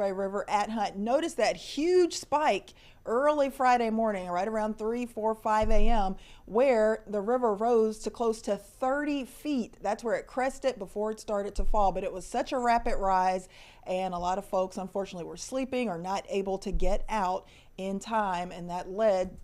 Guadalupe River at Hunt. Notice that huge spike early Friday morning, right around 3, 4, 5 a.m., where the river rose to close to 30 feet. That's where it crested before it started to fall. But it was such a rapid rise, and a lot of folks, unfortunately, were sleeping or not able to get out in time, and that led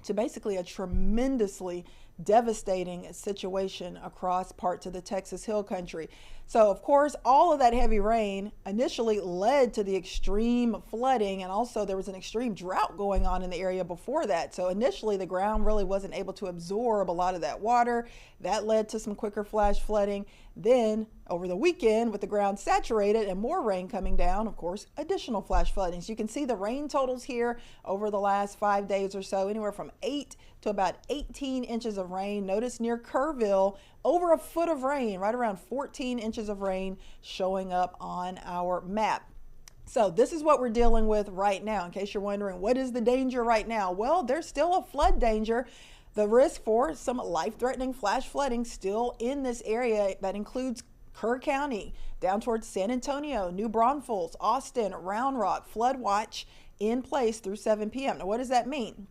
to basically a tremendously devastating situation across parts of the Texas Hill Country. So, of course, all of that heavy rain initially led to the extreme flooding, and also there was an extreme drought going on in the area before that. So initially the ground really wasn't able to absorb a lot of that water. That led to some quicker flash flooding. Then over the weekend, with the ground saturated and more rain coming down, of course, additional flash flooding. So you can see the rain totals here over the last 5 days or so, anywhere from 8 to about 18 inches of rain. Notice near Kerrville, over a foot of rain, right around 14 inches of rain showing up on our map. So this is what we're dealing with right now. In case you're wondering, what is the danger right now? Well, there's still a flood danger. The risk for some life-threatening flash flooding still in this area. That includes Kerr County, down towards San Antonio, New Braunfels, Austin, Round Rock. Flood watch in place through 7 p.m. Now, what does that mean?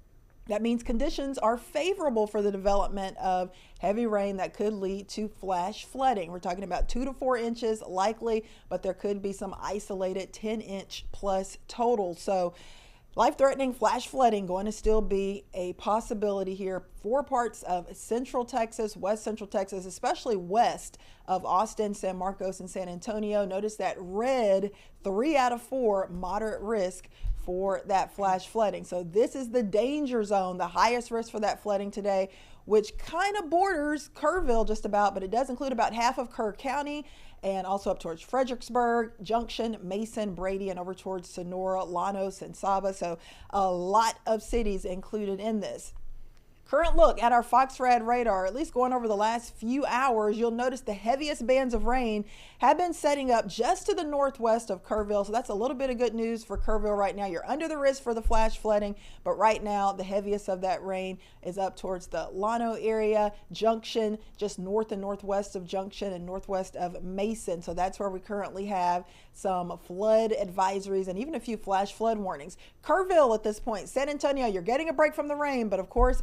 That means conditions are favorable for the development of heavy rain that could lead to flash flooding. We're talking about 2 to 4 inches likely, but there could be some isolated 10-inch plus total. So life-threatening flash flooding going to still be a possibility here for parts of central Texas, west central Texas, especially west of Austin, San Marcos, and San Antonio. Notice that red, 3 out of 4 moderate risk for that flash flooding. So this is the danger zone, the highest risk for that flooding today, which kind of borders Kerrville just about, but it does include about half of Kerr County and also up towards Fredericksburg, Junction, Mason, Brady, and over towards Sonora, Llanos, and Saba. So a lot of cities included in this. Current look at our FoxRad radar, at least going over the last few hours, you'll notice the heaviest bands of rain have been setting up just to the northwest of Kerrville. So that's a little bit of good news for Kerrville right now. You're under the risk for the flash flooding, but right now the heaviest of that rain is up towards the Llano area, Junction, just north and northwest of Junction and northwest of Mason. So that's where we currently have some flood advisories and even a few flash flood warnings. Kerrville at this point, San Antonio, you're getting a break from the rain, but of course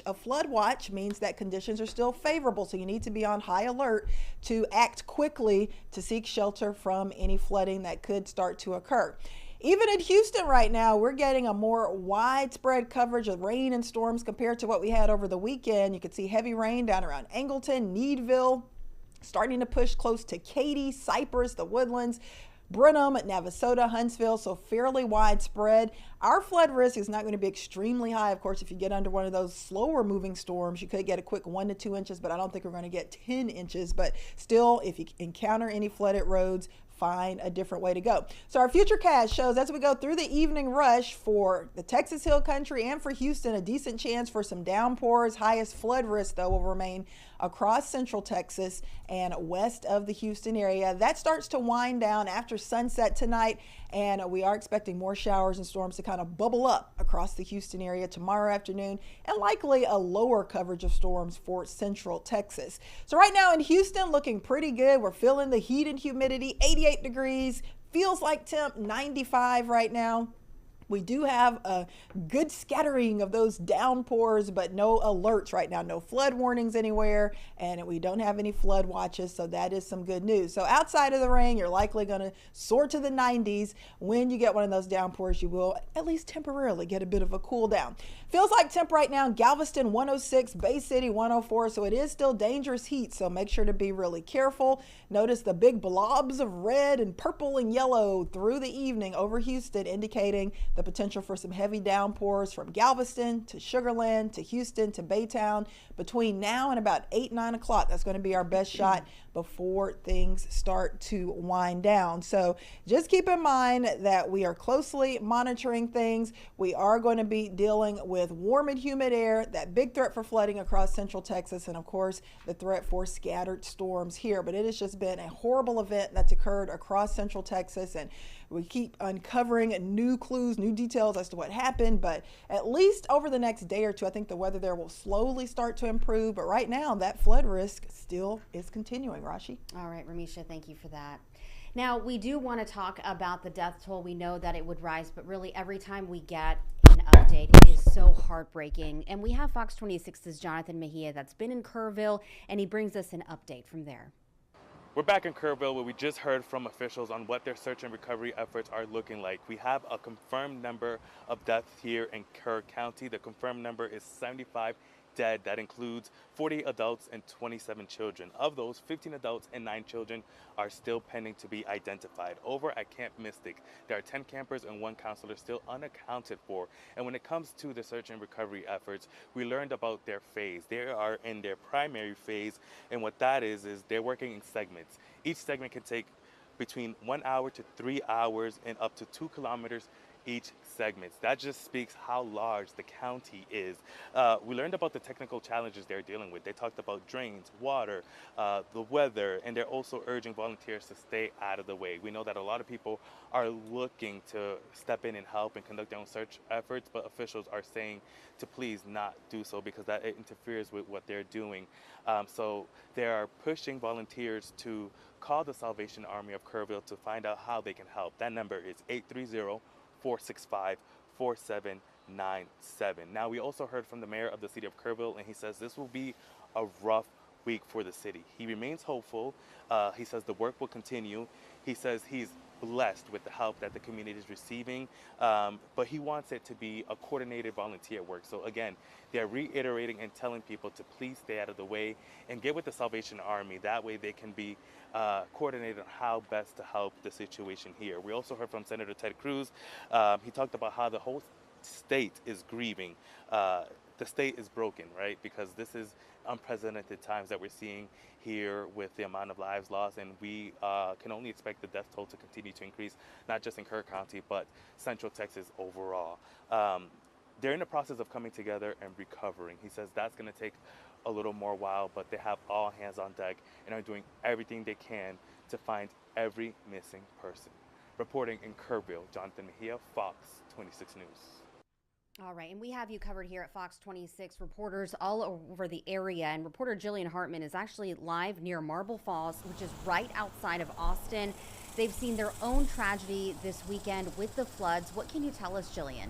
a flood watch means that conditions are still favorable. So you need to be on high alert to act quickly to seek shelter from any flooding that could start to occur. Even in Houston right now, we're getting a more widespread coverage of rain and storms compared to what we had over the weekend. You can see heavy rain down around Angleton, Needville, starting to push close to Katy, Cypress, the Woodlands, Brenham, Navasota, Huntsville, so fairly widespread. Our flood risk is not going to be extremely high. Of course, if you get under one of those slower moving storms, you could get a quick 1 to 2 inches, but I don't think we're going to get 10 inches. But still, if you encounter any flooded roads, find a different way to go. So our futurecast shows as we go through the evening rush for the Texas Hill Country and for Houston, a decent chance for some downpours. Highest flood risk, though, will remain across central Texas and west of the Houston area. That starts to wind down after sunset tonight, and we are expecting more showers and storms to kind of bubble up across the Houston area tomorrow afternoon, and likely a lower coverage of storms for central Texas. So right now in Houston, looking pretty good. We're feeling the heat and humidity, 88 degrees, feels like temp 95 right now. We do have a good scattering of those downpours, but no alerts right now, no flood warnings anywhere, and we don't have any flood watches, so that is some good news. So outside of the rain, you're likely going to soar to the 90s. When you get one of those downpours, you will at least temporarily get a bit of a cool down. Feels like temp right now, Galveston 106, Bay City 104, so it is still dangerous heat, so make sure to be really careful. Notice the big blobs of red and purple and yellow through the evening over Houston, indicating the potential for some heavy downpours from Galveston to Sugar Land to Houston to Baytown between now and about 8, 9 o'clock. That's going to be our best shot before things start to wind down. So just keep in mind that we are closely monitoring things. We are going to be dealing with warm and humid air, that big threat for flooding across central Texas, and of course the threat for scattered storms here. But it has just been a horrible event that's occurred across central Texas, and we keep uncovering new clues, new details as to what happened. But at least over the next day or two, I think the weather there will slowly start to improve. But right now, that flood risk still is continuing. Rashi? All right, Ramisha, thank you for that. Now, we do want to talk about the death toll. We know that it would rise, but really every time we get an update, it is so heartbreaking. And we have Fox 26's Jonathan Mejia that's been in Kerrville, and he brings us an update from there. We're back in Kerrville, where we just heard from officials on what their search and recovery efforts are looking like. We have a confirmed number of deaths here in Kerr County. The confirmed number is 75 dead. That includes 40 adults and 27 children. Of those, 15 adults and 9 children are still pending to be identified. Over at Camp Mystic, there are 10 campers and 1 counselor still unaccounted for. And when it comes to the search and recovery efforts, we learned about their phase. They are in their primary phase, and what that is they're working in segments. Each segment can take between 1 hour to 3 hours and up to 2 kilometers each segment. That just speaks how large the county is. We learned about the technical challenges they're dealing with. They talked about drains, water, the weather, and they're also urging volunteers to stay out of the way. We know that a lot of people are looking to step in and help and conduct their own search efforts, but officials are saying to please not do so because that interferes with what they're doing. So they are pushing volunteers to call the Salvation Army of Kerrville to find out how they can help. That number is 830-465-4797. Now, we also heard from the mayor of the city of Kerrville, and he says this will be a rough week for the city. He remains hopeful. He says the work will continue. He says he's blessed with the help that the community is receiving, but he wants it to be a coordinated volunteer work. So again, they're reiterating and telling people to please stay out of the way and get with the Salvation Army. That way they can be coordinated on how best to help the situation here. We also heard from Senator Ted Cruz. He talked about how the whole state is grieving. The state is broken, right? Because this is unprecedented times that we're seeing here with the amount of lives lost, and we can only expect the death toll to continue to increase, not just in Kerr County, but Central Texas overall. They're in the process of coming together and recovering. He says that's going to take a little more while, but they have all hands on deck and are doing everything they can to find every missing person. Reporting in Kerrville, Jonathan Mejia, Fox 26 News. All right, and we have you covered here at Fox 26, reporters all over the area, and reporter Jillian Hartman is actually live near Marble Falls, which is right outside of Austin. They've seen their own tragedy this weekend with the floods. What can you tell us, Jillian?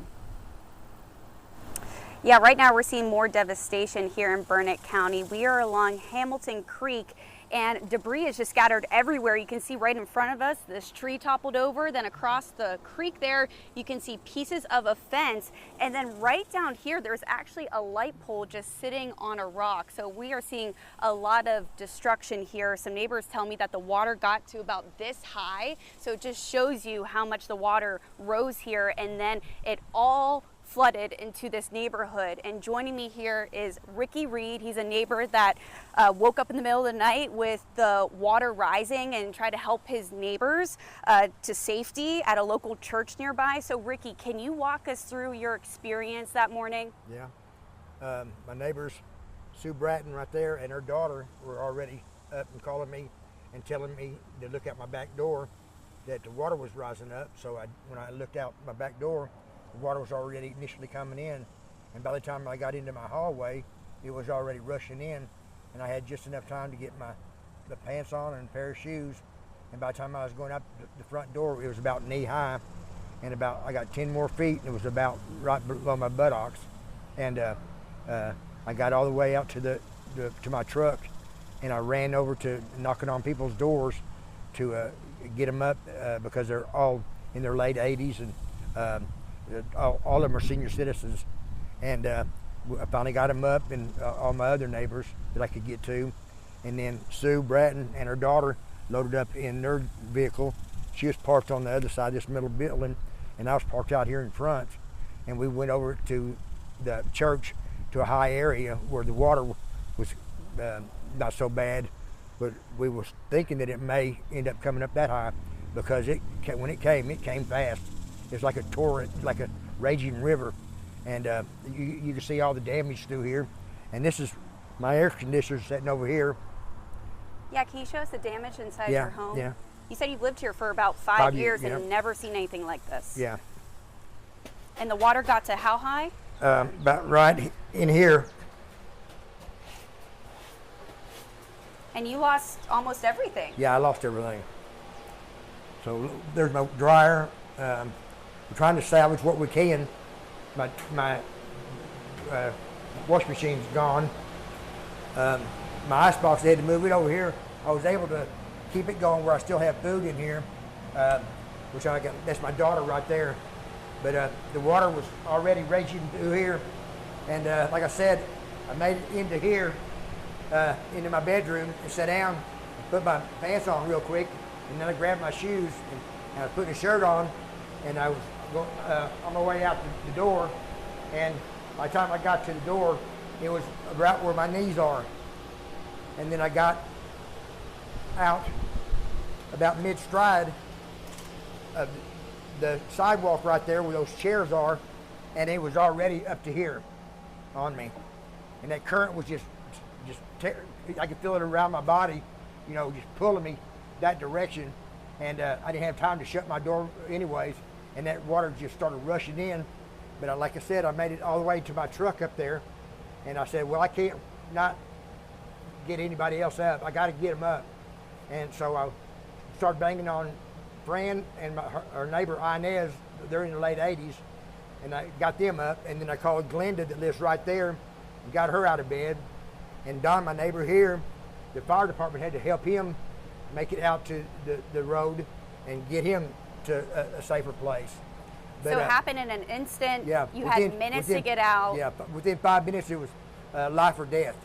Yeah, right now we're seeing more devastation here in Burnett County. We are along Hamilton Creek, and debris is just scattered everywhere. You can see right in front of us, this tree toppled over. Then across the creek there, you can see pieces of a fence. And then right down here, there's actually a light pole just sitting on a rock. So we are seeing a lot of destruction here. Some neighbors tell me that the water got to about this high. So it just shows you how much the water rose here, and then it all flooded into this neighborhood. And joining me here is Ricky Reed. He's a neighbor that woke up in the middle of the night with the water rising and tried to help his neighbors to safety at a local church nearby. So Ricky, can you walk us through your experience that morning? Yeah, my neighbors, Sue Bratton right there and her daughter were already up and calling me and telling me to look out my back door that the water was rising up. So when I looked out my back door, the water was already initially coming in, and by the time I got into my hallway, it was already rushing in, and I had just enough time to get the pants on and a pair of shoes, and by the time I was going up the front door, it was about knee high, and I got 10 more feet, and it was about right below my buttocks, and I got all the way out to my truck, and I ran over to knocking on people's doors to get them up because they're all in their late 80s, and all of them are senior citizens, and I finally got them up, and all my other neighbors that I could get to, and then Sue Bratton and her daughter loaded up in their vehicle. She was parked on the other side of this middle building, and I was parked out here in front, and we went over to the church to a high area where the water was not so bad, but we was thinking that it may end up coming up that high because when it came fast. It's like a torrent, like a raging river, and you can see all the damage through here. And this is my air conditioner sitting over here. Yeah, can you show us the damage inside your home? Yeah. You said you've lived here for about 5 years yeah. and never seen anything like this. Yeah. And the water got to how high? About right in here. And you lost almost everything. Yeah, I lost everything. So there's my dryer. We're trying to salvage what we can. My wash machine's gone. My icebox, they had to move it over here. I was able to keep it going where I still have food in here, which I got. That's my daughter right there. But the water was already raging through here, and like I said, I made it into here, into my bedroom, and sat down, put my pants on real quick, and then I grabbed my shoes and I put a shirt on, and I was on my way out the door, and by the time I got to the door, it was right where my knees are. And then I got out about mid-stride of the sidewalk right there where those chairs are, and it was already up to here on me. And that current was just I could feel it around my body, you know, just pulling me that direction. And I didn't have time to shut my door anyways, and that water just started rushing in. But like I said, I made it all the way to my truck up there, and I said, well, I can't not get anybody else up. I got to get them up. And so I started banging on Fran and our neighbor Inez. They're in the late 80s, and I got them up. And then I called Glenda that lives right there and got her out of bed. And Don, my neighbor here, the fire department had to help him make it out to the road and get him to a safer place. But, so it happened in an instant. Yeah, you had minutes to get out. Yeah, within 5 minutes it was life or death.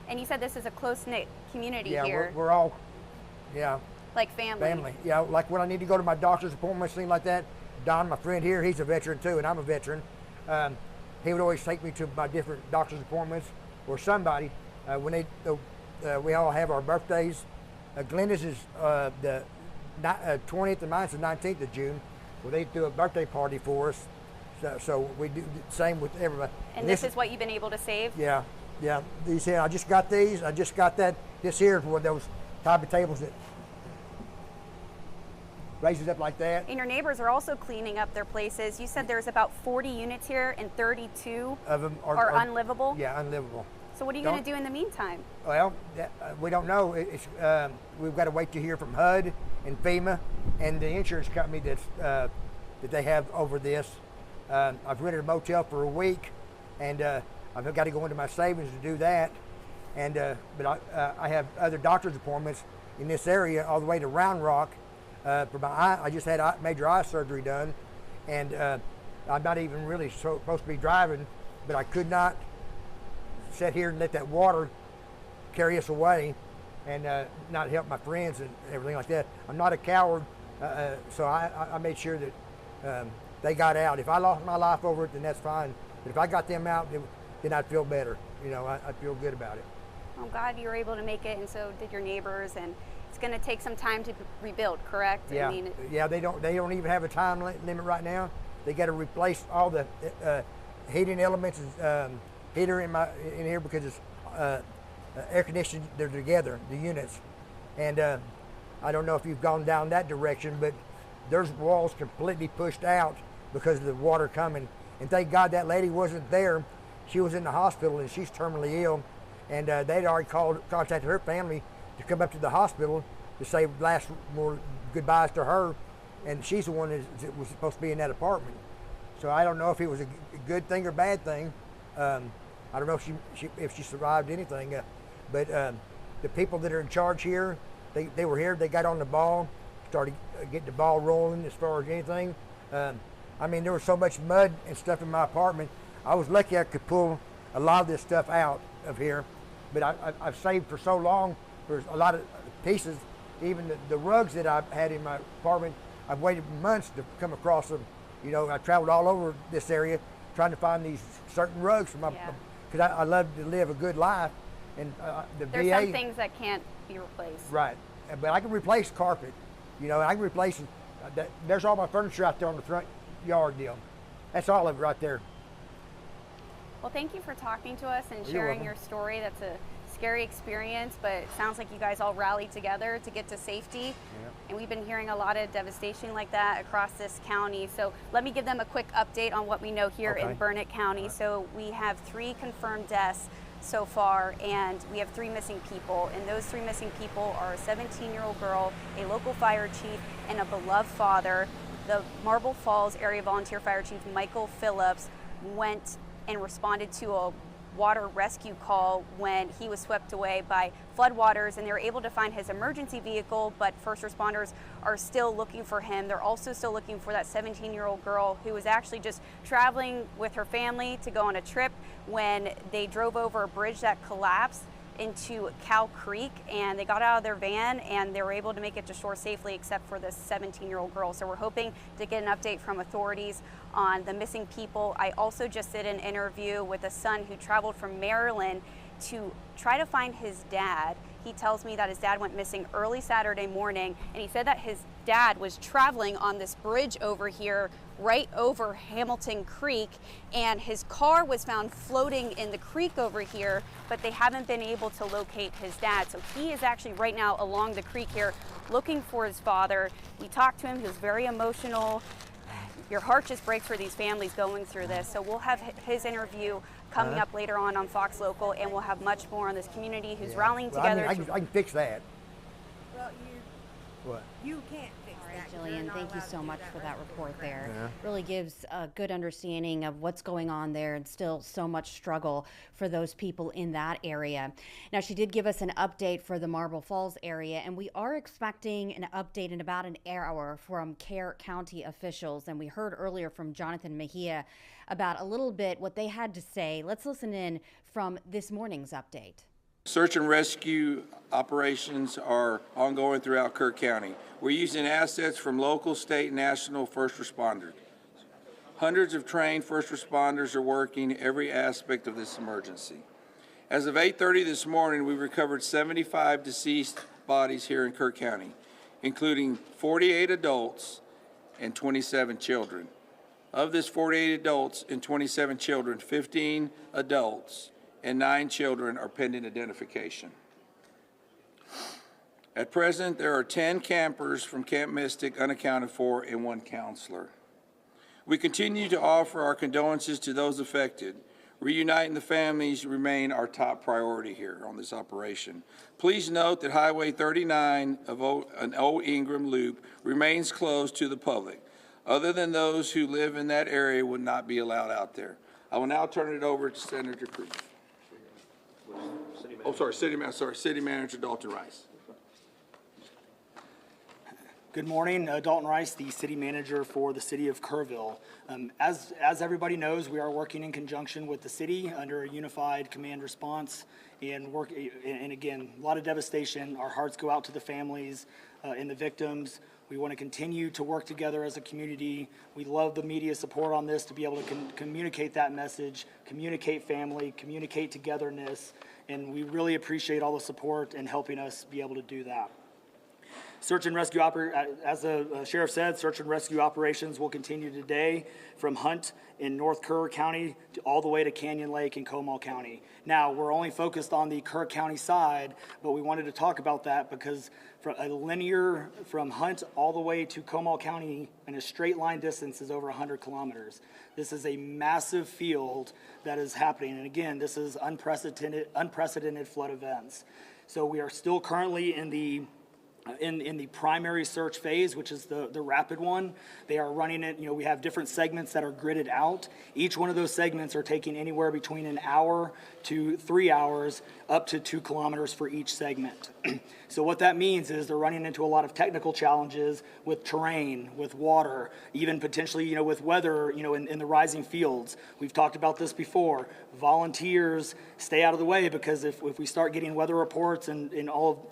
And you said this is a close-knit community yeah, here. We're all, yeah. Like family. Family, yeah. Like when I need to go to my doctor's appointment, things like that. Don, my friend here, he's a veteran too, and I'm a veteran. He would always take me to my different doctor's appointments, or somebody. When we all have our birthdays. Glenda's is the 20th and mine's the 19th of June. Well, they do a birthday party for us, so we do the same with everybody. And this is what you've been able to save? Yeah, yeah. These here, I just got these. I just got that. This here is one of those type of tables that raises up like that. And your neighbors are also cleaning up their places. You said there's about 40 units here, and 32 of them are unlivable? Yeah, unlivable. So what are you going to do in the meantime? Well, we don't know. We've got to wait to hear from HUD and FEMA and the insurance company that they have over this. I've rented a motel for a week, and I've got to go into my savings to do that. And but I have other doctor's appointments in this area all the way to Round Rock for my eye. I just had major eye surgery done, and I'm not even really supposed to be driving, but I could not sit here and let that water carry us away and not help my friends and everything like that. I'm not a coward, so I made sure that they got out. If I lost my life over it, then that's fine. But if I got them out, then I'd feel better. You know, I'd feel good about it. I'm glad you were able to make it, and so did your neighbors. And it's going to take some time to rebuild, correct? Yeah, I mean, yeah. They don't even have a time limit right now. They got to replace all the heating elements and heater in here because it's air conditioned. They're together, the units, and I don't know if you've gone down that direction, but there's walls completely pushed out because of the water coming. And thank God that lady wasn't there. She was in the hospital and she's terminally ill, and they'd already contacted her family to come up to the hospital to say last more goodbyes to her, and she's the one that was supposed to be in that apartment. So I don't know if it was a good thing or bad thing. I don't know if she survived anything, but the people that are in charge here, they were here, they got on the ball, started getting the ball rolling as far as anything. I mean, there was so much mud and stuff in my apartment. I was lucky I could pull a lot of this stuff out of here, but I've saved for so long for a lot of pieces. Even the rugs that I've had in my apartment, I've waited months to come across them. You know, I traveled all over this area trying to find these certain rugs for my, because I love to live a good life. And there's some things that can't be replaced. Right, but I can replace carpet. You know, I can replace, there's all my furniture out there on the front yard deal. That's all of it right there. Well, thank you for talking to us and sharing your story. That's a scary experience, but it sounds like you guys all rallied together to get to safety. Yeah. And we've been hearing a lot of devastation like that across this county. So let me give them a quick update on what we know here in Burnett County. Right. So we have 3 confirmed deaths. so far, and we have 3 missing people, and those 3 missing people are a 17-year-old girl, a local fire chief, and a beloved father. The Marble Falls Area Volunteer Fire Chief Michael Phillips went and responded to a water rescue call when he was swept away by floodwaters, and they were able to find his emergency vehicle, but first responders are still looking for him. They're also still looking for that 17-year-old girl who was actually just traveling with her family to go on a trip when they drove over a bridge that collapsed into Cow Creek, and they got out of their van and they were able to make it to shore safely except for this 17-year-old girl. So we're hoping to get an update from authorities on the missing people. I also just did an interview with a son who traveled from Maryland to try to find his dad. He tells me that his dad went missing early Saturday morning, and he said that his dad was traveling on this bridge over here right over Hamilton Creek, and his car was found floating in the creek over here, but they haven't been able to locate his dad. So he is actually right now along the creek here looking for his father. We talked to him, he was very emotional. Your heart just breaks for these families going through this. So we'll have his interview coming up later on Fox Local, and we'll have much more on this community who's rallying together. I can fix that. Well, What? you can't fix that. Jillian, thank you so much for that report there. Really gives a good understanding of what's going on there, and still so much struggle for those people in that area. Now, she did give us an update for the Marble Falls area, and we are expecting an update in about an hour from Kerr County officials. And we heard earlier from Jonathan Mejia about a little bit what they had to say. Let's listen in from this morning's update. Search and rescue operations are ongoing throughout Kerr County. We're using assets from local, state, and national first responders. Hundreds of trained first responders are working every aspect of this emergency. As of 8:30 this morning, we recovered 75 deceased bodies here in Kerr County, including 48 adults and 27 children. Of this 48 adults and 27 children, 15 adults and 9 children are pending identification. At present, there are 10 campers from Camp Mystic unaccounted for and 1 counselor. We continue to offer our condolences to those affected. Reuniting the families remain our top priority here on this operation. Please note that Highway 39 of an Old Ingram Loop remains closed to the public. Other than those who live in that area would not be allowed out there. I will now turn it over to Senator Cruz. City Manager Dalton Rice. Good morning, Dalton Rice, the City Manager for the City of Kerrville. As everybody knows, we are working in conjunction with the city under a unified command response, and again, a lot of devastation. Our hearts go out to the families and the victims. We want to continue to work together as a community. We love the media support on this to be able to communicate that message, communicate family, communicate togetherness, and we really appreciate all the support and helping us be able to do that. Search and rescue, as the sheriff said, search and rescue operations will continue today from Hunt in North Kerr County all the way to Canyon Lake in Comal County. Now, we're only focused on the Kerr County side, but we wanted to talk about that because from a linear from Hunt all the way to Comal County in a straight line distance is over 100 kilometers. This is a massive field that is happening, and again, this is unprecedented flood events. So we are still currently in the primary search phase, which is the rapid one. They are running it, we have different segments that are gridded out. Each one of those segments are taking anywhere between an hour to 3 hours, up to 2 kilometers for each segment. So what that means is they're running into a lot of technical challenges with terrain, with water, even potentially, with weather, in the rising fields. We've talked about this before. Volunteers stay out of the way, because if we start getting weather reports and all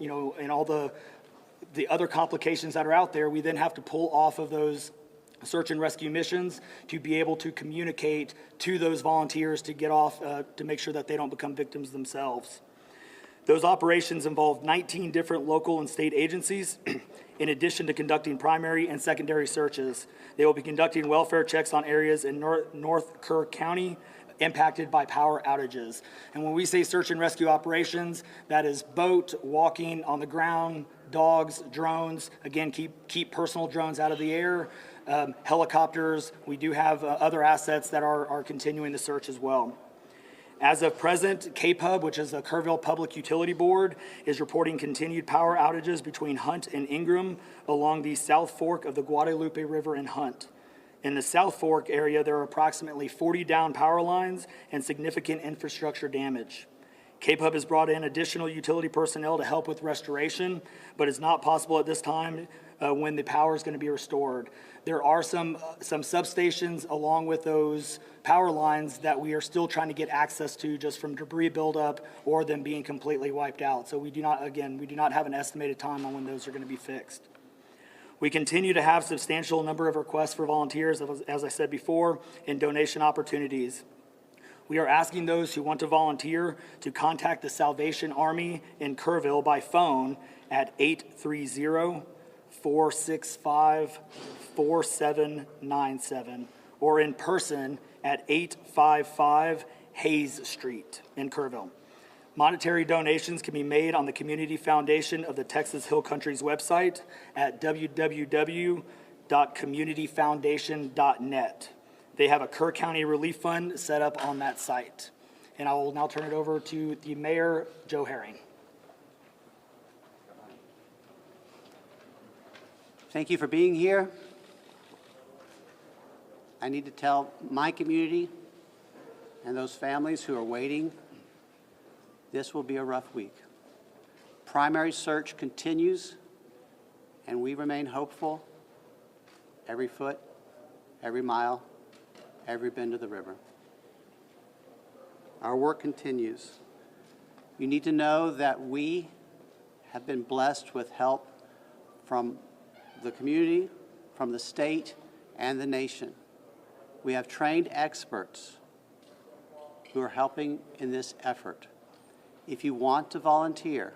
the other complications that are out there, we then have to pull off of those search and rescue missions to be able to communicate to those volunteers to get off, to make sure that they don't become victims themselves. Those operations involve 19 different local and state agencies, in addition to conducting primary and secondary searches. They will be conducting welfare checks on areas in North Kerr County impacted by power outages. And when we say search and rescue operations, that is boat, walking, on the ground, dogs, drones. Again, keep personal drones out of the air. Helicopters. We do have other assets that are continuing the search as well. As of present, KPUB, which is the Kerrville Public Utility Board, is reporting continued power outages between Hunt and Ingram along the South Fork of the Guadalupe River in Hunt. In the South Fork area, there are approximately 40 down power lines and significant infrastructure damage. KPUB has brought in additional utility personnel to help with restoration, but it's not possible at this time when the power is going to be restored. There are some substations along with those power lines that we are still trying to get access to just from debris buildup or them being completely wiped out. So we do not have an estimated time on when those are going to be fixed. We continue to have substantial number of requests for volunteers, as I said before, and donation opportunities. We are asking those who want to volunteer to contact the Salvation Army in Kerrville by phone at 830-465-4797 or in person at 855 Hayes Street in Kerrville. Monetary donations can be made on the Community Foundation of the Texas Hill Country's website at www.communityfoundation.net. They have a Kerr County Relief Fund set up on that site. And I will now turn it over to the Mayor, Joe Herring. Thank you for being here. I need to tell my community and those families who are waiting, this will be a rough week. Primary search continues, and we remain hopeful every foot, every mile, every bend of the river. Our work continues. You need to know that we have been blessed with help from the community, from the state, and the nation. We have trained experts who are helping in this effort. If you want to volunteer,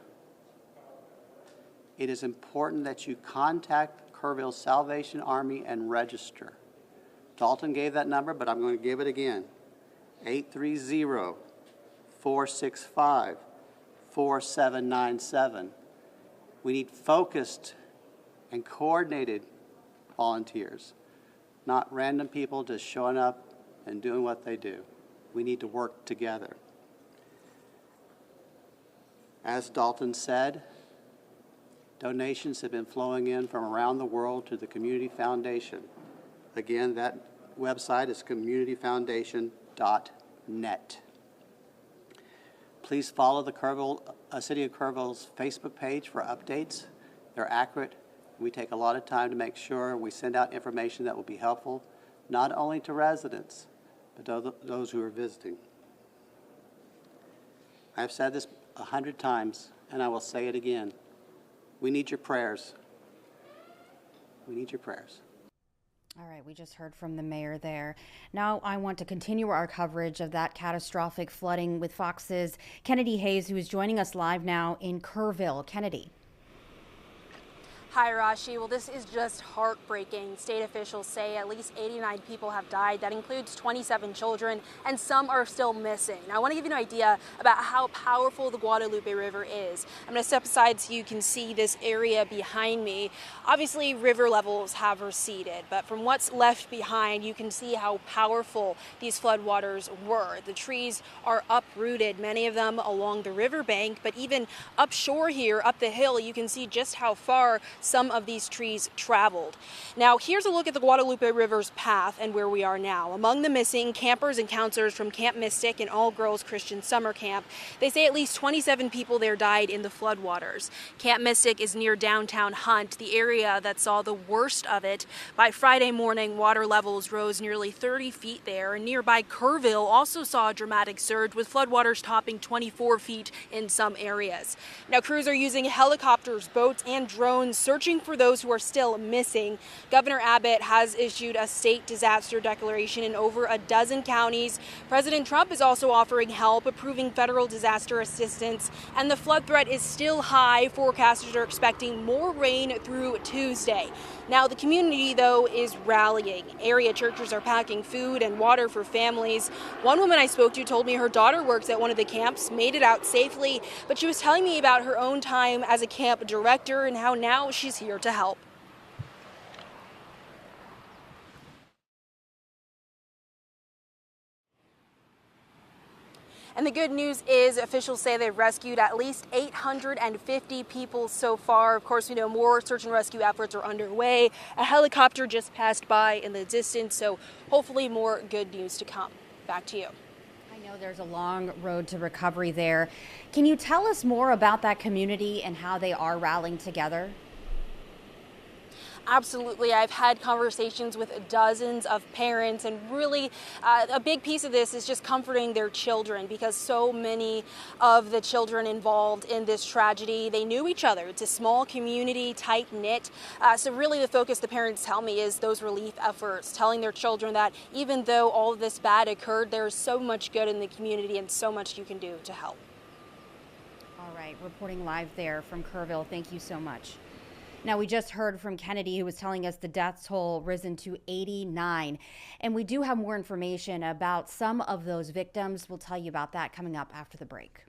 it is important that you contact Kerrville Salvation Army and register. Dalton gave that number, but I'm going to give it again. 830-465-4797. We need focused and coordinated volunteers, not random people just showing up and doing what they do. We need to work together. As Dalton said, donations have been flowing in from around the world to the Community Foundation. Again, that website is communityfoundation.net. Please follow the City of Kerrville's Facebook page for updates. They're accurate. We take a lot of time to make sure we send out information that will be helpful, not only to residents, but to those who are visiting. I've said this 100 times, and I will say it again. We need your prayers. We need your prayers. All right, we just heard from the mayor there. Now I want to continue our coverage of that catastrophic flooding with Fox's Kennedy Hayes, who is joining us live now in Kerrville. Kennedy. Hi, Rashi. Well, this is just heartbreaking. State officials say at least 89 people have died. That includes 27 children, and some are still missing. Now, I want to give you an idea about how powerful the Guadalupe River is. I'm going to step aside so you can see this area behind me. Obviously, river levels have receded, but from what's left behind, you can see how powerful these floodwaters were. The trees are uprooted, many of them along the riverbank, but even upshore here, up the hill, you can see just how far some of these trees traveled. Now, here's a look at the Guadalupe River's path and where we are now. Among the missing, campers and counselors from Camp Mystic and All Girls Christian Summer Camp. They say at least 27 people there died in the floodwaters. Camp Mystic is near downtown Hunt, the area that saw the worst of it. By Friday morning, water levels rose nearly 30 feet there, and nearby Kerrville also saw a dramatic surge, with floodwaters topping 24 feet in some areas. Now, crews are using helicopters, boats, and drones searching for those who are still missing. Governor Abbott has issued a state disaster declaration in over a dozen counties. President Trump is also offering help, approving federal disaster assistance, and the flood threat is still high. Forecasters are expecting more rain through Tuesday. Now, the community, though, is rallying. Area churches are packing food and water for families. One woman I spoke to told me her daughter works at one of the camps, made it out safely, but she was telling me about her own time as a camp director and how now she's here to help. And the good news is officials say they've rescued at least 850 people so far. Of course, we know more search and rescue efforts are underway. A helicopter just passed by in the distance, so hopefully more good news to come. Back to you. I know there's a long road to recovery there. Can you tell us more about that community and how they are rallying together? Absolutely. I've had conversations with dozens of parents, and really a big piece of this is just comforting their children, because so many of the children involved in this tragedy, they knew each other. It's a small community, tight knit. So really the focus, the parents tell me, is those relief efforts, telling their children that even though all of this bad occurred, there's so much good in the community and so much you can do to help. All right, reporting live there from Kerrville. Thank you so much. Now, we just heard from Kennedy, who was telling us the death toll risen to 89. And we do have more information about some of those victims. We'll tell you about that coming up after the break.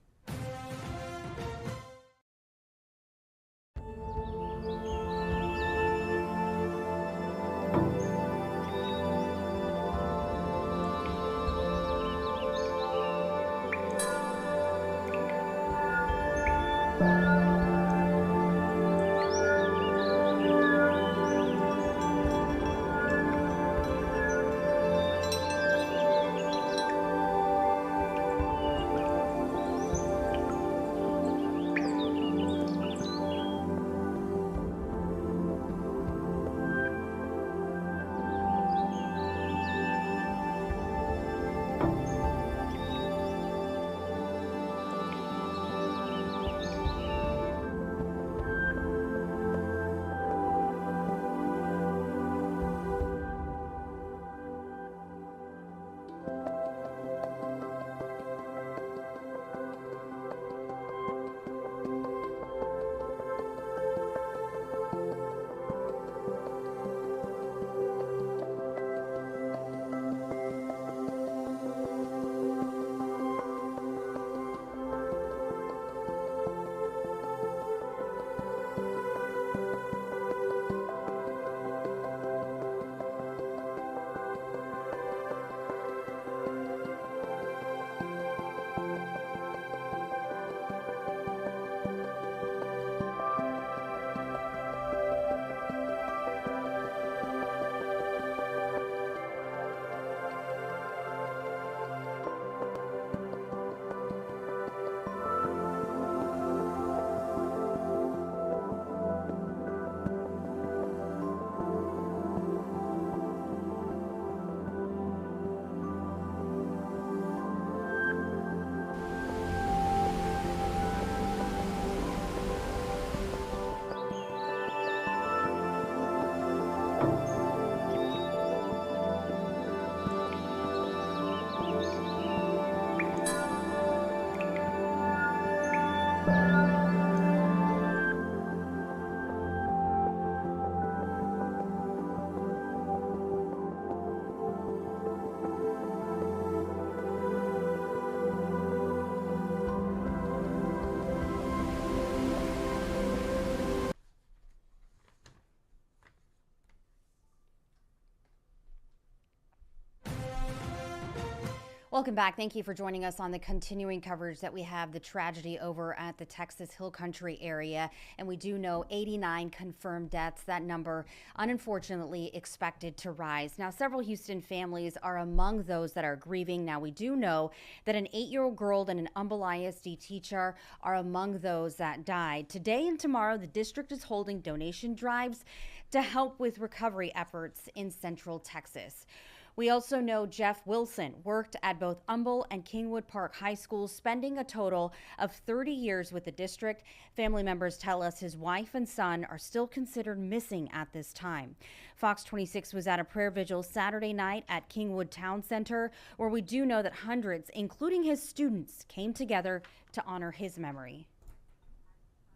Welcome back. Thank you for joining us on the continuing coverage that we have the tragedy over at the Texas Hill Country area. And we do know 89 confirmed deaths. That number, unfortunately, expected to rise. Now, several Houston families are among those that are grieving. Now, we do know that an 8-year-old girl and an Humble ISD teacher are among those that died. Today and tomorrow, the district is holding donation drives to help with recovery efforts in Central Texas. We also know Jeff Wilson worked at both Humble and Kingwood Park High Schools, spending a total of 30 years with the district. Family members tell us his wife and son are still considered missing at this time. Fox 26 was at a prayer vigil Saturday night at Kingwood Town Center, where we do know that hundreds, including his students, came together to honor his memory.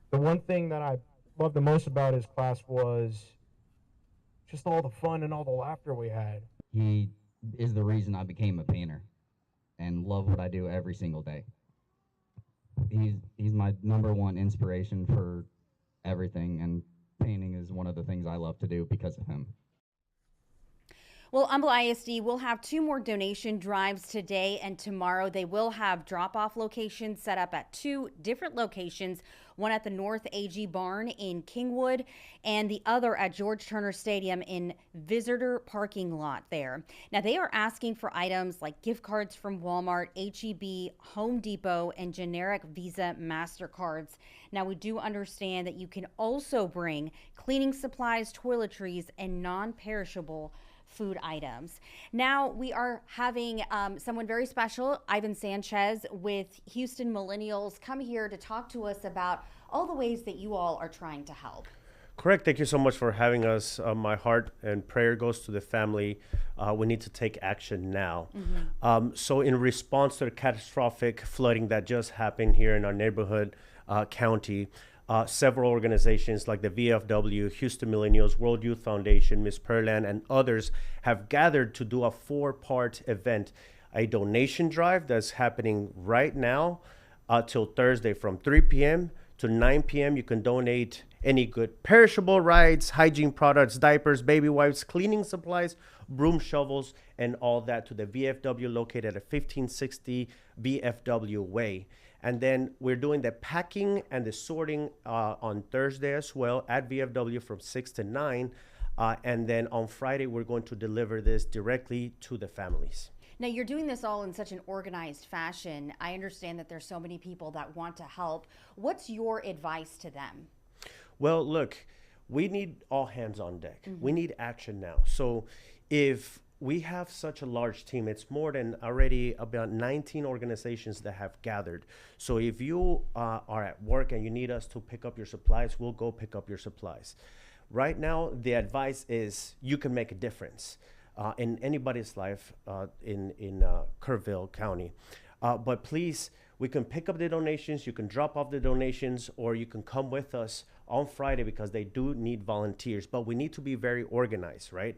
The one thing that I loved the most about his class was just all the fun and all the laughter we had. He is the reason I became a painter and love what I do every single day. He's my #1 inspiration for everything, and painting is one of the things I love to do because of him. Well, Humble ISD will have 2 more donation drives today and tomorrow. They will have drop-off locations set up at 2 different locations, one at the North AG Barn in Kingwood and the other at George Turner Stadium in visitor parking lot there. Now, they are asking for items like gift cards from Walmart, HEB, Home Depot, and generic Visa MasterCards. Now, we do understand that you can also bring cleaning supplies, toiletries, and non-perishable food items. Now we are having someone very special, Ivan Sanchez with Houston Millennials, come here to talk to us about all the ways that you all are trying to help. Correct. Thank you so much for having us. My heart and prayer goes to the family. We need to take action now. So in response to the catastrophic flooding that just happened here in our neighborhood county, several organizations like the VFW, Houston Millennials, World Youth Foundation, Ms. Perland, and others have gathered to do a 4-part event, a donation drive that's happening right now till Thursday from 3 p.m. to 9 p.m. You can donate any good perishable rides, hygiene products, diapers, baby wipes, cleaning supplies, broom shovels, and all that to the VFW located at 1560 VFW Way. And then we're doing the packing and the sorting on Thursday as well at VFW from 6 to 9. And then on Friday, we're going to deliver this directly to the families. Now, you're doing this all in such an organized fashion. I understand that there's so many people that want to help. What's your advice to them? Well, look, we need all hands on deck. We need action now. So if we have such a large team, it's more than already about 19 organizations that have gathered. So if you are at work and you need us to pick up your supplies, we'll go pick up your supplies. Right now, the advice is you can make a difference in anybody's life in Kerrville County. But please, we can pick up the donations, you can drop off the donations, or you can come with us on Friday because they do need volunteers. But we need to be very organized, right?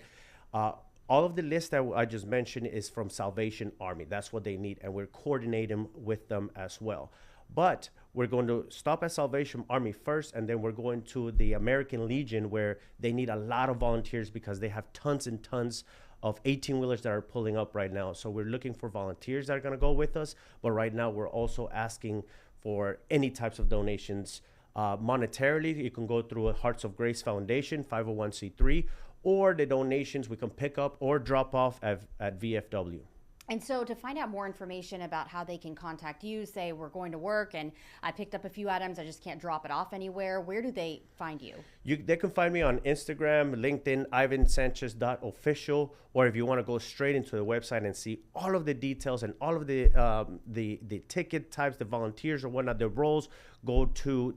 All of the list that I just mentioned is from Salvation Army. That's what they need, and we're coordinating with them as well. But we're going to stop at Salvation Army first, and then we're going to the American Legion, where they need a lot of volunteers because they have tons and tons of 18-wheelers that are pulling up right now. So we're looking for volunteers that are going to go with us. But right now, we're also asking for any types of donations. Monetarily, you can go through a Hearts of Grace Foundation, 501c3, or the donations we can pick up or drop off at VFW. And so to find out more information about how they can contact you, say we're going to work and I picked up a few items, I just can't drop it off anywhere, where do they find you? They can find me on Instagram, LinkedIn, ivansanchez.official, or if you want to go straight into the website and see all of the details and all of the ticket types, the volunteers or whatnot, the roles, go to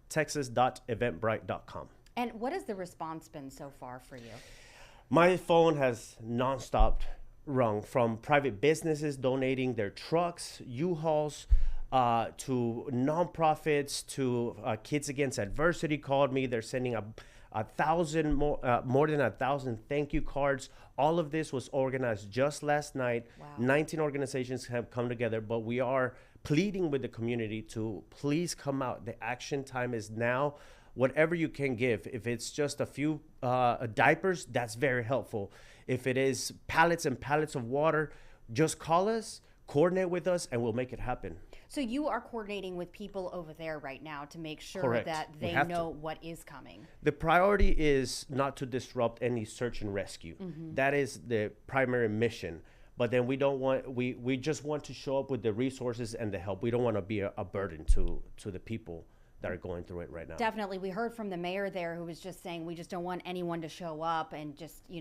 Texas.eventbrite.com. And what has the response been so far for you? My phone has nonstop rung from private businesses donating their trucks, U-Hauls, to nonprofits, to Kids Against Adversity called me. They're sending more than 1,000 thank you cards. All of this was organized just last night. Wow. 19 organizations have come together, but we are pleading with the community to please come out. The action time is now. Whatever you can give, if it's just a few diapers, that's very helpful. If it is pallets and pallets of water, just call us, coordinate with us, and we'll make it happen. So you are coordinating with people over there right now to make sure Correct. That they know what is coming. The priority is not to disrupt any search and rescue. That is the primary mission. But then we just want to show up with the resources and the help. We don't want to be a burden to the people that are going through it right now. Definitely. We heard from the mayor there who was just saying we just don't want anyone to show up, and just, you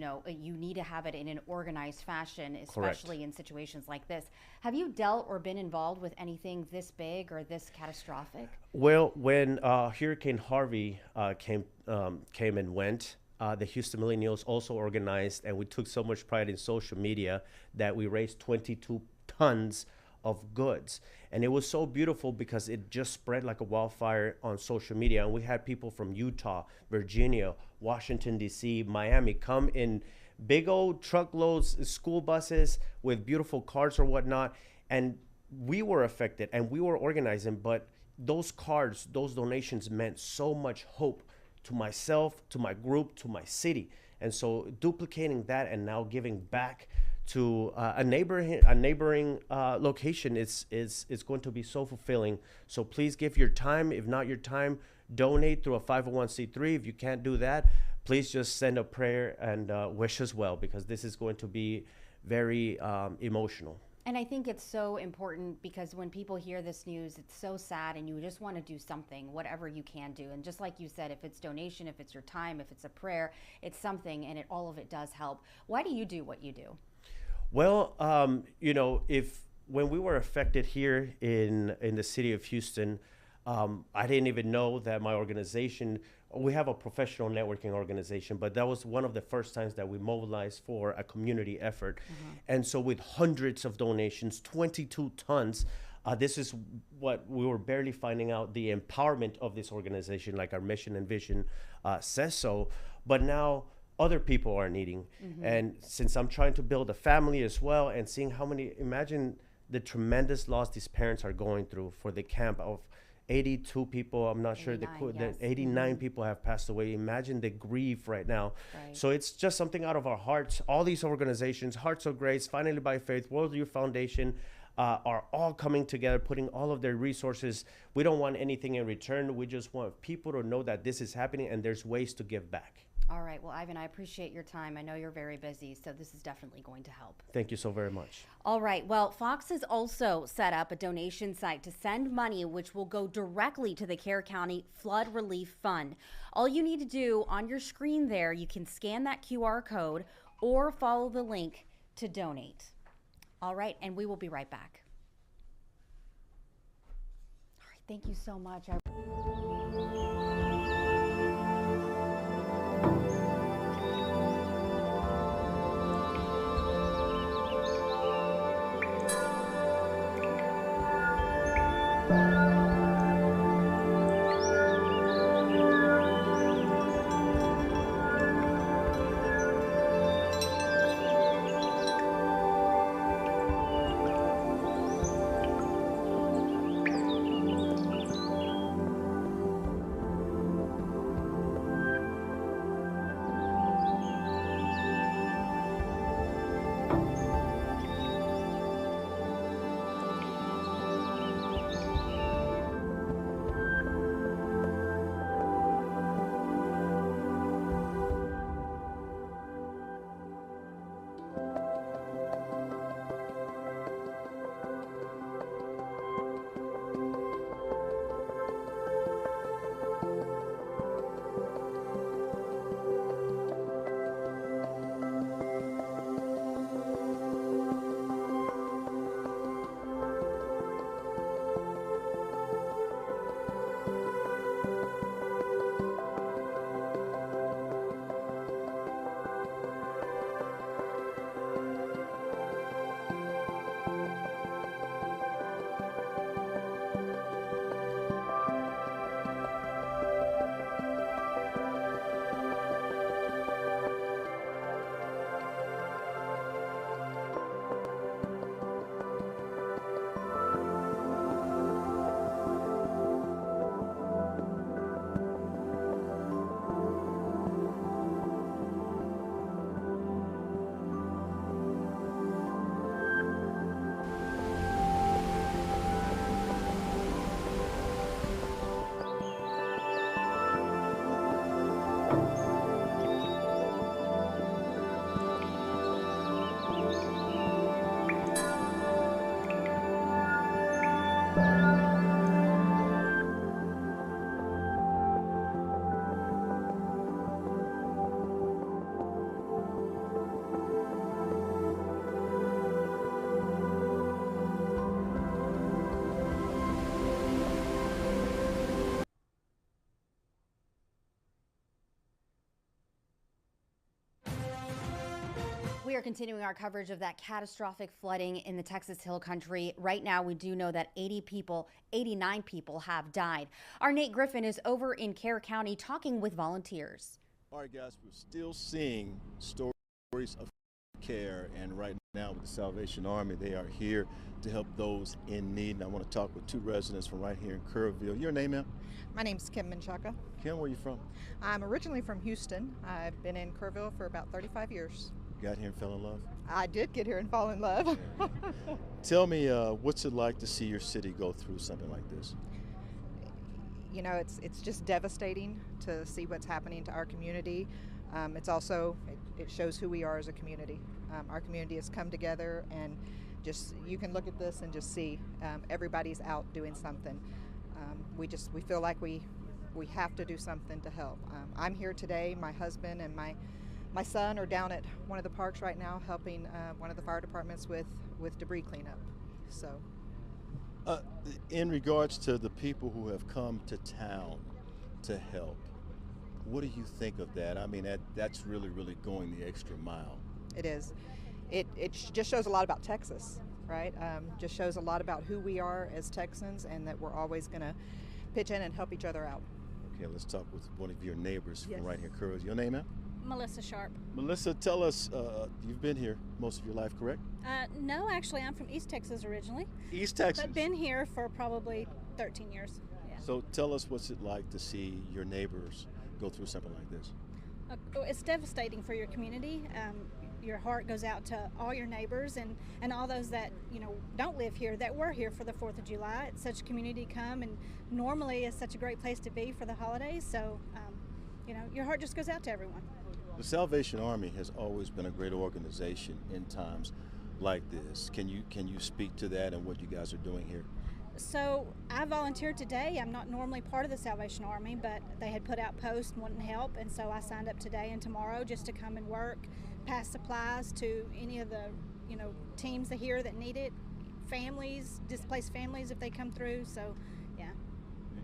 need to have it in an organized fashion, especially Correct. In situations like this. Have you dealt or been involved with anything this big or this catastrophic? Well, when Hurricane Harvey came and went, the Houston Millennials also organized, and we took so much pride in social media that we raised 22 tons of goods. And it was so beautiful because it just spread like a wildfire on social media. And we had people from Utah, Virginia, Washington, D.C., Miami come in big old truckloads, school buses with beautiful cars or whatnot. And we were affected and we were organizing, but those cards, those donations meant so much hope to myself, to my group, to my city. And so duplicating that and now giving back to a neighboring location is going to be so fulfilling. So please give your time. If not your time, donate through a 501c3. If you can't do that, please just send a prayer and wish us well, because this is going to be very emotional. And I think it's so important, because when people hear this news, it's so sad, and you just want to do something, whatever you can do. And just like you said, if it's donation, if it's your time, if it's a prayer, it's something, and all of it does help. Why do you do what you do? Well, when we were affected here in the city of Houston, I didn't even know that my organization, we have a professional networking organization, but that was one of the first times that we mobilized for a community effort. Mm-hmm. And so with hundreds of donations, 22 tons, this is what we were barely finding out, the empowerment of this organization, like our mission and vision says so. But now other people are needing. Mm-hmm. And since I'm trying to build a family as well, and seeing imagine the tremendous loss these parents are going through for the camp of 82 people. I'm not sure, the 89 mm-hmm. people have passed away. Imagine the grief right now. Right. So it's just something out of our hearts. All these organizations, Hearts of Grace, Finally by Faith, World Youth Foundation, are all coming together, putting all of their resources. We don't want anything in return. We just want people to know that this is happening and there's ways to give back. All right. Well, Ivan, I appreciate your time. I know you're very busy, so this is definitely going to help. Thank you so very much. All right. Well, Fox has also set up a donation site to send money, which will go directly to the Kerr County Flood Relief Fund. All you need to do on your screen there, you can scan that QR code or follow the link to donate. All right. And we will be right back. All right. Thank you so much. We are continuing our coverage of that catastrophic flooding in the Texas Hill Country. Right now, we do know that 89 people have died. Our Nate Griffin is over in Kerr County talking with volunteers. All right, guys, we're still seeing stories of care, and right Now with the Salvation Army, they are here to help those in need. And I want to talk with two residents from right here in Kerrville. Your name, ma'am? My name's Kim Menchaca. Kim, where are you from? I'm originally from Houston. I've been in Kerrville for about 35 years. Got here and fell in love? I did get here and fall in love. Tell me, what's it like to see your city go through something like this? You know, it's just devastating to see what's happening to our community. It's also, it shows who we are as a community. Our community has come together, and just, you can look at this and just see everybody's out doing something. We feel like we have to do something to help. I'm here today. My husband and my son are down at one of the parks right now helping one of the fire departments with debris cleanup. So, in regards to the people who have come to town to help, what do you think of that? I mean, that's really, really going the extra mile. It is. It just shows a lot about Texas, right? Just shows a lot about who we are as Texans, and that we're always going to pitch in and help each other out. Okay, let's talk with one of your neighbors Yes. from right here, Kerrville. Your name, ma'am? Melissa Sharp. Melissa, tell us, you've been here most of your life, correct? No, actually, I'm from East Texas originally. East Texas? But been here for probably 13 years. Yeah. So tell us, what's it like to see your neighbors go through something like this? It's devastating for your community. Your heart goes out to all your neighbors and all those that, you know, don't live here, that were here for the 4th of July. It's such a community come, and normally it's such a great place to be for the holidays. So, you know, your heart just goes out to everyone. The Salvation Army has always been a great organization in times like this. Can you speak to that and what you guys are doing here? So I volunteered today. I'm not normally part of the Salvation Army, but they had put out posts wanting help, and so I signed up today and tomorrow just to come and work, pass supplies to any of the, you know, teams here that need it, families, displaced families if they come through. So, yeah.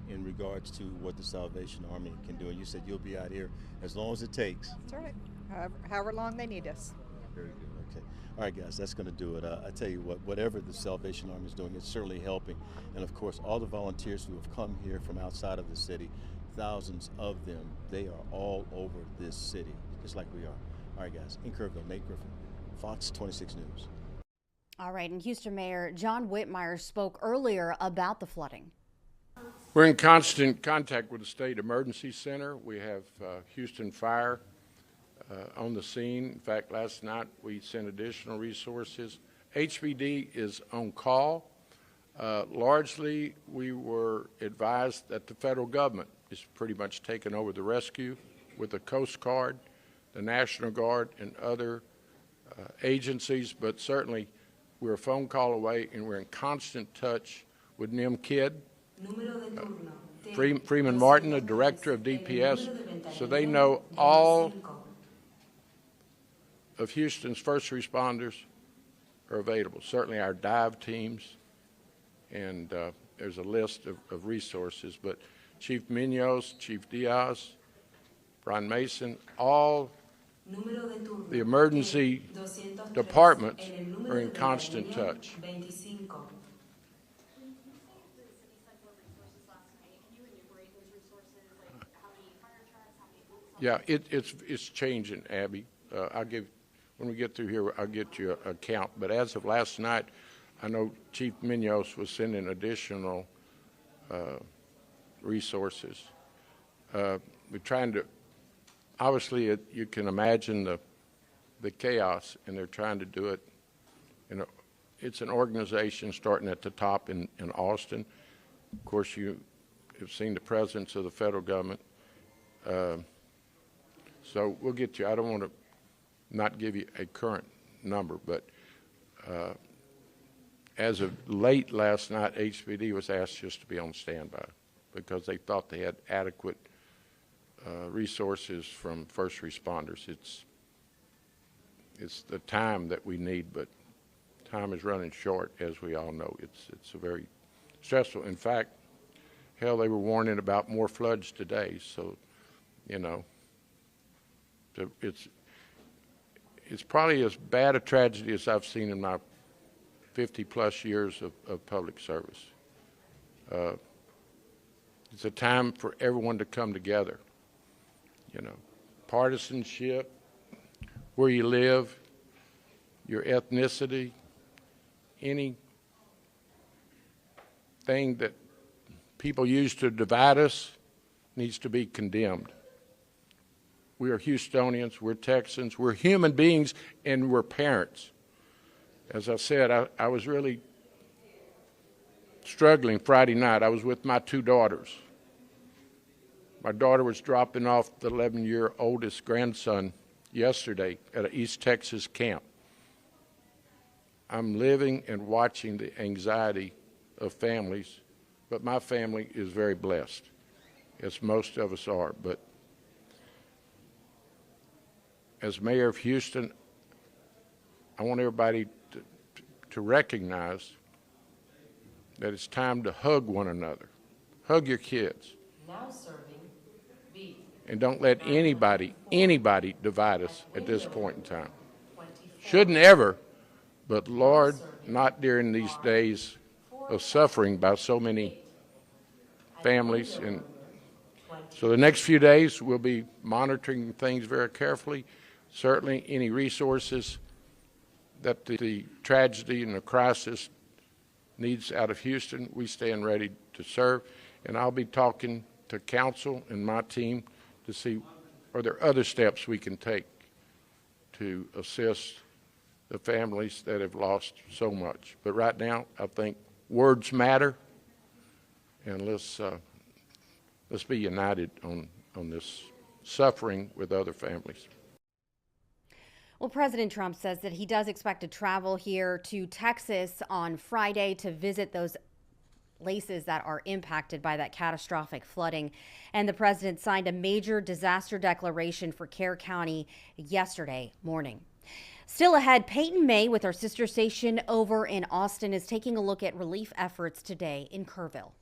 In regards to what the Salvation Army can do, and you said you'll be out here as long as it takes. That's all right. However long they need us. Very good. Okay. All right, guys, that's going to do it. I tell you what, whatever the Salvation Army is doing, it's certainly helping. And of course, all the volunteers who have come here from outside of the city, thousands of them, they are all over this city, just like we are. All right, guys, in Kerrville, Nate Griffin, Fox 26 News. All right, and Houston Mayor John Whitmire spoke earlier about the flooding. We're in constant contact with the State Emergency Center. We have Houston Fire on the scene. In fact, last night we sent additional resources. HPD is on call. Largely, we were advised that the federal government is pretty much taking over the rescue with the Coast Guard, the National Guard, and other agencies, but certainly we're a phone call away, and we're in constant touch with NIM Kidd, Freeman Martin, the director of DPS, so they know all of Houston's first responders are available. Certainly our dive teams, and there's a list of resources, but Chief Munoz, Chief Diaz, Brian Mason, all the emergency departments are in constant touch. Yeah, it's changing, Abby. When we get through here, I'll get you a count. But as of last night, I know Chief Munoz was sending additional resources. We're trying to, obviously, you can imagine the chaos, and they're trying to do it. You know, it's an organization starting at the top in Austin. Of course, you have seen the presence of the federal government. So we'll get you. I don't want to not give you a current number, but as of late last night, HPD was asked just to be on standby because they thought they had adequate resources from first responders. It's the time that we need, but time is running short, as we all know. It's a very stressful. In fact, hell, they were warning about more floods today. So, you know, it's probably as bad a tragedy as I've seen in my 50-plus years of public service. It's a time for everyone to come together. You know, partisanship, where you live, your ethnicity, anything that people use to divide us needs to be condemned. We are Houstonians, we're Texans, we're human beings, and we're parents. As I said, I was really struggling Friday night. I was with my two daughters. My daughter was dropping off the 11-year oldest grandson yesterday at an East Texas camp. I'm living and watching the anxiety of families, but my family is very blessed, as most of us are. But as mayor of Houston, I want everybody to recognize that it's time to hug one another. Hug your kids. Now serving beef. And don't let anybody divide us at this point in time. Shouldn't ever, but Lord, not during these days of suffering by so many families. And so the next few days we'll be monitoring things very carefully. Certainly any resources that the tragedy and the crisis needs out of Houston, we stand ready to serve. And I'll be talking to council and my team to see, are there other steps we can take to assist the families that have lost so much. But right now, I think words matter, and let's be united on this suffering with other families. Well, President Trump says that he does expect to travel here to Texas on Friday to visit those places that are impacted by that catastrophic flooding. And the president signed a major disaster declaration for Kerr County yesterday morning. Still ahead, Peyton May with our sister station over in Austin is taking a look at relief efforts today in Kerrville.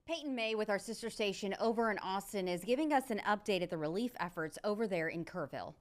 Peyton May with our sister station over in Austin is giving us an update at the relief efforts over there in Kerrville.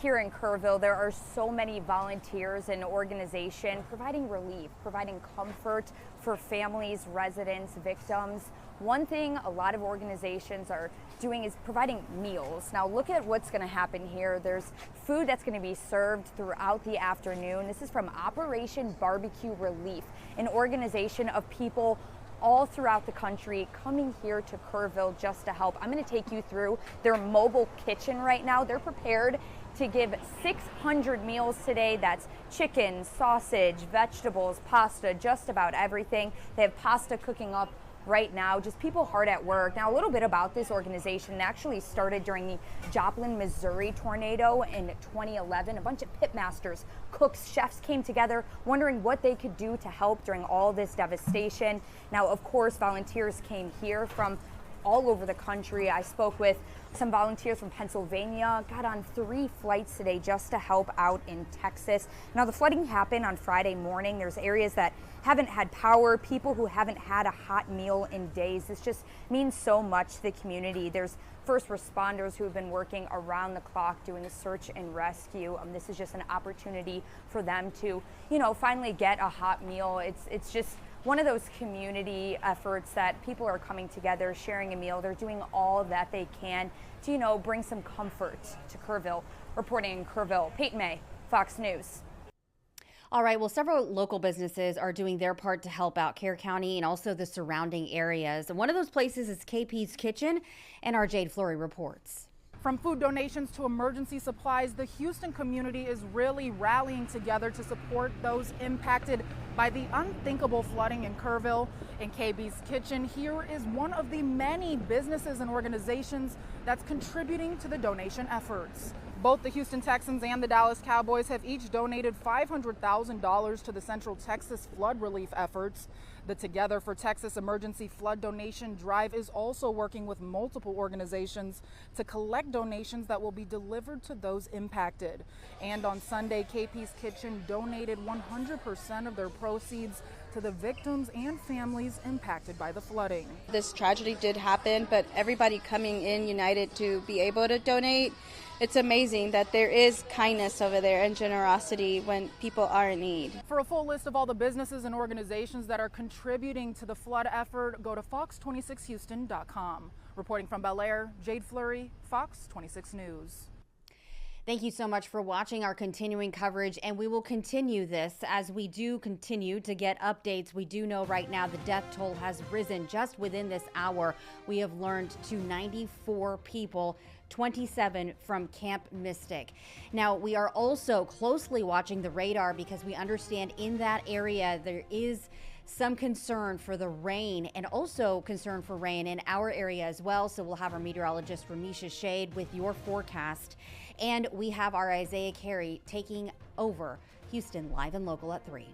here in Kerrville, there are so many volunteers and organizations providing relief, providing comfort for families, residents, victims. One thing a lot of organizations are doing is providing meals. Now look at what's going to happen here. There's food that's going to be served throughout the afternoon. This is from Operation Barbecue Relief, an organization of people all throughout the country coming here to Kerrville just to help. I'm going to take you through their mobile kitchen right now. They're prepared to give 600 meals today. That's chicken, sausage, vegetables, pasta, just about everything. They have pasta cooking up right now, just people hard at work. Now, a little bit about this organization. It actually started during the Joplin, Missouri tornado in 2011. A bunch of pitmasters, cooks, chefs came together wondering what they could do to help during all this devastation. Now, of course, volunteers came here from all over the country. I spoke with some volunteers from Pennsylvania, got on 3 flights today just to help out in Texas. Now, the flooding happened on Friday morning. There's areas that haven't had power, people who haven't had a hot meal in days. This just means so much to the community. There's first responders who have been working around the clock doing a search and rescue. This is just an opportunity for them to, finally get a hot meal. It's just one of those community efforts that people are coming together, sharing a meal. They're doing all that they can to, bring some comfort to Kerrville. Reporting in Kerrville, Peyton May, Fox News. All right, well, several local businesses are doing their part to help out Kerr County and also the surrounding areas. And one of those places is KP's Kitchen, and our Jade Fleury reports. From food donations to emergency supplies, the Houston community is really rallying together to support those impacted by the unthinkable flooding in Kerrville. In KB's Kitchen, here is one of the many businesses and organizations that's contributing to the donation efforts. Both the Houston Texans and the Dallas Cowboys have each donated $500,000 to the Central Texas flood relief efforts. The Together for Texas Emergency Flood Donation Drive is also working with multiple organizations to collect donations that will be delivered to those impacted. And on Sunday, KP's Kitchen donated 100% of their proceeds to the victims and families impacted by the flooding. This tragedy did happen, but everybody coming in united to be able to donate. It's amazing that there is kindness over there and generosity when people are in need. For a full list of all the businesses and organizations that are contributing to the flood effort, go to fox26houston.com. Reporting from Bel Air, Jade Fleury, Fox 26 News. Thank you so much for watching our continuing coverage, and we will continue this as we do continue to get updates. We do know right now the death toll has risen just within this hour. We have learned to 94 people, 27 from Camp Mystic. Now, we are also closely watching the radar because we understand in that area there is some concern for the rain and also concern for rain in our area as well. So we'll have our meteorologist Ramisha Shade with your forecast. And we have our Isaiah Carey taking over Houston live and local at 3.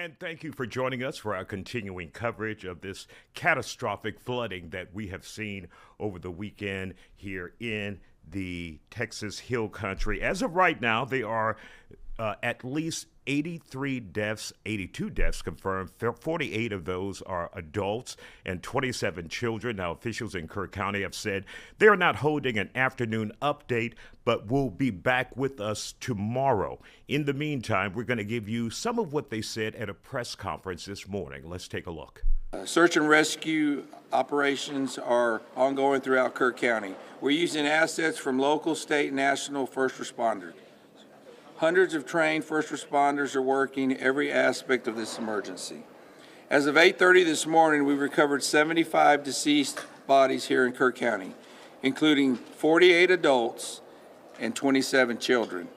And thank you for joining us for our continuing coverage of this catastrophic flooding that we have seen over the weekend here in the Texas Hill Country. As of right now, there are at least 82 deaths confirmed. 48 of those are adults and 27 children. Now, officials in Kerr County have said they're not holding an afternoon update, but will be back with us tomorrow. In the meantime, we're going to give you some of what they said at a press conference this morning. Let's take a look. Search and rescue operations are ongoing throughout Kerr County. We're using assets from local, state, and national first responders. Hundreds of trained first responders are working every aspect of this emergency. As of 8:30 this morning, we've recovered 75 deceased bodies here in Kerr County, including 48 adults and 27 children.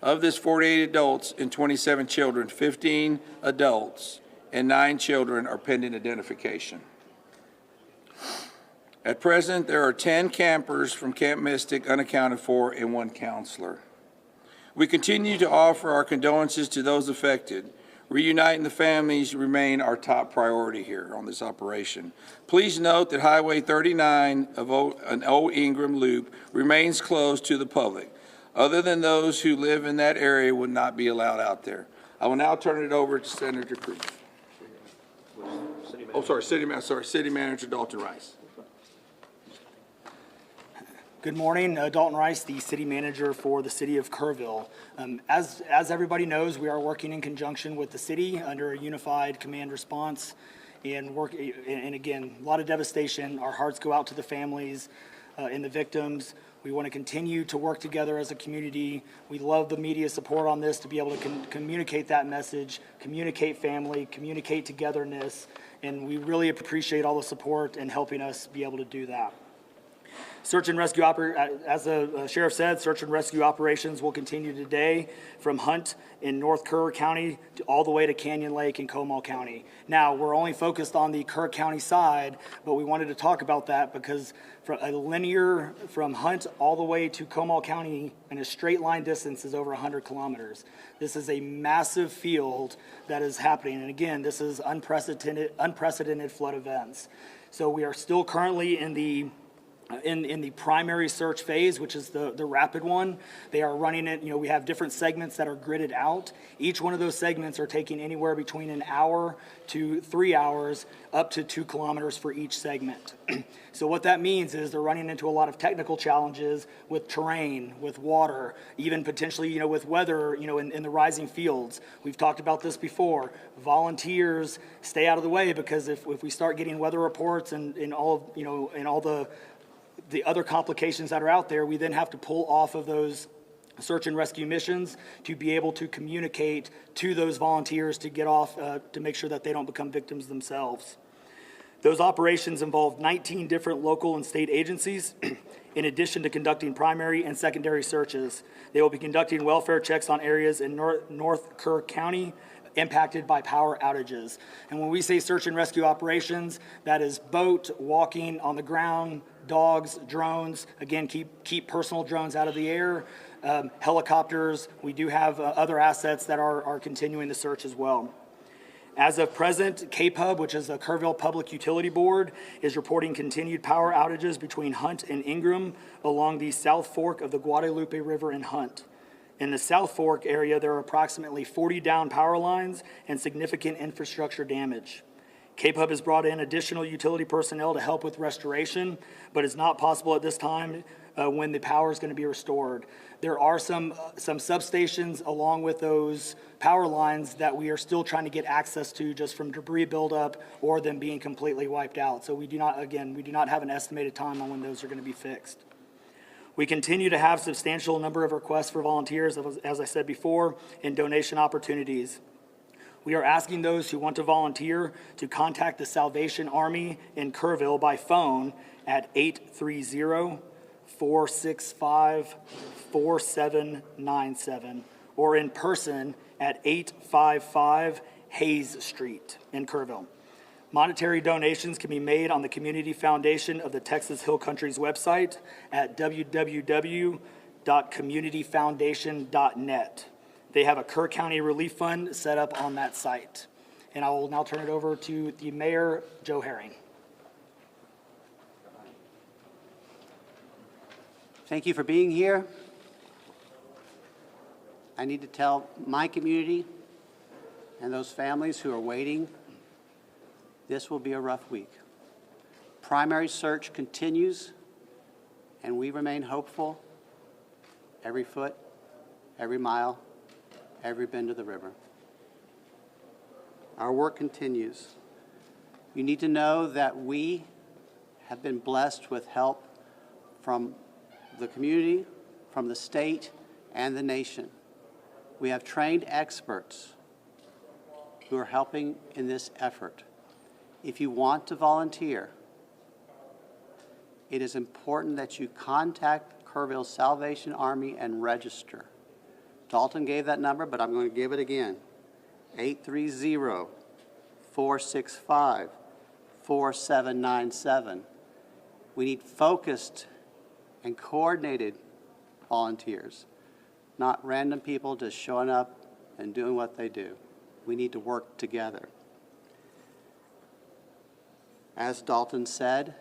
Of this 48 adults and 27 children, 15 adults and 9 children are pending identification. At present, there are 10 campers from Camp Mystic unaccounted for and 1 counselor. We continue to offer our condolences to those affected. Reuniting the families remain our top priority here on this operation. Please note that Highway 39 of an Old Ingram Loop remains closed to the public. Other than those who live in that area would not be allowed out there. I will now turn it over to Senator Cruz. City Manager Dalton Rice. Good morning, Dalton Rice, the city manager for the city of Kerrville. As everybody knows, we are working in conjunction with the city under a unified command response and again, a lot of devastation. Our hearts go out to the families and the victims. We want to continue to work together as a community. We love the media support on this to be able to communicate that message, communicate family, communicate togetherness, and we really appreciate all the support and helping us be able to do that. Search and rescue, as the sheriff said, search and rescue operations will continue today from Hunt in North Kerr County all the way to Canyon Lake in Comal County. Now, we're only focused on the Kerr County side, but we wanted to talk about that because from a linear from Hunt all the way to Comal County in a straight line distance is over 100 kilometers. This is a massive field that is happening. And again, this is unprecedented flood events. So we are still currently in the primary search phase, which is the rapid one. They are running it, we have different segments that are gridded out. Each one of those segments are taking anywhere between an hour to 3 hours, up to 2 kilometers for each segment. So what that means is they're running into a lot of technical challenges with terrain, with water, even potentially, with weather, in the rising fields. We've talked about this before. Volunteers stay out of the way because if we start getting weather reports and all the other complications that are out there, we then have to pull off of those search and rescue missions to be able to communicate to those volunteers to get off, to make sure that they don't become victims themselves. Those operations involve 19 different local and state agencies, in addition to conducting primary and secondary searches. They will be conducting welfare checks on areas in North Kerr County impacted by power outages. And when we say search and rescue operations, that is boat, walking, on the ground, dogs, drones. Again, keep personal drones out of the air. Helicopters. We do have other assets that are continuing the search as well. As of present, KPUB, which is the Kerrville Public Utility Board, is reporting continued power outages between Hunt and Ingram along the South Fork of the Guadalupe River in Hunt. In the South Fork area, there are approximately 40 down power lines and significant infrastructure damage. KPUB has brought in additional utility personnel to help with restoration, but it's not possible at this time when the power is going to be restored. There are some substations along with those power lines that we are still trying to get access to just from debris buildup or them being completely wiped out. So we do not have an estimated time on when those are going to be fixed. We continue to have substantial number of requests for volunteers, as I said before, and donation opportunities. We are asking those who want to volunteer to contact the Salvation Army in Kerrville by phone at 830-465-4797 or in person at 855 Hayes Street in Kerrville. Monetary donations can be made on the Community Foundation of the Texas Hill Country's website at www.communityfoundation.net. They have a Kerr County Relief Fund set up on that site. And I will now turn it over to the Mayor, Joe Herring. Thank you for being here. I need to tell my community and those families who are waiting, this will be a rough week. Primary search continues, and we remain hopeful every foot, every mile, every bend of the river. Our work continues. You need to know that we have been blessed with help from the community, from the state, and the nation. We have trained experts who are helping in this effort. If you want to volunteer, it is important that you contact Kerrville's Salvation Army and register. Dalton gave that number, but I'm going to give it again. 830-465-4797. We need focused and coordinated volunteers, not random people just showing up and doing what they do. We need to work together. As Dalton said,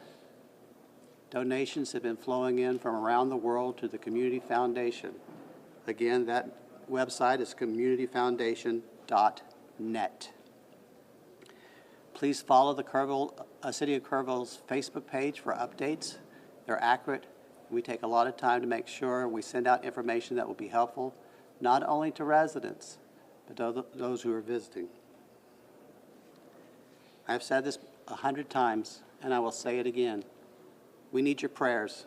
donations have been flowing in from around the world to the Community Foundation. Again, that website is communityfoundation.net. Please follow the City of Kerrville's Facebook page for updates. They're accurate. We take a lot of time to make sure we send out information that will be helpful, not only to residents, but to those who are visiting. I've said this 100 times, and I will say it again. We need your prayers.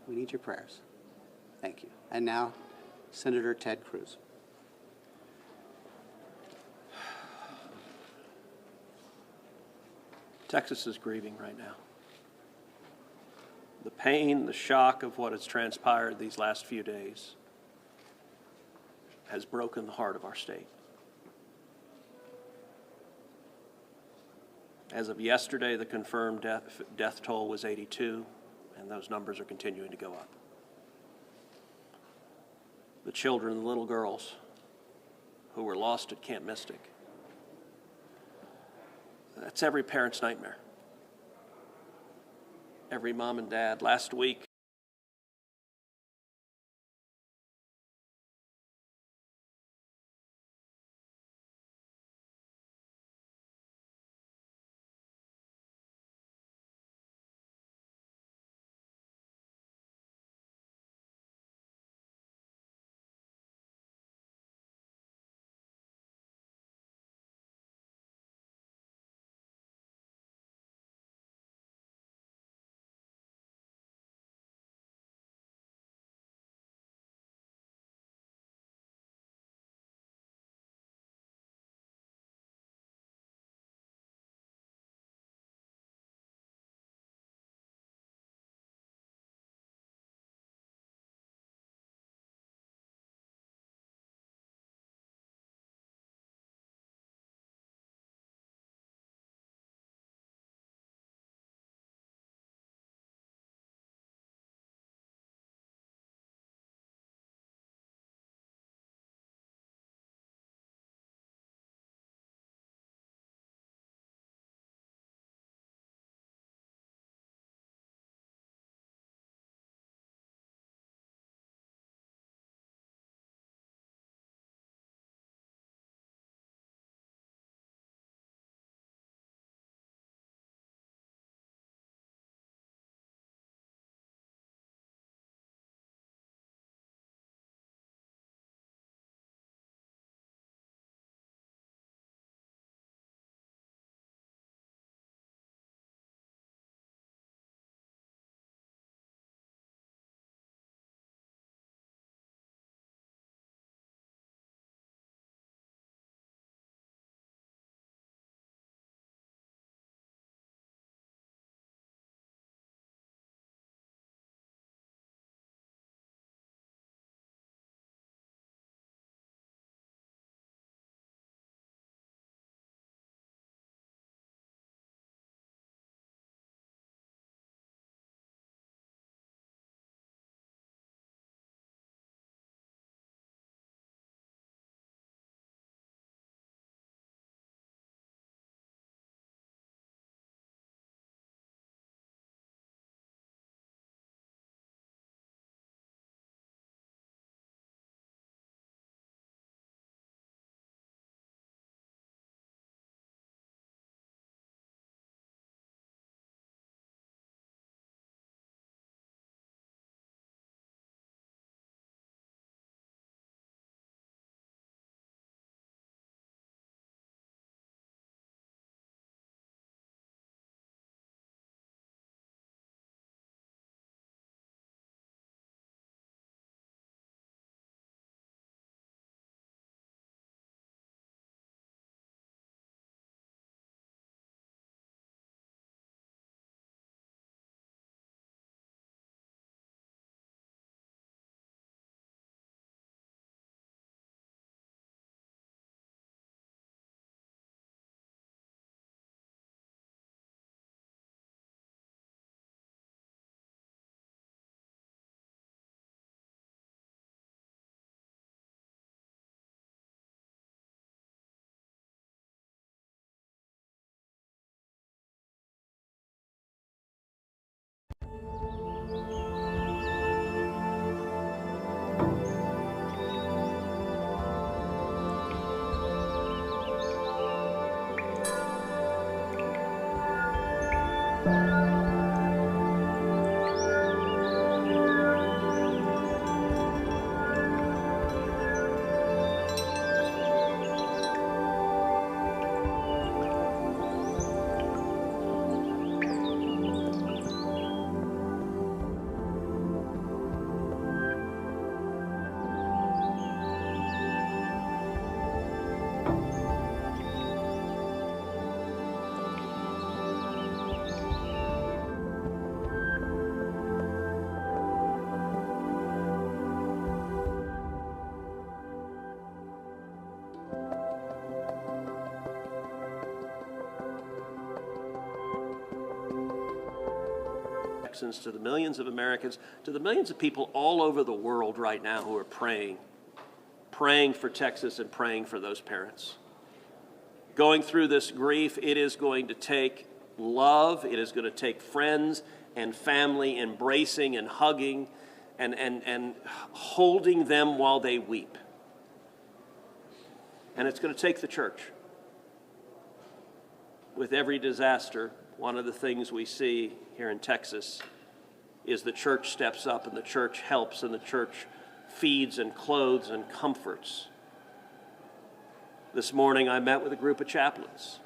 We need your prayers. Thank you. And now, Senator Ted Cruz. Texas is grieving right now. The pain, the shock of what has transpired these last few days has broken the heart of our state. As of yesterday, the confirmed death toll was 82, and those numbers are continuing to go up. The children, the little girls who were lost at Camp Mystic, that's every parent's nightmare. Every mom and dad. Last week, To the millions of Americans, to the millions of people all over the world right now who are praying for Texas and praying for those parents. Going through this grief, it is going to take love, it is going to take friends and family embracing and hugging and holding them while they weep. And it's going to take the church. With every disaster, one of the things we see here in Texas is the church steps up and the church helps and the church feeds and clothes and comforts. This morning I met with a group of chaplains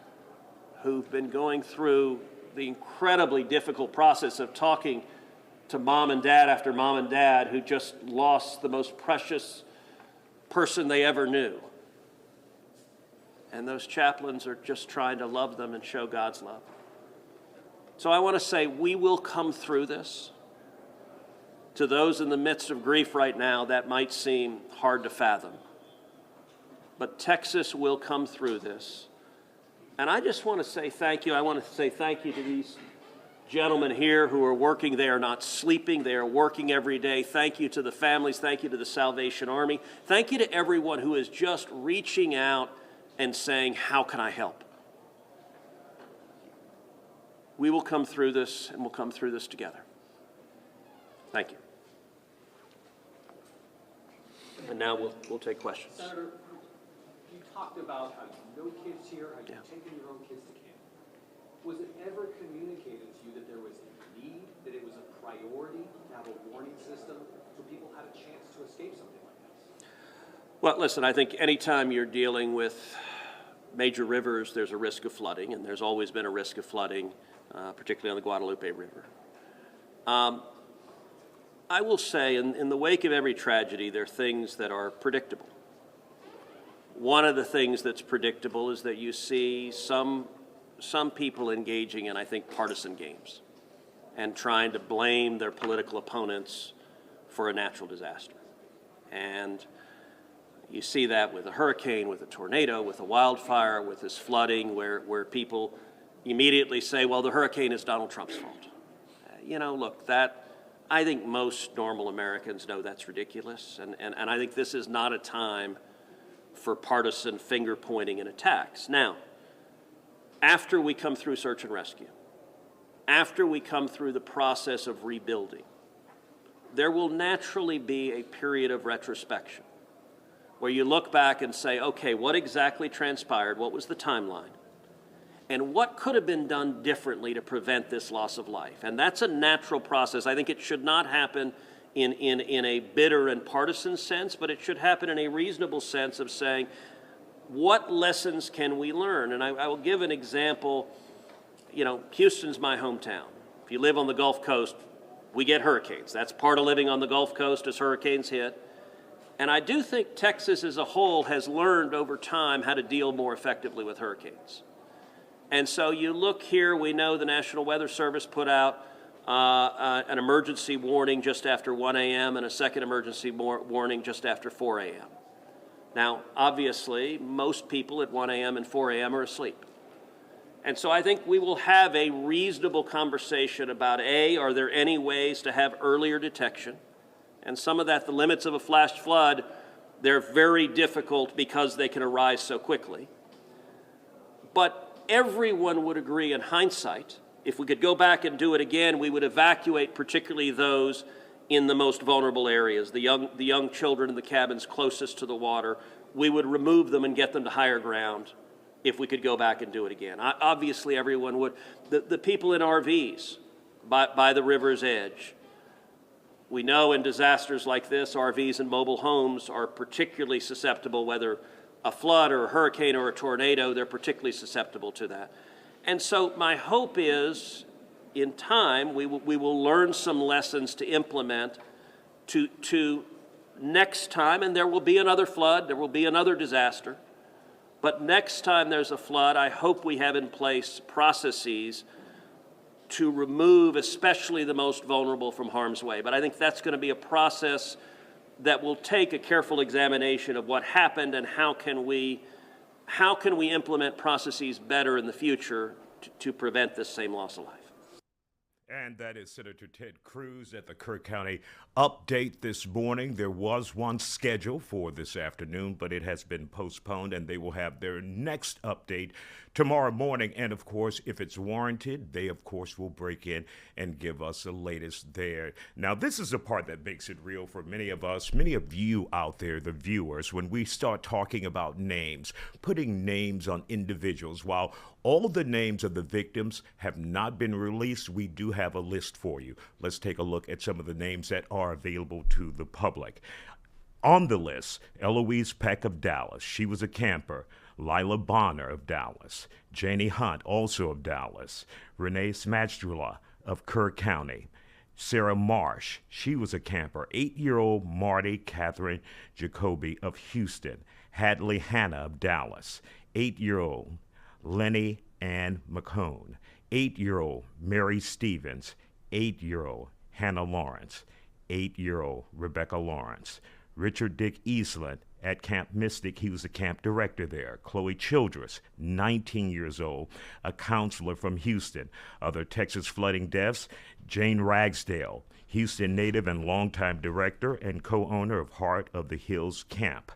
who've been going through the incredibly difficult process of talking to mom and dad after mom and dad who just lost the most precious person they ever knew. And those chaplains are just trying to love them and show God's love. So I want to say we will come through this. To those in the midst of grief right now, that might seem hard to fathom. But Texas will come through this. And I just want to say thank you. I want to say thank you to these gentlemen here who are working. They are not sleeping. They are working every day. Thank you to the families. Thank you to the Salvation Army. Thank you to everyone who is just reaching out and saying, how can I help? We will come through this, and we'll come through this together. Thank you. And now we'll take questions. Senator, you talked about how you know kids here, how you've taken your own kids to camp. Was it ever communicated to you that there was a need, that it was a priority to have a warning system so people had a chance to escape something like this? Well, listen, I think anytime you're dealing with major rivers, there's a risk of flooding, and there's always been a risk of flooding, particularly on the Guadalupe River. I will say, in the wake of every tragedy, there are things that are predictable. One of the things that's predictable is that you see some people engaging in, I think, partisan games and trying to blame their political opponents for a natural disaster. And you see that with a hurricane, with a tornado, with a wildfire, with this flooding, where people immediately say, well, the hurricane is Donald Trump's fault. You know, look, I think most normal Americans know that's ridiculous, and I think this is not a time for partisan finger pointing and attacks. Now, after we come through search and rescue, after we come through the process of rebuilding, there will naturally be a period of retrospection where you look back and say, okay, what exactly transpired? What was the timeline? And what could have been done differently to prevent this loss of life? And that's a natural process. I think it should not happen in a bitter and partisan sense, but it should happen in a reasonable sense of saying, what lessons can we learn? And I will give an example. You know, Houston's my hometown. If you live on the Gulf Coast, we get hurricanes. That's part of living on the Gulf Coast as hurricanes hit. And I do think Texas as a whole has learned over time how to deal more effectively with hurricanes. And so you look here, we know the National Weather Service put out an emergency warning just after 1 a.m. and a second emergency warning just after 4 a.m. Now, obviously, most people at 1 a.m. and 4 a.m. are asleep. And so I think we will have a reasonable conversation about, A, are there any ways to have earlier detection? And some of that, the limits of a flash flood, they're very difficult because they can arise so quickly. But everyone would agree in hindsight, if we could go back and do it again, we would evacuate particularly those in the most vulnerable areas, the young children in the cabins closest to the water. We would remove them and get them to higher ground. if we could go back and do it again. Obviously, everyone would. The people in RVs by the river's edge. We know in disasters like this, RVs and mobile homes are particularly susceptible, whether a flood or a hurricane or a tornado, they're particularly susceptible to that. And so my hope is, in time, we will learn some lessons to implement to next time, and there will be another flood, there will be another disaster. But next time there's a flood, I hope we have in place processes to remove especially the most vulnerable from harm's way. But I think that's going to be a process that will take a careful examination of what happened and how can we implement processes better in the future to prevent this same loss of life. And that is Senator Ted Cruz at the Kerr County update this morning. There was one scheduled for this afternoon, but it has been postponed, and they will have their next update tomorrow morning. And, of course, if it's warranted, they, of course, will break in and give us the latest there. Now, this is the part that makes it real for many of us, many of you out there, the viewers, when we start talking about names, putting names on individuals. While all the names of the victims have not been released, we do have a list for you. Let's take a look at some of the names that are available to the public. On the list, Eloise Peck of Dallas. She was a camper. Lila Bonner of Dallas. Janie Hunt, also of Dallas. Renee Smadstrula of Kerr County. Sarah Marsh, she was a camper. 8-year-old Marty Catherine Jacoby of Houston. Hadley Hannah of Dallas. 8-year-old Lenny Ann McCone. 8-year-old Mary Stevens. 8-year-old Hannah Lawrence. 8-year-old Rebecca Lawrence. Richard Dick Eastland at Camp Mystic. He was the camp director there. Chloe Childress, 19 years old, a counselor from Houston. Other Texas flooding deaths, Jane Ragsdale, Houston native and longtime director and co-owner of Heart of the Hills Camp.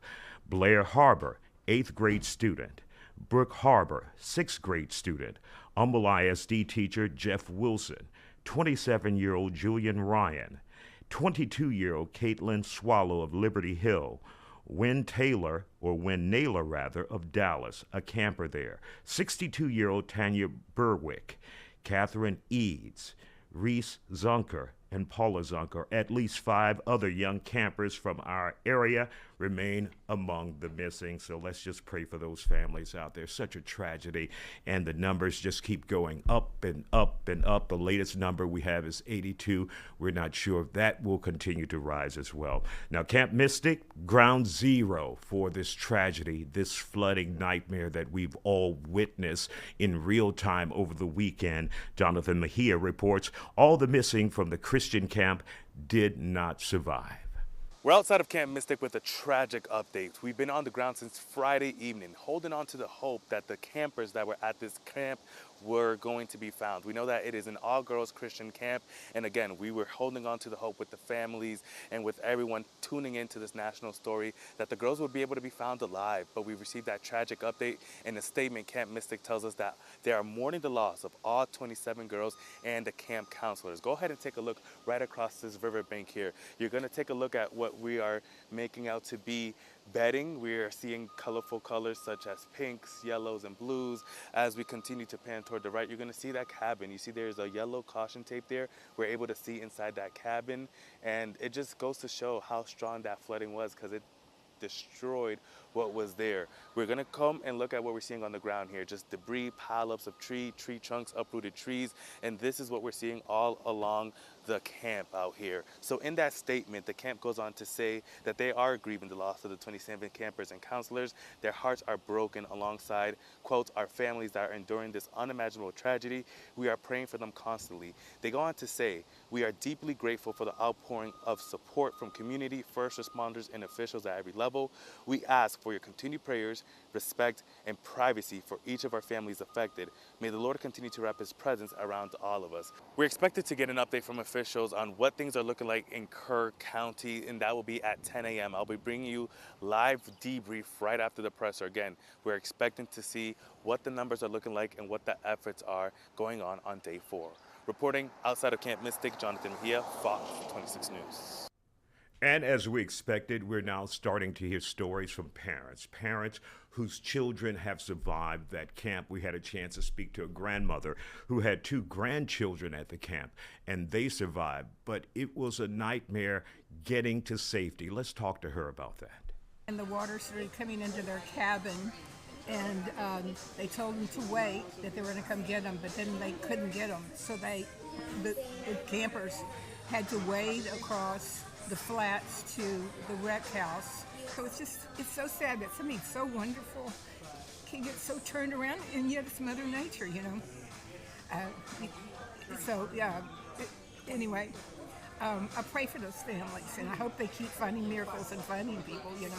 Blair Harbor, 8th grade student. Brooke Harbor, 6th grade student. Humble ISD teacher Jeff Wilson. 27-year-old Julian Ryan. 22-year-old Caitlin Swallow of Liberty Hill. Wynn Naylor rather, of Dallas, a camper there. 62-year-old Tanya Berwick. Catherine Eads. Reese Zunker and Paula Zunker. At least 5 other young campers from our area remain among the missing. So let's just pray for those families out there. Such a tragedy, and the numbers just keep going up and up and up. The latest number we have is 82. We're not sure if that will continue to rise as well. Now, Camp Mystic, ground zero for this tragedy, this flooding nightmare that we've all witnessed in real time over the weekend. Jonathan Mejia reports all the missing from the Christian camp did not survive. We're outside of Camp Mystic with a tragic update. We've been on the ground since Friday evening, holding on to the hope that the campers that were at this camp were going to be found. We know that it is an all-girls Christian camp, and again, we were holding on to the hope with the families and with everyone tuning into this national story that the girls would be able to be found alive. But we received that tragic update. In a statement, Camp Mystic tells us that they are mourning the loss of all 27 girls and the camp counselors. Go ahead and take a look right across this riverbank here. You're going to take a look at what we are making out to be bedding. We are seeing colorful colors such as pinks, yellows, and blues. As we continue to pan toward the right, you're going to see that cabin. You see there's a yellow caution tape there. We're able to see inside that cabin, and it just goes to show how strong that flooding was, because it destroyed what was there. We're going to come and look at what we're seeing on the ground here. Just debris, pile-ups of tree trunks, uprooted trees, and this is what we're seeing all along the camp out here. So in that statement, the camp goes on to say that they are grieving the loss of the 27 campers and counselors. Their hearts are broken alongside, quote, our families that are enduring this unimaginable tragedy. We are praying for them constantly. They go on to say, we are deeply grateful for the outpouring of support from community, first responders, and officials at every level. We ask for your continued prayers, respect, and privacy for each of our families affected. May the Lord continue to wrap his presence around all of us. We're expected to get an update from officials on what things are looking like in Kerr County, and that will be at 10 a.m. I'll be bringing you live debrief right after the presser. Again, we're expecting to see what the numbers are looking like and what the efforts are going on day 4. Reporting outside of Camp Mystic, Jonathan Mejia, Fox 26 News. And as we expected, we're now starting to hear stories from parents whose children have survived that camp. We had a chance to speak to a grandmother who had 2 grandchildren at the camp, and they survived. But it was a nightmare getting to safety. Let's talk to her about that. And the water started coming into their cabin, and they told them to wait, that they were going to come get them, but then they couldn't get them. So the campers had to wade across the flats to the wreck house. So it's so sad that something so wonderful can get so turned around, and yet it's Mother Nature, you know. Anyway, I pray for those families, and I hope they keep finding miracles and finding people, you know.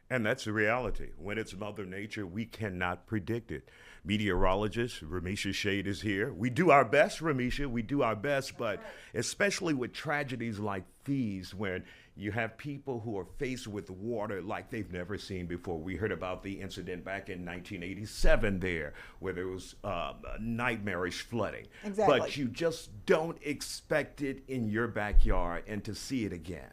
And that's the reality. When it's Mother Nature, we cannot predict it. Meteorologist Ramisha Shade is here. We do our best, Ramisha, we do our best, but especially with tragedies like these, when you have people who are faced with water like they've never seen before. We heard about the incident back in 1987 there, where there was nightmarish flooding. Exactly. But you just don't expect it in your backyard and to see it again.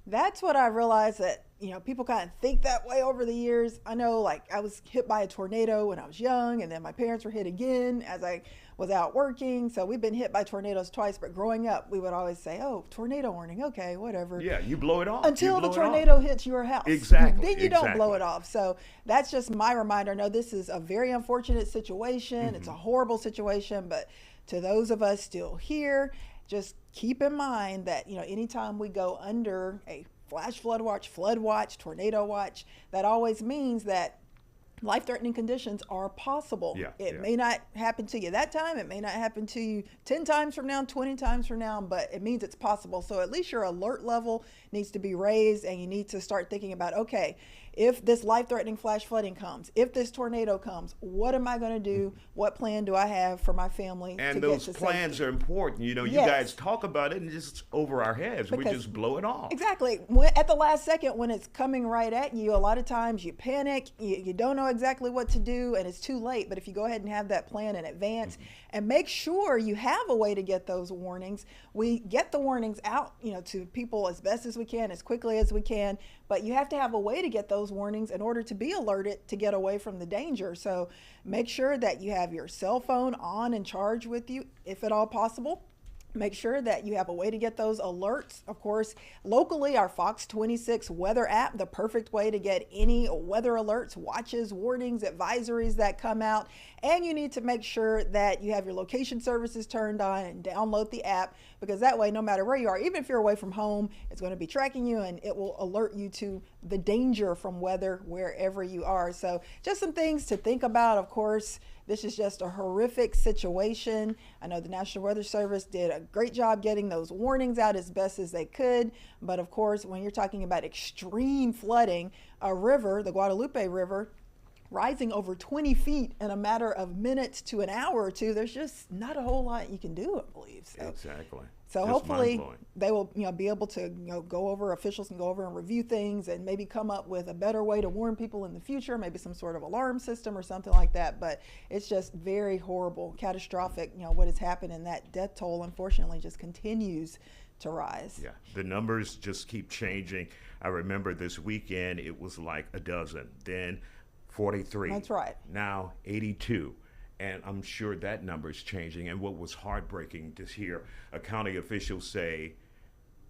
That's what I realized, that, you know, people kind of think that way over the years. I know, like, I was hit by a tornado when I was young, and then my parents were hit again as I was out working. So we've been hit by tornadoes twice, but growing up, we would always say, oh, tornado warning, okay, whatever. Yeah, you blow it off. Until the tornado hits your house. Exactly. Then you don't blow it off. So that's just my reminder. No, this is a very unfortunate situation. Mm-hmm. It's a horrible situation, but to those of us still here, just keep in mind that, you know, anytime we go under a flash flood watch, tornado watch, that always means that life-threatening conditions are possible. It may not happen to you that time. It may not happen to you 10 times from now, 20 times from now, but it means it's possible. So at least your alert level needs to be raised, and you need to start thinking about, okay, if this life-threatening flash flooding comes, if this tornado comes, what am I going to do? What plan do I have for my family? And those plans are important. You know, you guys talk about it and just over our heads. We just blow it off. Exactly. At the last second, when it's coming right at you, a lot of times you panic, you don't know exactly what to do, and it's too late. But if you go ahead and have that plan in advance, and make sure you have a way to get those warnings. We get the warnings out, you know, to people as best as we can, as quickly as we can, but you have to have a way to get those warnings in order to be alerted to get away from the danger. So make sure that you have your cell phone on and charged with you, if at all possible. Make sure that you have a way to get those alerts. Of course, locally, our Fox 26 weather app, the perfect way to get any weather alerts, watches, warnings, advisories that come out. And you need to make sure that you have your location services turned on and download the app, because that way, no matter where you are, even if you're away from home, it's going to be tracking you, and it will alert you to the danger from weather wherever you are. So just some things to think about. Of course, this is just a horrific situation. I know the National Weather Service did a great job getting those warnings out as best as they could. But of course, when you're talking about extreme flooding, a river, the Guadalupe River, rising over 20 feet in a matter of minutes to an hour or two, there's just not a whole lot you can do, I believe. So, exactly. So just hopefully they will, you know, be able to, you know, go over, officials can go over and review things and maybe come up with a better way to warn people in the future, maybe some sort of alarm system or something like that. But it's just very horrible, catastrophic, you know, what has happened, and that death toll, unfortunately, just continues to rise. Yeah, the numbers just keep changing. I remember this weekend, it was like a dozen, then 43. That's right. Now 82. And I'm sure that number is changing. And what was heartbreaking to hear a county official say,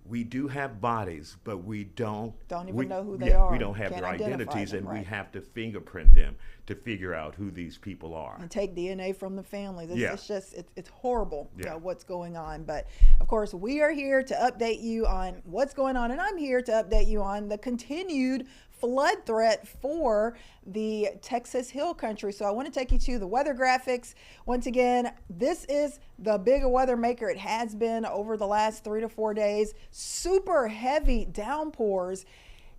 we do have bodies, but we don't even know who they are. We don't have their Can't identify identities, them, and we right. have to fingerprint them to figure out who these people are. And take DNA from the families. It's just, it's horrible, Yeah. what's going on. But of course, we are here to update you on what's going on, and I'm here to update you on the continued flood threat for the Texas Hill Country. So I want to take you to the weather graphics. Once again, this is the big weather maker. It has been over the last 3 to 4 days. Super heavy downpours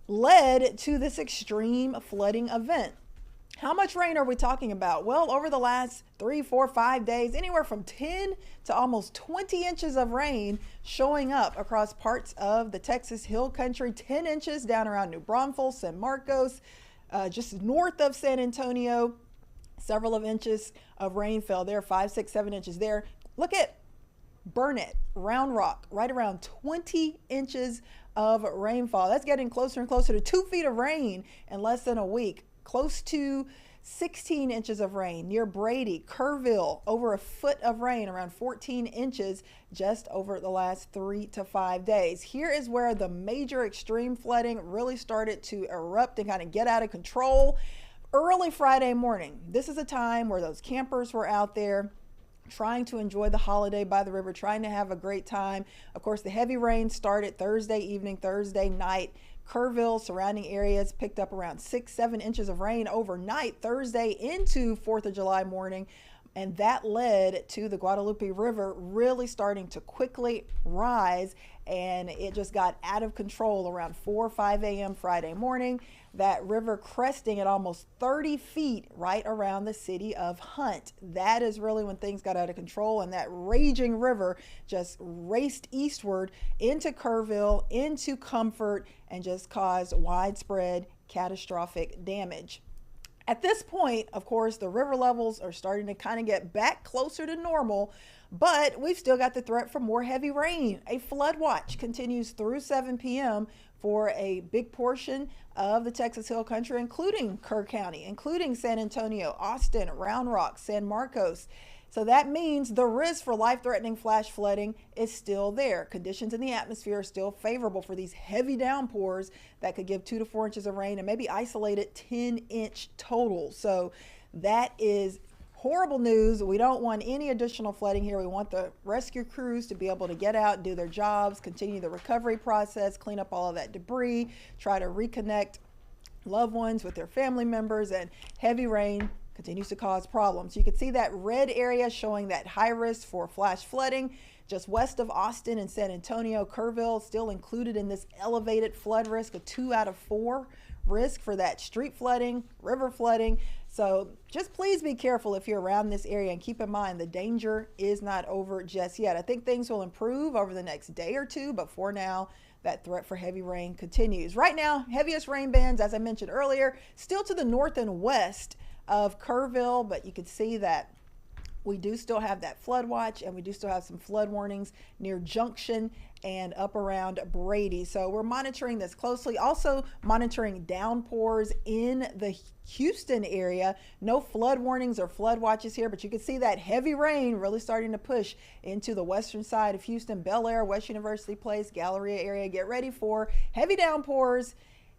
led to this extreme flooding event. How much rain are we talking about? Well, over the last 3, 4, 5 days, anywhere from 10 to almost 20 inches of rain showing up across parts of the Texas Hill Country. 10 inches down around New Braunfels, San Marcos, just north of San Antonio. Several of inches of rain fell there, 5, 6, 7 inches there. Look at Burnett, Round Rock, right around 20 inches of rainfall. That's getting closer and closer to 2 feet of rain in less than a week. Close to 16 inches of rain near Brady, Kerrville, over a foot of rain, around 14 inches just over the last 3 to 5 days. Here is where the major extreme flooding really started to erupt and kind of get out of control. Early Friday morning, this is a time where those campers were out there trying to enjoy the holiday by the river, trying to have a great time. Of course, the heavy rain started Thursday evening, Thursday night. Kerrville, surrounding areas picked up around 6-7 inches of rain overnight, Thursday into 4th of July morning. And that led to the Guadalupe River really starting to quickly rise, and it just got out of control around 4 or 5 a.m. Friday morning. That river cresting at almost 30 feet right around the city of Hunt. That is really when things got out of control, and that raging river just raced eastward into Kerrville, into Comfort, and just caused widespread catastrophic damage. At this point, of course, the river levels are starting to kind of get back closer to normal, but we've still got the threat for more heavy rain. A flood watch continues through 7 p.m. for a big portion of the Texas Hill Country, including Kerr County, including San Antonio, Austin, Round Rock, San Marcos. So that means the risk for life-threatening flash flooding is still there. Conditions in the atmosphere are still favorable for these heavy downpours that could give 2 to 4 inches of rain and maybe isolated 10-inch total. So that is horrible news. We don't want any additional flooding here. We want the rescue crews to be able to get out and do their jobs, continue the recovery process, clean up all of that debris, try to reconnect loved ones with their family members, and heavy rain continues to cause problems. You can see that red area showing that high risk for flash flooding just west of Austin and San Antonio. Kerrville still included in this elevated flood risk, a 2 out of 4 risk for that street flooding, river flooding. So just please be careful if you're around this area, and keep in mind the danger is not over just yet. I think things will improve over the next day or two, but for now, that threat for heavy rain continues. Right now, heaviest rain bands, as I mentioned earlier, still to the north and west of Kerrville, but you can see that we do still have that flood watch, and we do still have some flood warnings near Junction and up around Brady. So we're monitoring this closely. Also monitoring downpours in the Houston area. No flood warnings or flood watches here, but you can see that heavy rain really starting to push into the western side of Houston, Bel Air, West University Place, Galleria area. Get ready for heavy downpours.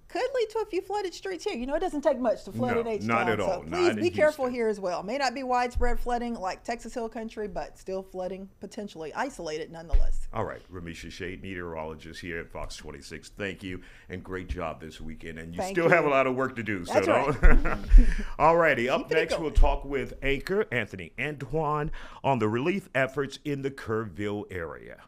Could lead to a few flooded streets here. You know, it doesn't take much to flood in H-Town. Not at all. So please be careful here as well. May not be widespread flooding like Texas Hill Country, but still flooding potentially isolated nonetheless. All right, Ramisha Shade, meteorologist here at Fox 26. Thank you, and great job this weekend. And you still have a lot of work to do. That's right. All righty, up next we'll talk with anchor Anthony Antoine on the relief efforts in the Kerrville area.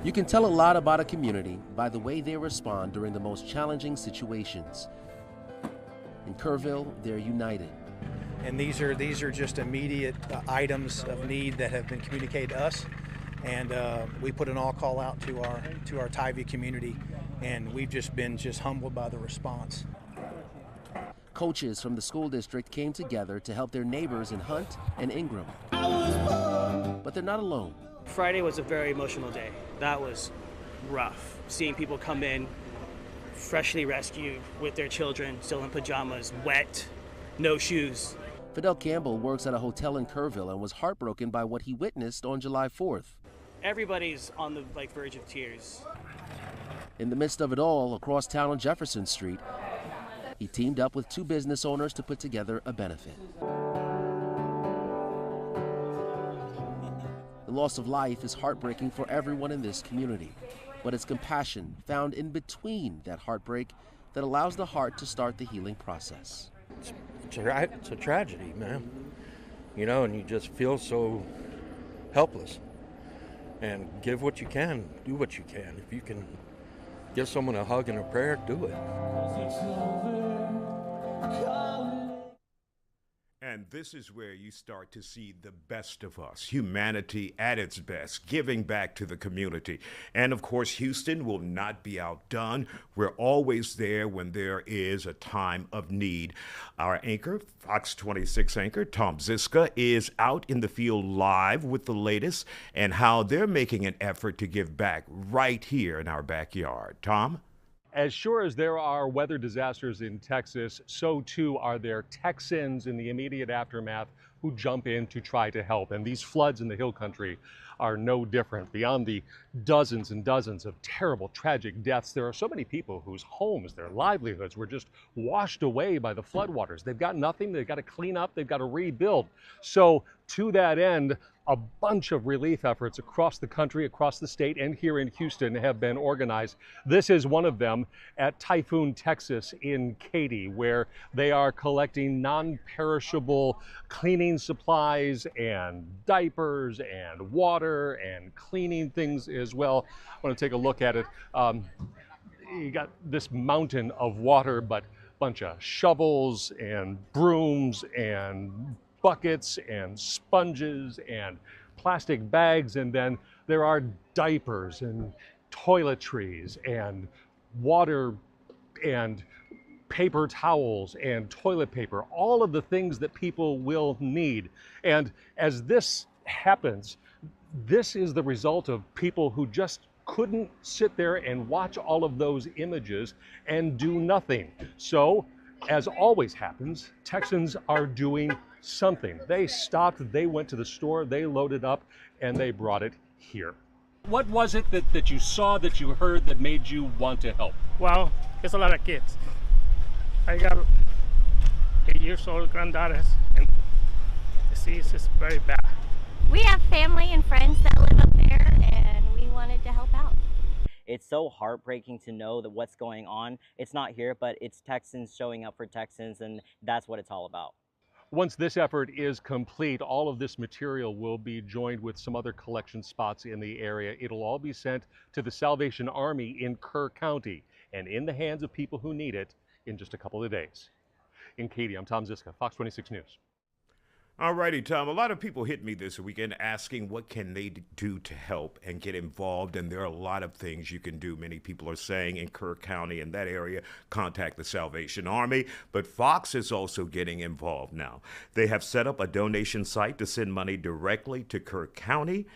You can tell a lot about a community by the way they respond during the most challenging situations. In Kerrville, they're united. And these are just immediate items of need that have been communicated to us, and we put an all call out to our Tyvee community, and we've just been humbled by the response. Coaches from the school district came together to help their neighbors in Hunt and Ingram. But they're not alone. Friday was a very emotional day. That was rough. Seeing people come in, freshly rescued with their children, still in pajamas, wet, no shoes. Fidel Campbell works at a hotel in Kerrville and was heartbroken by what he witnessed on July 4th. Everybody's on the verge of tears. In the midst of it all, across town on Jefferson Street, he teamed up with 2 business owners to put together a benefit. The loss of life is heartbreaking for everyone in this community, but it's compassion found in between that heartbreak that allows the heart to start the healing process. It's a tragedy, man. You know, and you just feel so helpless. And give what you can, do what you can. If you can give someone a hug and a prayer, do it. And this is where you start to see the best of us, humanity at its best, giving back to the community. And of course, Houston will not be outdone. We're always there when there is a time of need. Our anchor, Fox 26 anchor, Tom Ziska, is out in the field live with the latest and how they're making an effort to give back right here in our backyard. Tom? As sure as there are weather disasters in Texas, so too are there Texans in the immediate aftermath who jump in to try to help. And these floods in the Hill Country are no different. Beyond the dozens and dozens of terrible, tragic deaths, there are so many people whose homes, their livelihoods were just washed away by the floodwaters. They've got nothing, they've got to clean up, they've got to rebuild. So to that end, a bunch of relief efforts across the country, across the state, and here in Houston have been organized. This is one of them at Typhoon, Texas in Katy, where they are collecting non-perishable cleaning supplies and diapers and water and cleaning things as well. I want to take a look at it. You got this mountain of water, but a bunch of shovels and brooms and buckets and sponges and plastic bags, and then there are diapers and toiletries and water and paper towels and toilet paper, all of the things that people will need. And as this happens, this is the result of people who just couldn't sit there and watch all of those images and do nothing. So, as always happens, Texans are doing something. They stopped, they went to the store, they loaded up, and they brought it here. What was it that you saw, that you heard, that made you want to help? Well, there's a lot of kids. I got 8-year-old granddaughters, and the disease is very bad. We have family and friends that live up there, and we wanted to help out. It's so heartbreaking to know that what's going on. It's not here, but it's Texans showing up for Texans, and that's what it's all about. Once this effort is complete, all of this material will be joined with some other collection spots in the area. It'll all be sent to the Salvation Army in Kerr County and in the hands of people who need it in just a couple of days. In Katy, I'm Tom Ziska, Fox 26 News. All righty, Tom. A lot of people hit me this weekend asking what can they do to help and get involved, and there are a lot of things you can do. Many people are saying in Kerr County, in that area, contact the Salvation Army, but Fox is also getting involved now. They have set up a donation site to send money directly to Kerr County.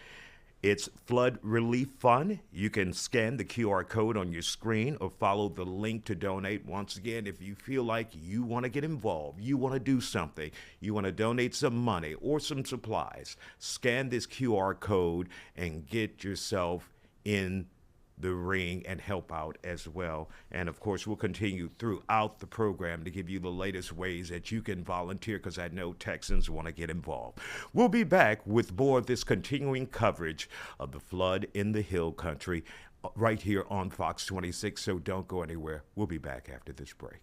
It's Flood Relief Fund. You can scan the QR code on your screen or follow the link to donate. Once again, if you feel like you want to get involved, you want to do something, you want to donate some money or some supplies, scan this QR code and get yourself in the ring and help out as well. And of course, we'll continue throughout the program to give you the latest ways that you can volunteer, because I know Texans want to get involved. We'll be back with more of this continuing coverage of the flood in the Hill Country right here on Fox 26, so don't go anywhere. We'll be back after this break.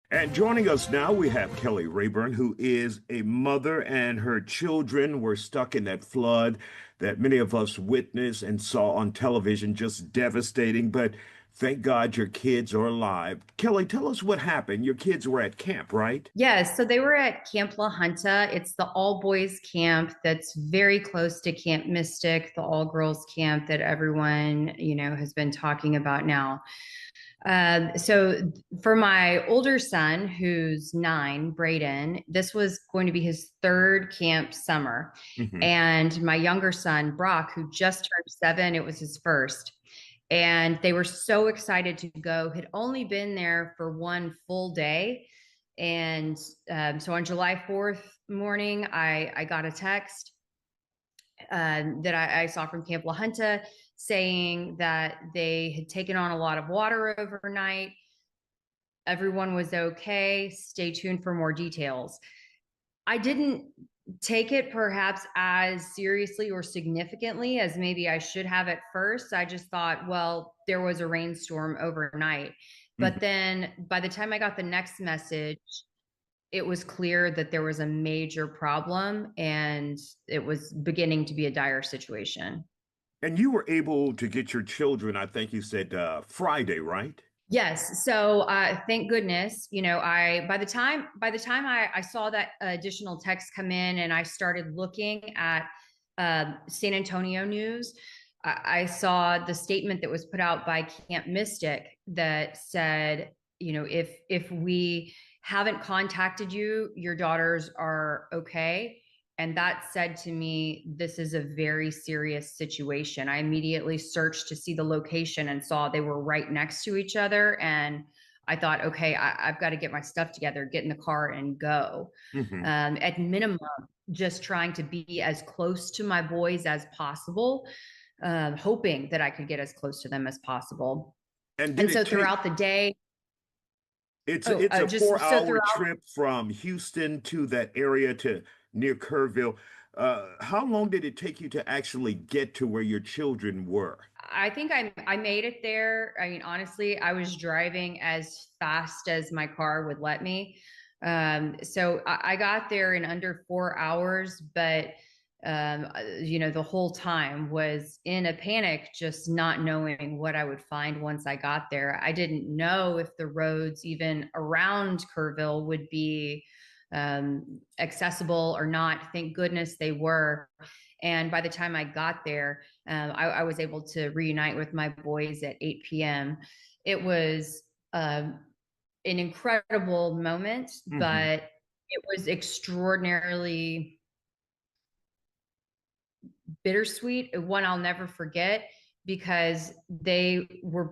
And joining us now, we have Kelly Rayburn, who is a mother, and her children were stuck in that flood that many of us witnessed and saw on television, just devastating. But thank God your kids are alive. Kelly, tell us what happened. Your kids were at camp, right? Yes, so they were at Camp La Junta. It's the all boys camp that's very close to Camp Mystic, the all girls camp that everyone, has been talking about now. So for my older son, who's 9, Braden, this was going to be his 3rd camp summer. Mhm. And my younger son, Brock, who just turned 7, it was his first. And they were so excited to go, had only been there for 1 full day. And so on July 4th morning, I got a text that I saw from Camp La Junta saying that they had taken on a lot of water overnight. Everyone was okay. Stay tuned for more details. I didn't take it perhaps as seriously or significantly as maybe I should have at first. I just thought, well, there was a rainstorm overnight. But then by the time I got the next message, it was clear that there was a major problem and it was beginning to be a dire situation. And you were able to get your children, I think you said Friday, right? Yes. So thank goodness, by the time I saw that additional text come in and I started looking at San Antonio news, I saw the statement that was put out by Camp Mystic that said, if we haven't contacted you, your daughters are okay. And that said to me, this is a very serious situation. I immediately searched to see the location and saw they were right next to each other. And I thought, okay, I've got to get my stuff together, get in the car and go. At minimum, just trying to be as close to my boys as possible, hoping that I could get as close to them as possible. And so throughout the day, it's a 4-hour trip from Houston to that area to near Kerrville. How long did it take you to actually get to where your children were? I think I made it there. I mean, honestly, I was driving as fast as my car would let me. So I got there in under 4 hours, but the whole time was in a panic, just not knowing what I would find once I got there. I didn't know if the roads even around Kerrville would be accessible or not. Thank goodness they were. And by the time I got there, I was able to reunite with my boys at 8 p.m. It was an incredible moment, but it was extraordinarily bittersweet, one I'll never forget, because they were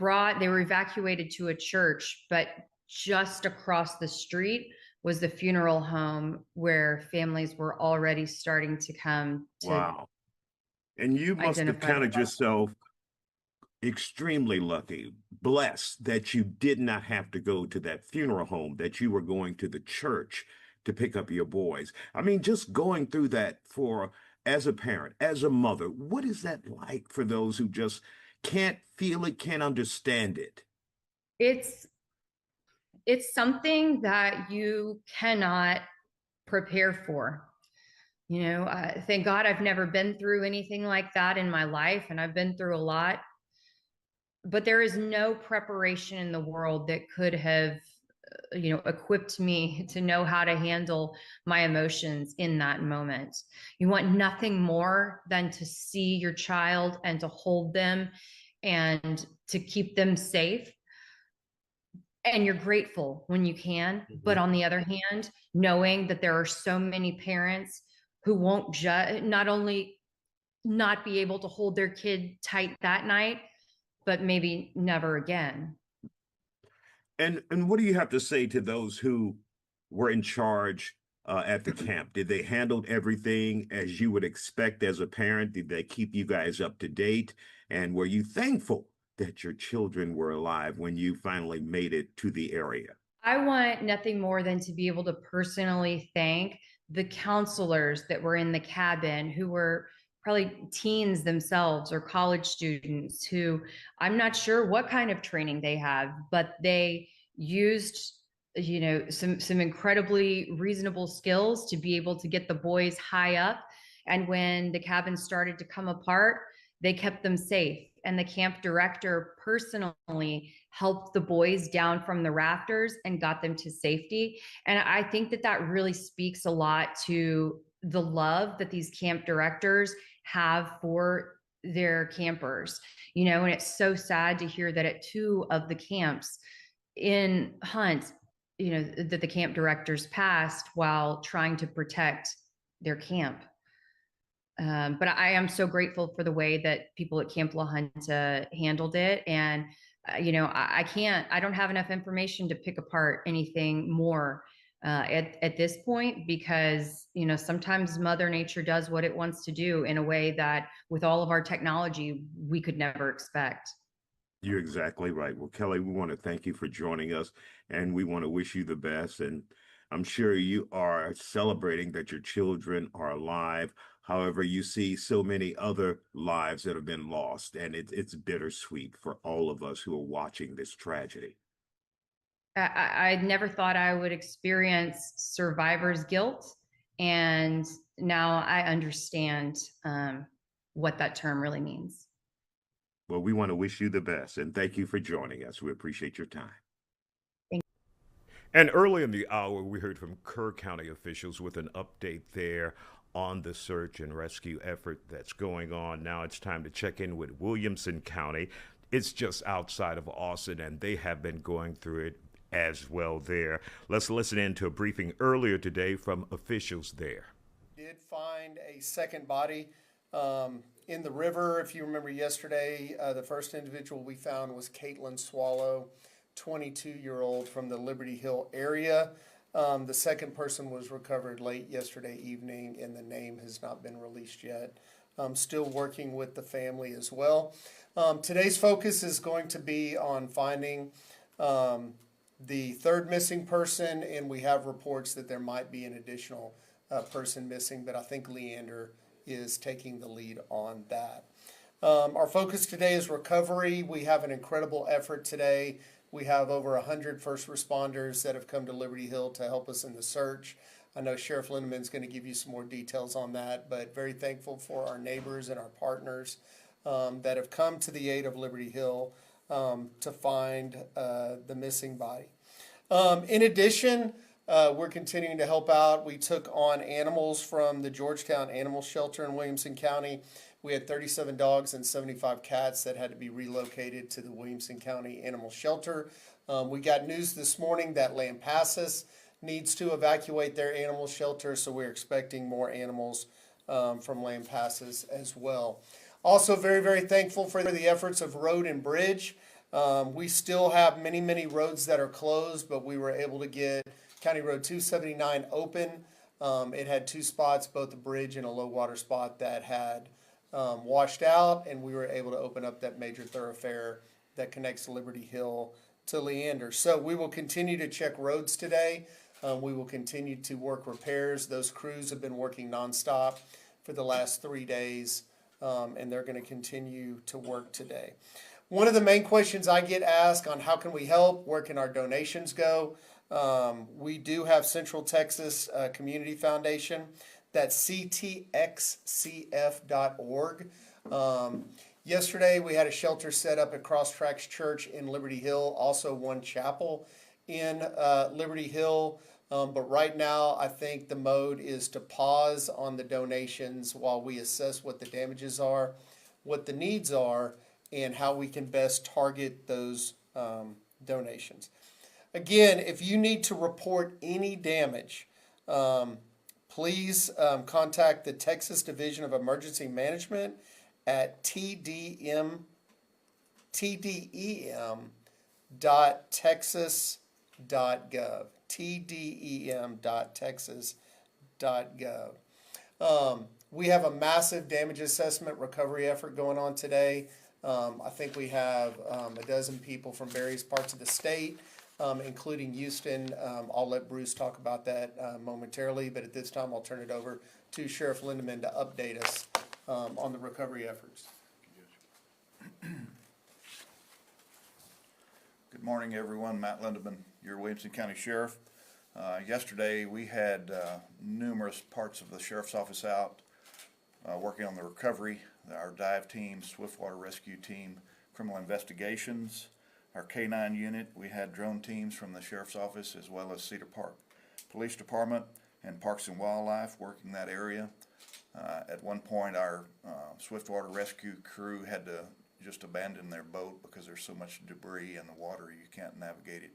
evacuated to a church, but just across the street was the funeral home where families were already starting to come to. Wow. And you must have counted yourself extremely lucky, blessed that you did not have to go to that funeral home, that you were going to the church to pick up your boys. I mean, just going through that as a parent, as a mother, what is that like for those who just can't feel it, can't understand it? It's something that you cannot prepare for. Thank God I've never been through anything like that in my life, and I've been through a lot. But there is no preparation in the world that could have, equipped me to know how to handle my emotions in that moment. You want nothing more than to see your child and to hold them and to keep them safe. And you're grateful when you can. But on the other hand, knowing that there are so many parents who won't not only not be able to hold their kid tight that night, but maybe never again. And what do you have to say to those who were in charge at the camp? Did they handle everything as you would expect as a parent? Did they keep you guys up to date? And were you thankful that your children were alive when you finally made it to the area? I want nothing more than to be able to personally thank the counselors that were in the cabin, who were probably teens themselves or college students, who I'm not sure what kind of training they have, but they used some incredibly reasonable skills to be able to get the boys high up. And when the cabins started to come apart, they kept them safe. And the camp director personally helped the boys down from the rafters and got them to safety. And I think that really speaks a lot to the love that these camp directors have for their campers, and it's so sad to hear that at 2 of the camps in Hunt, that the camp directors passed while trying to protect their camp. But I am so grateful for the way that people at Camp La Junta handled it. And, I don't have enough information to pick apart anything more at this point, because, sometimes Mother Nature does what it wants to do in a way that with all of our technology, we could never expect. You're exactly right. Well, Kelly, we want to thank you for joining us, and we want to wish you the best. And I'm sure you are celebrating that your children are alive. However, you see so many other lives that have been lost, and it's bittersweet for all of us who are watching this tragedy. I never thought I would experience survivor's guilt, and now I understand what that term really means. Well, we want to wish you the best, and thank you for joining us. We appreciate your time. And early in the hour, we heard from Kerr County officials with an update there on the search and rescue effort that's going on. Now it's time to check in with Williamson County. It's just outside of Austin, and they have been going through it as well there. Let's listen in to a briefing earlier today from officials there. Did find a second body in the river. If you remember yesterday, the first individual we found was Caitlin Swallow, 22-year-old from the Liberty Hill area. The second person was recovered late yesterday evening, and the name has not been released yet. Still working with the family as well. Today's focus is going to be on finding the third missing person, and we have reports that there might be an additional person missing, but I think Leander is taking the lead on that. Our focus today is recovery. We have an incredible effort today. We have over 100 first responders that have come to Liberty Hill to help us in the search. I know Sheriff Lindeman's going to give you some more details on that, but very thankful for our neighbors and our partners that have come to the aid of Liberty Hill to find the missing body. In addition, we're continuing to help out. We took on animals from the Georgetown Animal Shelter in Williamson County. We had 37 dogs and 75 cats that had to be relocated to the Williamson County Animal Shelter. We got news this morning that Lampasas needs to evacuate their animal shelter, so we're expecting more animals from Lampasas as well. Also very, very thankful for the efforts of Road and Bridge. We still have many, many roads that are closed, but we were able to get County Road 279 open. It had 2 spots, both a bridge and a low water spot that had washed out, and we were able to open up that major thoroughfare that connects Liberty Hill to Leander. So we will continue to check roads today. We will continue to work repairs. Those crews have been working nonstop for the last 3 days, and they're going to continue to work today. One of the main questions I get asked on how can we help, where can our donations go? We do have Central Texas Community Foundation. That's ctxcf.org. Yesterday we had a shelter set up at Cross Tracks Church in Liberty Hill, also one chapel in Liberty Hill. But right now I think the mode is to pause on the donations while we assess what the damages are, what the needs are, and how we can best target those donations. Again, if you need to report any damage, please contact the Texas Division of Emergency Management at tdem.texas.gov. tdem.texas.gov. We have a massive damage assessment recovery effort going on today. I think we have a dozen people from various parts of the state, including Houston. I'll let Bruce talk about that momentarily, but at this time I'll turn it over to Sheriff Lindeman to update us on the recovery efforts. Good morning, everyone. Matt Lindeman, your Williamson County Sheriff. Yesterday, we had numerous parts of the Sheriff's Office out working on the recovery. Our dive team, swiftwater rescue team, criminal investigations, our K-9 unit. We had drone teams from the Sheriff's Office as well as Cedar Park Police Department and Parks and Wildlife working that area. At one point, our swiftwater rescue crew had to just abandon their boat because there's so much debris in the water you can't navigate it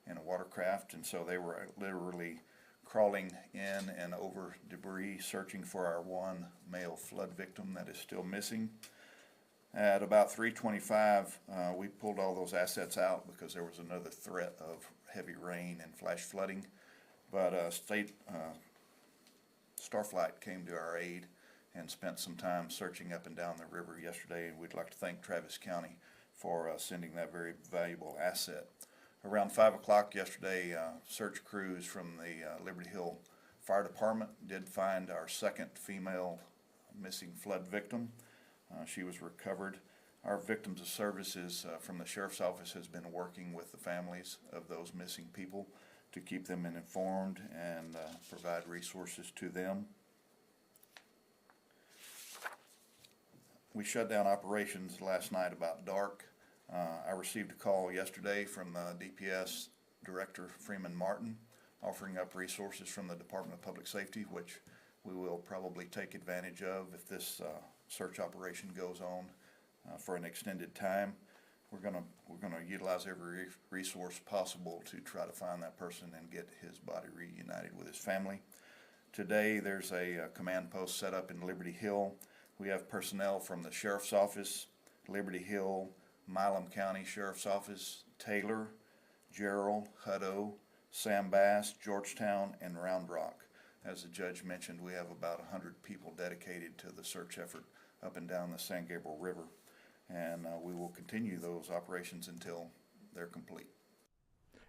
in a watercraft, and so they were literally crawling in and over debris searching for our one male flood victim that is still missing. At about 3:25, we pulled all those assets out because there was another threat of heavy rain and flash flooding, but State Starflight came to our aid and spent some time searching up and down the river yesterday, and we'd like to thank Travis County for sending that very valuable asset. Around 5 o'clock yesterday, search crews from the Liberty Hill Fire Department did find our second female missing flood victim. She was recovered. Our Victims of Services from the Sheriff's Office has been working with the families of those missing people to keep them informed and provide resources to them. We shut down operations last night about dark. I received a call yesterday from DPS Director Freeman Martin offering up resources from the Department of Public Safety, which we will probably take advantage of if this search operation goes on for an extended time. We're gonna utilize every resource possible to try to find that person and get his body reunited with his family. Today there's a command post set up in Liberty Hill. We have personnel from the Sheriff's Office, Liberty Hill, Milam County Sheriff's Office, Taylor, Gerald, Hutto, Sam Bass, Georgetown, and Round Rock. As the judge mentioned, we have about 100 people dedicated to the search effort up and down the San Gabriel River, and we will continue those operations until they're complete.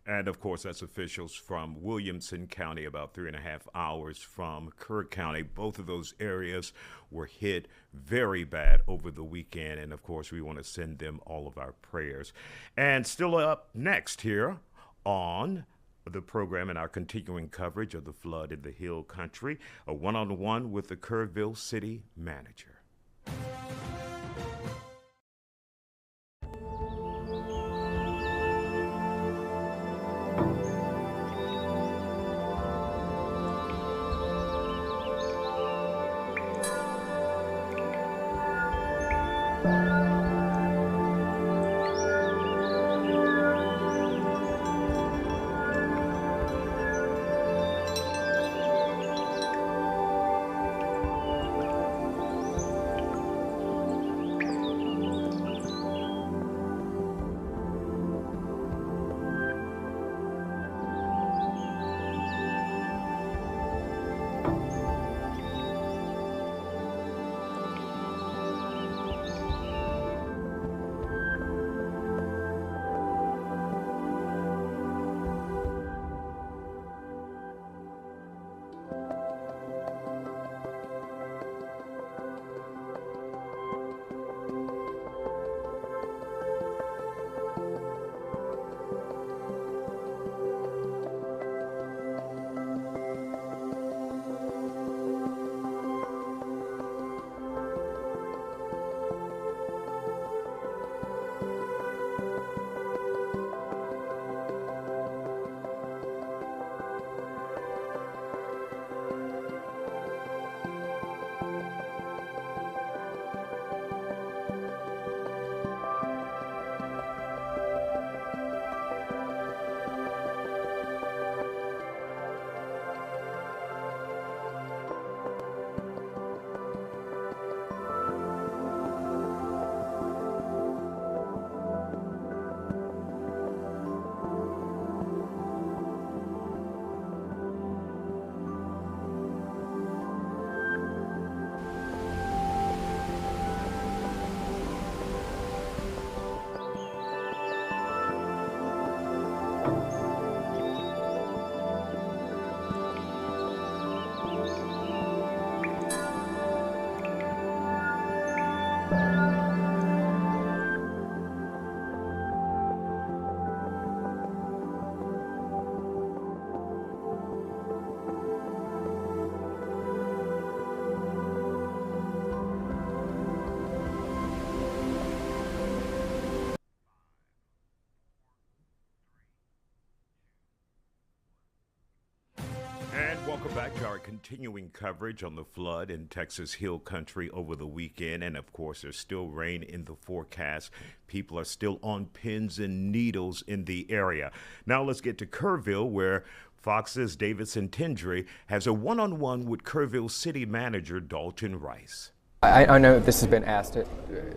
And of course, that's officials from Williamson County, about 3.5 hours from Kerr County. Both of those areas were hit very bad over the weekend. And of course, we want to send them all of our prayers. And still up next here on the program and our continuing coverage of the flood in the Hill Country, a one-on-one with the Kerrville City Manager. Welcome back to our continuing coverage on the flood in Texas Hill Country over the weekend. And of course, there's still rain in the forecast. People are still on pins and needles in the area. Now let's get to Kerrville, where Fox's Davidson Tindry has a one-on-one with Kerrville City Manager Dalton Rice. I know this has been asked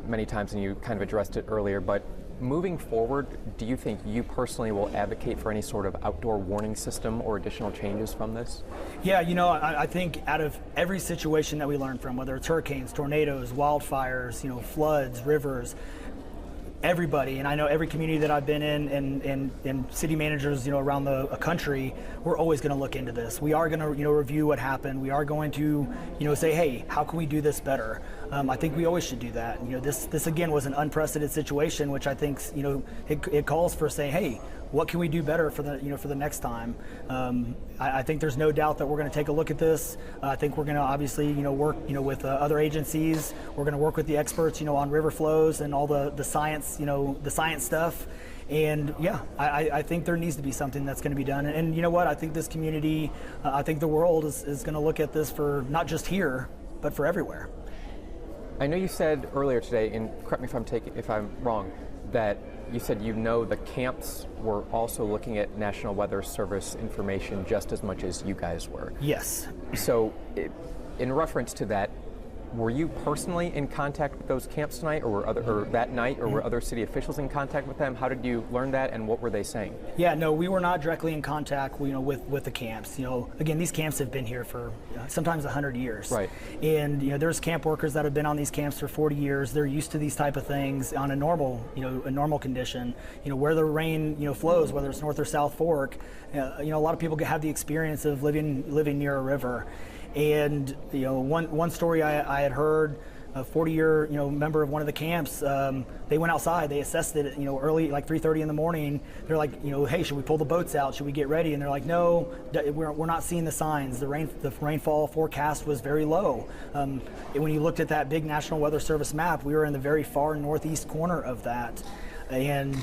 many times and you kind of addressed it earlier, but moving forward, do you think you personally will advocate for any sort of outdoor warning system or additional changes from this? Yeah, you know, I think out of every situation that we learn from, whether it's hurricanes, tornadoes, wildfires, you know, floods, rivers, everybody, and I know every community that I've been in and city managers, you know, around the country, we're always going to look into this. We are going to, you know, review what happened. We are going to, you know, say, hey, how can we do this better? I think we always should do that. You know, this again was an unprecedented situation, which I think, you know, it calls for saying, hey, what can we do better for the, you know, for the next time? I think there's no doubt that we're going to take a look at this. I think we're going to obviously, you know, work, you know, with other agencies. We're going to work with the experts, you know, on river flows and all the science, you know, the science stuff. And yeah, I think there needs to be something that's going to be done. And you know what? I think this community, I think the world is going to look at this for not just here, but for everywhere. I know you said earlier today, and correct me if I'm wrong, that you said you know the camps were also looking at National Weather Service information just as much as you guys were. Yes. So in reference to that, were you personally in contact with those camps tonight, or that night, or were other city officials in contact with them? How did you learn that, and what were they saying? Yeah, no, we were not directly in contact, you know, with the camps. You know, again, these camps have been here for sometimes 100 years. Right. And you know, there's camp workers that have been on these camps for 40 years. They're used to these type of things on a normal, you know, a normal condition. You know, where the rain, you know, flows, whether it's North or South Fork. You know, a lot of people have the experience of living near a river. And you know, one story I had heard, a 40-year, you know, member of one of the camps, they went outside, they assessed it, you know, early, like 3:30 in the morning. They're like, you know, hey, should we pull the boats out? Should we get ready? And they're like, no, we're not seeing the signs. The rainfall forecast was very low. When you looked at that big National Weather Service map, we were in the very far northeast corner of that, and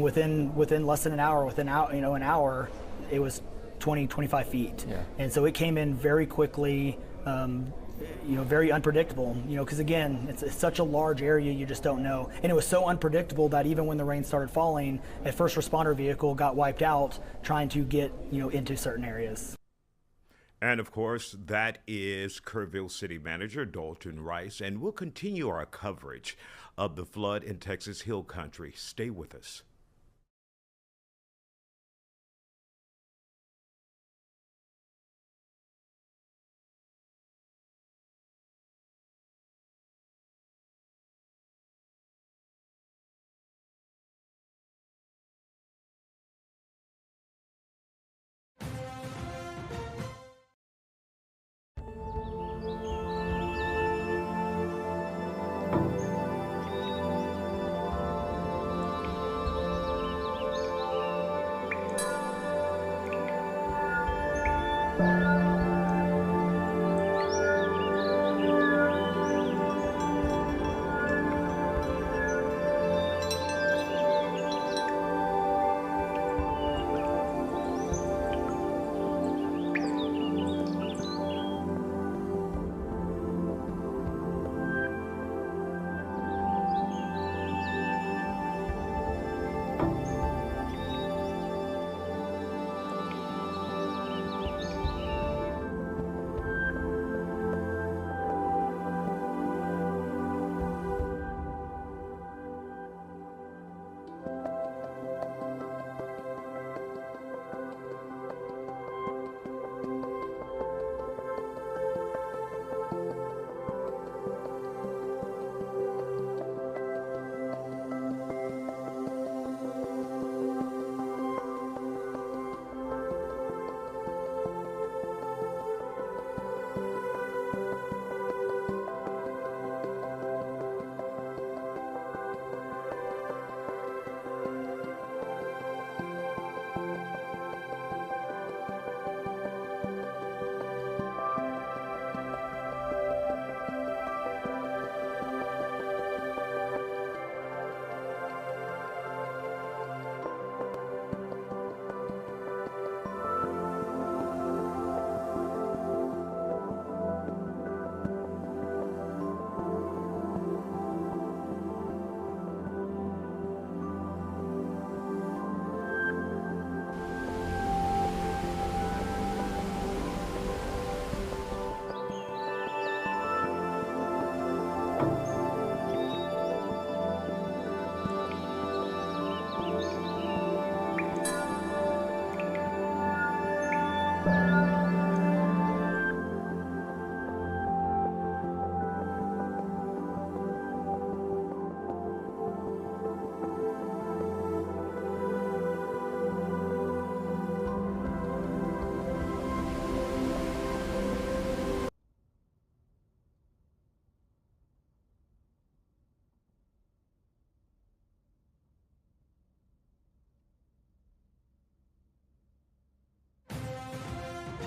within less than an hour, within an hour, it was 20-25 feet. Yeah. And so it came in very quickly, you know, very unpredictable, you know, because again, it's such a large area, you just don't know. And it was so unpredictable that even when the rain started falling, a first responder vehicle got wiped out trying to get, you know, into certain areas. And of course, that is Kerrville City Manager Dalton Rice, and we'll continue our coverage of the flood in Texas Hill Country. Stay with us.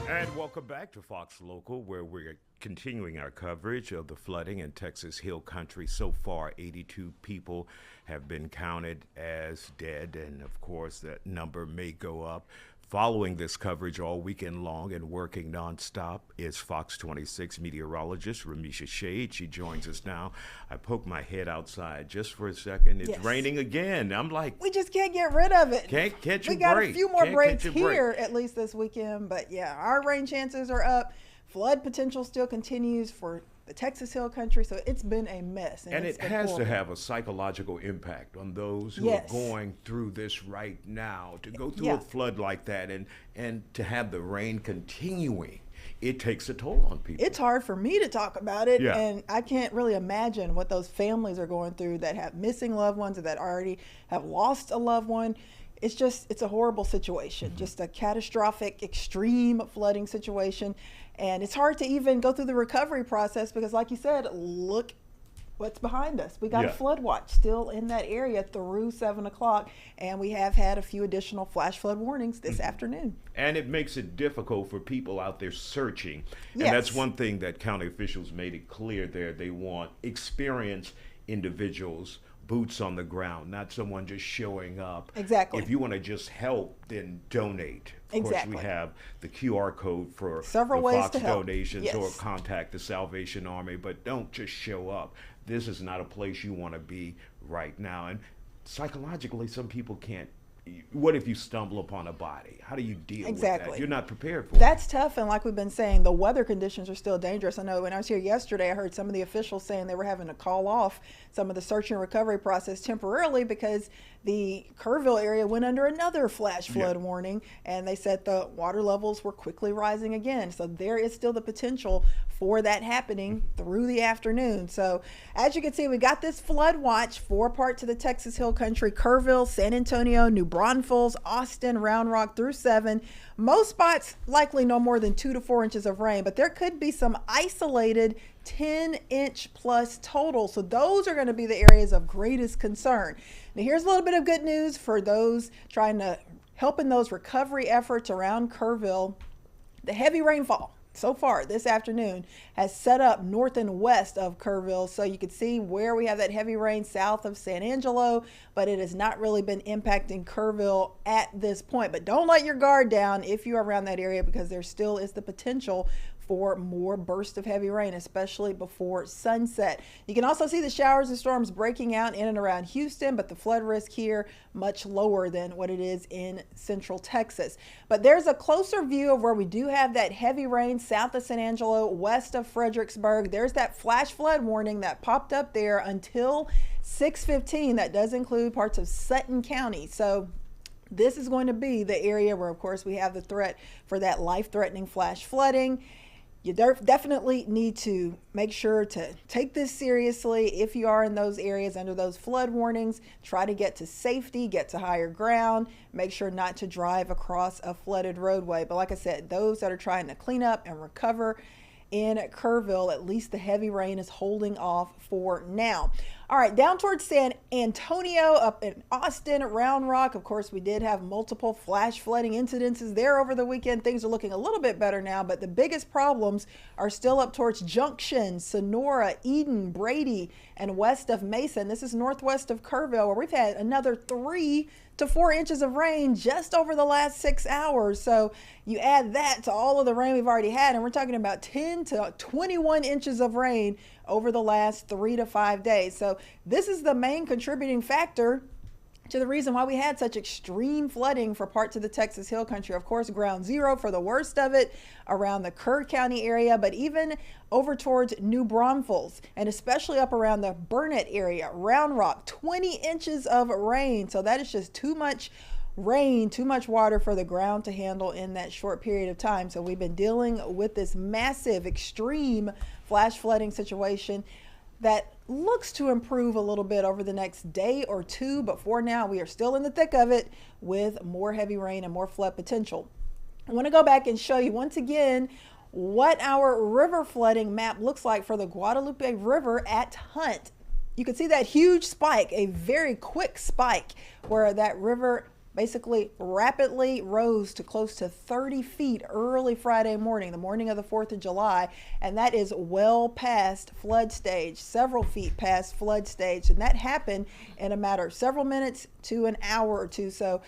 And welcome back to Fox Local, where we're continuing our coverage of the flooding in Texas Hill Country. So far, 82 people have been counted as dead, and of course, that number may go up. Following this coverage all weekend long and working nonstop is Fox 26 meteorologist Ramisha Shade. She joins us now. I poked my head outside just for a second. It's raining again. I'm like, we just can't get rid of it. Can't catch a break. We got a few more breaks here, break. at least this weekend. But yeah, our rain chances are up. Flood potential still continues for the Texas Hill Country, so it's been a mess. And it has to have a psychological impact on those who are going through this right now. To go through a flood like that and to have the rain continuing, it takes a toll on people. It's hard for me to talk about it, and I can't really imagine what those families are going through that have missing loved ones or that already have lost a loved one. It's a horrible situation, just a catastrophic, extreme flooding situation. And it's hard to even go through the recovery process because, like you said, look what's behind us. We got a flood watch still in that area through 7 o'clock, and we have had a few additional flash flood warnings this afternoon. And it makes it difficult for people out there searching. And that's one thing that county officials made it clear there. They want experienced individuals, boots on the ground, not someone just showing up. Exactly. If you want to just help, then donate. Of course, we have the QR code for several the ways Fox to help. donations, or contact the Salvation Army, but don't just show up. This is not a place you want to be right now. And psychologically, some people can't. What if you stumble upon a body? How do you deal with that? You're not prepared for it. That's tough, and like we've been saying, the weather conditions are still dangerous. I know when I was here yesterday, I heard some of the officials saying they were having to call off some of the search and recovery process temporarily because the Kerrville area went under another flash flood warning, and they said the water levels were quickly rising again. So there is still the potential for that happening through the afternoon. So as you can see, we got this flood watch for parts of the Texas Hill Country: Kerrville, San Antonio, New Braunfels, Austin, Round Rock through 7. Most spots likely no more than 2 to 4 inches of rain, but there could be some isolated 10-inch plus total. So those are going to be the areas of greatest concern. Now here's a little bit of good news for those trying to help in those recovery efforts around Kerrville. The heavy rainfall so far this afternoon has set up north and west of Kerrville, so you can see where we have that heavy rain south of San Angelo, but it has not really been impacting Kerrville at this point. But don't let your guard down if you're around that area, because there still is the potential for more bursts of heavy rain, especially before sunset. You can also see the showers and storms breaking out in and around Houston, but the flood risk here much lower than what it is in central Texas. But there's a closer view of where we do have that heavy rain south of San Angelo, west of Fredericksburg. There's that flash flood warning that popped up there until 6:15. That does include parts of Sutton County. So this is going to be the area where, of course, we have the threat for that life-threatening flash flooding. You definitely need to make sure to take this seriously. If you are in those areas under those flood warnings, try to get to safety, get to higher ground, make sure not to drive across a flooded roadway. But like I said, those that are trying to clean up and recover in Kerrville, at least the heavy rain is holding off for now. All right, down towards San Antonio, up in Austin, Round Rock. Of course, we did have multiple flash flooding incidences there over the weekend. Things are looking a little bit better now, but the biggest problems are still up towards Junction, Sonora, Eden, Brady, and west of Mason. This is northwest of Kerrville, where we've had another 3 to 4 inches of rain just over the last 6 hours. So you add that to all of the rain we've already had, and we're talking about 10 to 21 inches of rain over the last 3 to 5 days. So this is the main contributing factor to the reason why we had such extreme flooding for parts of the Texas Hill Country. Of course, ground zero for the worst of it around the Kerr County area, but even over towards New Braunfels, and especially up around the Burnett area, Round Rock, 20 inches of rain. So that is just too much rain, too much water for the ground to handle in that short period of time. So we've been dealing with this massive, extreme flash flooding situation that looks to improve a little bit over the next day or two, but for now we are still in the thick of it with more heavy rain and more flood potential. I want to go back and show you once again what our river flooding map looks like for the Guadalupe River at Hunt. You can see that huge spike, a very quick spike where that river basically rapidly rose to close to 30 feet early Friday morning, the morning of the 4th of July, and that is well past flood stage, several feet past flood stage, and that happened in a matter of several minutes to an hour or two. So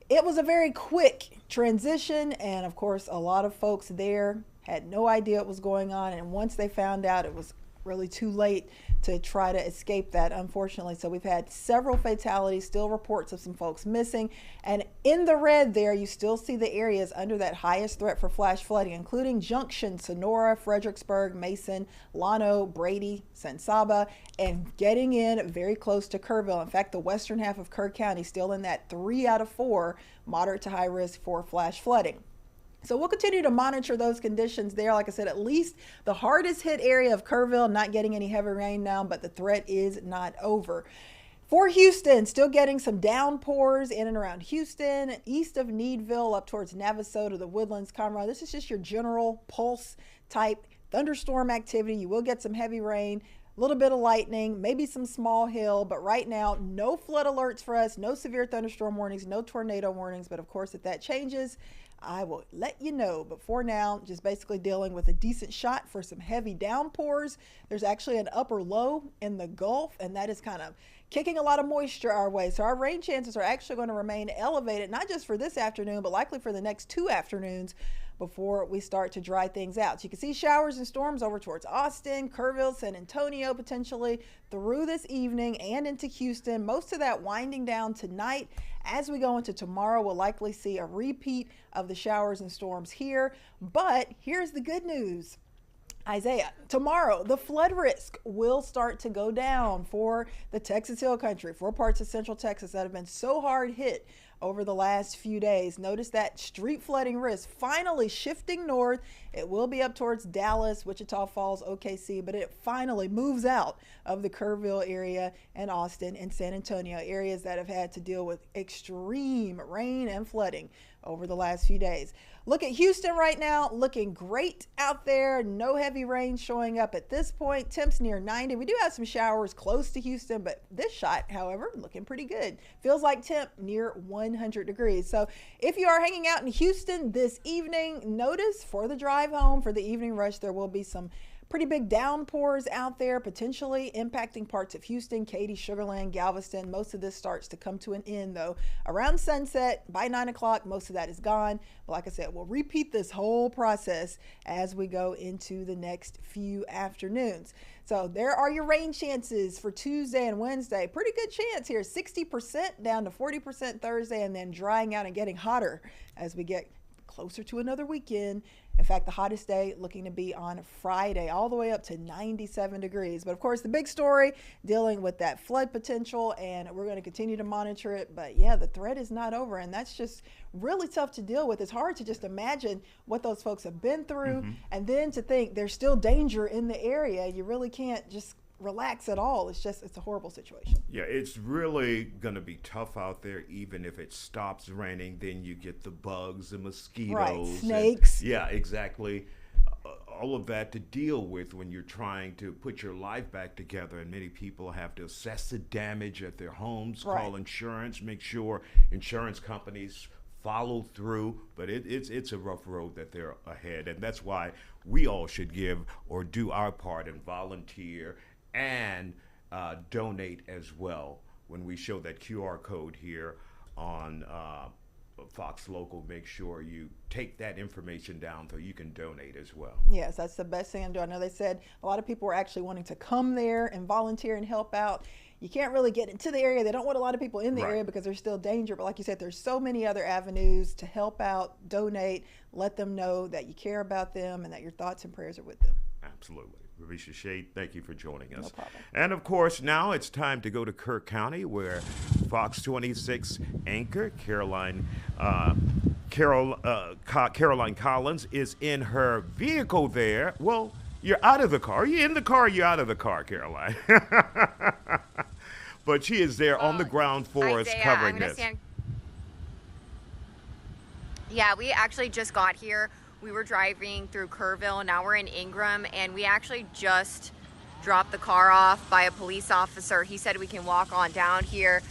it was a very quick transition, and of course a lot of folks there had no idea what was going on, and once they found out, it was really too late to try to escape that, unfortunately. So we've had several fatalities, still reports of some folks missing, and in the red there you still see the areas under that highest threat for flash flooding, including Junction, Sonora, Fredericksburg, Mason, Llano, Brady, San Saba, and getting in very close to Kerrville. In fact, the western half of Kerr County still in that 3 out of 4 moderate to high risk for flash flooding. So we'll continue to monitor those conditions there. Like I said, at least the hardest hit area of Kerrville not getting any heavy rain now, but the threat is not over. For Houston, still getting some downpours in and around Houston, east of Needville, up towards Navasota, the Woodlands, Conroe. This is just your general pulse type thunderstorm activity. You will get some heavy rain, a little bit of lightning, maybe some small hail, but right now, no flood alerts for us, no severe thunderstorm warnings, no tornado warnings. But of course, if that changes, I will let you know. But for now, just basically dealing with a decent shot for some heavy downpours. There's actually an upper low in the Gulf, and that is kind of kicking a lot of moisture our way. So our rain chances are actually going to remain elevated, not just for this afternoon, but likely for the next 2 afternoons before we start to dry things out. So you can see showers and storms over towards Austin, Kerrville, San Antonio, potentially through this evening and into Houston. Most of that winding down tonight. As we go into tomorrow, we'll likely see a repeat of the showers and storms here. But here's the good news. Isaiah, tomorrow the flood risk will start to go down for the Texas Hill Country, for parts of Central Texas that have been so hard hit over the last few days. Notice that street flooding risk finally shifting north. It will be up towards Dallas, Wichita Falls, OKC, but it finally moves out of the Kerrville area and Austin and San Antonio, areas that have had to deal with extreme rain and flooding over the last few days. Look at Houston right now, looking great out there. No heavy rain showing up at this point. Temps near 90. We do have some showers close to Houston, but this shot, however, looking pretty good. Feels like temp near 100 degrees. So if you are hanging out in Houston this evening, notice for the drive home, for the evening rush, there will be some pretty big downpours out there, potentially impacting parts of Houston, Katy, Sugar Land, Galveston. Most of this starts to come to an end, though, around sunset. By 9 o'clock, most of that is gone. But like I said, we'll repeat this whole process as we go into the next few afternoons. So there are your rain chances for Tuesday and Wednesday. Pretty good chance here, 60% down to 40% Thursday, and then drying out and getting hotter as we get closer to another weekend. In fact, the hottest day looking to be on Friday, all the way up to 97 degrees. But of course, the big story dealing with that flood potential, and we're going to continue to monitor it. But yeah, the threat is not over, and that's just really tough to deal with. It's hard to just imagine what those folks have been through, and then to think there's still danger in the area. You really can't just relax at all. It's a horrible situation. Yeah, it's really going to be tough out there. Even if it stops raining, then you get the bugs and mosquitoes. Right, snakes. Yeah, exactly. All of that to deal with when you're trying to put your life back together. And many people have to assess the damage at their homes, call insurance, make sure insurance companies follow through. But it's a rough road that they're ahead. And that's why we all should give or do our part and volunteer and donate as well. When we show that QR code here on Fox Local, make sure you take that information down so you can donate as well. Yes, that's the best thing to do. I know they said a lot of people were actually wanting to come there and volunteer and help out. You can't really get into the area. They don't want a lot of people in the area because there's still danger. But like you said, there's so many other avenues to help out, donate, let them know that you care about them and that your thoughts and prayers are with them. Absolutely. Ravisha Shade, thank you for joining us. No problem. And of course, now it's time to go to Kerr County, where Fox 26 anchor Caroline Collins is in her vehicle there. Well, you're out of the car. Are you in the car? Or you're out of the car, Caroline. But she is there on the ground for us covering this. Yeah, we actually just got here. We were driving through Kerrville, now we're in Ingram, and we actually just dropped the car off by a police officer. He said we can walk on down here,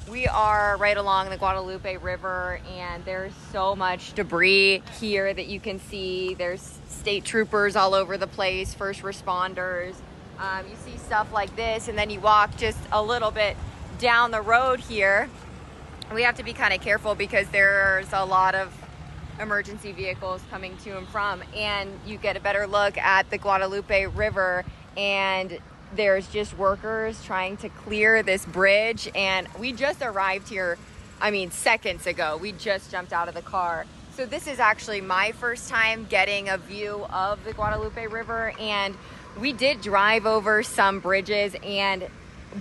We are right along the Guadalupe River, and there's so much debris here that you can see. There's state troopers all over the place, first responders. You see stuff like this, and then you walk just a little bit down the road here. We have to be kind of careful because there's a lot of emergency vehicles coming to and from, and you get a better look at the Guadalupe River, and there's just workers trying to clear this bridge. And we just arrived here, seconds ago. We just jumped out of the car. So this is actually my first time getting a view of the Guadalupe River, and we did drive over some bridges, and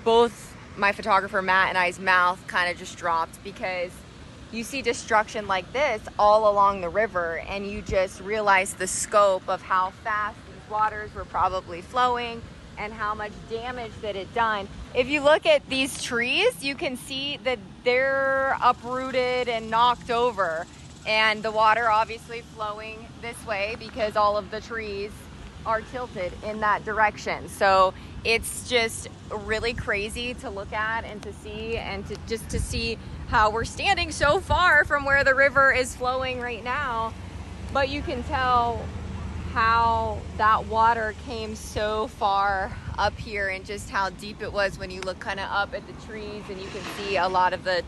both my photographer Matt and I's mouth kind of just dropped because you see destruction like this all along the river, and you just realize the scope of how fast these waters were probably flowing and how much damage that it done. If you look at these trees, you can see that they're uprooted and knocked over, and the water obviously flowing this way because all of the trees are tilted in that direction. So it's just really crazy to look at and to see, and to see how we're standing so far from where the river is flowing right now. But you can tell how that water came so far up here, and just how deep it was when you look kind of up at the trees, and you can see a lot of the,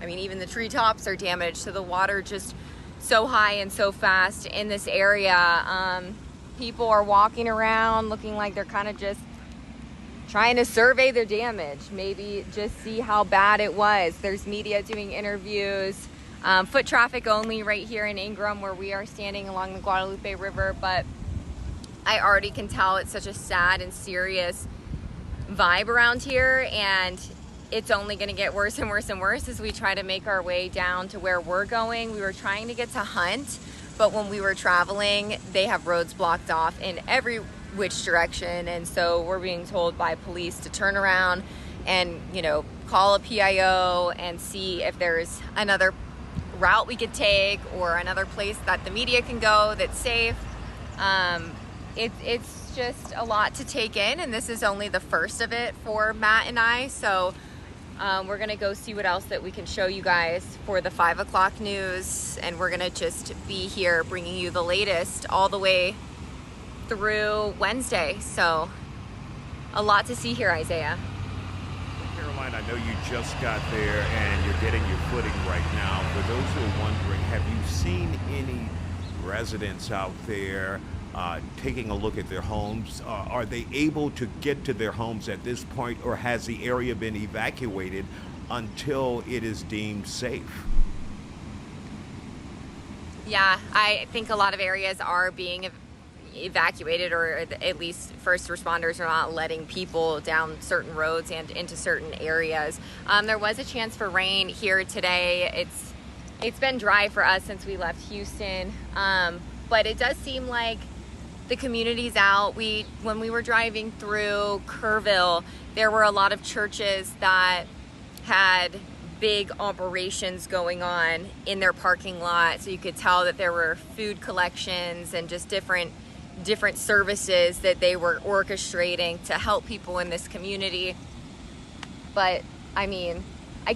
even the treetops are damaged. So the water just so high and so fast in this area. People are walking around looking like they're kind of just trying to survey their damage, maybe just see how bad it was. There's media doing interviews, foot traffic only right here in Ingram where we are standing along the Guadalupe River, but I already can tell it's such a sad and serious vibe around here, and it's only going to get worse and worse and worse as we try to make our way down to where we're going. We were trying to get to Hunt, but when we were traveling, they have roads blocked off in every which direction, and so we're being told by police to turn around and, call a PIO and see if there's another route we could take or another place that the media can go that's safe. It's just a lot to take in, and this is only the first of it for Matt and I. So we're gonna go see what else that we can show you guys for the 5 o'clock news, and we're gonna just be here bringing you the latest all the way through Wednesday. So a lot to see here, Isaiah. Caroline, I know you just got there and you're getting your footing right now. For those who are wondering, have you seen any residents out there taking a look at their homes? Are they able to get to their homes at this point, or has the area been evacuated until it is deemed safe? Yeah, I think a lot of areas are being evacuated, or at least first responders are not letting people down certain roads and into certain areas. There was a chance for rain here today. It's been dry for us since we left Houston, but it does seem like the community's out. When we were driving through Kerrville, there were a lot of churches that had big operations going on in their parking lot, so you could tell that there were food collections and just different services that they were orchestrating to help people in this community. But I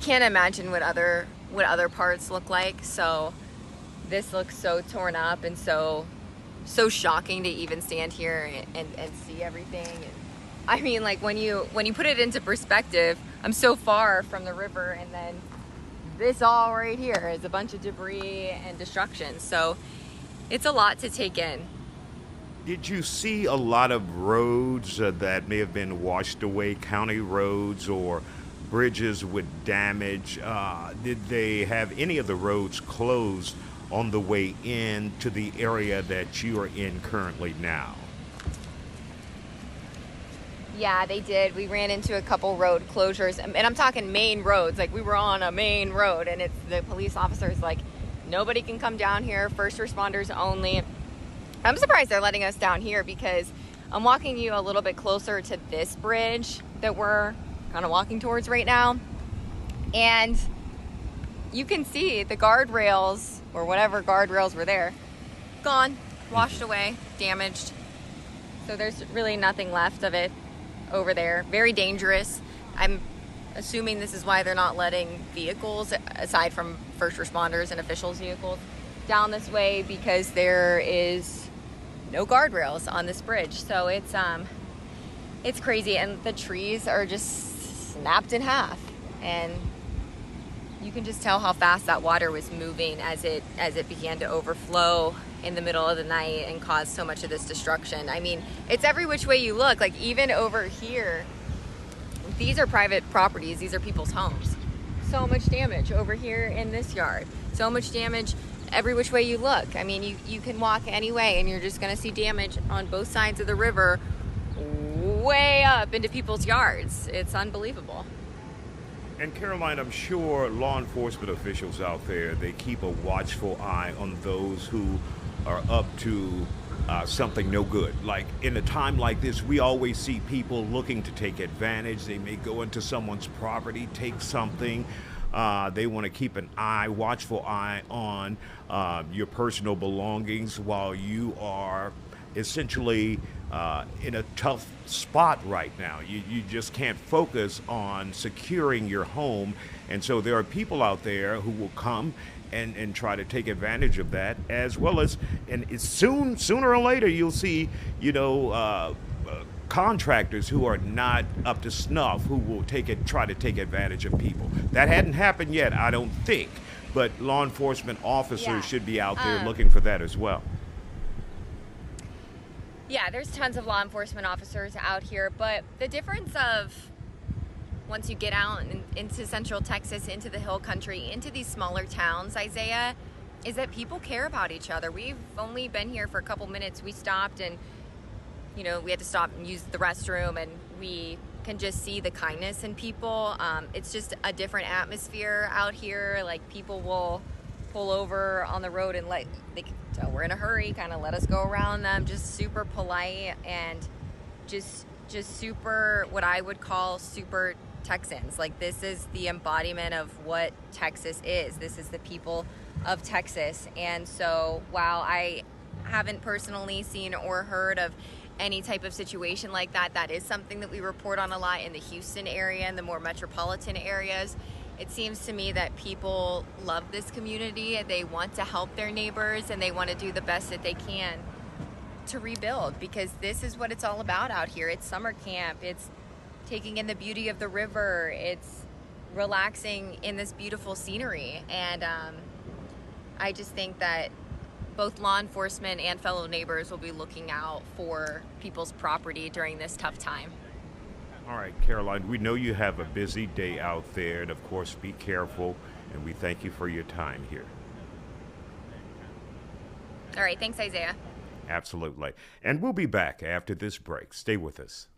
can't imagine what other parts look like. So this looks so torn up and so shocking to even stand here and see everything. And like when you put it into perspective, I'm so far from the river, and then this all right here is a bunch of debris and destruction. So it's a lot to take in. Did you see a lot of roads that may have been washed away, county roads or bridges with damage? Did they have any of the roads closed on the way in to the area that you are in currently now? Yeah, they did. We ran into a couple road closures, and I'm talking main roads. Like, we were on a main road, and it's the police officers like, nobody can come down here, first responders only. I'm surprised they're letting us down here, because I'm walking you a little bit closer to this bridge that we're kind of walking towards right now, and you can see the guardrails, or whatever guardrails were there, gone, washed away, damaged. So there's really nothing left of it over there. Very dangerous. I'm assuming this is why they're not letting vehicles, aside from first responders and officials' vehicles, down this way, because there is no guardrails on this bridge. So it's crazy, and the trees are just snapped in half, and you can just tell how fast that water was moving as it began to overflow in the middle of the night and cause so much of this destruction. I mean, it's every which way you look. Like, even over here, these are private properties, these are people's homes. So much damage over here in this yard, so much damage every which way you look. I mean, you can walk any way and you're just gonna see damage on both sides of the river, way up into people's yards. It's unbelievable. And Caroline, I'm sure law enforcement officials out there, they keep a watchful eye on those who are up to something no good. Like, in a time like this, we always see people looking to take advantage. They may go into someone's property, take something. They want to keep an watchful eye on your personal belongings while you are essentially in a tough spot right now. You just can't focus on securing your home. And so there are people out there who will come and try to take advantage of that, as well as, and it's sooner or later, you'll see, contractors who are not up to snuff, who will try to take advantage of people. That hadn't happened yet, I don't think, but law enforcement officers should be out there looking for that as well. Yeah, there's tons of law enforcement officers out here, but the difference of once you get out into Central Texas, into the Hill Country, into these smaller towns, Isaiah, is that people care about each other. We've only been here for a couple minutes. We stopped and, we had to stop and use the restroom, and we can just see the kindness in people. It's just a different atmosphere out here. Like, people will pull over on the road and they can tell we're in a hurry, kind of let us go around them, just super polite and just super, what I would call super Texans. Like, this is the embodiment of what Texas is. This is the people of Texas. And so while I haven't personally seen or heard of any type of situation like that, that is something that we report on a lot in the Houston area and the more metropolitan areas. It seems to me that people love this community and they want to help their neighbors and they want to do the best that they can to rebuild, because this is what it's all about out here. It's summer camp, it's taking in the beauty of the river, it's relaxing in this beautiful scenery. And I just think that both law enforcement and fellow neighbors will be looking out for people's property during this tough time. All right, Caroline, we know you have a busy day out there, and of course, be careful, and we thank you for your time here. All right, thanks, Isaiah. Absolutely. And we'll be back after this break. Stay with us.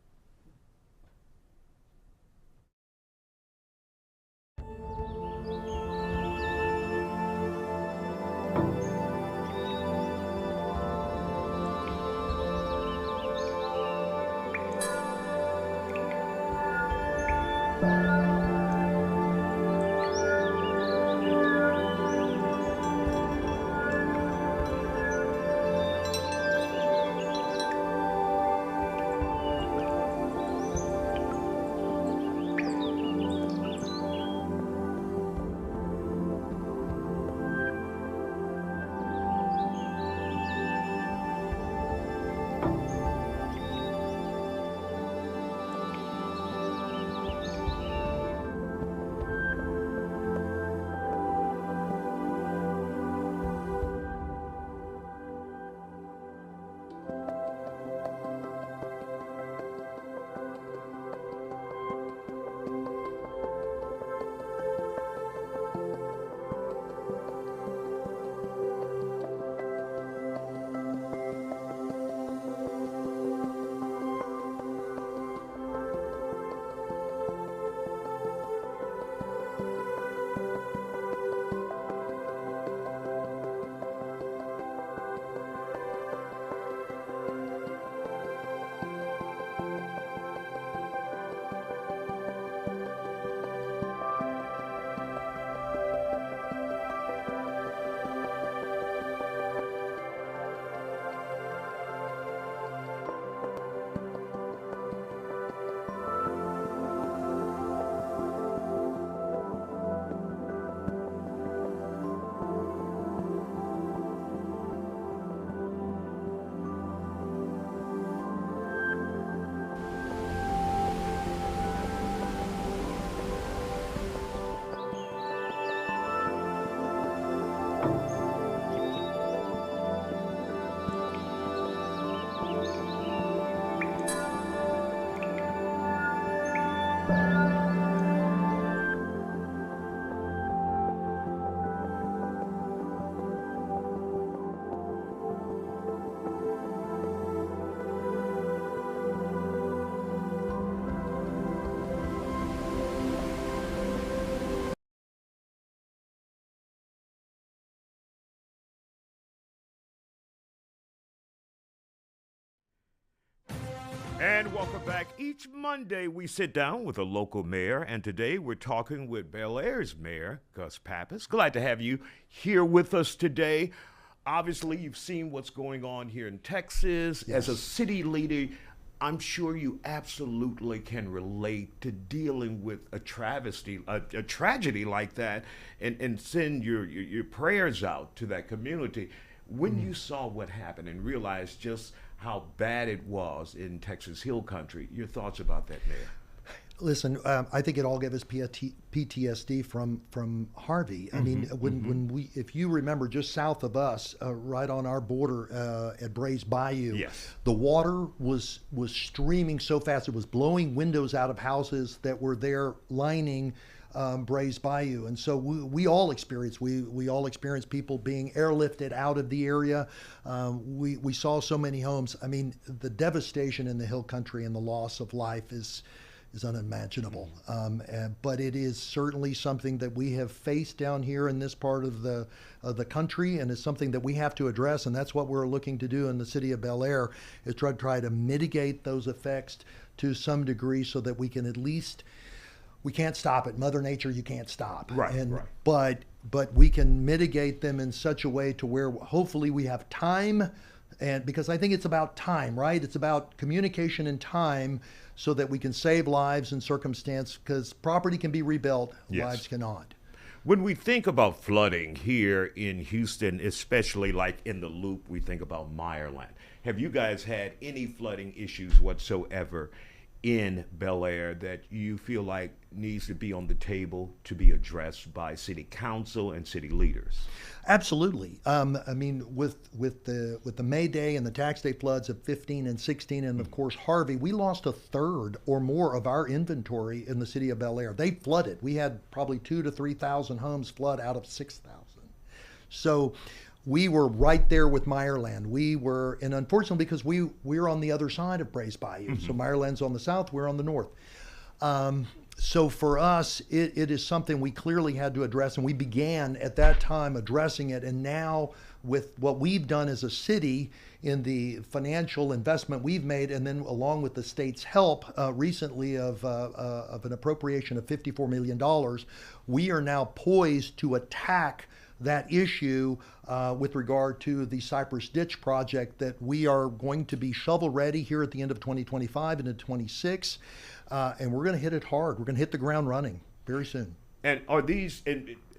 And welcome back. Each Monday we sit down with a local mayor, and today we're talking with Bel Air's mayor, Gus Pappas. Glad to have you here with us today. Obviously, you've seen what's going on here in Texas. Yes. As a city leader, I'm sure you absolutely can relate to dealing with a travesty, a tragedy like that, and send your prayers out to that community. When you saw what happened and realized just how bad it was in Texas Hill Country, your thoughts about that, Mayor? Listen, I think it all gave us PTSD from Harvey. I mean, when if you remember, just south of us, right on our border at Brays Bayou, yes, the water was streaming so fast it was blowing windows out of houses that were there lining Brays Bayou, and so we all experienced people being airlifted out of the area. We saw so many homes. I mean, the devastation in the Hill Country and the loss of life is unimaginable. But it is certainly something that we have faced down here in this part of the country, and it's something that we have to address. And that's what we're looking to do in the city of Bel Air, is try to mitigate those effects to some degree, so that we can at least. We can't stop it. Mother Nature, you can't stop. Right. But we can mitigate them in such a way to where hopefully we have time, and because I think it's about time, right? It's about communication and time, so that we can save lives in circumstance, because property can be rebuilt, yes, lives cannot. When we think about flooding here in Houston, especially like in the Loop, we think about Meyerland. Have you guys had any flooding issues whatsoever in Bel Air that you feel like needs to be on the table to be addressed by city council and city leaders? Absolutely. I mean, with the May Day and the tax day floods of 15 and 16, and of course Harvey, we lost a third or more of our inventory in the city of Bel Air. They flooded. We had probably 2,000 to 3,000 homes flood out of 6,000. So we were right there with Meyerland. We were, and unfortunately, because we're on the other side of Brays Bayou, so Meyerland's on the south, we're on the north. So for us, it is something we clearly had to address, and we began at that time addressing it. And now, with what we've done as a city in the financial investment we've made, and then along with the state's help recently of an appropriation of $54 million, we are now poised to attack that issue with regard to the Cypress Ditch project that we are going to be shovel ready here at the end of 2025 and in 26. And we're going to hit it hard. We're going to hit the ground running very soon. And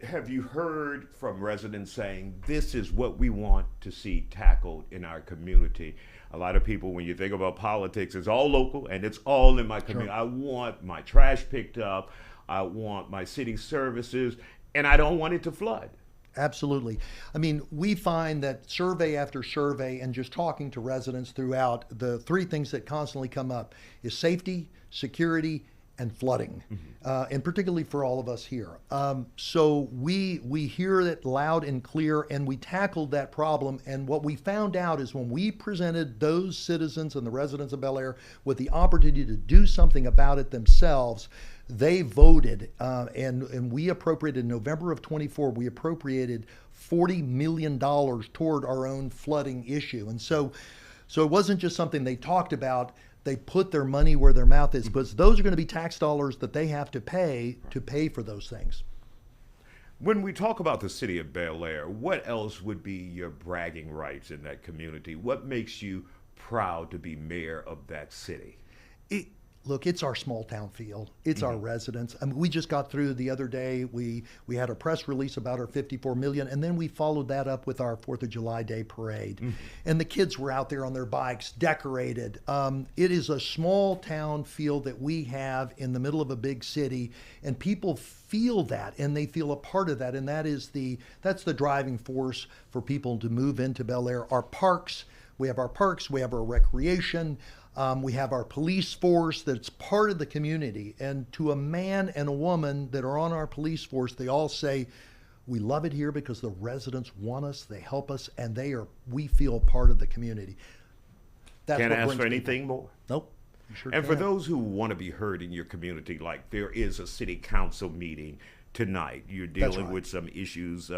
have you heard from residents saying this is what we want to see tackled in our community? A lot of people, when you think about politics, it's all local and it's all in my community. Sure. I want my trash picked up. I want my city services, and I don't want it to flood. Absolutely. I mean, we find that survey after survey, and just talking to residents throughout, the three things that constantly come up is safety, security, and flooding, and particularly for all of us here. So we hear it loud and clear, and we tackled that problem. And what we found out is when we presented those citizens and the residents of Bel Air with the opportunity to do something about it themselves, they voted, and we appropriated in November of 24, we appropriated $40 million toward our own flooding issue. And so it wasn't just something they talked about, they put their money where their mouth is, because those are going to be tax dollars that they have to pay for those things. When we talk about the city of Bel Air, what else would be your bragging rights in that community? What makes you proud to be mayor of that city? Look, it's our small town feel. It's our residents. I mean, we just got through the other day. We had a press release about our $54 million, and then we followed that up with our 4th of July Day parade. And the kids were out there on their bikes, decorated. It is a small town feel that we have in the middle of a big city, and people feel that, and they feel a part of that, and that's the driving force for people to move into Bel Air. Our parks, we have our recreation. We have our police force that's part of the community. And to a man and a woman that are on our police force, they all say, we love it here because the residents want us, they help us, and we feel part of the community. Can't ask for anything more? Nope. You sure and can. For those who want to be heard in your community, like there is a city council meeting tonight. You're dealing with some issues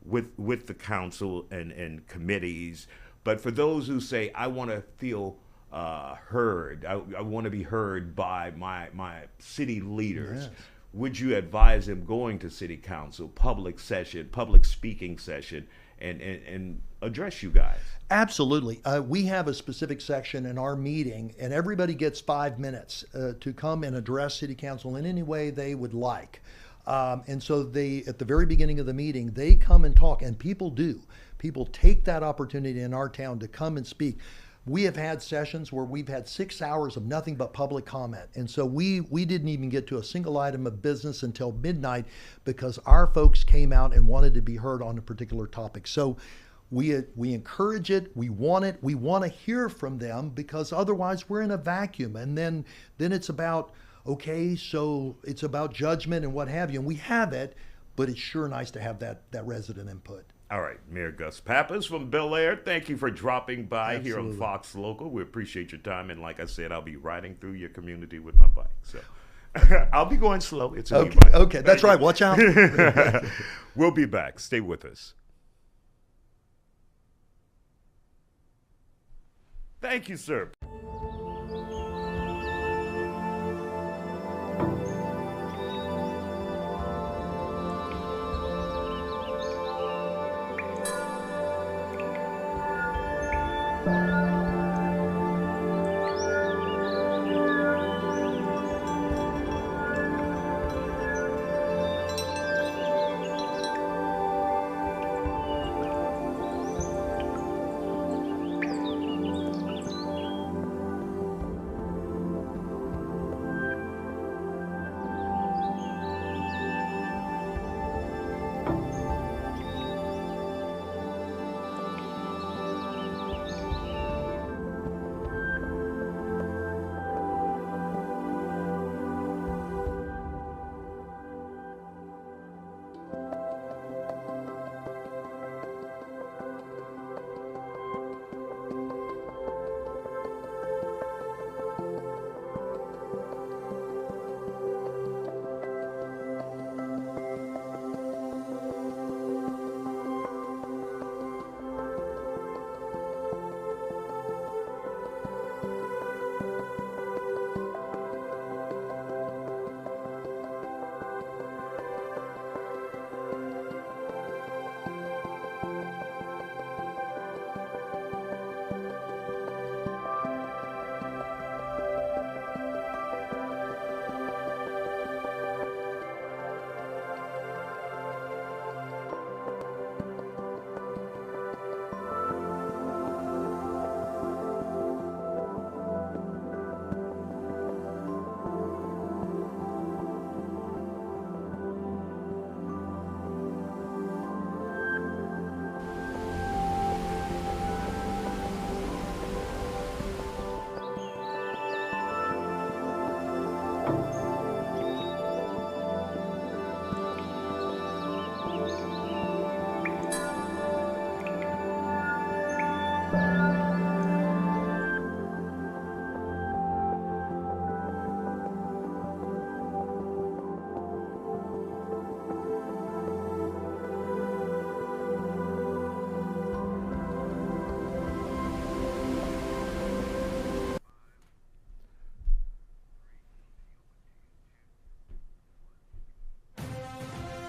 with the council and committees. But for those who say, I want to feel heard. I want to be heard by my city leaders. Yes. Would you advise them going to city council, public session, public speaking session, and address you guys? Absolutely. We have a specific section in our meeting, and everybody gets 5 minutes to come and address city council in any way they would like. And so they, at the very beginning of the meeting, they come and talk, and people do. People take that opportunity in our town to come and speak. We have had sessions where we've had 6 hours of nothing but public comment. And so we didn't even get to a single item of business until midnight because our folks came out and wanted to be heard on a particular topic. So we encourage it. We want it. We want to hear from them because otherwise we're in a vacuum. And then it's about, okay, so it's about judgment and what have you. And we have it, but it's sure nice to have that resident input. All right, Mayor Gus Pappas from Bel Air, thank you for dropping by here on Absolutely. Fox Local. We appreciate your time, and like I said, I'll be riding through your community with my bike. So I'll be going slow. It's an e-bike. Okay, that's right. Watch out. We'll be back. Stay with us. Thank you, sir.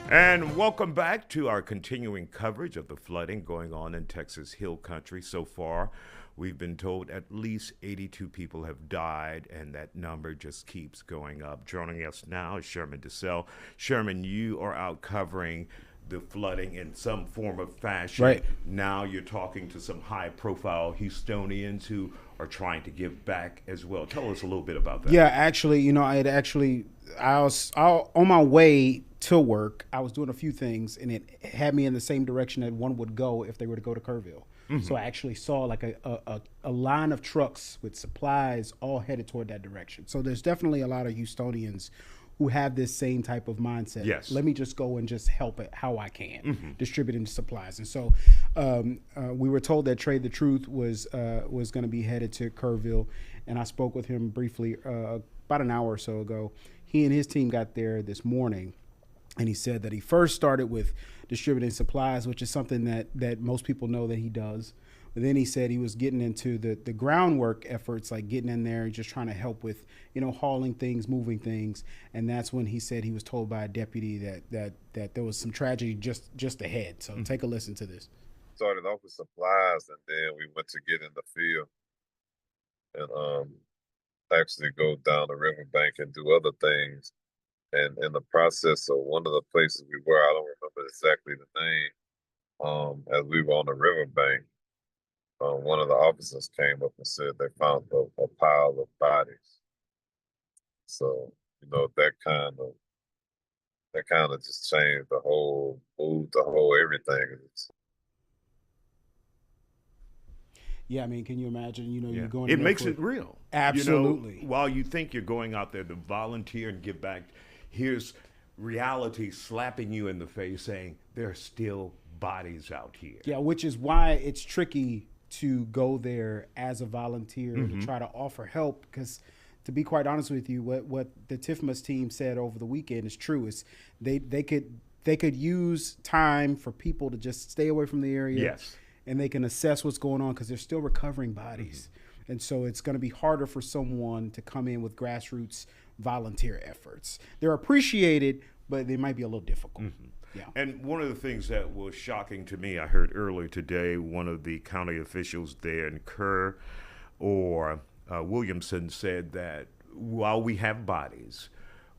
And welcome back to our continuing coverage of the flooding going on in Texas Hill Country. So far, we've been told at least 82 people have died, and that number just keeps going up. Joining us now is Sherman DeSalle. Sherman, you are out covering the flooding in some form of fashion. Right. Now you're talking to some high-profile Houstonians who are trying to give back as well. Tell us a little bit about that. Yeah, actually, you know, I was on my way to work. I was doing a few things, and it had me in the same direction that one would go if they were to go to Kerrville. Mm-hmm. So I actually saw like a line of trucks with supplies all headed toward that direction. So there's definitely a lot of Houstonians who have this same type of mindset. Yes. Let me just go and just help it how I can, distributing supplies. And so we were told that Trade the Truth was going to be headed to Kerrville, and I spoke with him briefly about an hour or so ago. He and his team got there this morning, and he said that he first started with distributing supplies, which is something that most people know that he does. But then he said he was getting into the groundwork efforts, like getting in there and just trying to help with, hauling things, moving things. And that's when he said he was told by a deputy that there was some tragedy just ahead. So take a listen to this. Started off with supplies, and then we went to get in the field and actually go down the riverbank and do other things. And in the process of one of the places we were, I don't remember exactly the name, as we were on the riverbank, one of the officers came up and said they found a pile of bodies. So, that kind of just changed the whole mood, the whole everything. Yeah, I mean, can you imagine, you're going It makes it real. Absolutely. While you think you're going out there to volunteer and give back, here's reality slapping you in the face saying there are still bodies out here. Yeah, which is why it's tricky to go there as a volunteer to try to offer help, because to be quite honest with you, what the TIFMAS team said over the weekend is true. Is they could use time for people to just stay away from the area. Yes. And they can assess what's going on, because they're still recovering bodies. And so it's going to be harder for someone to come in with grassroots volunteer efforts. They're appreciated, but they might be a little difficult. Yeah. And one of the things that was shocking to me, I heard earlier today, one of the county officials there in Kerr or Williamson said that while we have bodies,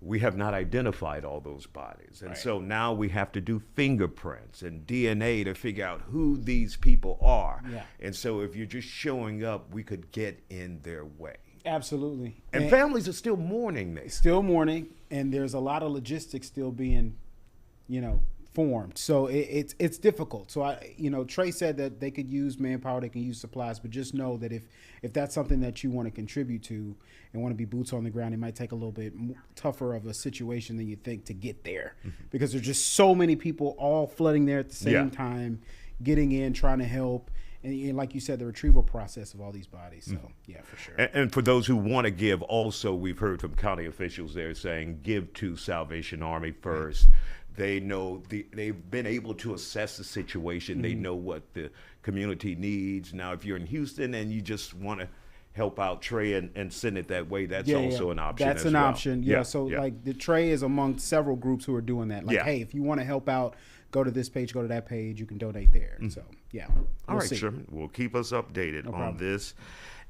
we have not identified all those bodies. And so now we have to do fingerprints and DNA to figure out who these people are. Yeah. And so if you're just showing up, we could get in their way. Absolutely. And families are still mourning this. Still mourning, and there's a lot of logistics still being, formed. So it's difficult. So Trey said that they could use manpower, they can use supplies, but just know that if that's something that you want to contribute to and want to be boots on the ground, it might take a little bit tougher of a situation than you think to get there, because there's just so many people all flooding there at the same time, getting in, trying to help. And like you said, the retrieval process of all these bodies. So, yeah, for sure. And for those who want to give, also, we've heard from county officials there saying, give to Salvation Army first. They know they've been able to assess the situation. They know what the community needs. Now, if you're in Houston and you just want to help out Trey and send it that way, that's also an option. That's as an well. option. Yeah. So like the Trey is among several groups who are doing that. Like, hey, if you want to help out, go to this page, go to that page. You can donate there. So All right, see. Sherman. We'll keep us updated on problem. this.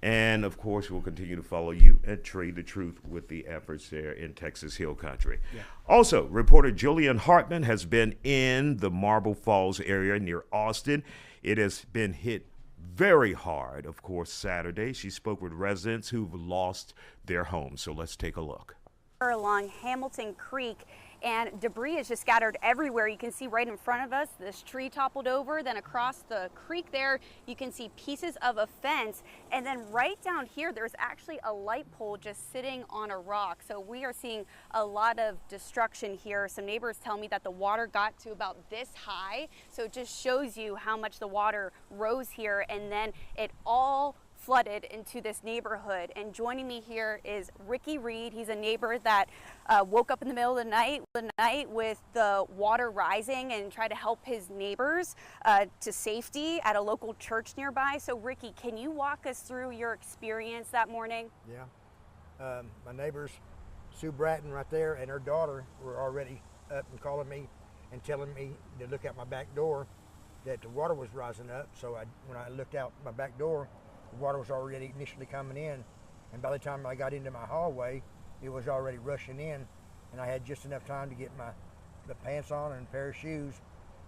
And, of course, we'll continue to follow you and Trey the Truth with the efforts there in Texas Hill Country. Yeah. Also, reporter Jillian Hartman has been in the Marble Falls area near Austin. It has been hit very hard, of course, Saturday. She spoke with residents who've lost their homes. So let's take a look. Along Hamilton Creek, and debris is just scattered everywhere. You can see right in front of us, this tree toppled over. Then across the creek there, you can see pieces of a fence. And then right down here, there's actually a light pole just sitting on a rock. So we are seeing a lot of destruction here. Some neighbors tell me that the water got to about this high. So it just shows you how much the water rose here. And then it all flooded into this neighborhood. And joining me here is Ricky Reed. He's a neighbor that woke up in the middle of the night with the water rising and tried to help his neighbors to safety at a local church nearby. So Ricky, can you walk us through your experience that morning? Yeah, my neighbors, Sue Bratton right there and her daughter were already up and calling me and telling me to look out my back door that the water was rising up. So when I looked out my back door, the water was already initially coming in, and by the time I got into my hallway, it was already rushing in, and I had just enough time to get the pants on and a pair of shoes,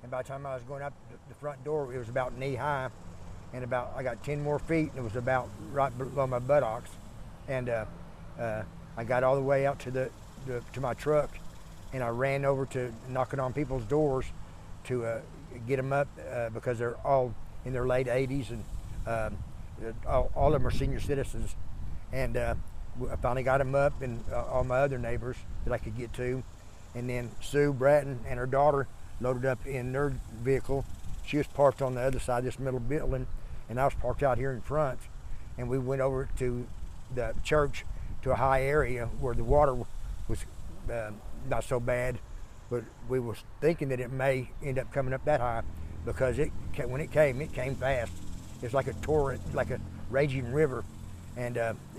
and by the time I was going up the front door, it was about knee high, and I got 10 more feet, and it was about right below my buttocks, and I got all the way out to my truck, and I ran over to knocking on people's doors to get them up because they're all in their late 80s, and all of them are senior citizens, and I finally got them up, and all my other neighbors that I could get to, and then Sue Bratton and her daughter loaded up in their vehicle. She was parked on the other side of this middle building, and I was parked out here in front, and we went over to the church to a high area where the water was not so bad, but we were thinking that it may end up coming up that high, because when it came fast. It's like a torrent, like a raging river. And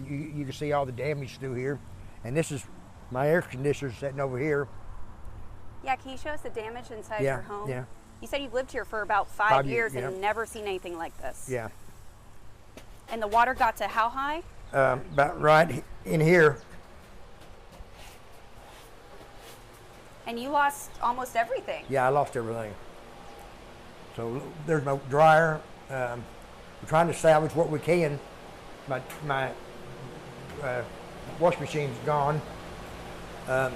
you can see all the damage through here. And this is my air conditioner sitting over here. Yeah, can you show us the damage inside Yeah, your home? yeah. You said you've lived here for about 5 years yeah. and never seen anything like this. Yeah. And the water got to how high? About right in here. And you lost almost everything. Yeah, I lost everything. So there's no dryer. We're trying to salvage what we can. My wash machine's gone. My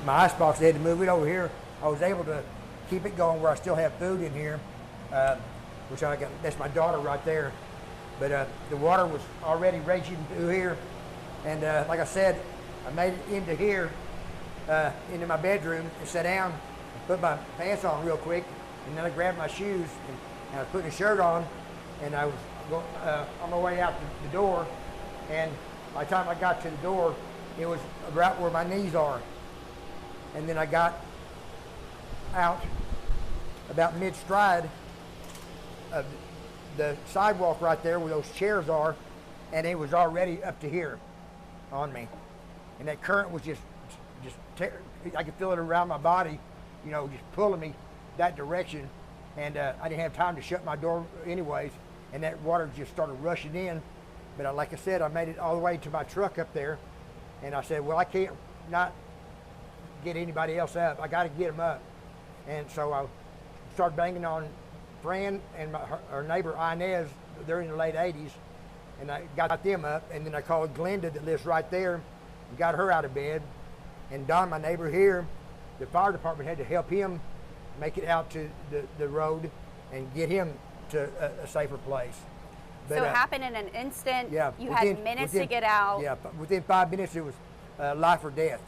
icebox, they had to move it over here. I was able to keep it going where I still have food in here, which I got. That's my daughter right there. But the water was already raging through here, and like I said, I made it into here, into my bedroom, and sat down, and put my pants on real quick, and then I grabbed my shoes and I was putting a shirt on, and I was on my way out the door, and by the time I got to the door, it was right where my knees are. And then I got out about mid-stride of the sidewalk right there where those chairs are, and it was already up to here on me. And that current was just I could feel it around my body, you know, just pulling me that direction. And I didn't have time to shut my door anyways, and that water just started rushing in. But like I said, I made it all the way to my truck up there, and I said, well, I can't not get anybody else up. I got to get them up. And so I started banging on Fran and her neighbor Inez. They're in the late 80s, and I got them up. And then I called Glenda that lives right there and got her out of bed. And Don, my neighbor here, the fire department had to help him make it out to the road and get him to a safer place. But, so it happened in an instant. Yeah, you had minutes to get out. Yeah, within 5 minutes it was life or death.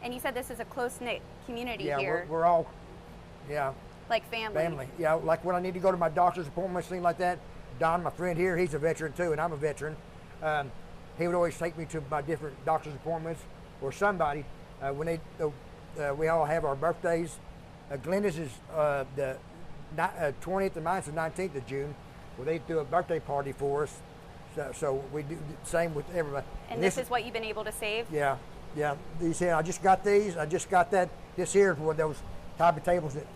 And you said this is a close-knit community yeah, here. We're all, yeah. Like family. Family, yeah. Like when I need to go to my doctor's appointments, things like that. Don, my friend here, he's a veteran too, and I'm a veteran. He would always take me to my different doctor's appointments, or somebody. When we all have our birthdays. Glenda's is the 20th, and mine's the 19th of June. Well, they do a birthday party for us, so we do the same with everybody. And this is what you've been able to save? Yeah, yeah. These here, I just got these. I just got that. This here is one of those type of tables that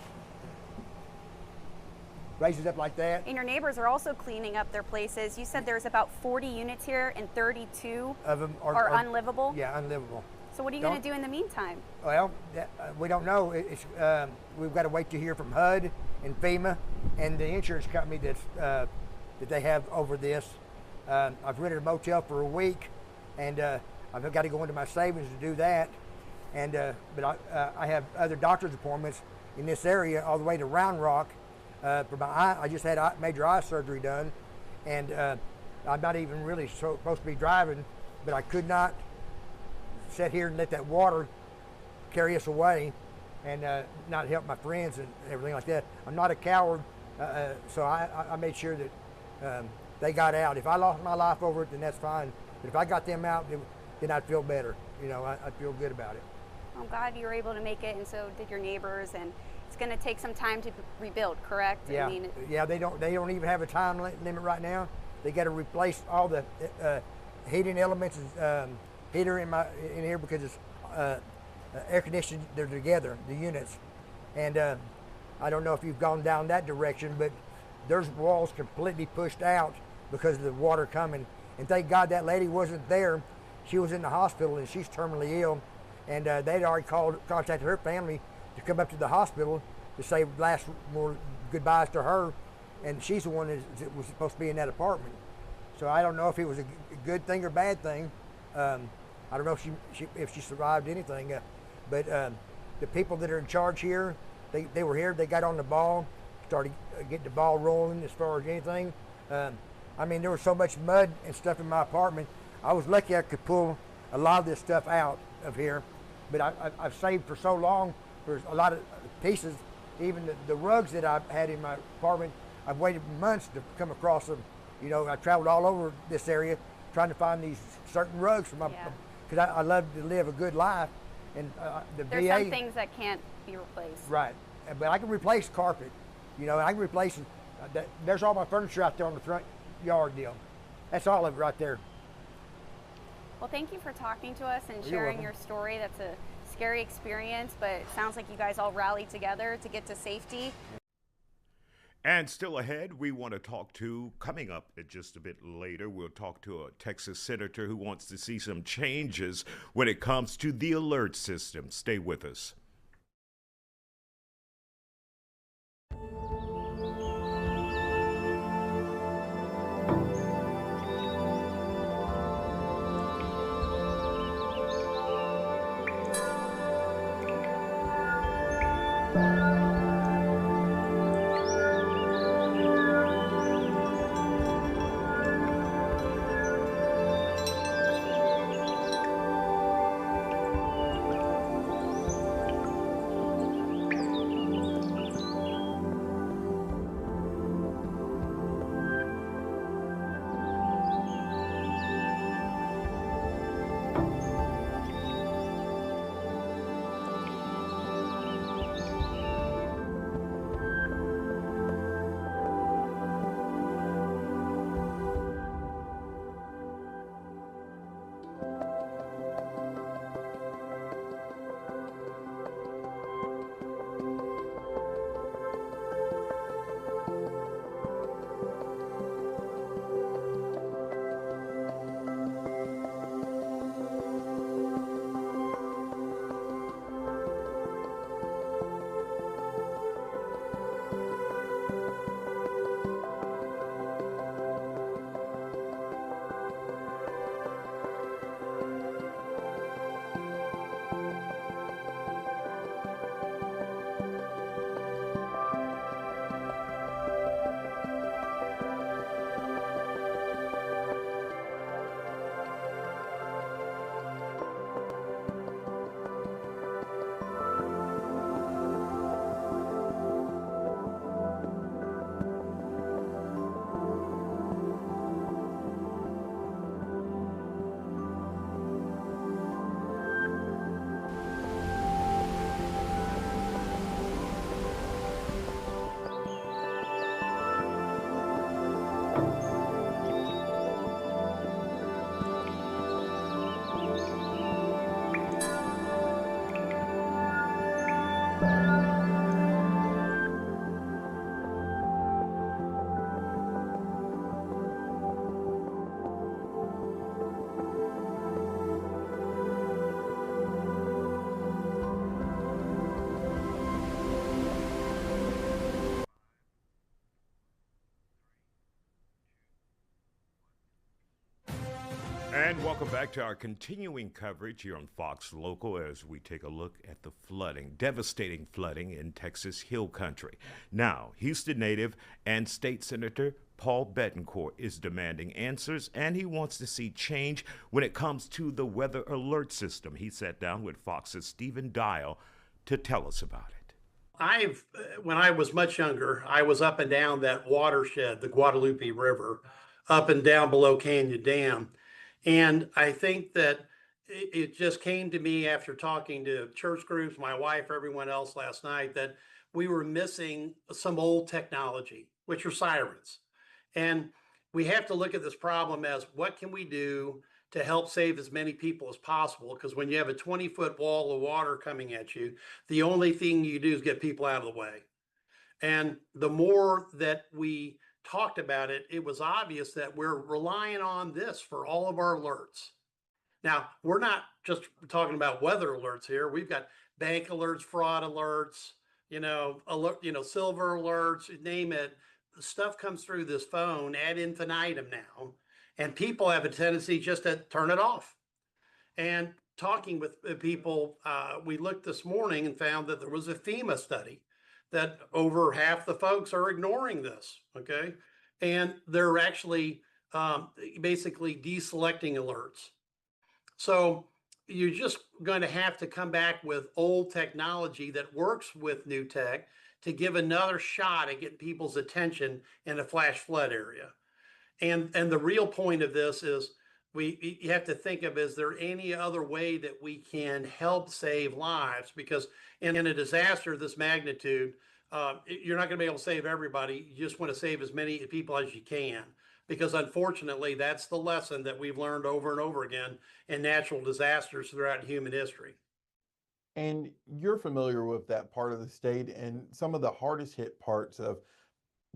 raises up like that. And your neighbors are also cleaning up their places. You said there's about 40 units here, and 32 of them are unlivable? Yeah, unlivable. So what are you going to do in the meantime? Well, we don't know. We've got to wait to hear from HUD and FEMA and the insurance company that they have over this. I've rented a motel for a week, and I've got to go into my savings to do that. And but I have other doctor's appointments in this area all the way to Round Rock. For my eye, I just had major eye surgery done, and I'm not even really supposed to be driving, but I could not sit here and let that water carry us away and not help my friends and everything like that. I'm not a coward, so I made sure that they got out. If I lost my life over it, then that's fine. But if I got them out, then I'd feel better. You know, I'd feel good about it. I'm glad you were able to make it, and so did your neighbors. And it's going to take some time to rebuild, correct? Yeah, I mean, yeah. They don't even have a time limit right now. They got to replace all the heating elements, heater in here because it's air conditioned. They're together, the units, and I don't know if you've gone down that direction, but there's walls completely pushed out because of the water coming. And thank God that lady wasn't there. She was in the hospital and she's terminally ill, and they'd already contacted her family to come up to the hospital to say last more goodbyes to her, and she's the one that was supposed to be in that apartment. So I don't know if it was a good thing or bad thing. I don't know if she survived anything, but the people that are in charge here, they were here. They got on the ball, started getting the ball rolling as far as anything. I mean, there was so much mud and stuff in my apartment. I was lucky I could pull a lot of this stuff out of here, but I've saved for so long. There's a lot of pieces. Even the rugs that I've had in my apartment, I've waited months to come across them. You know, I traveled all over this area trying to find these certain rugs for my, because I love to live a good life. And there's some things that can't be replaced. Right, but I can replace carpet. You know, I can replace There's all my furniture out there on the front yard deal. That's all of it right there. Well, thank you for talking to us and You're sharing welcome. your story. That's a scary experience, but it sounds like you guys all rallied together to get to safety. And still ahead, we want to talk to, coming up just a bit later, we'll talk to a Texas senator who wants to see some changes when it comes to the alert system. Stay with us. And welcome back to our continuing coverage here on Fox Local as we take a look at the flooding, devastating flooding in Texas Hill Country. Now, Houston native and state senator Paul Bettencourt is demanding answers, and he wants to see change when it comes to the weather alert system. He sat down with Fox's Stephen Dial to tell us about it. When I was much younger, I was up and down that watershed, the Guadalupe River, up and down below Canyon Dam. And I think that it just came to me after talking to church groups, my wife, everyone else last night, that we were missing some old technology, which are sirens. And we have to look at this problem as what can we do to help save as many people as possible? Because when you have a 20-foot wall of water coming at you, the only thing you do is get people out of the way. And the more that we talked about it, it was obvious that we're relying on this for all of our alerts. Now, we're not just talking about weather alerts here. We've got bank alerts, fraud alerts, silver alerts, name it. The stuff comes through this phone ad infinitum now, and people have a tendency just to turn it off. And talking with people, we looked this morning and found that there was a FEMA study that over half the folks are ignoring this, okay? And they're actually basically deselecting alerts. So you're just going to have to come back with old technology that works with new tech to give another shot at getting people's attention in a flash flood area. And the real point of this is you have to think of, is there any other way that we can help save lives? Because in a disaster of this magnitude, you're not going to be able to save everybody. You just want to save as many people as you can, because unfortunately, that's the lesson that we've learned over and over again in natural disasters throughout human history. And you're familiar with that part of the state, and some of the hardest hit parts of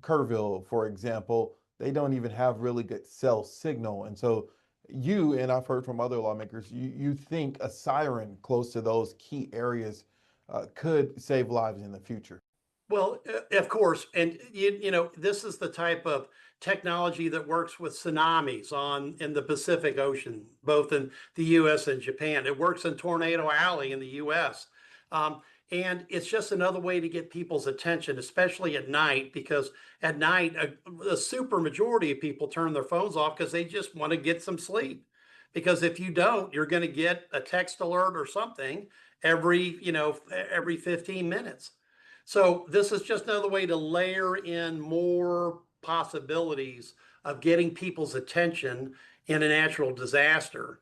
Kerrville, for example, they don't even have really good cell signal. And so you, and I've heard from other lawmakers, you think a siren close to those key areas could save lives in the future. Well, of course, and you know, this is the type of technology that works with tsunamis in the Pacific Ocean, both in the U.S. and Japan. It works in Tornado Alley in the U.S. And it's just another way to get people's attention, especially at night, because at night, a super majority of people turn their phones off because they just want to get some sleep. Because if you don't, you're going to get a text alert or something every 15 minutes. So this is just another way to layer in more possibilities of getting people's attention in a natural disaster.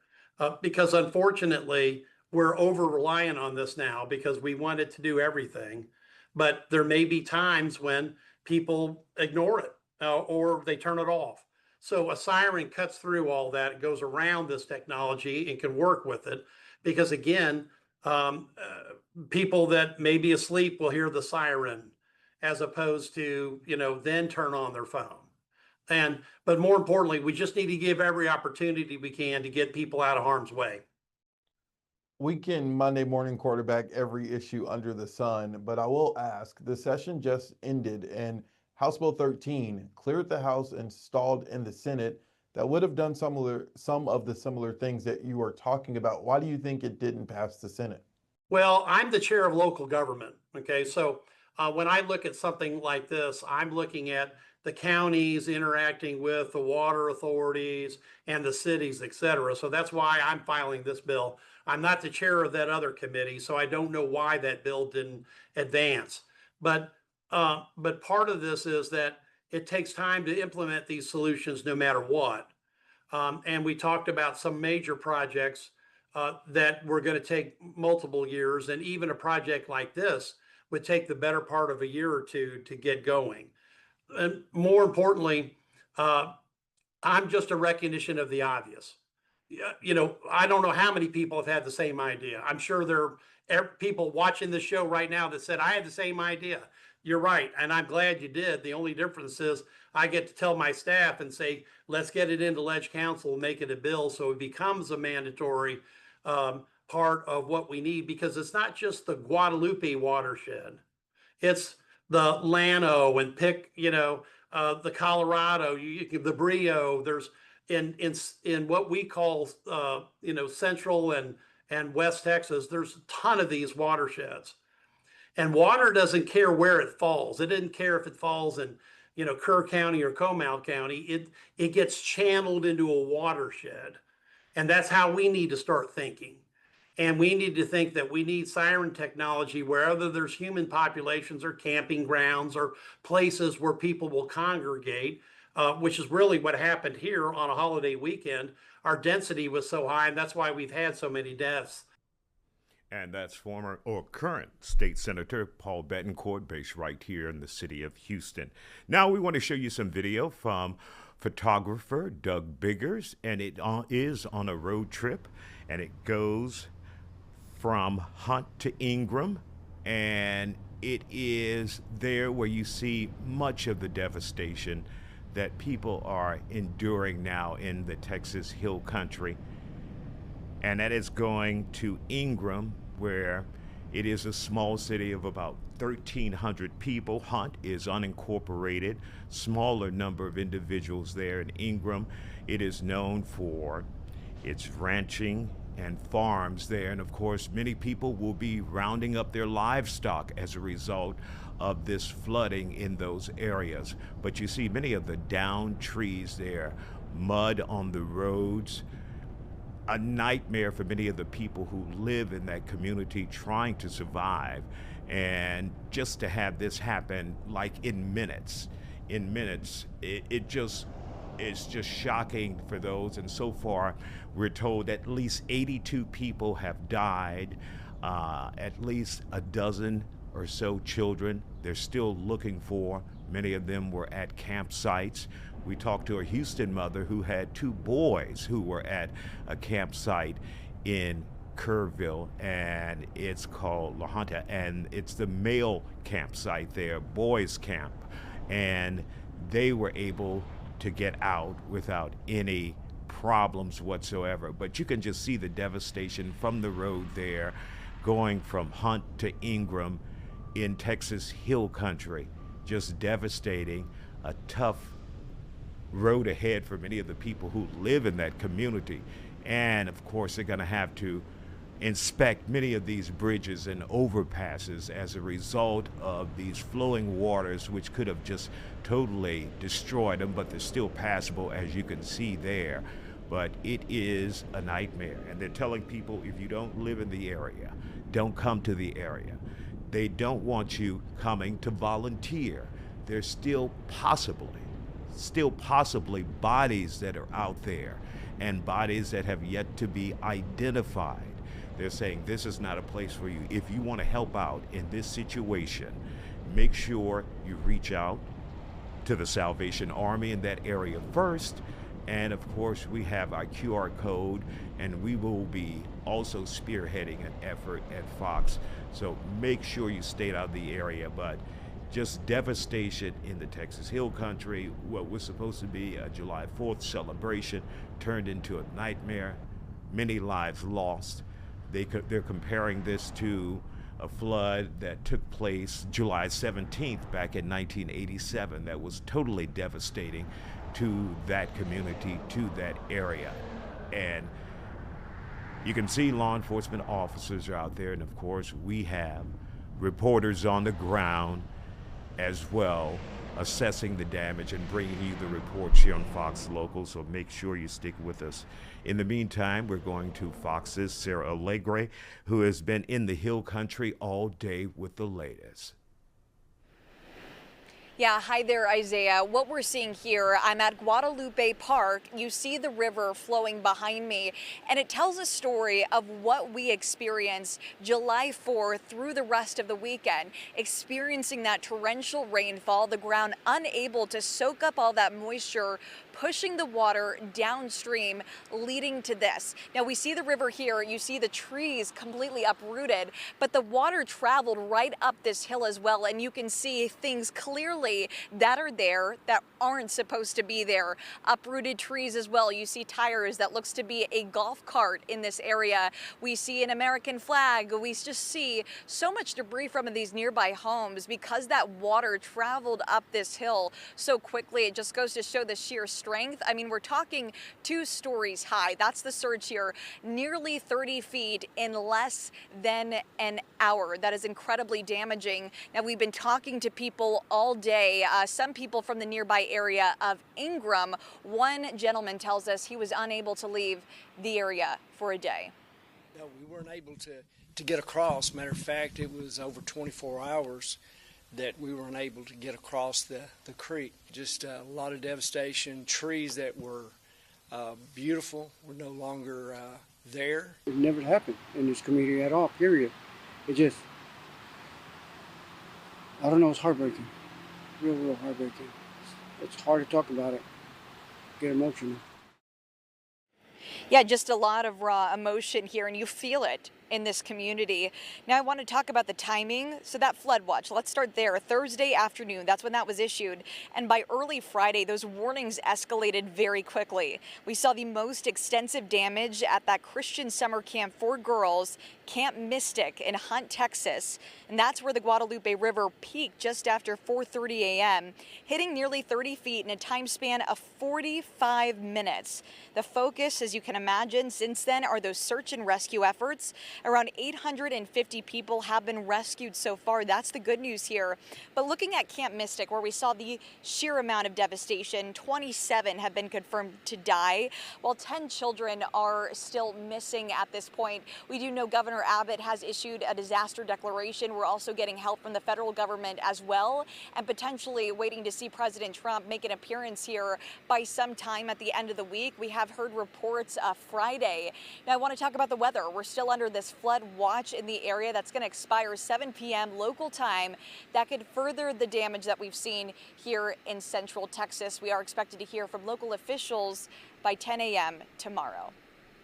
Because unfortunately, we're over reliant on this now because we want it to do everything. But there may be times when people ignore it or they turn it off. So a siren cuts through all that. It goes around this technology and can work with it. Because again, people that may be asleep will hear the siren as opposed to, then turn on their phone. But more importantly, we just need to give every opportunity we can to get people out of harm's way. We can Monday morning quarterback every issue under the sun, but I will ask, the session just ended and House Bill 13 cleared the House and stalled in the Senate that would have done some of the similar things that you are talking about. Why do you think it didn't pass the Senate? Well, I'm the chair of local government. Okay, so when I look at something like this, I'm looking at the counties interacting with the water authorities and the cities, et cetera. So that's why I'm filing this bill. I'm not the chair of that other committee, so I don't know why that bill didn't advance. But part of this is that it takes time to implement these solutions no matter what. And we talked about some major projects that were going to take multiple years, and even a project like this would take the better part of a year or two to get going. And more importantly, I'm just a recognition of the obvious. I don't know how many people have had the same idea. I'm sure there are people watching this show right now that said, I had the same idea. You're right, and I'm glad you did. The only difference is I get to tell my staff and say, let's get it into Ledge Council and make it a bill so it becomes a mandatory part of what we need, because it's not just the Guadalupe watershed. It's the Llano and the Colorado, the Brio. There's in what we call Central and West Texas. There's a ton of these watersheds, and water doesn't care where it falls. It didn't care if it falls in Kerr County or Comal County. It gets channeled into a watershed, and that's how we need to start thinking. And we need to think that we need siren technology wherever there's human populations or camping grounds or places where people will congregate, which is really what happened here on a holiday weekend. Our density was so high, and that's why we've had so many deaths. And that's former or current State Senator Paul Bettencourt, based right here in the city of Houston. Now we want to show you some video from photographer Doug Biggers, and it is on a road trip, and it goes from Hunt to Ingram, and it is there where you see much of the devastation that people are enduring now in the Texas Hill Country. And that is going to Ingram, where it is a small city of about 1,300 people. Hunt is unincorporated, smaller number of individuals there. In Ingram, it is known for its ranching and farms there. And of course, many people will be rounding up their livestock as a result of this flooding in those areas. But you see many of the downed trees there, mud on the roads, a nightmare for many of the people who live in that community trying to survive. And just to have this happen like in minutes, it's just shocking for those. And so far, we're told at least 82 people have died. At least a dozen or so children they're still looking for. Many of them were at campsites. We talked to a Houston mother who had 2 boys who were at a campsite in Kerrville, and it's called La Junta, and it's the male campsite there, boys camp, and they were able to get out without any problems whatsoever. But you can just see the devastation from the road there, going from Hunt to Ingram in Texas Hill Country. Just devastating, a tough road ahead for many of the people who live in that community. And of course, they're going to have to inspect many of these bridges and overpasses as a result of these flowing waters, which could have just totally destroyed them, but they're still passable, as you can see there. But it is a nightmare, and they're telling people, if you don't live in the area, don't come to the area. They don't want you coming to volunteer. There's still possibly bodies that are out there, and bodies that have yet to be identified. They're saying this is not a place for you. If you want to help out in this situation, make sure you reach out to the Salvation Army in that area first. And of course, we have our QR code, and we will be also spearheading an effort at Fox. So make sure you stay out of the area. But just devastation in the Texas Hill Country. What was supposed to be a July 4th celebration turned into a nightmare. Many lives lost. They're comparing this to a flood that took place July 17th back in 1987 that was totally devastating to that community, to that area. And you can see law enforcement officers are out there, and of course we have reporters on the ground as well, assessing the damage and bringing you the reports here on Fox Local, so make sure you stick with us. In the meantime, we're going to Fox's Sarah Allegre, who has been in the Hill Country all day with the latest. Yeah, hi there, Isaiah. What we're seeing here, I'm at Guadalupe Park. You see the river flowing behind me, and it tells a story of what we experienced July 4th through the rest of the weekend, experiencing that torrential rainfall, the ground unable to soak up all that moisture, pushing the water downstream, leading to this. Now we see the river here, you see the trees completely uprooted, but the water traveled right up this hill as well, and you can see things clearly that are there that aren't supposed to be there. Uprooted trees as well. You see tires that looks to be a golf cart in this area. We see an American flag. We just see so much debris from these nearby homes because that water traveled up this hill so quickly. It just goes to show the sheer strength. I mean, we're talking 2 stories high. That's the surge here, nearly 30 feet in less than an hour. That is incredibly damaging. Now, we've been talking to people all day, some people from the nearby area of Ingram. One gentleman tells us he was unable to leave the area for a day. No, we weren't able to get across. Matter of fact, it was over 24 hours that we weren't able to get across the creek. Just a lot of devastation. Trees that were beautiful were no longer there. It never happened in this community at all, period. It just, I don't know, it's heartbreaking. Real heartbreaking. It's hard to talk about it. Get emotional. Yeah, just a lot of raw emotion here, and you feel it in this community. Now I want to talk about the timing. So that flood watch, let's start there. Thursday afternoon, that's when that was issued. And by early Friday, those warnings escalated very quickly. We saw the most extensive damage at that Christian summer camp for girls, Camp Mystic in Hunt, Texas. And that's where the Guadalupe River peaked just after 4:30 a.m., hitting nearly 30 feet in a time span of 45 minutes. The focus, as you can imagine, since then are those search and rescue efforts. Around 850 people have been rescued so far. That's the good news here. But looking at Camp Mystic, where we saw the sheer amount of devastation, 27 have been confirmed to die, while 10 children are still missing at this point. We do know Governor Abbott has issued a disaster declaration. We're also getting help from the federal government as well, and potentially waiting to see President Trump make an appearance here by some time at the end of the week. We have heard reports Friday. Now I want to talk about the weather. We're still under this this flood watch in the area that's going to expire 7 p.m. local time. That could further the damage that we've seen here in central Texas. We are expected to hear from local officials by 10 a.m. tomorrow.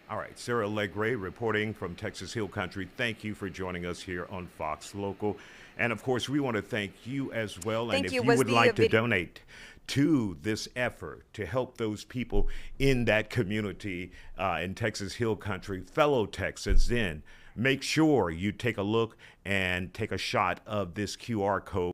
All right, Sarah Legray reporting from Texas Hill Country. Thank you for joining us here on Fox Local. And of course, we want to thank you as well. And if you would like to donate to this effort to help those people in that community in Texas Hill Country, fellow Texans, then make sure you take a look and take a shot of this QR code.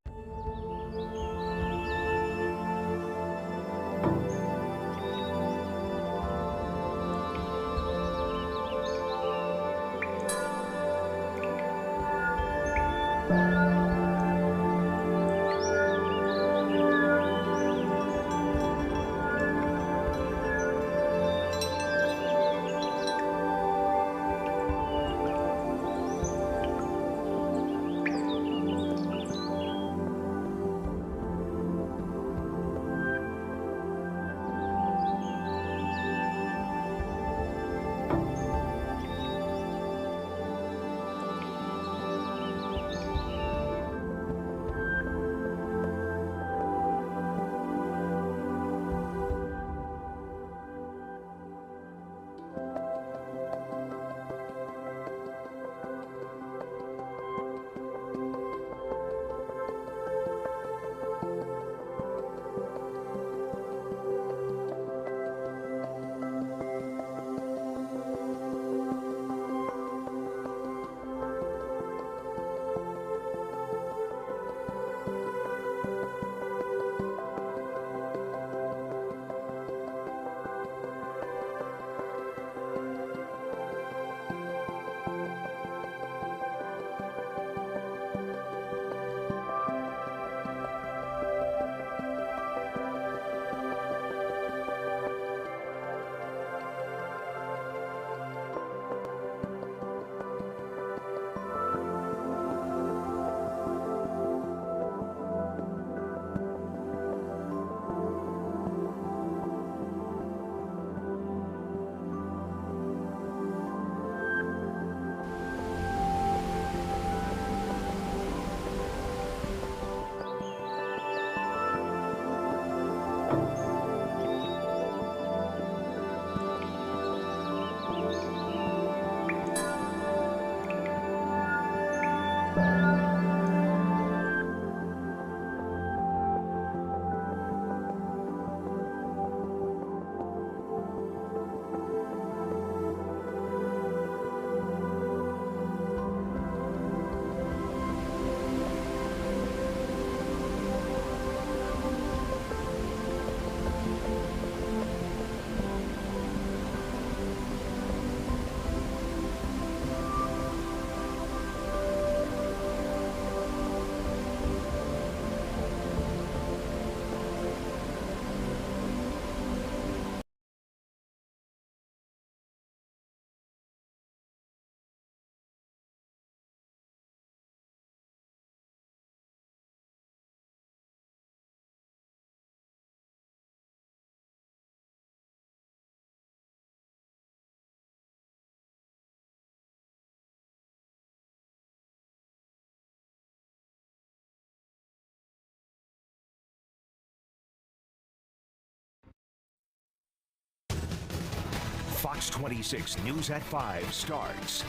Fox 26 News at 5 starts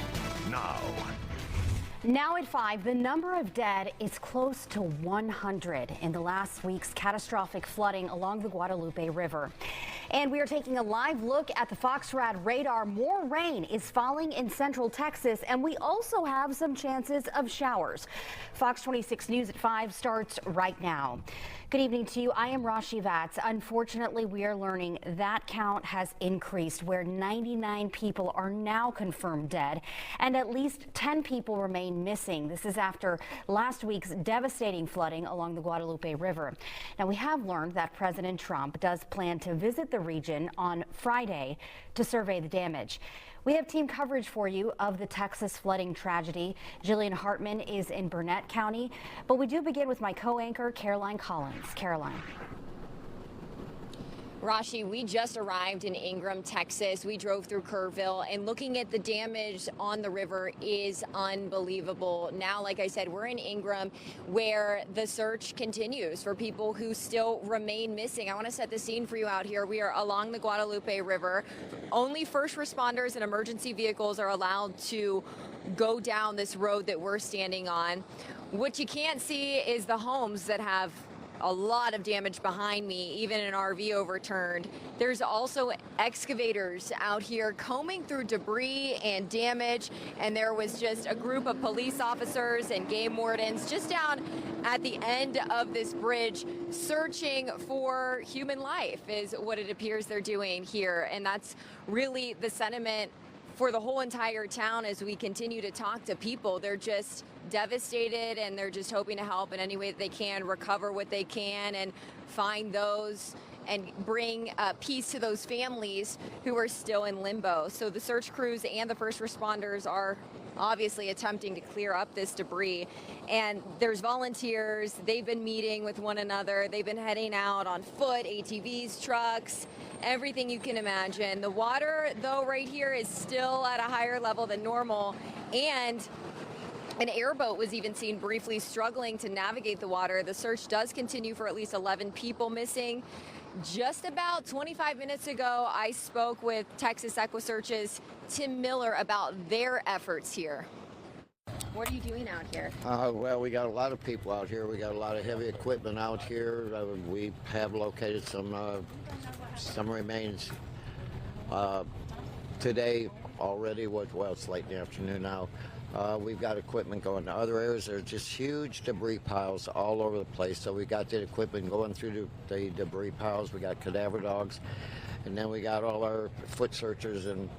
now. Now at 5, the number of dead is close to 100 in the last week's catastrophic flooding along the Guadalupe River. And we are taking a live look at the FoxRad radar. More rain is falling in central Texas, and we also have some chances of showers. Fox 26 News at 5 starts right now. Good evening to you. I am Rashi Vatz. Unfortunately, we are learning that count has increased, where 99 people are now confirmed dead and at least 10 people remain missing. This is after last week's devastating flooding along the Guadalupe River. Now, we have learned that President Trump does plan to visit the region on Friday to survey the damage. We have team coverage for you of the Texas flooding tragedy. Jillian Hartman is in Burnett County, but we do begin with my co-anchor, Caroline Collins. Caroline. Rashi, we just arrived in Ingram, Texas. We drove through Kerrville, and looking at the damage on the river is unbelievable. Now, like I said, we're in Ingram, where the search continues for people who still remain missing. I want to set the scene for you out here. We are along the Guadalupe River. Only first responders and emergency vehicles are allowed to go down this road that we're standing on. What you can't see is the homes that have a lot of damage behind me, even an RV overturned. There's also excavators out here combing through debris and damage, and there was just a group of police officers and game wardens just down at the end of this bridge searching for human life is what it appears they're doing here. And that's really the sentiment for the whole entire town as we continue to talk to people. They're just devastated, and they're just hoping to help in any way that they can, recover what they can, and find those and bring peace to those families who are still in limbo. So the search crews and the first responders are obviously attempting to clear up this debris. And there's volunteers. They've been meeting with one another. They've been heading out on foot, ATVs, trucks, everything you can imagine. The water, though, right here is still at a higher level than normal. And an airboat was even seen briefly struggling to navigate the water. The search does continue for at least 11 people missing. Just about 25 minutes ago, I spoke with Texas EquiSearch's Tim Miller about their efforts here. What are you doing out here? Well, we got a lot of people out here. We got a lot of heavy equipment out here. We have located some remains today already. Well, it's late in the afternoon now. We've got equipment going to other areas. There's just huge debris piles all over the place. So we got the equipment going through the debris piles. We got cadaver dogs, and then we got all our foot searchers and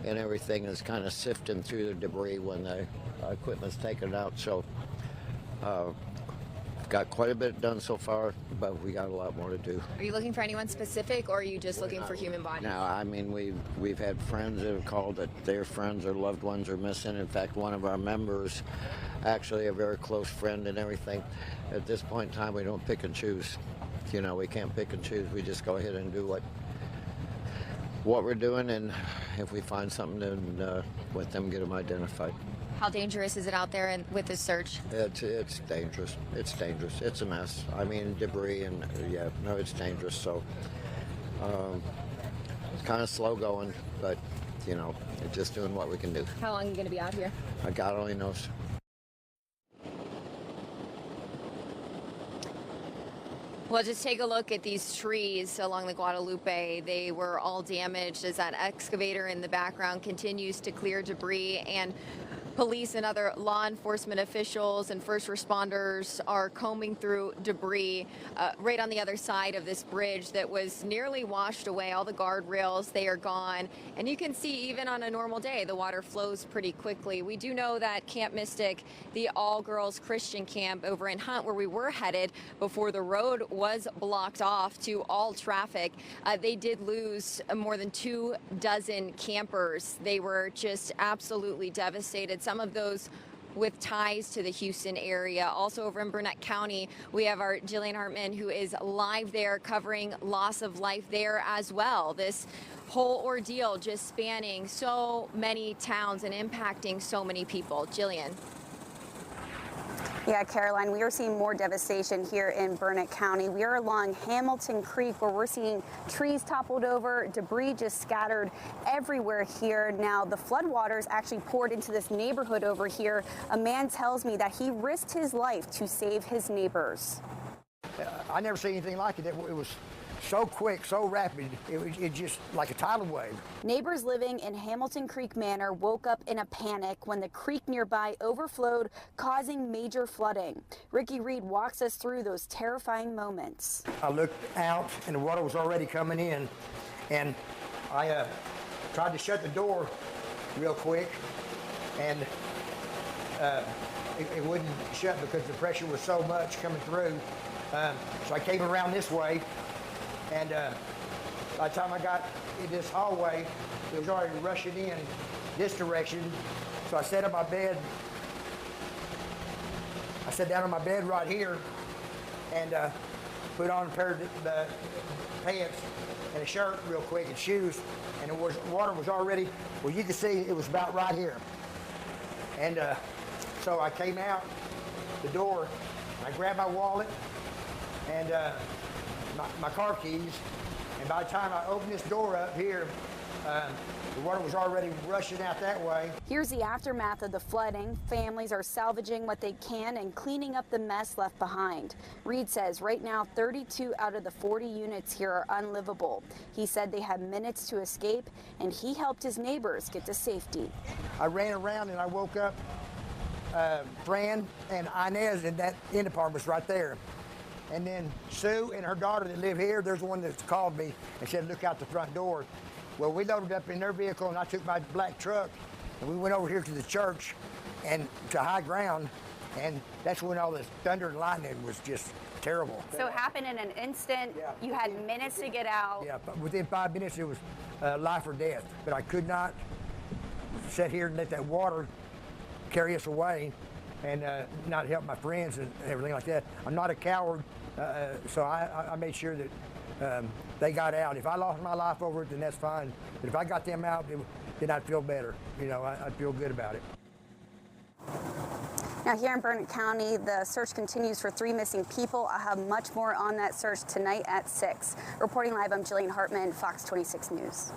everything is kind of sifting through the debris when the equipment's taken out. So got quite a bit done so far, but we got a lot more to do. Are you looking for anyone specific, or are you just looking for human bodies? No, I mean, we've had friends that have called that their friends or loved ones are missing. In fact, one of our members, actually a very close friend and everything. At this point in time, we don't pick and choose. You know, we can't pick and choose. We just go ahead and do what we're doing, and if we find something, then let them get them identified. How dangerous is it out there with this search? It's dangerous. It's dangerous. It's a mess. I mean, debris and it's dangerous. So it's kind of slow going, but you know, just doing what we can do. How long are you going to be out here? God only knows. Well, just take a look at these trees along the Guadalupe. They were all damaged as that excavator in the background continues to clear debris, and police and other law enforcement officials and first responders are combing through debris right on the other side of this bridge that was nearly washed away. All the guardrails, they are gone. And you can see even on a normal day, the water flows pretty quickly. We do know that Camp Mystic, the all-girls Christian camp over in Hunt, where we were headed before the road was blocked off to all traffic, they did lose more than 24 campers. They were just absolutely devastated. Some of those with ties to the Houston area. Also over in Burnett County, we have our Jillian Hartman, who is live there covering loss of life there as well. This whole ordeal just spanning so many towns and impacting so many people. Jillian. Yeah, Caroline, we are seeing more devastation here in Burnett County. We are along Hamilton Creek, where we're seeing trees toppled over, debris just scattered everywhere here. Now, the floodwaters actually poured into this neighborhood over here. A man tells me that he risked his life to save his neighbors. I never seen anything like it. It was so quick, so rapid, it just like a tidal wave. Neighbors living in Hamilton Creek Manor woke up in a panic when the creek nearby overflowed, causing major flooding. Ricky Reed walks us through those terrifying moments. I looked out and the water was already coming in, and I tried to shut the door real quick, and it wouldn't shut because the pressure was so much coming through. So I came around this way, and by the time I got in this hallway, it was already rushing in this direction. So I sat on my bed. I sat down on my bed right here, and put on a pair of the pants and a shirt real quick and shoes, and water was already, well, you can see it was about right here. And so I came out the door, I grabbed my wallet and my car keys, and by the time I opened this door up here, the water was already rushing out that way. Here's the aftermath of the flooding. Families are salvaging what they can and cleaning up the mess left behind. Reed says right now 32 out of the 40 units here are unlivable. He said they had minutes to escape, and he helped his neighbors get to safety. I ran around and I woke up Fran and Inez, and that end apartment was right there. And then Sue and her daughter that live here, there's one that's called me and said, look out the front door. Well, we loaded up in their vehicle, and I took my black truck, and we went over here to the church and to high ground, and that's when all this thunder and lightning was just terrible. So it happened in an instant. Yeah. You had minutes to get out. Yeah, but within 5 minutes, it was life or death. But I could not sit here and let that water carry us away and not help my friends and everything like that. I'm not a coward, so I made sure that they got out. If I lost my life over it, then that's fine. But if I got them out, then I'd feel better. You know, I'd feel good about it. Now here in Burnett County, the search continues for 3 missing people. I'll have much more on that search tonight at 6. Reporting live, I'm Jillian Hartman, Fox 26 News.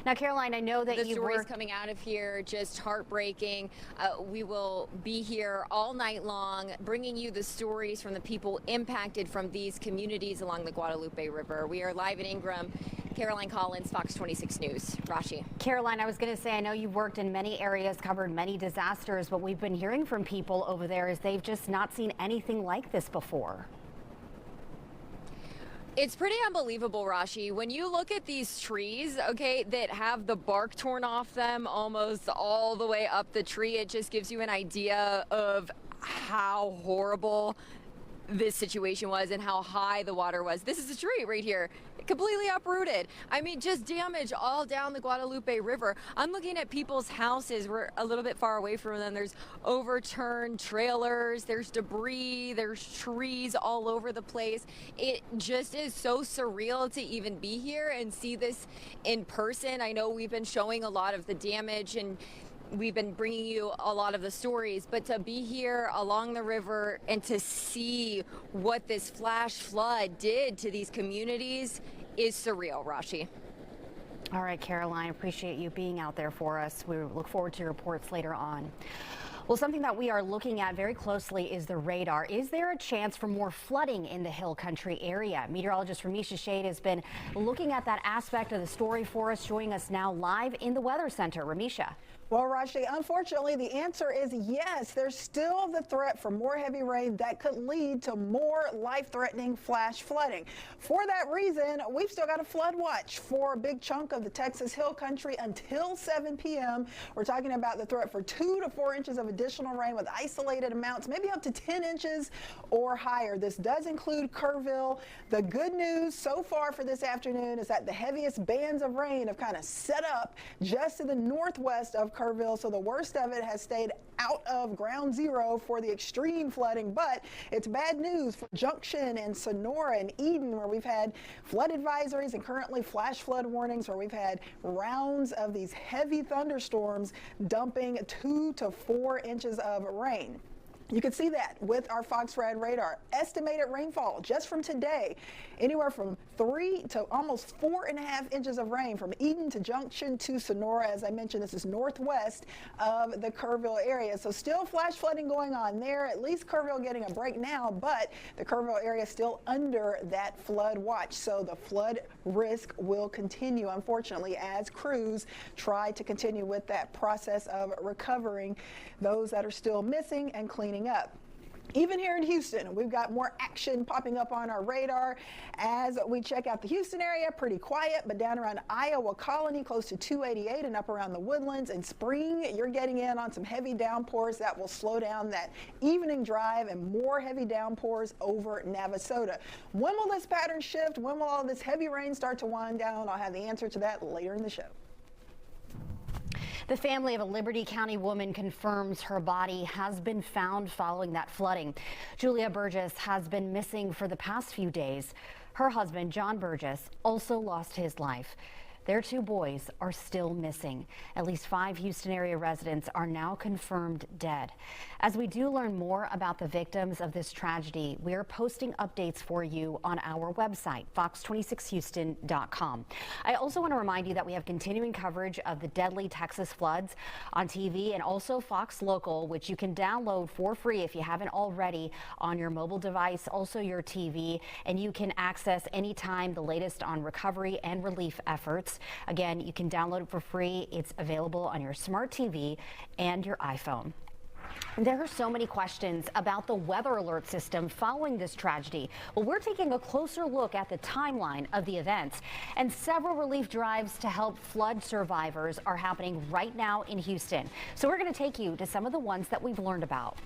Now, Caroline, I know that the stories coming out of here just heartbreaking. We will be here all night long, bringing you the stories from the people impacted from these communities along the Guadalupe River. We are live in Ingram. Caroline Collins, Fox 26 News. Rashi. Caroline, I was going to say, I know you've worked in many areas, covered many disasters, but we've been hearing from people over there is they've just not seen anything like this before. It's pretty unbelievable, Rashi. When you look at these trees, okay, that have the bark torn off them almost all the way up the tree, it just gives you an idea of how horrible this situation was and how high the water was. This is a tree right here, completely uprooted. I mean, just damage all down the Guadalupe River. I'm looking at people's houses. We're a little bit far away from them. There's overturned trailers, there's debris, there's trees all over the place. It just is so surreal to even be here and see this in person. I know we've been showing a lot of the damage and we've been bringing you a lot of the stories, but to be here along the river and to see what this flash flood did to these communities is surreal, Rashi. All right, Caroline, appreciate you being out there for us. We look forward to your reports later on. Well, something that we are looking at very closely is the radar. Is there a chance for more flooding in the Hill Country area? Meteorologist Ramisha Shade has been looking at that aspect of the story for us, joining us now live in the Weather Center. Ramisha. Well, Rashi, unfortunately, the answer is yes. There's still the threat for more heavy rain that could lead to more life-threatening flash flooding. For that reason, we've still got a flood watch for a big chunk of the Texas Hill Country until 7 p.m. We're talking about the threat for 2 to 4 inches of additional rain with isolated amounts, maybe up to 10 inches or higher. This does include Kerrville. The good news so far for this afternoon is that the heaviest bands of rain have kind of set up just to the northwest of Kerrville, so the worst of it has stayed out of ground zero for the extreme flooding, but it's bad news for Junction and Sonora and Eden, where we've had flood advisories and currently flash flood warnings, where we've had rounds of these heavy thunderstorms dumping 2 to 4 inches of rain. You can see that with our Fox Red radar. Estimated rainfall just from today, anywhere from 3 to almost 4.5 inches of rain from Eden to Junction to Sonora. As I mentioned, this is northwest of the Kerrville area. So still flash flooding going on there. At least Kerrville getting a break now, but the Kerrville area still under that flood watch. So the flood risk will continue, unfortunately, as crews try to continue with that process of recovering those that are still missing and cleaning up. Even here in Houston, we've got more action popping up on our radar as we check out the Houston area. Pretty quiet, but down around Iowa Colony, close to 288 and up around the Woodlands and Spring, you're getting in on some heavy downpours that will slow down that evening drive, and more heavy downpours over Navasota. When will this pattern shift? When will all this heavy rain start to wind down? I'll have the answer to that later in the show. The family of a Liberty County woman confirms her body has been found following that flooding. Julia Burgess has been missing for the past few days. Her husband, John Burgess, also lost his life. Their 2 boys are still missing. At least 5 Houston area residents are now confirmed dead. As we do learn more about the victims of this tragedy, we are posting updates for you on our website, fox26houston.com. I also want to remind you that we have continuing coverage of the deadly Texas floods on TV and also Fox Local, which you can download for free if you haven't already on your mobile device, also your TV, and you can access anytime the latest on recovery and relief efforts. Again, you can download it for free. It's available on your smart TV and your iPhone. There are so many questions about the weather alert system following this tragedy. Well, we're taking a closer look at the timeline of the events, and several relief drives to help flood survivors are happening right now in Houston. So we're going to take you to some of the ones that we've learned about.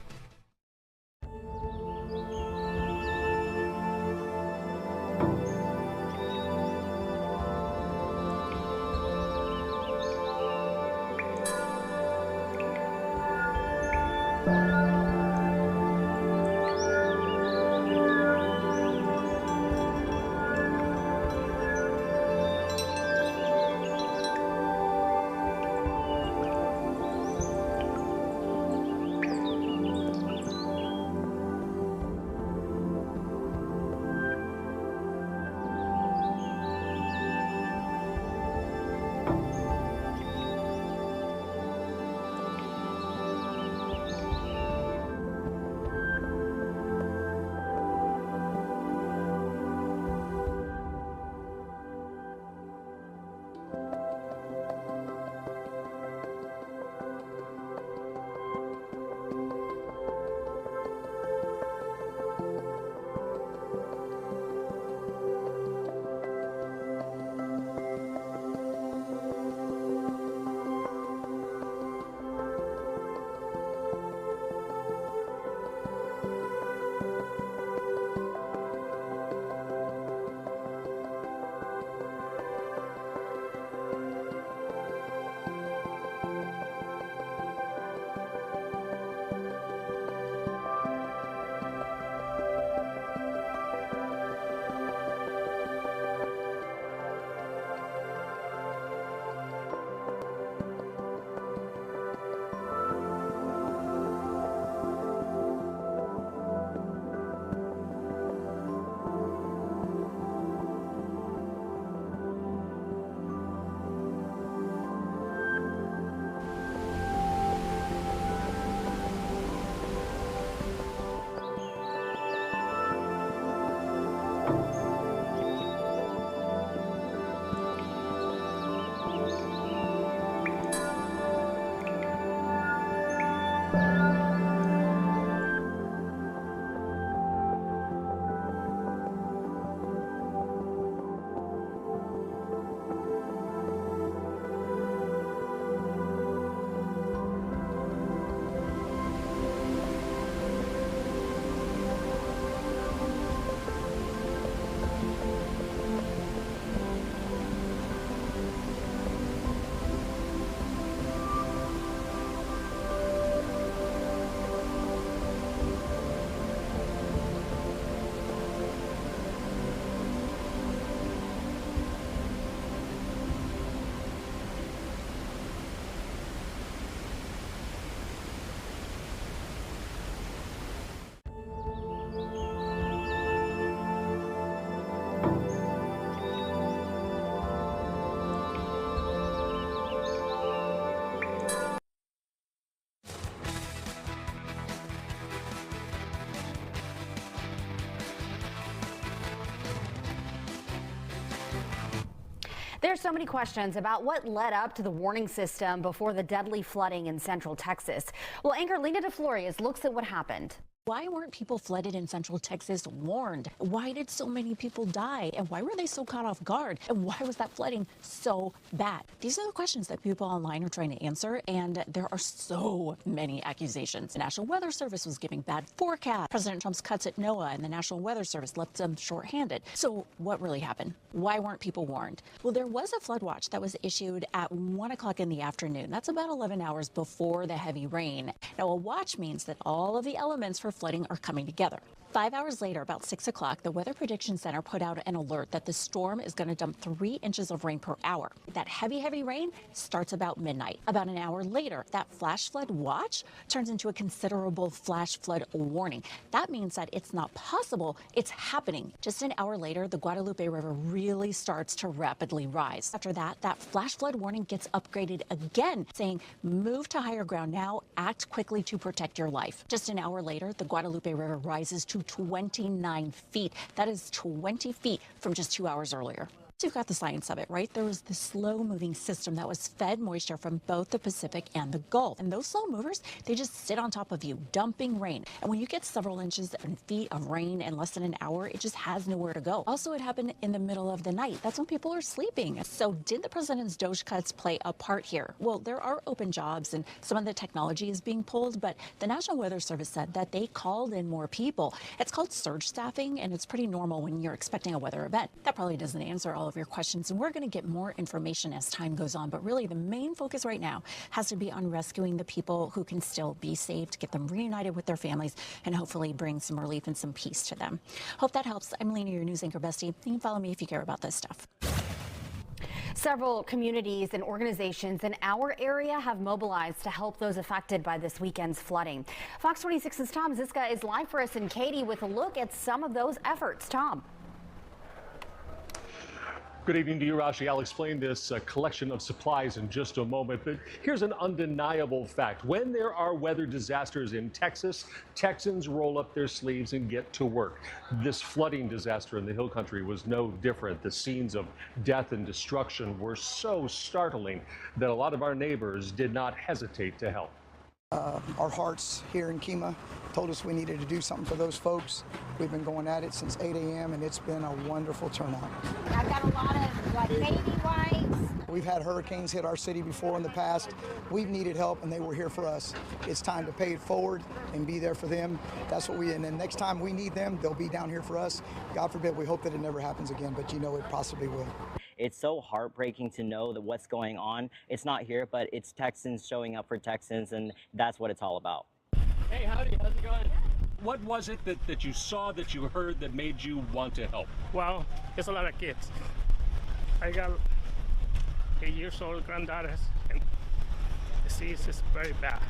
There's so many questions about what led up to the warning system before the deadly flooding in central Texas. Well, anchor Lena DeFlorius looks at what happened. Why weren't people flooded in Central Texas warned? Why did so many people die? And why were they so caught off guard? And why was that flooding so bad? These are the questions that people online are trying to answer, and there are so many accusations. The National Weather Service was giving bad forecasts. President Trump's cuts at NOAA and the National Weather Service left them shorthanded. So what really happened? Why weren't people warned? Well, there was a flood watch that was issued at 1 o'clock in the afternoon. That's about 11 hours before the heavy rain. Now, a watch means that all of the elements for flooding are coming together. 5 hours later, about 6 o'clock, the Weather Prediction Center put out an alert that the storm is going to dump 3 inches of rain per hour. That heavy rain starts about midnight. About an hour later, that flash flood watch turns into a considerable flash flood warning. That means that it's not possible, it's happening. Just an hour later, the Guadalupe River really starts to rapidly rise. After that, that flash flood warning gets upgraded again, saying move to higher ground now, act quickly to protect your life. Just an hour later, the Guadalupe River rises to 29 feet. That is 20 feet from just 2 hours earlier. So you've got the science of it, right? There was this slow-moving system that was fed moisture from both the Pacific and the Gulf. And those slow movers, they just sit on top of you, dumping rain. And when you get several inches and feet of rain in less than an hour, it just has nowhere to go. Also, it happened in the middle of the night. That's when people are sleeping. So did the president's DOGE cuts play a part here? Well, there are open jobs and some of the technology is being pulled, but the National Weather Service said that they called in more people. It's called surge staffing, and it's pretty normal when you're expecting a weather event. That probably doesn't answer all of your questions, and we're going to get more information as time goes on, but really the main focus right now has to be on rescuing the people who can still be saved, get them reunited with their families, and hopefully bring some relief and some peace to them. Hope that helps. I'm Lena, your news anchor bestie. You can follow me if you care about this stuff. Several communities and organizations in our area have mobilized to help those affected by this weekend's flooding. Fox 26's Tom Ziska is live for us in Katy with a look at some of those efforts. Tom. Good evening to you, Rashi. I'll explain this collection of supplies in just a moment, but here's an undeniable fact. When there are weather disasters in Texas, Texans roll up their sleeves and get to work. This flooding disaster in the Hill Country was no different. The scenes of death and destruction were so startling that a lot of our neighbors did not hesitate to help. Our hearts here in Kemah told us we needed to do something for those folks. We've been going at it since 8 a.m. and it's been a wonderful turnout. I've got a lot of baby wipes. We've had hurricanes hit our city before in the past. We've needed help and they were here for us. It's time to pay it forward and be there for them. That's what and then next time we need them, they'll be down here for us. God forbid, we hope that it never happens again, but you know it possibly will. It's so heartbreaking to know that what's going on. It's not here, but it's Texans showing up for Texans, and that's what it's all about. Hey, howdy, how's it going? What was it that you saw, that you heard, that made you want to help? Well, it's a lot of kids. I got 8-year-old granddaughters, and the disease is very bad.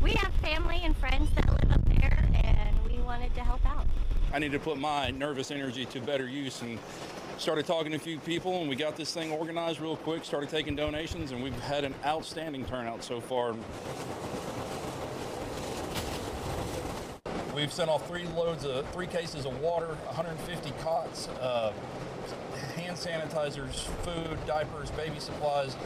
We have family and friends that live up there, and we wanted to help out. I need to put my nervous energy to better use and started talking to a few people, and we got this thing organized real quick, started taking donations, and we've had an outstanding turnout so far. We've sent off 3 cases of water, 150 cots, hand sanitizers, food, diapers, baby supplies,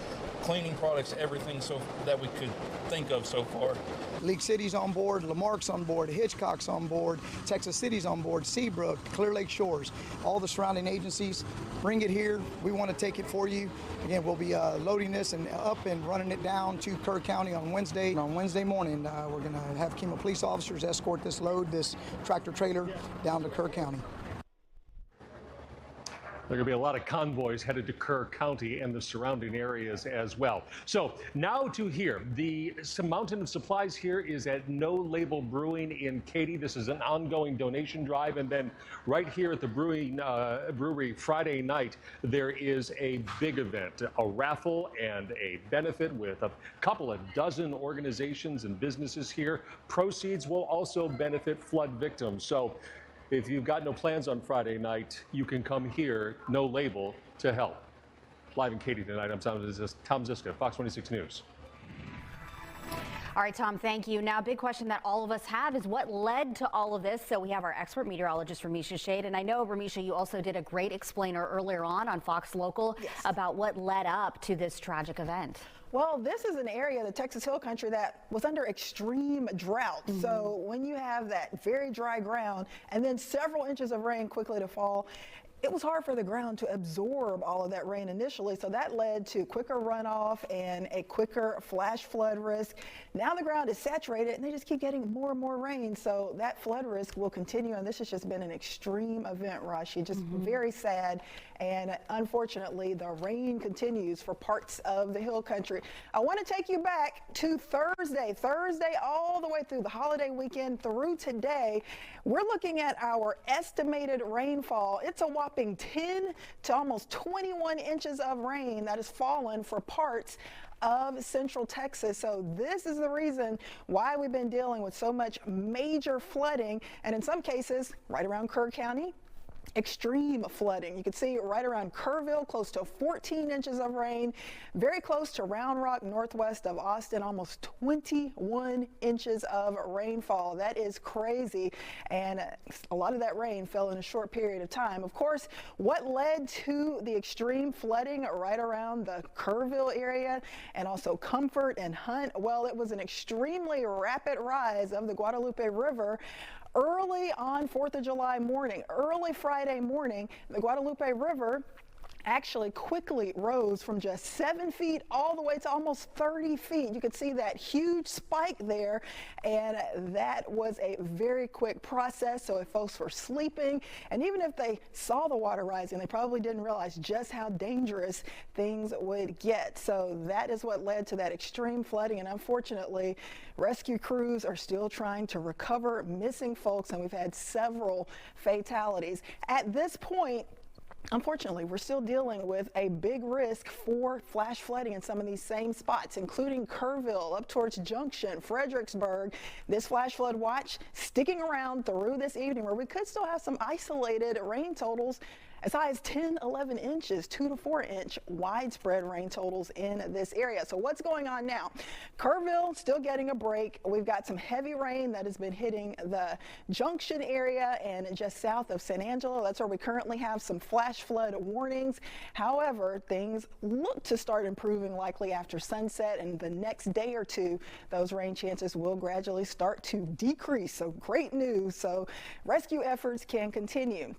cleaning products, everything that we could think of so far. League City's on board, Lamarck's on board, Hitchcock's on board, Texas City's on board, Seabrook, Clear Lake Shores, all the surrounding agencies. Bring it here. We want to take it for you. Again, we'll be loading this and up and running it down to Kerr County on Wednesday. On Wednesday morning, we're going to have Kemah police officers escort this tractor trailer down to Kerr County. There are going to be a lot of convoys headed to Kerr County and the surrounding areas as well. So now to here, the mountain of supplies here is at No Label Brewing in Katy. This is an ongoing donation drive. And then right here at the brewery Friday night, there is a big event, a raffle and a benefit with a couple of dozen organizations and businesses here. Proceeds will also benefit flood victims. So if you've got no plans on Friday night, you can come here, No Label, to help. Live in Katy tonight, I'm Tom Ziska, Fox 26 News. All right, Tom, thank you. Now, a big question that all of us have is what led to all of this? So we have our expert meteorologist, Ramisha Shade. And I know, Ramisha, you also did a great explainer earlier on Fox Local about what led up to this tragic event. Well, this is an area, the Texas Hill Country, that was under extreme drought. So when you have that very dry ground and then several inches of rain quickly to fall, it was hard for the ground to absorb all of that rain initially, so that led to quicker runoff and a quicker flash flood risk. Now the ground is saturated and they just keep getting more and more rain, so that flood risk will continue, and this has just been an extreme event, Rashi. Just very sad, and unfortunately the rain continues for parts of the Hill Country. I want to take you back to Thursday all the way through the holiday weekend through today. We're looking at our estimated rainfall. It's a whopping 10 to almost 21 inches of rain that has fallen for parts of central Texas. So this is the reason why we've been dealing with so much major flooding, and in some cases right around Kerr County, extreme flooding. You can see right around Kerrville, close to 14 inches of rain, very close to Round Rock, northwest of Austin, almost 21 inches of rainfall. That is crazy, and a lot of that rain fell in a short period of time. Of course, what led to the extreme flooding right around the Kerrville area and also Comfort and Hunt? Well, it was an extremely rapid rise of the Guadalupe River. Early on 4th of July morning, early Friday morning, the Guadalupe River actually quickly rose from just 7 feet all the way to almost 30 feet. You could see that huge spike there, and that was a very quick process. So if folks were sleeping, and even if they saw the water rising, they probably didn't realize just how dangerous things would get. So that is what led to that extreme flooding, and unfortunately, rescue crews are still trying to recover missing folks, and we've had several fatalities. At this point, unfortunately, we're still dealing with a big risk for flash flooding in some of these same spots, including Kerrville, up towards Junction, Fredericksburg. This flash flood watch sticking around through this evening, where we could still have some isolated rain totals as high as 10, 11 inches, 2 to 4 inch widespread rain totals in this area. So what's going on now? Kerrville still getting a break. We've got some heavy rain that has been hitting the Junction area and just south of San Angelo. That's where we currently have some flash flood warnings. However, things look to start improving likely after sunset, and the next day or two, those rain chances will gradually start to decrease. So great news. So rescue efforts can continue.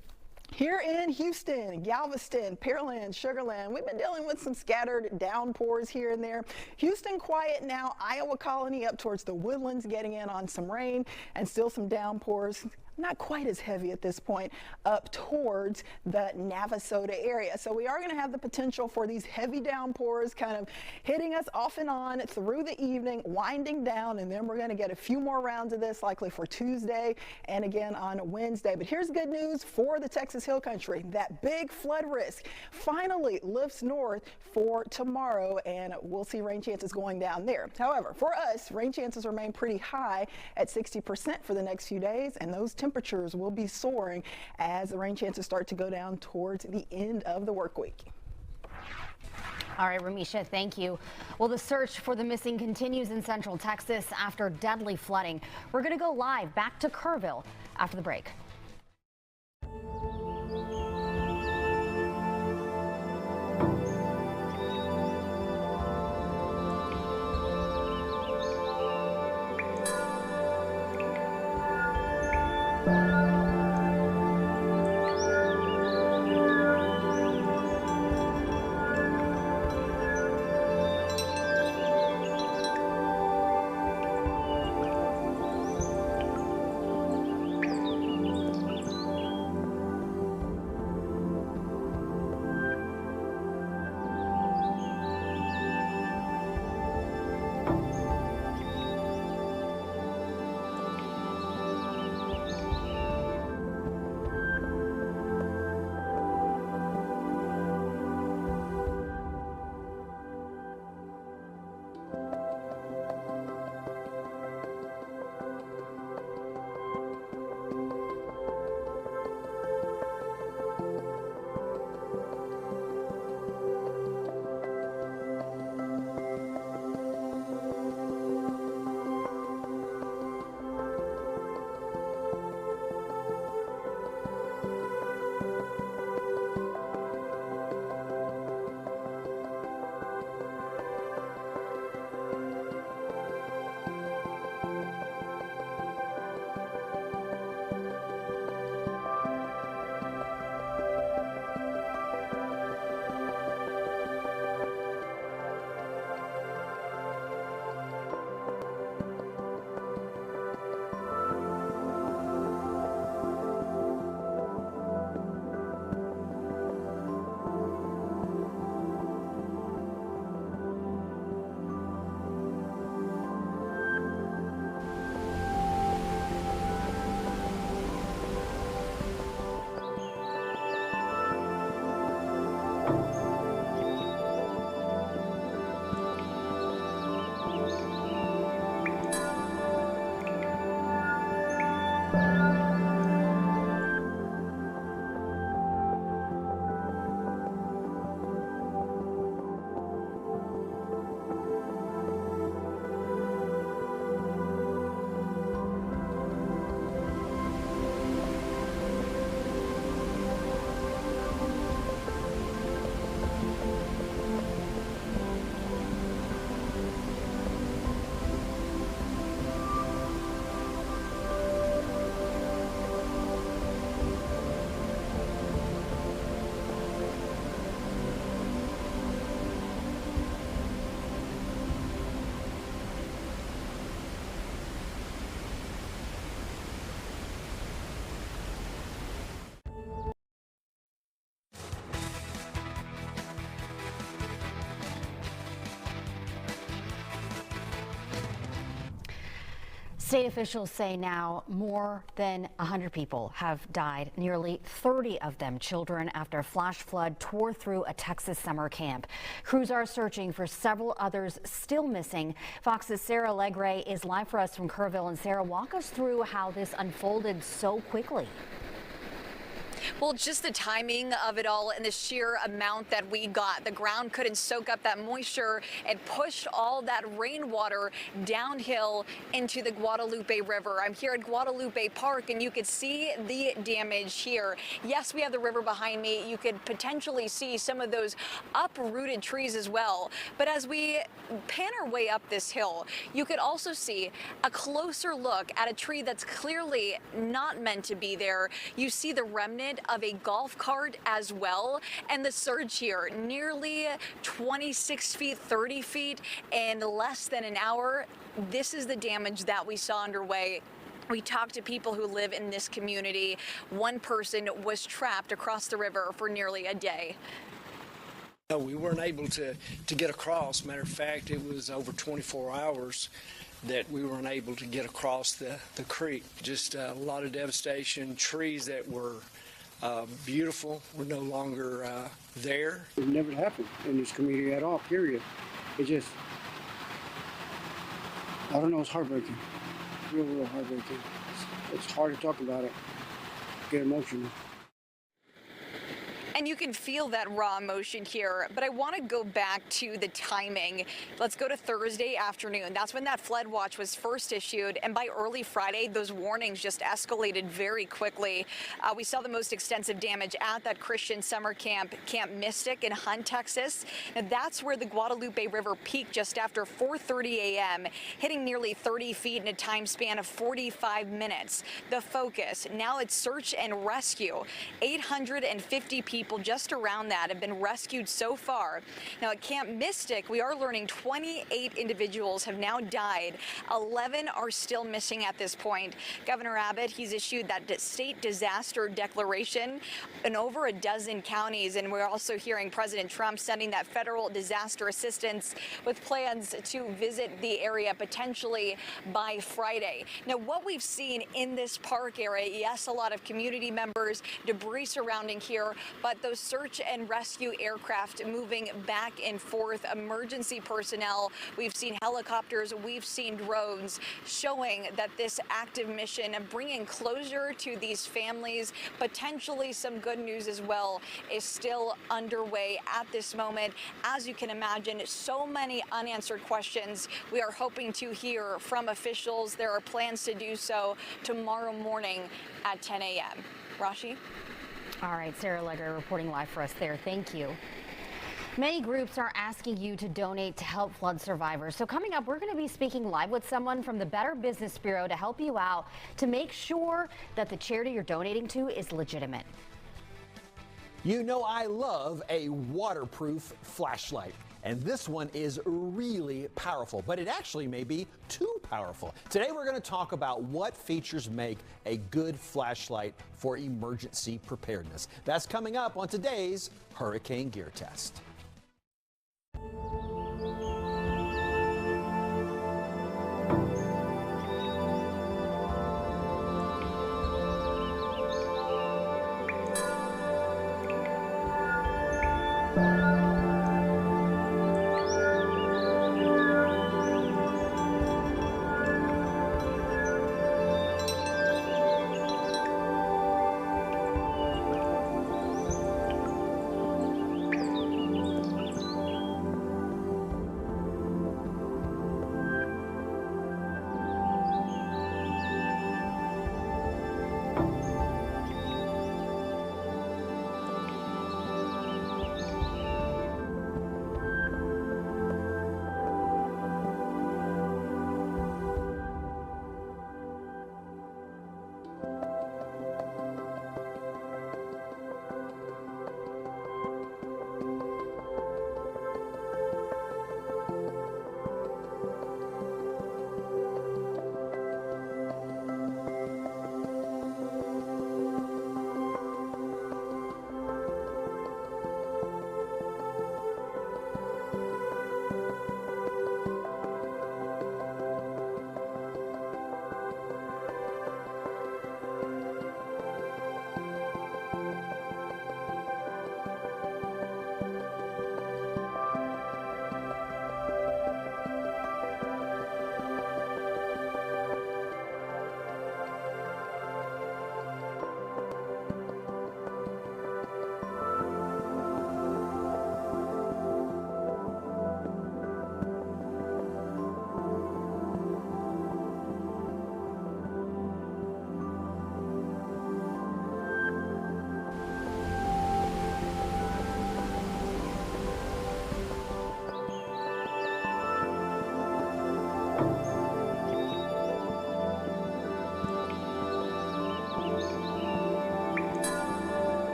Here in Houston, Galveston, Pearland, Sugar Land, we've been dealing with some scattered downpours here and there. Houston quiet now. Iowa Colony up towards the Woodlands getting in on some rain, and still some downpours. Not quite as heavy at this point up towards the Navasota area. So we are going to have the potential for these heavy downpours kind of hitting us off and on through the evening, winding down, and then we're going to get a few more rounds of this likely for Tuesday and again on Wednesday. But here's good news for the Texas Hill Country. That big flood risk finally lifts north for tomorrow, and we'll see rain chances going down there. However, for us, rain chances remain pretty high at 60% for the next few days, and those temperatures will be soaring as the rain chances start to go down towards the end of the work week. All right, Ramisha, thank you. Well, the search for the missing continues in central Texas after deadly flooding. We're going to go live back to Kerrville after the break. State officials say now more than 100 people have died, nearly 30 of them children, after a flash flood tore through a Texas summer camp. Crews are searching for several others still missing. Fox's Sarah Legre is live for us from Kerrville. And Sarah, walk us through how this unfolded so quickly. Well, just the timing of it all and the sheer amount that we got. The ground couldn't soak up that moisture. It pushed all that rainwater downhill into the Guadalupe River. I'm here at Guadalupe Park, and you could see the damage here. Yes, we have the river behind me. You could potentially see some of those uprooted trees as well. But as we pan our way up this hill, you could also see a closer look at a tree that's clearly not meant to be there. You see the remnant of a golf cart as well, and the surge here, nearly 26 feet, 30 feet in less than an hour. This is the damage that we saw underway. We talked to people who live in this community. One person was trapped across the river for nearly a day. No, we weren't able to get across. Matter of fact, it was over 24 hours that we weren't able to get across the creek. Just a lot of devastation. Trees that were beautiful were no longer there. It never happened in this community at all, period. It just, I don't know, it's heartbreaking. Real heartbreaking. It's hard to talk about it. Get emotional. And you can feel that raw emotion here, but I want to go back to the timing. Let's go to Thursday afternoon. That's when that flood watch was first issued, and by early Friday, those warnings just escalated very quickly. We saw the most extensive damage at that Christian summer camp, Camp Mystic in Hunt, Texas. And that's where the Guadalupe River peaked just after 4:30 a.m., hitting nearly 30 feet in a time span of 45 minutes. The focus, now it's search and rescue. 850 people just around that have been rescued so far. Now at Camp Mystic, we are learning 28 individuals have now died. 11 are still missing at this point. Governor Abbott, he's issued that state disaster declaration in over a dozen counties, and we're also hearing President Trump sending that federal disaster assistance with plans to visit the area potentially by Friday. Now, what we've seen in this park area, yes, a lot of community members, debris surrounding here, but those search and rescue aircraft moving back and forth, emergency personnel. We've seen helicopters, we've seen drones, showing that this active mission of bringing closure to these families, potentially some good news as well, is still underway at this moment. As you can imagine, so many unanswered questions. We are hoping to hear from officials. There are plans to do so tomorrow morning at 10 a.m. Rashi? All right, Sarah Legre reporting live for us there. Thank you. Many groups are asking you to donate to help flood survivors. So coming up, we're going to be speaking live with someone from the Better Business Bureau to help you out to make sure that the charity you're donating to is legitimate. You know, I love a waterproof flashlight. And this one is really powerful, but it actually may be too powerful. Today we're going to talk about what features make a good flashlight for emergency preparedness. That's coming up on today's Hurricane Gear Test.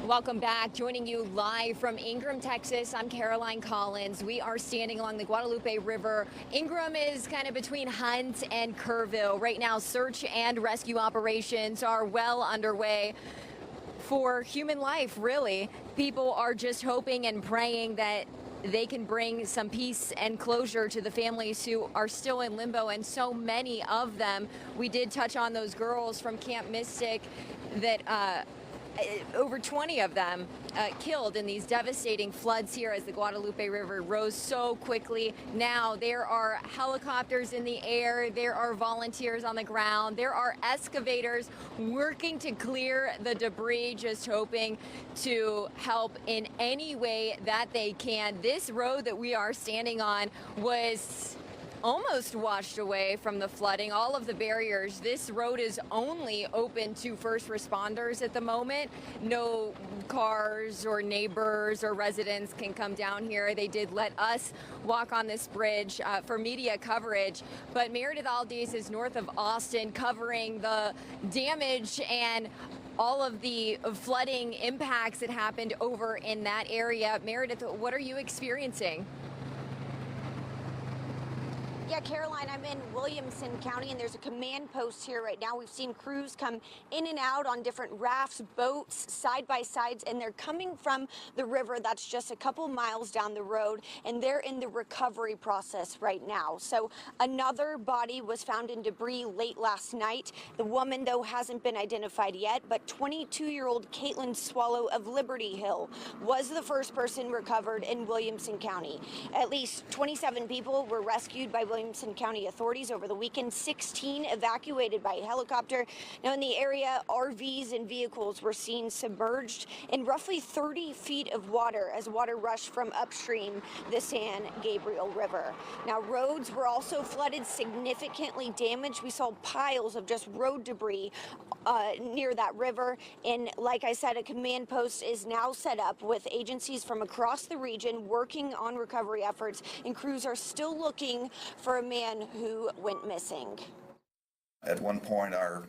Welcome back. Joining you live from Ingram, Texas. I'm Caroline Collins. We are standing along the Guadalupe River. Ingram is kind of between Hunt and Kerrville. Right now, search and rescue operations are well underway for human life, really. People are just hoping and praying that they can bring some peace and closure to the families who are still in limbo, and so many of them. We did touch on those girls from Camp Mystic that over 20 of them killed in these devastating floods here as the Guadalupe River rose so quickly. Now there are helicopters in the air, there are volunteers on the ground, there are excavators working to clear the debris, just hoping to help in any way that they can. This road that we are standing on was almost washed away from the flooding. All of the barriers. This road is only open to first responders at the moment. No cars or neighbors or residents can come down here. They did let us walk on this bridge for media coverage, but Meredith Aldiz is north of Austin covering the damage and all of the flooding impacts that happened over in that area. Meredith, what are you experiencing? Yeah, Caroline, I'm in Williamson County, and there's a command post here right now. We've seen crews come in and out on different rafts, boats, side-by-sides, and they're coming from the river that's just a couple miles down the road, and they're in the recovery process right now. So another body was found in debris late last night. The woman, though, hasn't been identified yet, but 22-year-old Caitlin Swallow of Liberty Hill was the first person recovered in Williamson County. At least 27 people were rescued by Williamson Williamson County authorities over the weekend. 16 evacuated by helicopter. Now in the area, RVs and vehicles were seen submerged in roughly 30 feet of water as water rushed from upstream the San Gabriel River. Now roads were also flooded, significantly damaged. We saw piles of just road debris near that river. And like I said, a command post is now set up with agencies from across the region working on recovery efforts, and crews are still looking for a man who went missing. At one point, our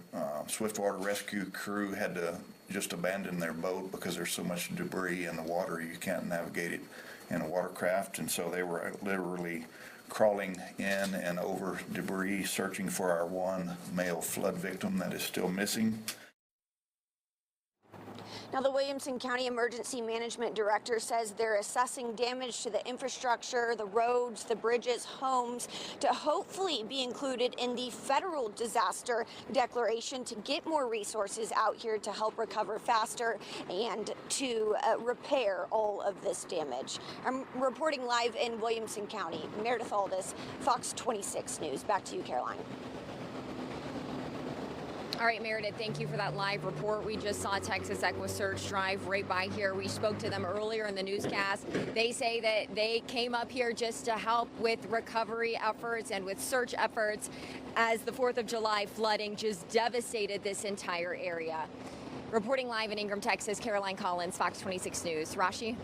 swiftwater rescue crew had to just abandon their boat because there's so much debris in the water you can't navigate it in a watercraft, and so they were literally crawling in and over debris searching for our one male flood victim that is still missing. Now, the Williamson County Emergency Management Director says they're assessing damage to the infrastructure, the roads, the bridges, homes, to hopefully be included in the federal disaster declaration to get more resources out here to help recover faster and to repair all of this damage. I'm reporting live in Williamson County. Meredith Aldis, Fox 26 News. Back to you, Caroline. All right, Meredith, thank you for that live report. We just saw Texas EquiSearch drive right by here. We spoke to them earlier in the newscast. They say that they came up here just to help with recovery efforts and with search efforts as the 4th of July flooding just devastated this entire area. Reporting live in Ingram, Texas, Caroline Collins, Fox 26 News. Rashi?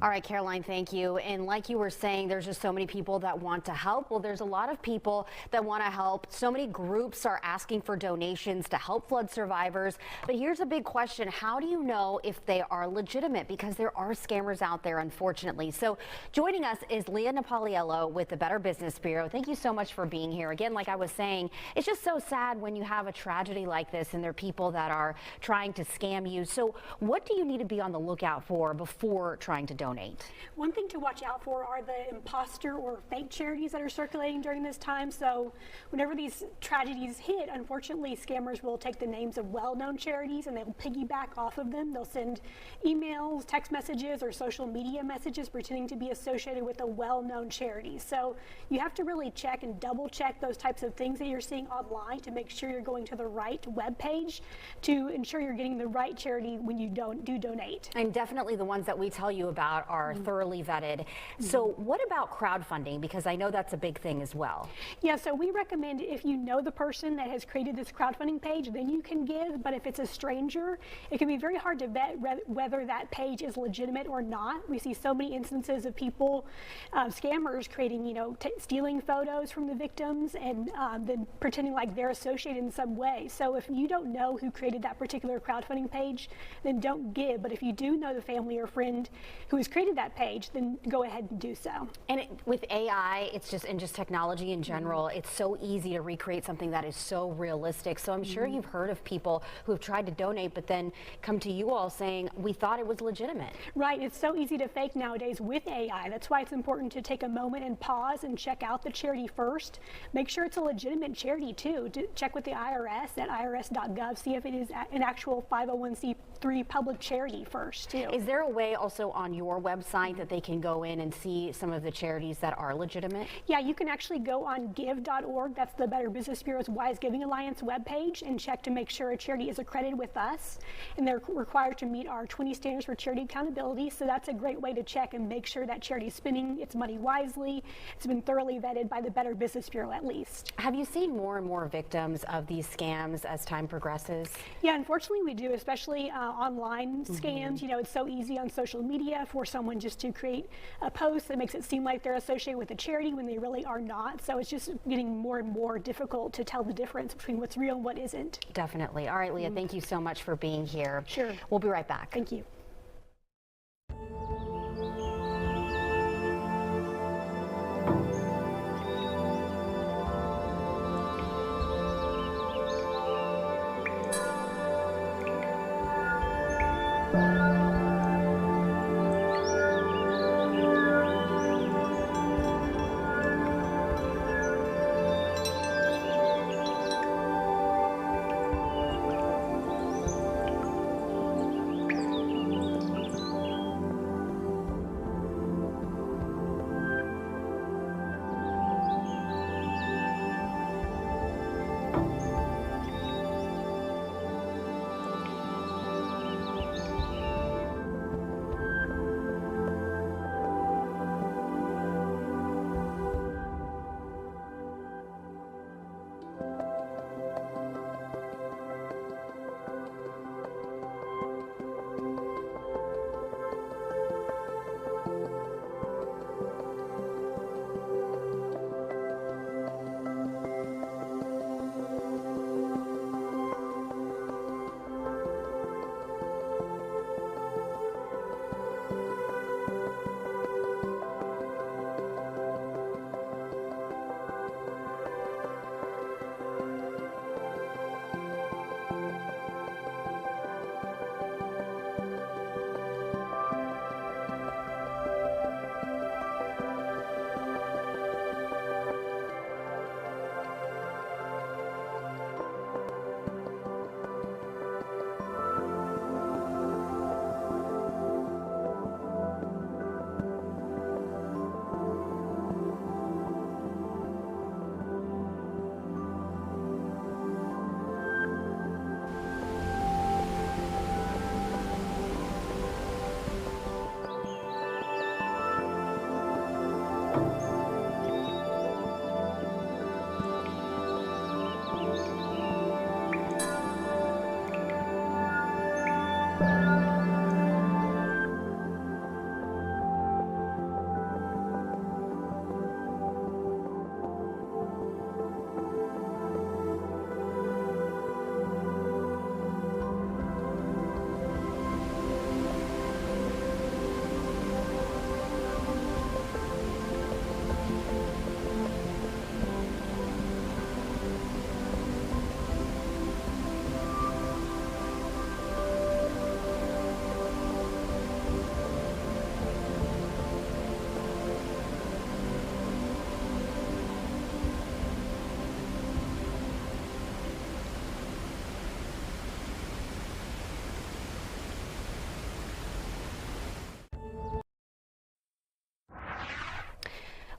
All right, Caroline, thank you. And like you were saying, there's just so many people that want to help. Well, there's a lot of people that want to help. So many groups are asking for donations to help flood survivors. But here's a big question. How do you know if they are legitimate? Because there are scammers out there, unfortunately. So joining us is Leah Napoliello with the Better Business Bureau. Thank you so much for being here. Again, like I was saying, it's just so sad when you have a tragedy like this and there are people that are trying to scam you. So what do you need to be on the lookout for before trying to donate? One thing to watch out for are the imposter or fake charities that are circulating during this time. So whenever these tragedies hit, unfortunately, scammers will take the names of well-known charities and they'll piggyback off of them. They'll send emails, text messages, or social media messages pretending to be associated with a well-known charity. So you have to really check and double check those types of things that you're seeing online to make sure you're going to the right web page to ensure you're getting the right charity when you do donate. And definitely the ones that we tell you about are thoroughly vetted. So what about crowdfunding? Because I know that's a big thing as well. Yeah, so we recommend if you know the person that has created this crowdfunding page, then you can give. But if it's a stranger, it can be very hard to vet whether that page is legitimate or not. We see so many instances of people, scammers creating, stealing photos from the victims and then pretending like they're associated in some way. So if you don't know who created that particular crowdfunding page, then don't give. But if you do know the family or friend who has created that page, then go ahead and do so. And with AI, it's just technology in general, it's so easy to recreate something that is so realistic. So I'm sure you've heard of people who have tried to donate, but then come to you all saying, we thought it was legitimate. Right, it's so easy to fake nowadays with AI. That's why it's important to take a moment and pause and check out the charity first. Make sure it's a legitimate charity too. Check with the IRS at irs.gov, see if it is an actual 501c3 public charity first too. Is there a way also on your website that they can go in and see some of the charities that are legitimate? Yeah, you can actually go on give.org. That's the Better Business Bureau's Wise Giving Alliance webpage, and check to make sure a charity is accredited with us. And they're required to meet our 20 standards for charity accountability. So that's a great way to check and make sure that charity is spending its money wisely. It's been thoroughly vetted by the Better Business Bureau at least. Have you seen more and more victims of these scams as time progresses? Yeah, unfortunately we do, especially online scams. It's so easy on social media for someone just to create a post that makes it seem like they're associated with a charity when they really are not. So it's just getting more and more difficult to tell the difference between what's real and what isn't. Definitely. All right, Leah, thank you so much for being here. Sure. We'll be right back. Thank you.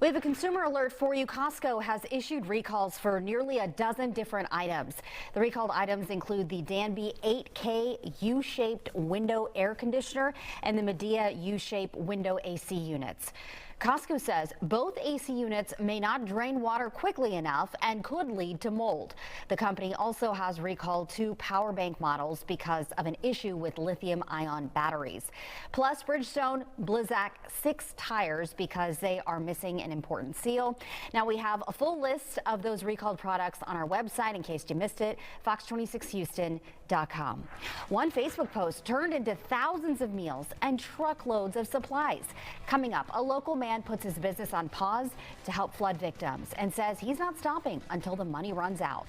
We have a consumer alert for you. Costco has issued recalls for nearly a dozen different items. The recalled items include the Danby 8K U-shaped window air conditioner and the Medea U-shaped window AC units. Costco says both AC units may not drain water quickly enough and could lead to mold. The company also has recalled 2 power bank models because of an issue with lithium-ion batteries. Plus, Bridgestone Blizzak 6 tires because they are missing an important seal. Now, we have a full list of those recalled products on our website in case you missed it, fox26houston.com. One Facebook post turned into thousands of meals and truckloads of supplies. Coming up, a local man puts his business on pause to help flood victims and says he's not stopping until the money runs out.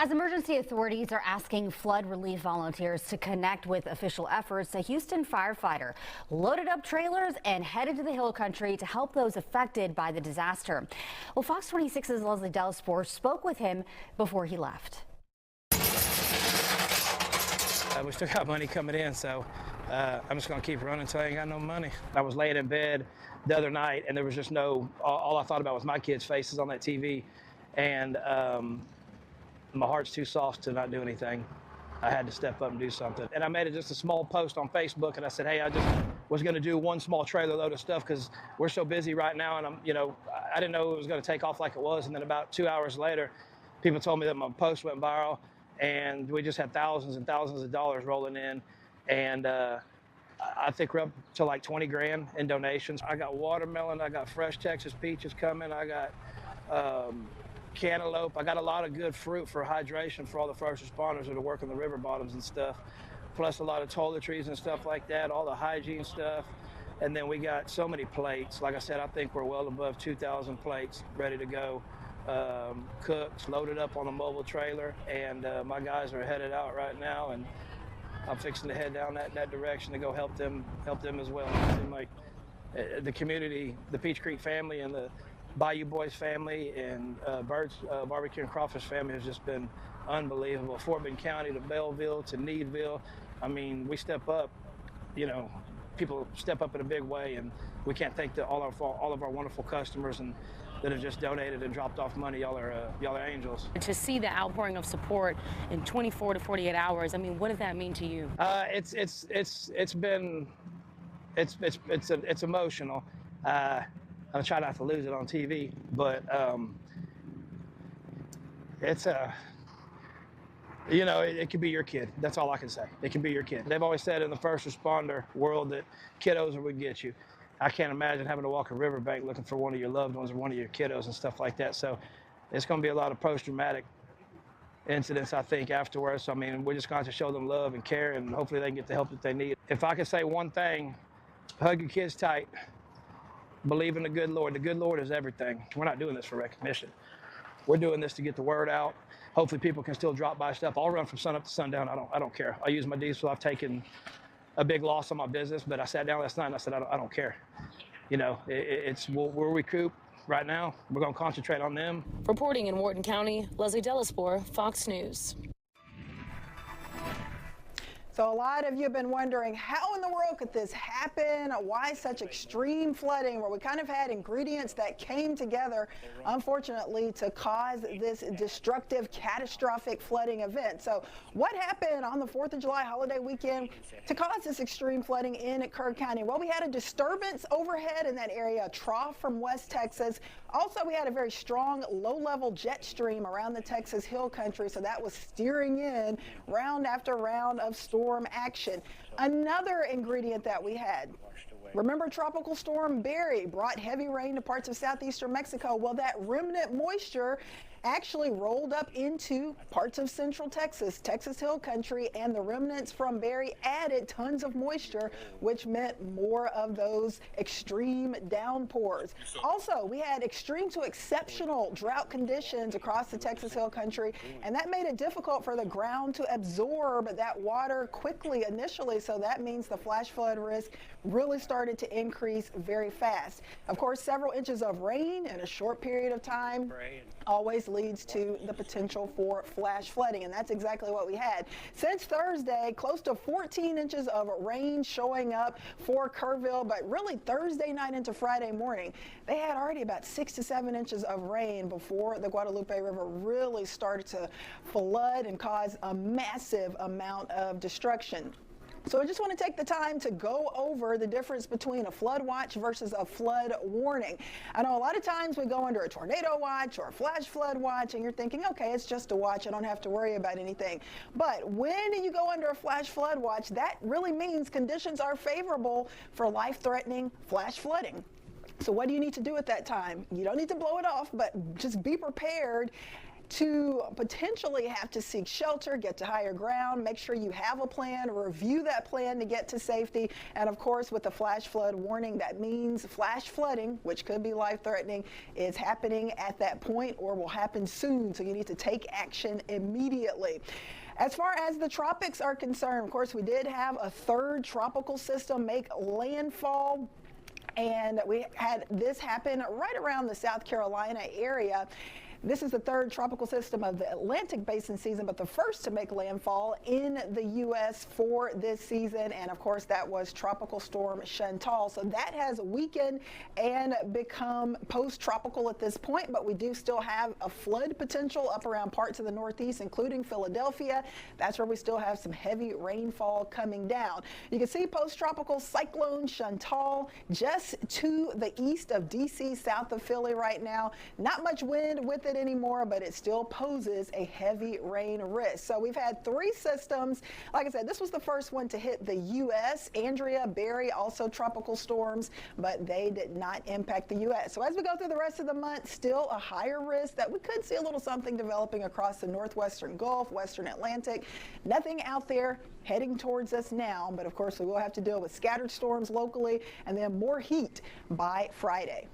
As emergency authorities are asking flood relief volunteers to connect with official efforts, a Houston firefighter loaded up trailers and headed to the hill country to help those affected by the disaster. Well, Fox 26's Leslie Delaspore spoke with him before he left. We still got money coming in, so I'm just going to keep running until I ain't got no money. I was laying in bed the other night, and there was just all I thought about was my kids' faces on that TV, and my heart's too soft to not do anything. I had to step up and do something. And I made just a small post on Facebook, and I said, hey, I just was going to do one small trailer load of stuff because we're so busy right now, and I didn't know it was going to take off like it was. And then about 2 hours later, people told me that my post went viral, and we just had thousands and thousands of dollars rolling in. And I think we're up to like 20 grand in donations. I got watermelon, I got fresh Texas peaches coming, I got cantaloupe. I got a lot of good fruit for hydration for all the first responders that are working the river bottoms and stuff. plus a lot of toiletries and stuff like that, all the hygiene stuff. And then we got so many plates. Like I said, I think we're well above 2,000 plates ready to go. Cooked, loaded up on a mobile trailer, and my guys are headed out right now, and I'm fixing to head down that direction to go help them as well. It seems like the community, the Peach Creek family and the Bayou Boys family and Birds Barbecue and Crawfish family has just been unbelievable. Fort Bend County to Belleville to Needville. I mean, we step up, you know, people step up in a big way, and we can't thank all of our wonderful customers and that have just donated and dropped off money. Y'all are angels. To see the outpouring of support in 24 to 48 hours, I mean, what does that mean to you? It's emotional. I'm trying not to lose it on TV, but it's you know, it could be your kid. That's all I can say. It can be your kid. They've always said in the first responder world that kiddos would get you. I can't imagine having to walk a riverbank looking for one of your loved ones or one of your kiddos and stuff like that. So it's going to be a lot of post-traumatic incidents, I think, afterwards. So, I mean, we're just going to show them love and care, and hopefully they can get the help that they need. If I could say one thing, hug your kids tight. Believe in the good Lord. The good Lord is everything. We're not doing this for recognition. We're doing this to get the word out. Hopefully people can still drop by stuff. I'll run from sun up to sundown. I don't care. I use my diesel. I've taken a big loss on my business, but I sat down last night and I said, I don't care. You know, we'll recoup right now. We're going to concentrate on them. Reporting in Wharton County, Leslie Delaspore, Fox News. So a lot of you have been wondering, how in the world could this happen? Why such extreme flooding, where we kind of had ingredients that came together, unfortunately, to cause this destructive, catastrophic flooding event. So what happened on the 4th of July holiday weekend to cause this extreme flooding in Kerr County? Well, we had a disturbance overhead in that area, a trough from West Texas. Also, we had a very strong low-level jet stream around the Texas Hill Country, so that was steering in round after round of storm action. Another ingredient that we had, remember Tropical Storm Barry brought heavy rain to parts of southeastern Mexico. Well, that remnant moisture actually rolled up into parts of central Texas, Texas Hill Country, and the remnants from Barry added tons of moisture, which meant more of those extreme downpours. Also, we had extreme to exceptional drought conditions across the Texas Hill Country, and that made it difficult for the ground to absorb that water quickly initially, so that means the flash flood risk really started to increase very fast. Of course, several inches of rain in a short period of time always leads to the potential for flash flooding, and that's exactly what we had. Since Thursday, close to 14 inches of rain showing up for Kerrville, but really Thursday night into Friday morning, they had already about 6 to 7 inches of rain before the Guadalupe River really started to flood and cause a massive amount of destruction. So I just want to take the time to go over the difference between a flood watch versus a flood warning. I know a lot of times we go under a tornado watch or a flash flood watch and you're thinking, okay, it's just a watch, I don't have to worry about anything. But when you go under a flash flood watch, that really means conditions are favorable for life-threatening flash flooding. So what do you need to do at that time? You don't need to blow it off, but just be prepared to potentially have to seek shelter, get to higher ground, make sure you have a plan, review that plan to get to safety. And of course, with the flash flood warning, that means flash flooding, which could be life-threatening, is happening at that point or will happen soon. So you need to take action immediately. As far as the tropics are concerned, of course, we did have a third tropical system make landfall. And we had this happen right around the South Carolina area. This is the third tropical system of the Atlantic Basin season, but the first to make landfall in the U.S. for this season. And of course, that was Tropical Storm Chantal. So that has weakened and become post-tropical at this point, but we do still have a flood potential up around parts of the Northeast, including Philadelphia. That's where we still have some heavy rainfall coming down. You can see post-tropical cyclone Chantal just to the east of D.C., south of Philly right now. Not much wind with it. it anymore, but it still poses a heavy rain risk. So we've had 3 systems. Like I said, this was the first one to hit the U.S. Andrea, Barry, also tropical storms, but they did not impact the U.S. So as we go through the rest of the month, still a higher risk that we could see a little something developing across the northwestern Gulf, western Atlantic. Nothing out there heading towards us now, but of course we will have to deal with scattered storms locally and then more heat by Friday.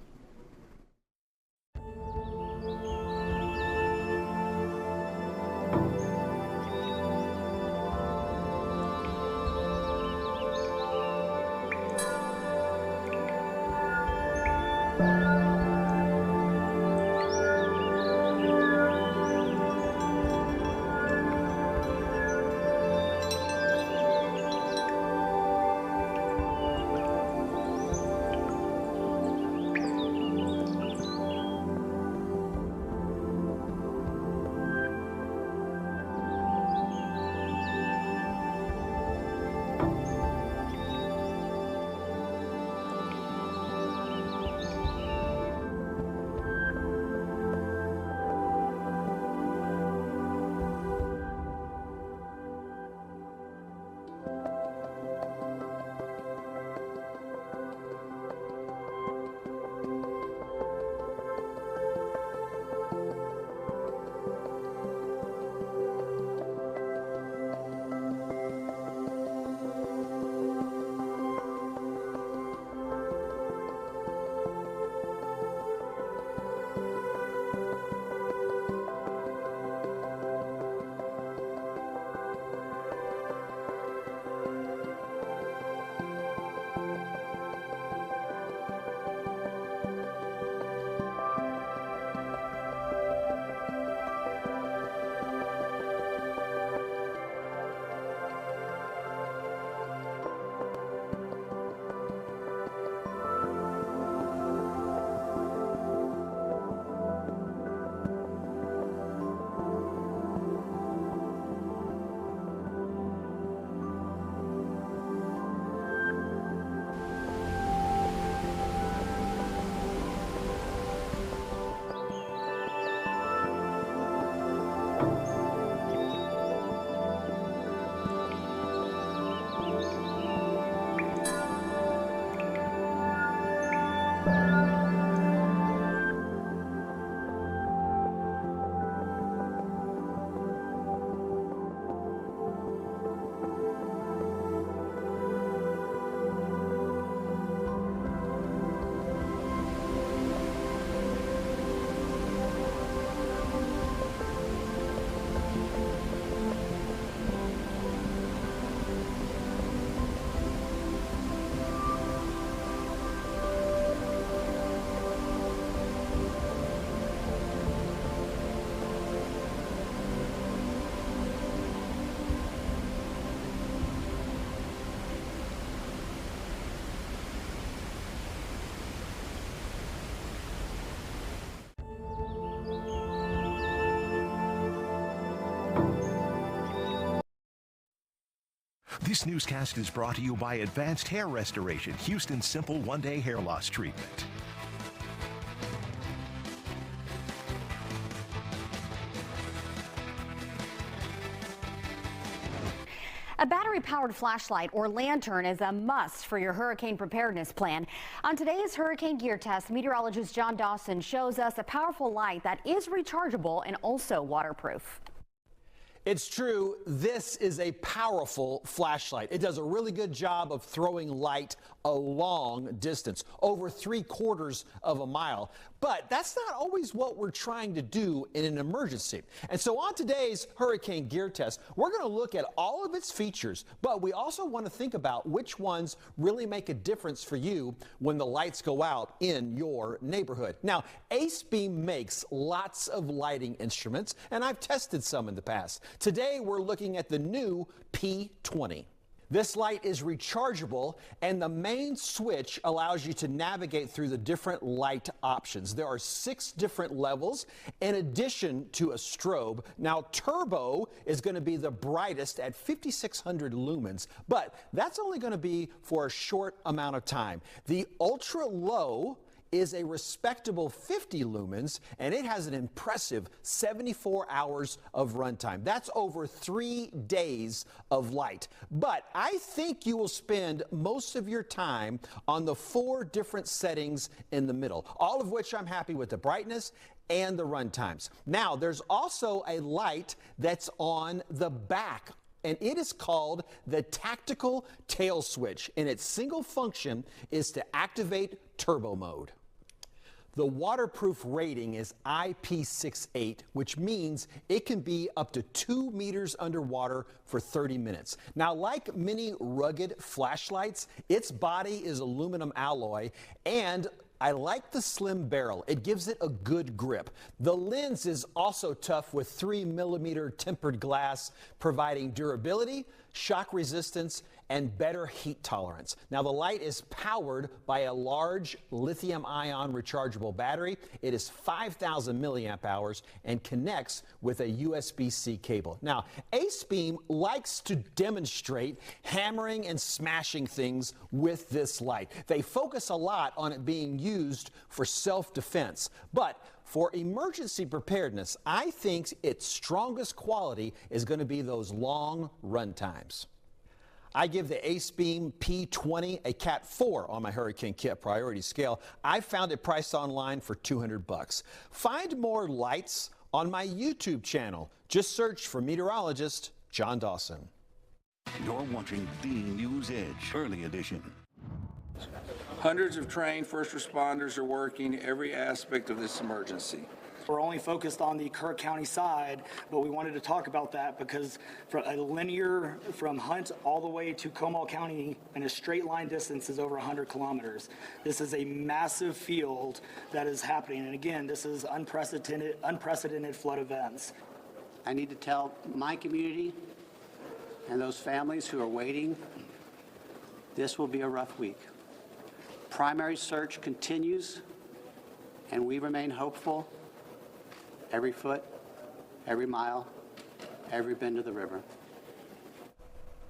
This newscast is brought to you by Advanced Hair Restoration, Houston's simple one-day hair loss treatment. A battery-powered flashlight or lantern is a must for your hurricane preparedness plan. On today's Hurricane Gear Test, meteorologist John Dawson shows us a powerful light that is rechargeable and also waterproof. It's true, this is a powerful flashlight. It does a really good job of throwing light a long distance, over 3/4 of a mile. But that's not always what we're trying to do in an emergency. And so on today's Hurricane Gear Test, we're going to look at all of its features, but we also want to think about which ones really make a difference for you when the lights go out in your neighborhood. Now, Ace Beam makes lots of lighting instruments, and I've tested some in the past. Today, we're looking at the new P20. This light is rechargeable, and the main switch allows you to navigate through the different light options. There are 6 different levels in addition to a strobe. Now, turbo is going to be the brightest at 5,600 lumens, but that's only going to be for a short amount of time. The ultra low is a respectable 50 lumens, and it has an impressive 74 hours of runtime. That's over 3 days of light. But I think you will spend most of your time on the 4 different settings in the middle, all of which I'm happy with: the brightness and the run times. Now, there's also a light that's on the back, and it is called the tactical tail switch, and its single function is to activate turbo mode. The waterproof rating is IP68, which means it can be up to 2 meters underwater for 30 minutes. Now, like many rugged flashlights, its body is aluminum alloy, and I like the slim barrel. It gives it a good grip. The lens is also tough with 3mm tempered glass, providing durability, shock resistance, and better heat tolerance. Now, the light is powered by a large lithium-ion rechargeable battery. It is 5,000 milliamp hours and connects with a USB-C cable. Now, Ace Beam likes to demonstrate hammering and smashing things with this light. They focus a lot on it being used for self-defense, but for emergency preparedness, I think its strongest quality is going to be those long run times. I give the Ace Beam P20 a Cat 4 on my Hurricane Kit priority scale. I found it priced online for $200. Find more lights on my YouTube channel. Just search for meteorologist John Dawson. You're watching the News Edge Early Edition. Hundreds of trained first responders are working every aspect of this emergency. We're only focused on the Kerr County side, but we wanted to talk about that because for a linear from Hunt all the way to Comal County in a straight line distance is over 100 kilometers. This is a massive field that is happening. And again, this is unprecedented flood events. I need to tell my community and those families who are waiting, this will be a rough week. Primary search continues, and we remain hopeful every foot, every mile, every bend of the river.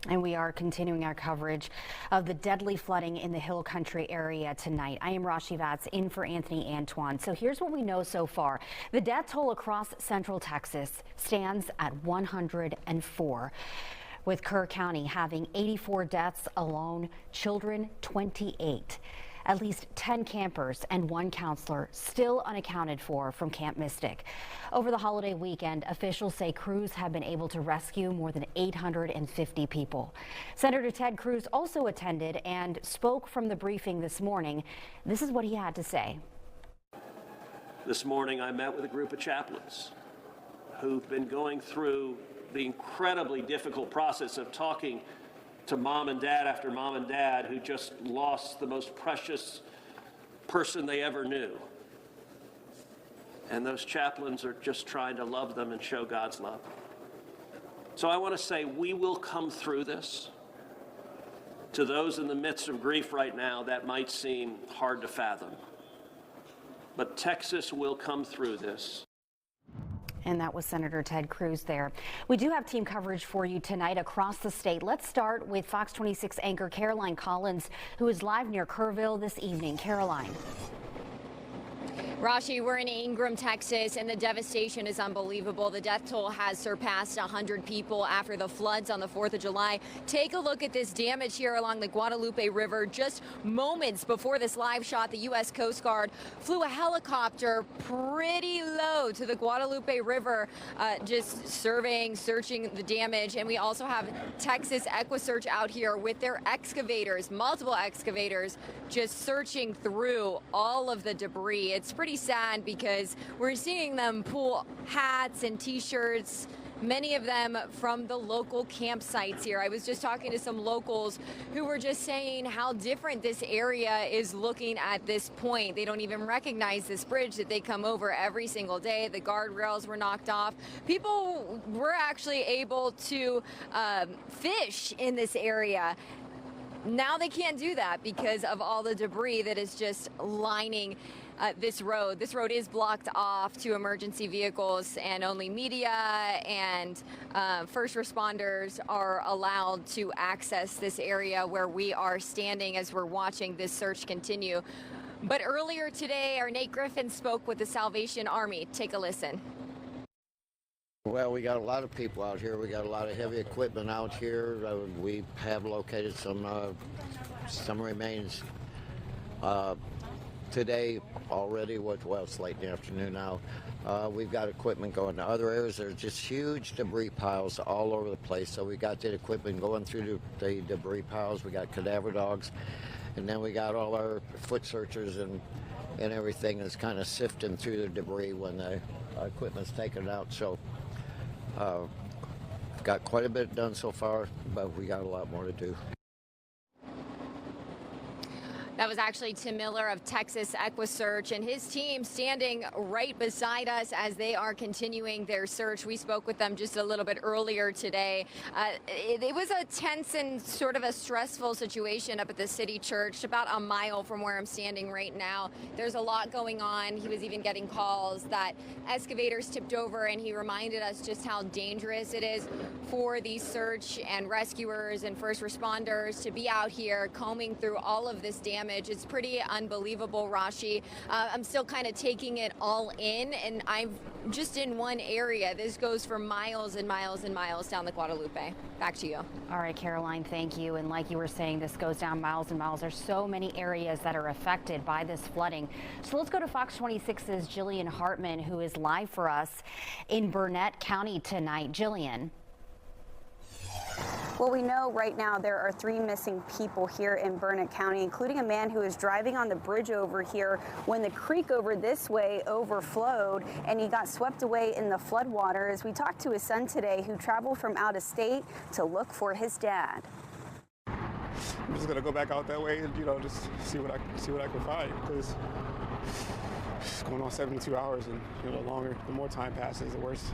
And we are continuing our coverage of the deadly flooding in the Hill Country area tonight. I am Rashi Vatz in for Anthony Antoine. So here's what we know so far. The death toll across central Texas stands at 104. With Kerr County having 84 deaths alone, children 28. At least 10 campers and 1 counselor still unaccounted for from Camp Mystic. Over the holiday weekend, officials say crews have been able to rescue more than 850 people. Senator Ted Cruz also attended and spoke from the briefing this morning. This is what he had to say. This morning, I met with a group of chaplains who've been going through the incredibly difficult process of talking to mom and dad after mom and dad who just lost the most precious person they ever knew. And those chaplains are just trying to love them and show God's love. So I want to say we will come through this. To those in the midst of grief right now, that might seem hard to fathom. But Texas will come through this. And that was Senator Ted Cruz there. We do have team coverage for you tonight across the state. Let's start with Fox 26 anchor Caroline Collins, who is live near Kerrville this evening. Caroline. Rashi, we're in Ingram, Texas, and the devastation is unbelievable. The death toll has surpassed 100 people after the floods on the 4th of July. Take a look at this damage here along the Guadalupe River. Just moments before this live shot, the U.S. Coast Guard flew a helicopter pretty low to the Guadalupe River, just searching the damage. And we also have Texas EquiSearch out here with their excavators, multiple excavators, just searching through all of the debris. It's pretty sad because we're seeing them pull hats and t-shirts, many of them from the local campsites here. I was just talking to some locals who were just saying how different this area is looking at this point. They don't even recognize this bridge that they come over every single day. The guardrails were knocked off. People were actually able to fish in this area. Now they can't do that because of all the debris that is just lining this road. This road is blocked off to emergency vehicles, and only media and first responders are allowed to access this area where we are standing as we're watching this search continue. But earlier today, our Nate Griffin spoke with the Salvation Army. Take a listen. Well, we got a lot of people out here. We got a lot of heavy equipment out here. We have located some remains today already. Well, it's late in the afternoon now. We've got equipment going to other areas. There's just huge debris piles all over the place. So we got that equipment going through the debris piles. We got cadaver dogs, and then we got all our foot searchers and everything that's kind of sifting through the debris when the equipment's taken out. So got quite a bit done so far, but we got a lot more to do. That was actually Tim Miller of Texas EquiSearch and his team standing right beside us as they are continuing their search. We spoke with them just a little bit earlier today. It was a tense and sort of a stressful situation up at the city church, about a mile from where I'm standing right now. There's a lot going on. He was even getting calls that excavators tipped over, and he reminded us just how dangerous it is for these search and rescuers and first responders to be out here combing through all of this damage. It's pretty unbelievable, Rashi. I'm still kind of taking it all in, and I'm just in one area. This goes for miles and miles and miles down the Guadalupe. Back to you. All right, Caroline, thank you. And like you were saying, this goes down miles and miles. There's so many areas that are affected by this flooding. So let's go to Fox 26's Jillian Hartman, who is live for us in Burnett County tonight. Jillian. Well, we know right now there are 3 missing people here in Burnett County, including a man who was driving on the bridge over here when the creek over this way overflowed and he got swept away in the floodwaters. We talked to his son today, who traveled from out of state to look for his dad. I'm just gonna go back out that way and, just see what I can find, because it's going on 72 hours, and the more time passes, the worse.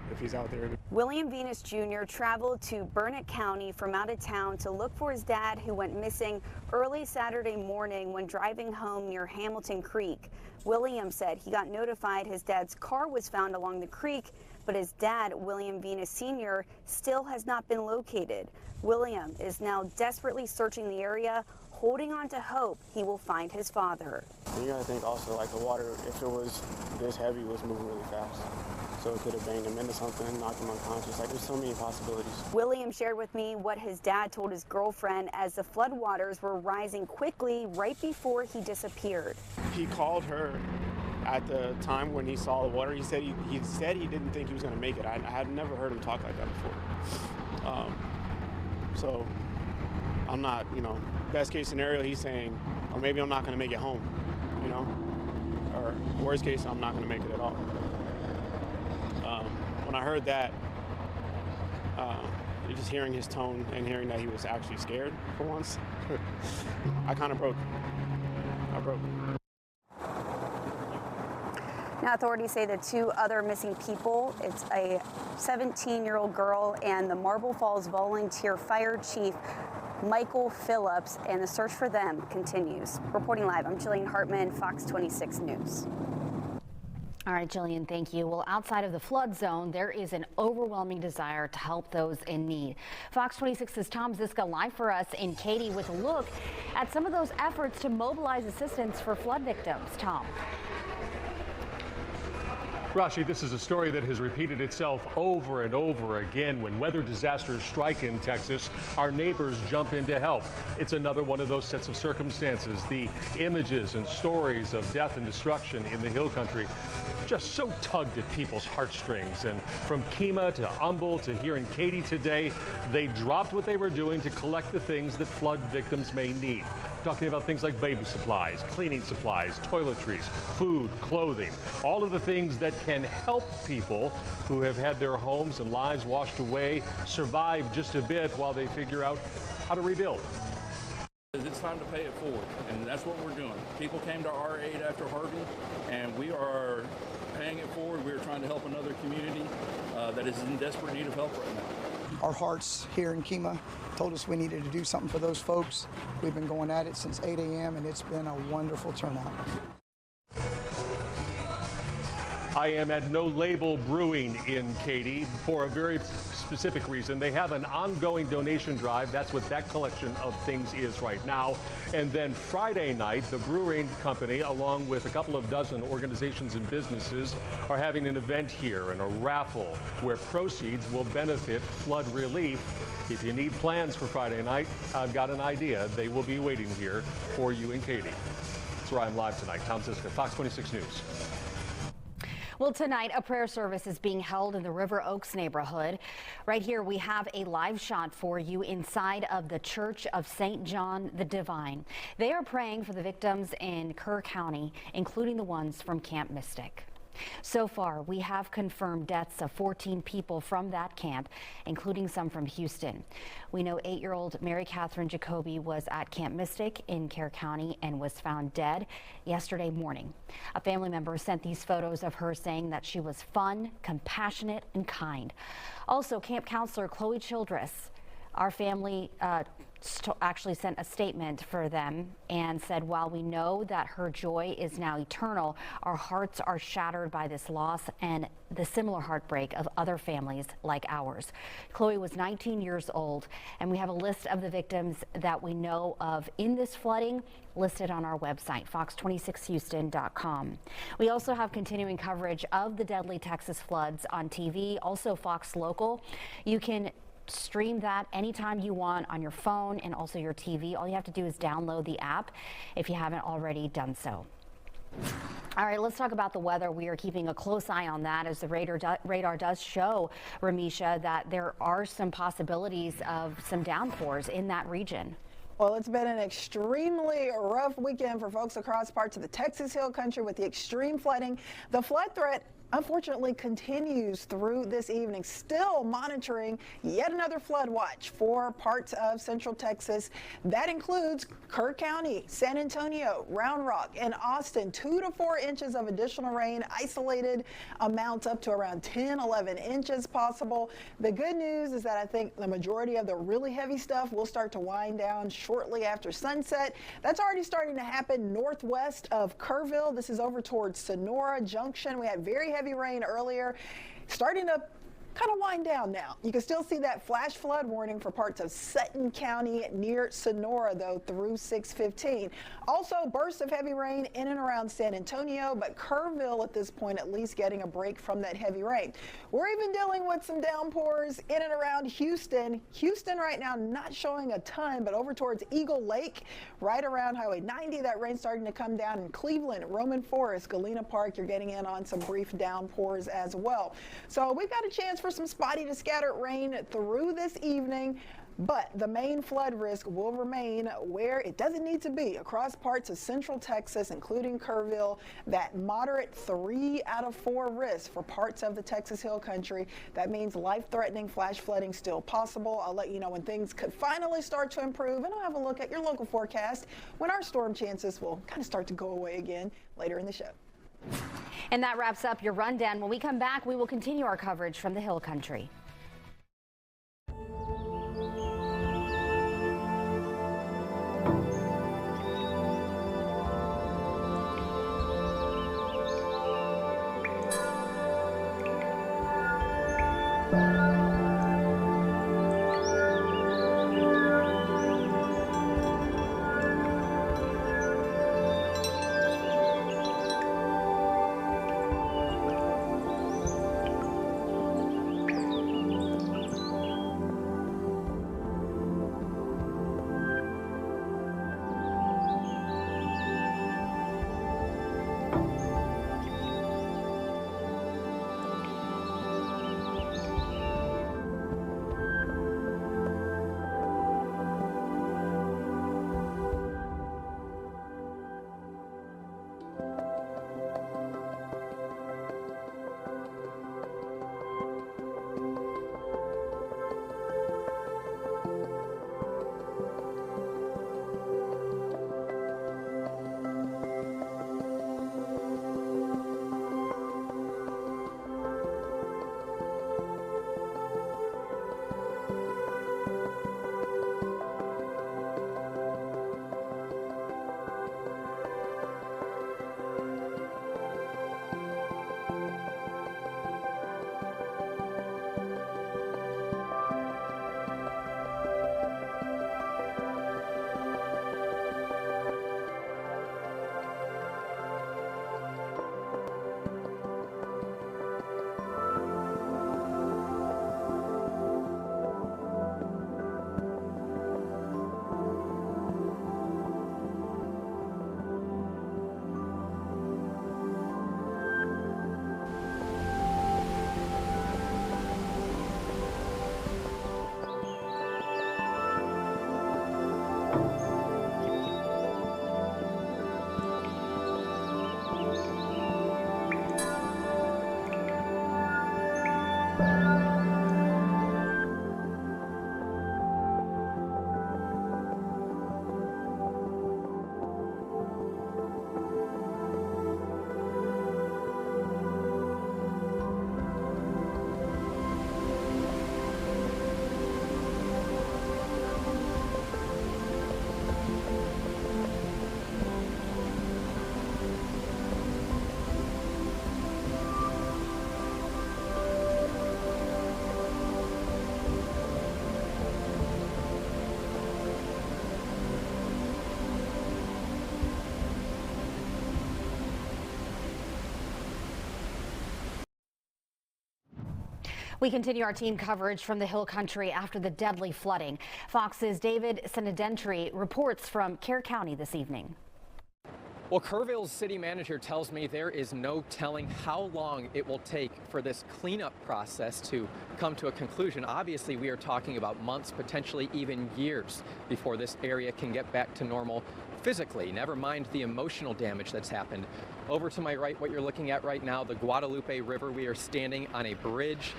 If he's out there. William Venus Jr. traveled to Burnett County from out of town to look for his dad, who went missing early Saturday morning when driving home near Hamilton Creek. William said he got notified his dad's car was found along the creek, but his dad, William Venus Sr., still has not been located. William is now desperately searching the area, holding on to hope he will find his father. You gotta think also, like, the water, if it was this heavy, was moving really fast. So it could have banged him into something, knocked him unconscious. Like, there's so many possibilities. William shared with me what his dad told his girlfriend as the floodwaters were rising quickly right before he disappeared. He called her at the time when he saw the water. He said he didn't think he was going to make it. I had never heard him talk like that before. So I'm not, best case scenario, he's saying, or maybe I'm not going to make it home, or worst case, I'm not going to make it at all. When I heard that, just hearing his tone and hearing that he was actually scared for once, I kind of broke. I broke. Now, authorities say the 2 other missing people, it's a 17-year-old girl and the Marble Falls Volunteer Fire Chief, Michael Phillips, and the search for them continues. Reporting live, I'm Jillian Hartman, Fox 26 News. All right, Jillian, thank you. Well, outside of the flood zone, there is an overwhelming desire to help those in need. Fox 26's Tom Ziska live for us in Katy with a look at some of those efforts to mobilize assistance for flood victims. Tom. Rashi, this is a story that has repeated itself over and over again. When weather disasters strike in Texas, our neighbors jump in to help. It's another one of those sets of circumstances. The images and stories of death and destruction in the hill country just so tugged at people's heartstrings. And from Kemah to Humble to here in Katy today, they dropped what they were doing to collect the things that flood victims may need. Talking about things like baby supplies, cleaning supplies, toiletries, food, clothing, all of the things that can help people who have had their homes and lives washed away survive just a bit while they figure out how to rebuild. It's time to pay it forward, and that's what we're doing. People came to our aid after Harvey, and we are paying it forward. We are trying to help another community that is in desperate need of help right now. Our hearts here in Kemah told us we needed to do something for those folks. We've been going at it since 8 a.m. and it's been a wonderful turnout. I am at No Label Brewing in Katy for a very specific reason. They have an ongoing donation drive. That's what that collection of things is right now. And then Friday night, the brewing company, along with a couple of dozen organizations and businesses, are having an event here and a raffle where proceeds will benefit flood relief. If you need plans for Friday night, I've got an idea. They will be waiting here for you in Katy. That's where I'm live tonight. Tom Siska, Fox 26 News. Well, tonight, a prayer service is being held in the River Oaks neighborhood. Right here, we have a live shot for you inside of the Church of St. John the Divine. They are praying for the victims in Kerr County, including the ones from Camp Mystic. So far, we have confirmed deaths of 14 people from that camp, including some from Houston. We know 8-year-old Mary Catherine Jacoby was at Camp Mystic in Kerr County and was found dead yesterday morning. A family member sent these photos of her saying that she was fun, compassionate, and kind. Also, camp counselor Chloe Childress, our family actually sent a statement for them and said, while we know that her joy is now eternal, our hearts are shattered by this loss and the similar heartbreak of other families like ours. Chloe was 19 years old, and we have a list of the victims that we know of in this flooding listed on our website, fox26houston.com. We also have continuing coverage of the deadly Texas floods on TV, also Fox Local. You can stream that anytime you want on your phone and also your TV. All you have to do is download the app if you haven't already done so. All right, let's talk about the weather. We are keeping a close eye on that as the radar does show, Ramisha, that there are some possibilities of some downpours in that region. Well, it's been an extremely rough weekend for folks across parts of the Texas Hill Country with the extreme flooding. The flood threat unfortunately continues through this evening. Still monitoring yet another flood watch for parts of central Texas. That includes Kerr County, San Antonio, Round Rock, and Austin. 2 to 4 inches of additional rain, isolated amounts up to around 10, 11 inches possible. The good news is that I think the majority of the really heavy stuff will start to wind down shortly after sunset. That's already starting to happen northwest of Kerrville. This is over towards Sonora Junction. We had very heavy rain earlier, starting to kind of wind down now. You can still see that flash flood warning for parts of Sutton County near Sonora, though, through 6:15. Also, bursts of heavy rain in and around San Antonio, but Kerrville at this point at least getting a break from that heavy rain. We're even dealing with some downpours in and around Houston. Houston right now not showing a ton, but over towards Eagle Lake, right around Highway 90, that rain starting to come down. In Cleveland, Roman Forest, Galena Park, you're getting in on some brief downpours as well. So we've got a chance for some spotty to scattered rain through this evening, but the main flood risk will remain where it doesn't need to be across parts of central Texas, including Kerrville. That moderate 3 out of 4 risk for parts of the Texas Hill Country. That means life-threatening flash flooding still possible. I'll let you know when things could finally start to improve, and I'll have a look at your local forecast when our storm chances will kind of start to go away again later in the show. And that wraps up your rundown. When we come back, we will continue our coverage from the Hill Country. We continue our team coverage from the Hill Country after the deadly flooding. Fox's David Senadentry reports from Kerr County this evening. Well, Kerrville's city manager tells me there is no telling how long it will take for this cleanup process to come to a conclusion. Obviously, we are talking about months, potentially even years, before this area can get back to normal physically, never mind the emotional damage that's happened. Over to my right, what you're looking at right now, the Guadalupe River. We are standing on a bridge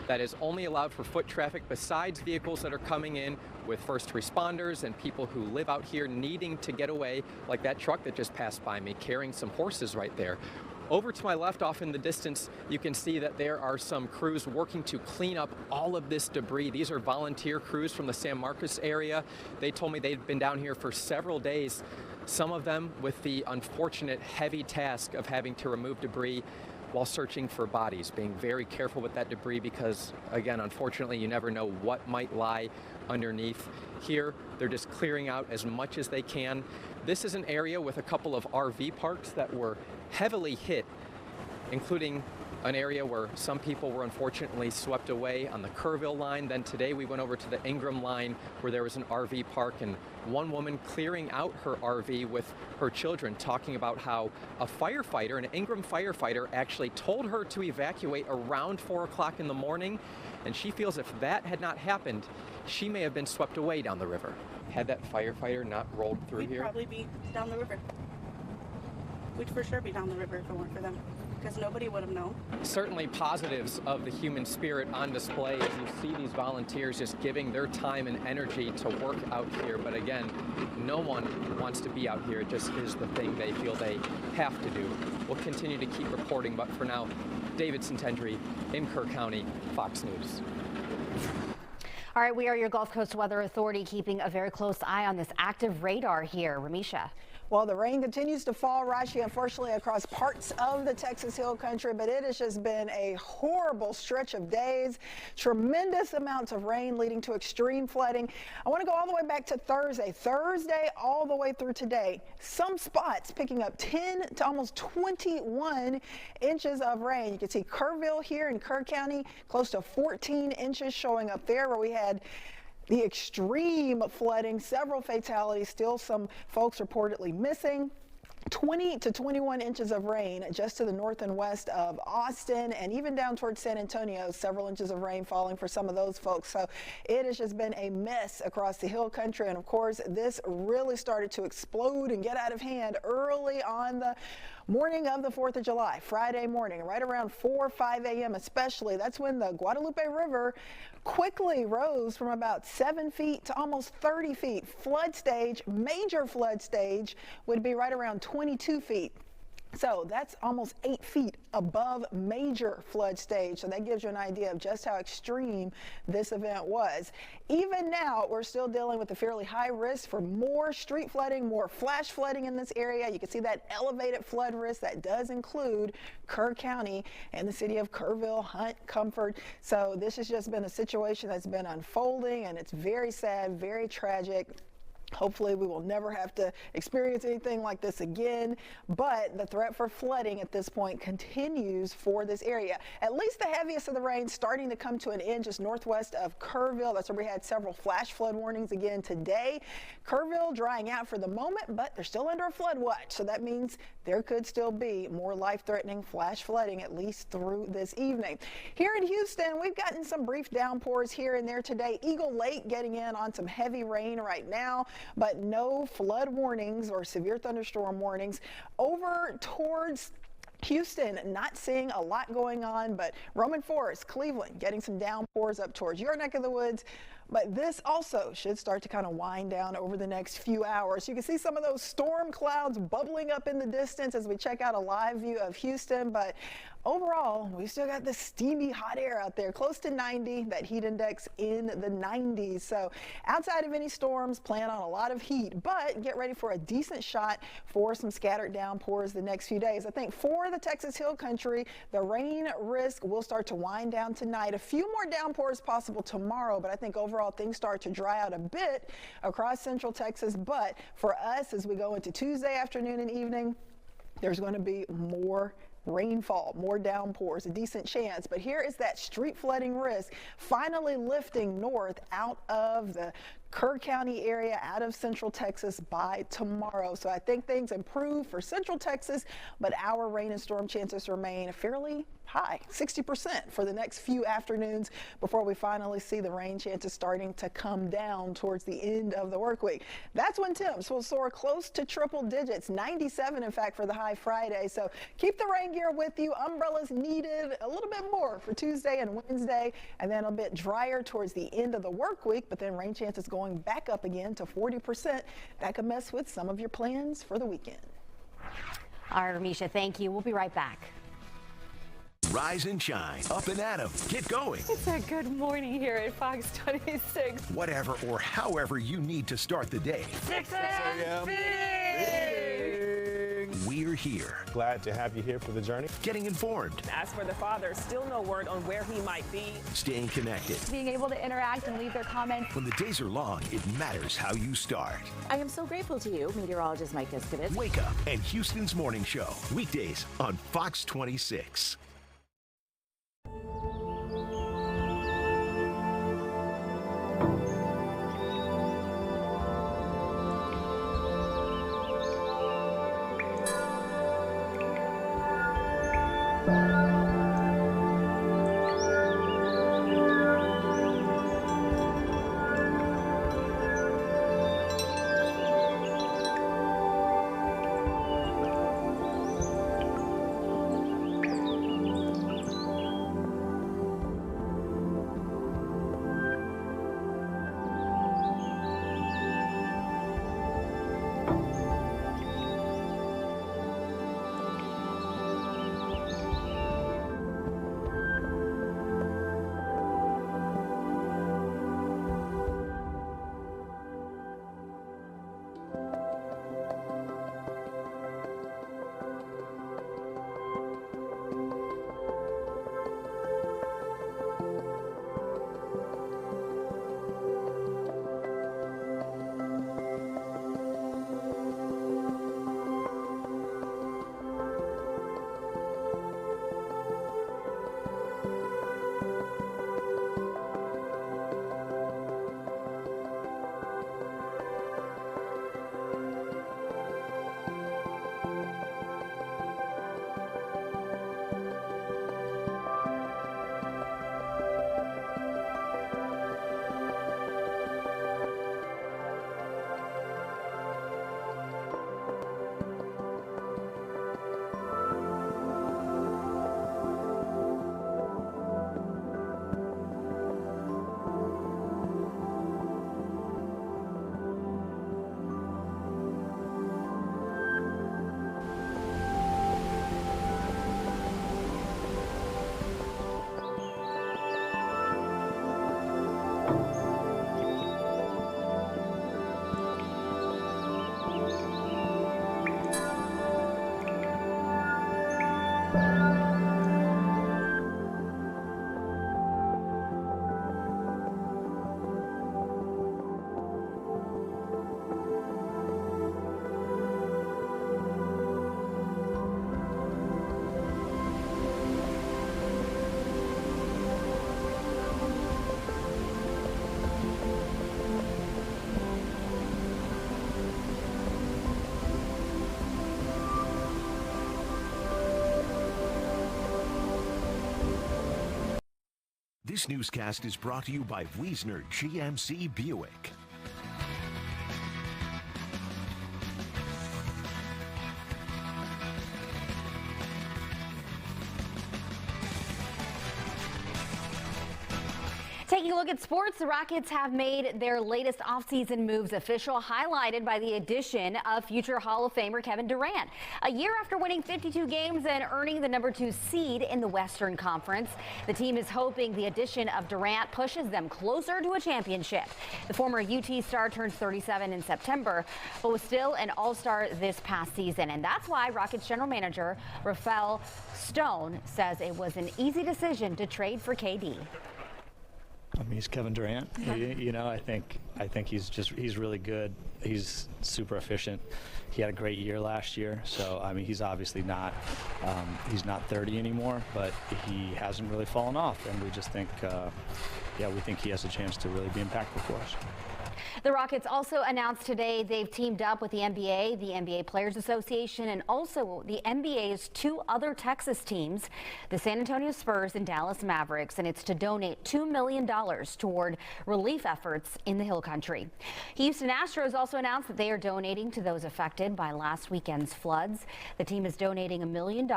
that is only allowed for foot traffic besides vehicles that are coming in with first responders and people who live out here needing to get away, like that truck that just passed by me carrying some horses right there. Over to my left, off in the distance, you can see that there are some crews working to clean up all of this debris. These are volunteer crews from the San Marcos area. They told me they'd been down here for several days, some of them with the unfortunate heavy task of having to remove debris while searching for bodies, being very careful with that debris because, again, unfortunately, you never know what might lie underneath. Here, they're just clearing out as much as they can. This is an area with a couple of RV parks that were heavily hit, including an area where some people were unfortunately swept away on the Kerrville line. Then today we went over to the Ingram line where there was an RV park and one woman clearing out her RV with her children, talking about how a firefighter, an Ingram firefighter, actually told her to evacuate around 4 o'clock in the morning. And she feels if that had not happened, she may have been swept away down the river. Had that firefighter not rolled through here? We'd probably be down the river. We'd for sure be down the river if it weren't for them, because nobody would have known. Certainly positives of the human spirit on display as you see these volunteers just giving their time and energy to work out here. But again, no one wants to be out here. It just is the thing they feel they have to do. We'll continue to keep reporting, but for now, David Sentendry in Kerr County, Fox News. All right, we are your Gulf Coast Weather Authority, keeping a very close eye on this active radar here. Ramisha. Well, the rain continues to fall, Rashi, unfortunately, across parts of the Texas Hill Country, but it has just been a horrible stretch of days. Tremendous amounts of rain leading to extreme flooding. I want to go all the way back to Thursday all the way through today. Some spots picking up 10 to almost 21 inches of rain. You can see Kerrville here in Kerr County, close to 14 inches showing up there, where we had the extreme flooding, several fatalities, still some folks reportedly missing. 20 to 21 inches of rain just to the north and west of Austin, and even down towards San Antonio, several inches of rain falling for some of those folks. So it has just been a mess across the Hill Country. And of course, this really started to explode and get out of hand early on the morning of the 4th of July, Friday morning, right around 4 or 5 a.m. especially. That's when the Guadalupe River quickly rose from about 7 feet to almost 30 feet. Flood stage, major flood stage, would be right around 22 feet. So that's almost 8 feet above major flood stage. So that gives you an idea of just how extreme this event was. Even now, we're still dealing with a fairly high risk for more street flooding, more flash flooding in this area. You can see that elevated flood risk that does include Kerr County and the city of Kerrville, Hunt, Comfort. So this has just been a situation that's been unfolding, and it's very sad, very tragic. Hopefully we will never have to experience anything like this again, but the threat for flooding at this point continues for this area. At least the heaviest of the rain starting to come to an end just northwest of Kerrville. That's where we had several flash flood warnings again today. Kerrville drying out for the moment, but they're still under a flood watch, so that means there could still be more life-threatening flash flooding at least through this evening. Here in Houston, we've gotten some brief downpours here and there today. Eagle Lake getting in on some heavy rain right now, but no flood warnings or severe thunderstorm warnings. Over towards Houston, not seeing a lot going on, but Roman Forest, Cleveland, getting some downpours up towards your neck of the woods. But this also should start to kind of wind down over the next few hours. You can see some of those storm clouds bubbling up in the distance as we check out a live view of Houston. But overall, we still got this steamy hot air out there, close to 90, that heat index in the 90s. So outside of any storms, plan on a lot of heat, but get ready for a decent shot for some scattered downpours the next few days. I think for the Texas Hill Country, the rain risk will start to wind down tonight. A few more downpours possible tomorrow, but I think overall things start to dry out a bit across central Texas. But for us, as we go into Tuesday afternoon and evening, there's going to be more rainfall, more downpours, a decent chance. But here is that street flooding risk finally lifting north out of the Kerr County area, out of central Texas by tomorrow. So I think things improve for central Texas, but our rain and storm chances remain fairly high, 60% for the next few afternoons before we finally see the rain chances starting to come down towards the end of the work week. That's when temps will soar close to triple digits, 97 in fact for the high Friday. So keep the rain gear with you. Umbrellas needed a little bit more for Tuesday and Wednesday, and then a bit drier towards the end of the work week, but then rain chances going back up again to 40%. That could mess with some of your plans for the weekend. All right, Ramisha, thank you. We'll be right back. Rise and shine. Up and at 'em. Get going. It's a good morning here at Fox 26. Whatever or however you need to start the day. 6 a.m. We're here. Glad to have you here for the journey. Getting informed. As for the father, still no word on where he might be. Staying connected. Being able to interact and leave their comments. When the days are long, it matters how you start. I am so grateful to you, meteorologist Mike Iskevitz. Wake Up and Houston's Morning Show. Weekdays on Fox 26. This newscast is brought to you by Wiesner GMC Buick. Taking a look at sports, the Rockets have made their latest offseason moves official, highlighted by the addition of future Hall of Famer Kevin Durant. A year after winning 52 games and earning the #2 seed in the Western Conference, the team is hoping the addition of Durant pushes them closer to a championship. The former UT star turns 37 in September, but was still an all-star this past season. And that's why Rockets general manager Rafael Stone says it was an easy decision to trade for KD. I mean, he's Kevin Durant. You know, I think he's really good. He's super efficient. He had a great year last year. So I mean, he's obviously not he's not 30 anymore, but he hasn't really fallen off. And we just think, we think he has a chance to really be impactful for us. The Rockets also announced today they've teamed up with the NBA Players Association, and also the NBA's two other Texas teams, the San Antonio Spurs and Dallas Mavericks, and it's to donate $2 million toward relief efforts in the Hill Country. Houston Astros also announced that they are donating to those affected by last weekend's floods. The team is donating $1 million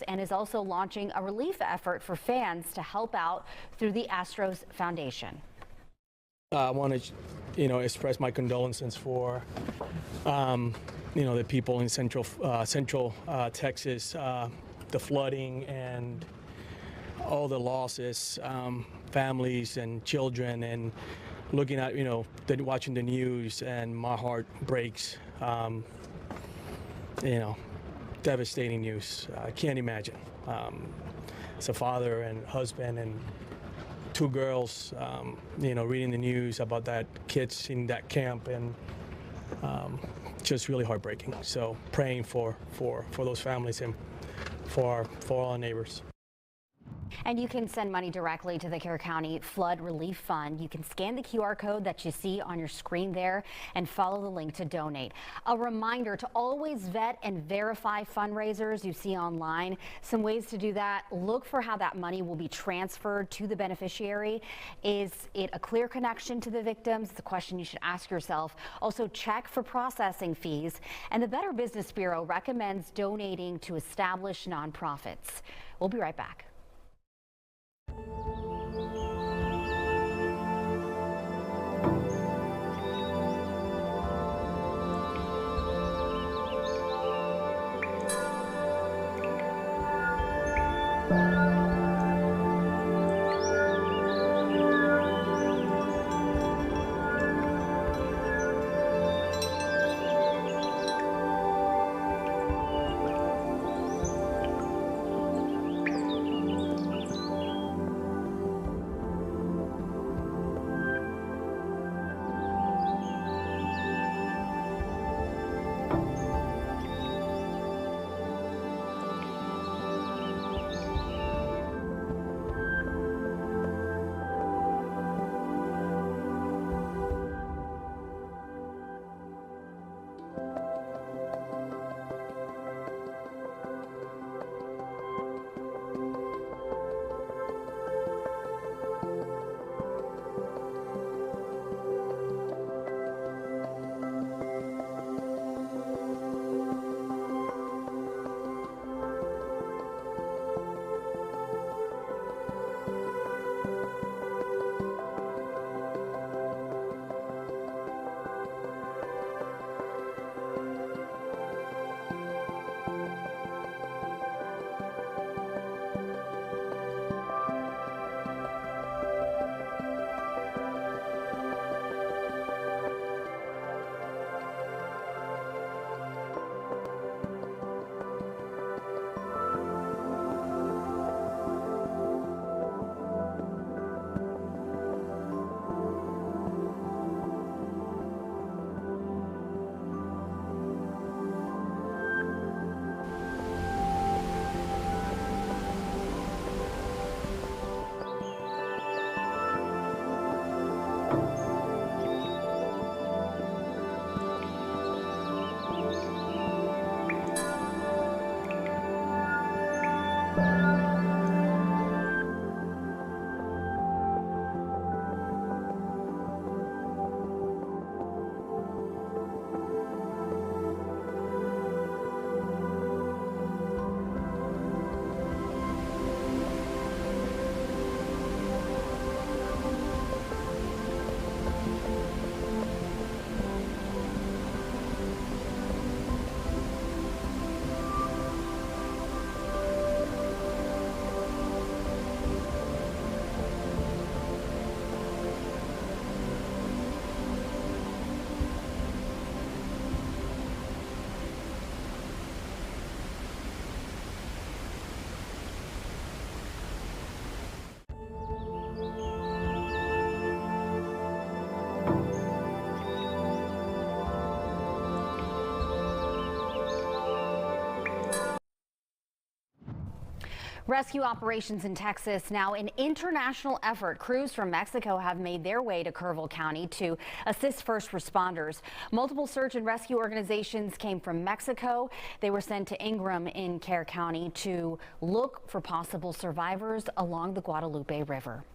and is also launching a relief effort for fans to help out through the Astros Foundation. I want to, express my condolences for, the people in central Texas, the flooding and all the losses, families and children, and looking at, watching the news, and my heart breaks. Devastating news. I can't imagine. As a father and husband and two girls, reading the news about that kids in that camp, and just really heartbreaking. So praying for those families and for all our neighbors. And you can send money directly to the Kerr County Flood Relief Fund. You can scan the QR code that you see on your screen there and follow the link to donate. A reminder to always vet and verify fundraisers you see online. Some ways to do that: look for how that money will be transferred to the beneficiary. Is it a clear connection to the victims? It's a question you should ask yourself. Also, check for processing fees. And the Better Business Bureau recommends donating to established nonprofits. We'll be right back. Rescue operations in Texas now an international effort. Crews from Mexico have made their way to Kerr County to assist first responders. Multiple search and rescue organizations came from Mexico. They were sent to Ingram in Kerr County to look for possible survivors along the Guadalupe River.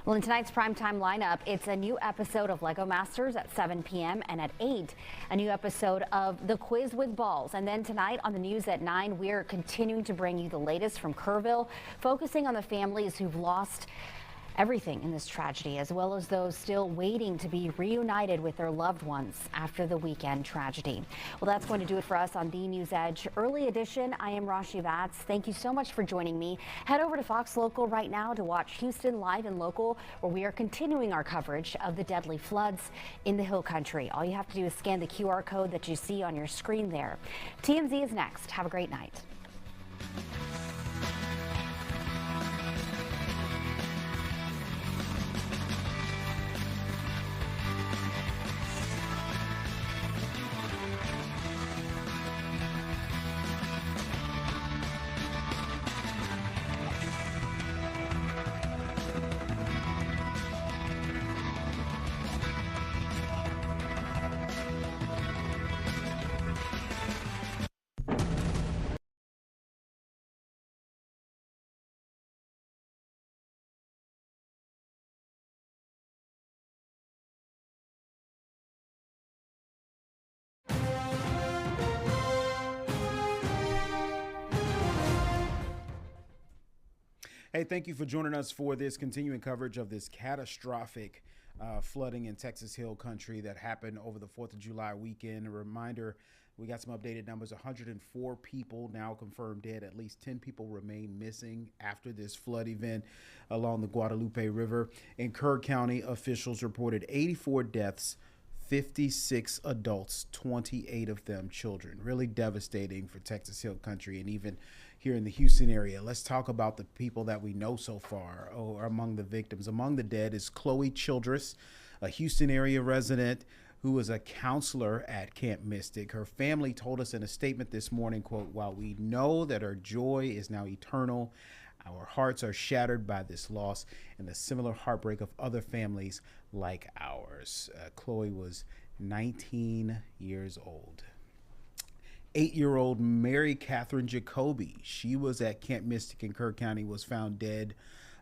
Well, in tonight's primetime lineup, it's a new episode of Lego Masters at 7 p.m. and at 8, a new episode of The Quiz with Balls. And then tonight on the news at 9, we're continuing to bring you the latest from Kerrville, focusing on the families who've lost everything in this tragedy, as well as those still waiting to be reunited with their loved ones after the weekend tragedy. Well, that's going to do it for us on the News Edge Early Edition. I am Rashi Vatz. Thank you so much for joining me. Head over to Fox Local right now to watch Houston Live and Local, where we are continuing our coverage of the deadly floods in the Hill Country. All you have to do is scan the QR code that you see on your screen there. TMZ is next. Have a great night. Hey, thank you for joining us for this continuing coverage of this catastrophic flooding in Texas Hill Country that happened over the 4th of July weekend. A reminder, we got some updated numbers. 104 people now confirmed dead. At least 10 people remain missing after this flood event along the Guadalupe River. In Kerr County, officials reported 84 deaths, 56 adults, 28 of them children. Really devastating for Texas Hill Country and even here in the Houston area. Let's talk about the people that we know so far or among the victims. Among the dead is Chloe Childress, a Houston area resident who was a counselor at Camp Mystic. Her family told us in a statement this morning, quote, "While we know that our joy is now eternal, our hearts are shattered by this loss and the similar heartbreak of other families like ours." Chloe was 19 years old. 8-year-old Mary Catherine Jacoby, she was at Camp Mystic in Kerr County, was found dead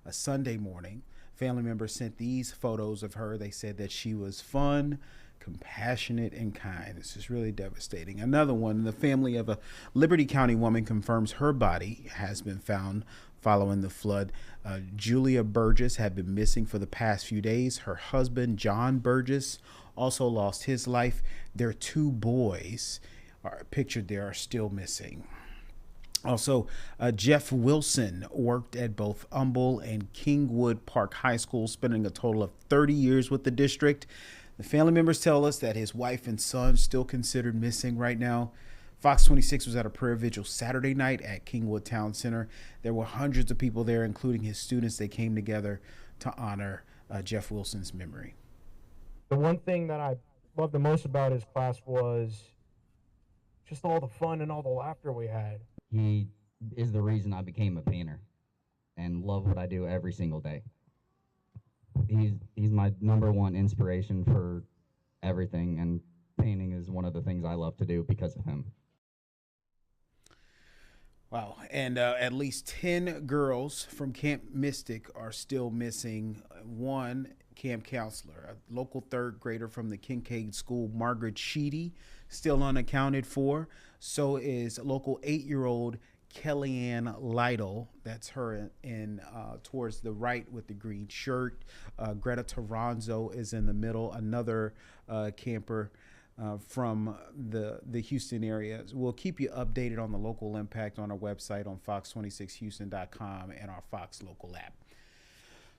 a Sunday morning. Family members sent these photos of her. They said that she was fun, compassionate, and kind. This is really devastating. Another one, the family of a Liberty County woman confirms her body has been found following the flood. Julia Burgess had been missing for the past few days. Her husband, John Burgess, also lost his life. Their 2 boys are pictured there are still missing. Also, Jeff Wilson worked at both Humble and Kingwood Park High School, spending a total of 30 years with the district. The family members tell us that his wife and son still considered missing right now. Fox 26 was at a prayer vigil Saturday night at Kingwood Town Center. There were hundreds of people there, including his students. They came together to honor Jeff Wilson's memory. The one thing that I loved the most about his class was just all the fun and all the laughter we had. He is the reason I became a painter and love what I do every single day. He's my #1 inspiration for everything, and painting is one of the things I love to do because of him. Wow. And at least 10 girls from Camp Mystic are still missing. One camp counselor, a local 3rd grader from the Kincaid School, Margaret Sheedy, still unaccounted for. So is local 8-year-old Kellyanne Lytle. That's her in towards the right with the green shirt. Greta Toronzo is in the middle, another camper from the Houston area. We'll keep you updated on the local impact on our website on fox26houston.com and our Fox Local app.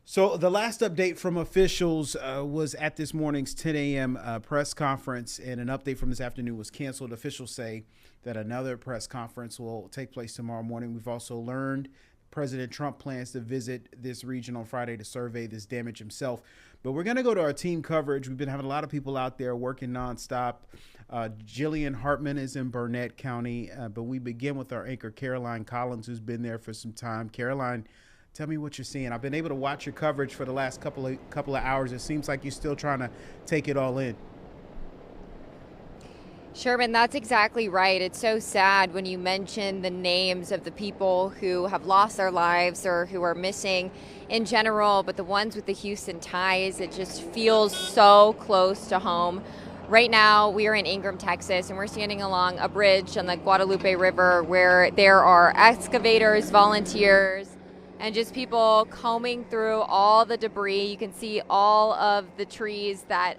So the last update from officials was at this morning's 10 a.m. Press conference, and an update from this afternoon was canceled. Officials say that another press conference will take place tomorrow morning. We've also learned President Trump plans to visit this region on Friday to survey this damage himself. But we're going to go to our team coverage. We've been having a lot of people out there working nonstop. Jillian Hartman is in Burnett County, but we begin with our anchor, Caroline Collins, who's been there for some time. Caroline, tell me what you're seeing. I've been able to watch your coverage for the last couple of hours. It seems like you're still trying to take it all in. Sherman, that's exactly right. It's so sad when you mention the names of the people who have lost their lives or who are missing in general, but the ones with the Houston ties, it just feels so close to home. Right now, we are in Ingram, Texas, and we're standing along a bridge on the Guadalupe River where there are excavators, volunteers, and just people combing through all the debris. You can see all of the trees that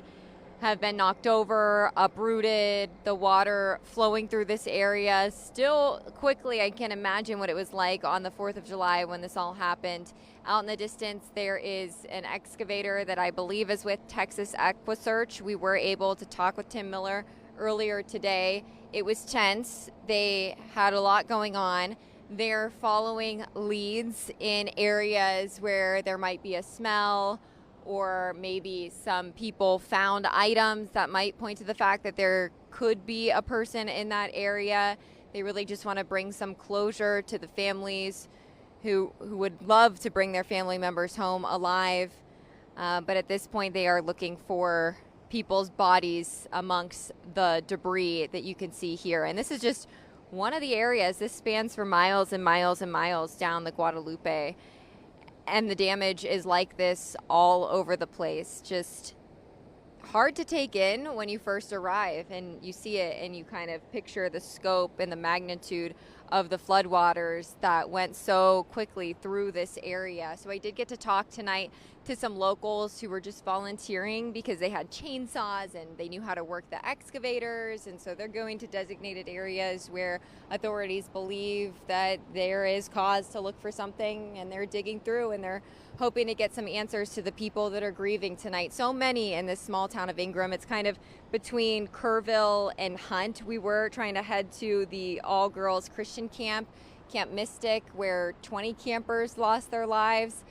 have been knocked over, uprooted, the water flowing through this area. Still quickly, I can't imagine what it was like on the 4th of July when this all happened. Out in the distance, there is an excavator that I believe is with Texas AquaSearch. We were able to talk with Tim Miller earlier today. It was tense. They had a lot going on. They're following leads in areas where there might be a smell, or maybe some people found items that might point to the fact that there could be a person in that area. They really just want to bring some closure to the families who would love to bring their family members home alive. But at this point, they are looking for people's bodies amongst the debris that you can see here. And this is just one of the areas. This spans for miles and miles and miles down the Guadalupe. And the damage is like this all over the place. Just hard to take in when you first arrive and you see it and you kind of picture the scope and the magnitude of the floodwaters that went so quickly through this area. So I did get to talk tonight to some locals who were just volunteering because they had chainsaws and they knew how to work the excavators, and so they're going to designated areas where authorities believe that there is cause to look for something, and they're digging through and they're hoping to get some answers to the people that are grieving tonight. So many in this small town of Ingram. It's kind of between Kerrville and Hunt. We were trying to head to the all-girls Christian camp, Camp Mystic, where 20 campers lost their lives.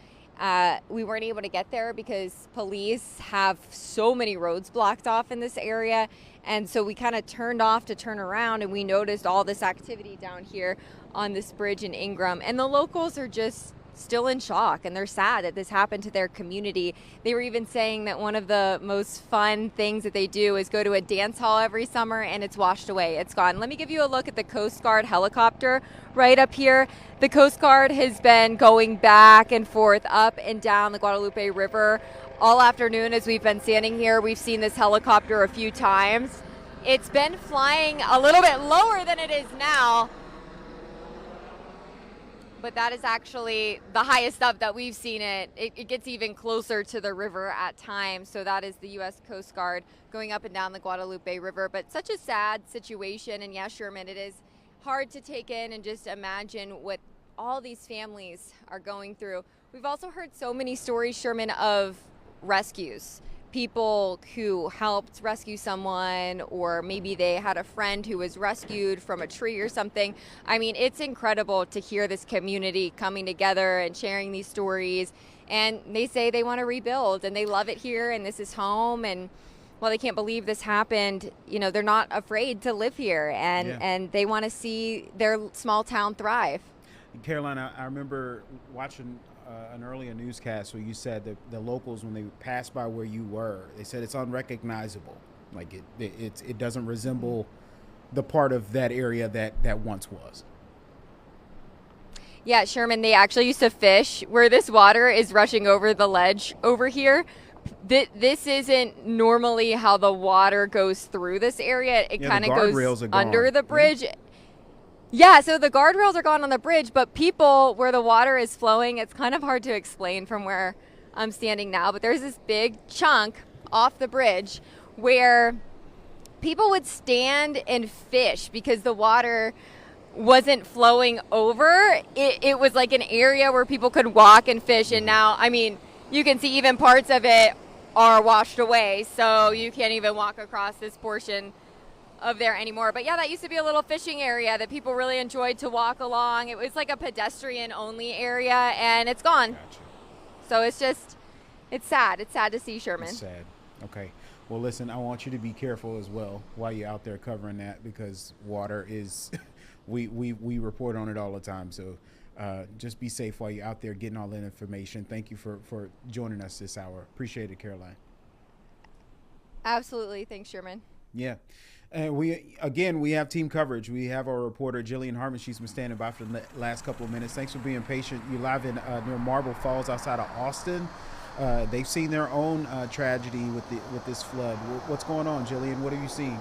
We weren't able to get there because police have so many roads blocked off in this area. And so we kind of turned off to turn around, and we noticed all this activity down here on this bridge in Ingram. And the locals are just still in shock, and they're sad that this happened to their community. They were even saying that one of the most fun things that they do is go to a dance hall every summer, and it's washed away. It's gone. Let me give you a look at the Coast Guard helicopter right up here. The Coast Guard has been going back and forth up and down the Guadalupe River all afternoon as we've been standing here. We've seen this helicopter a few times. It's been flying a little bit lower than it is now, but that is actually the highest up that we've seen it. It gets even closer to the river at times. So that is the U.S. Coast Guard going up and down the Guadalupe River. But such a sad situation. And yes, Sherman, it is hard to take in and just imagine what all these families are going through. We've also heard so many stories, Sherman, of rescues. People who helped rescue someone, or maybe they had a friend who was rescued from a tree or something. I mean, it's incredible to hear this community coming together and sharing these stories. And they say they want to rebuild and they love it here and this is home. And while they can't believe this happened, you know, they're not afraid to live here, and they want to see their small town thrive. Caroline, I remember watching an earlier newscast where you said that the locals, when they passed by where you were, they said it's unrecognizable. Like it doesn't resemble the part of that area that once was. Yeah, Sherman, they actually used to fish where this water is rushing over the ledge over here. This isn't normally how the water goes through this area. It kind of goes under the bridge. Yeah, so the guardrails are gone on the bridge, but people where the water is flowing, it's kind of hard to explain from where I'm standing now, but there's this big chunk off the bridge where people would stand and fish because the water wasn't flowing over. It was like an area where people could walk and fish, and now, I mean, you can see even parts of it are washed away, so you can't even walk across this portion of there anymore. But yeah, that used to be a little fishing area that people really enjoyed to walk along. It was like a pedestrian only area, and it's gone. Gotcha. So it's sad. It's sad to see, Sherman. It's sad. Okay. Well, listen, I want you to be careful as well while you're out there covering that, because water is, we report on it all the time. So just be safe while you're out there getting all that information. Thank you for joining us this hour. Appreciate it, Caroline. Absolutely. Thanks, Sherman. Yeah. We have team coverage. We have our reporter, Jillian Hartman. She's been standing by for the last couple of minutes. Thanks for being patient. You're live in near Marble Falls outside of Austin. They've seen their own tragedy with this flood. What's going on, Jillian? What have you seen?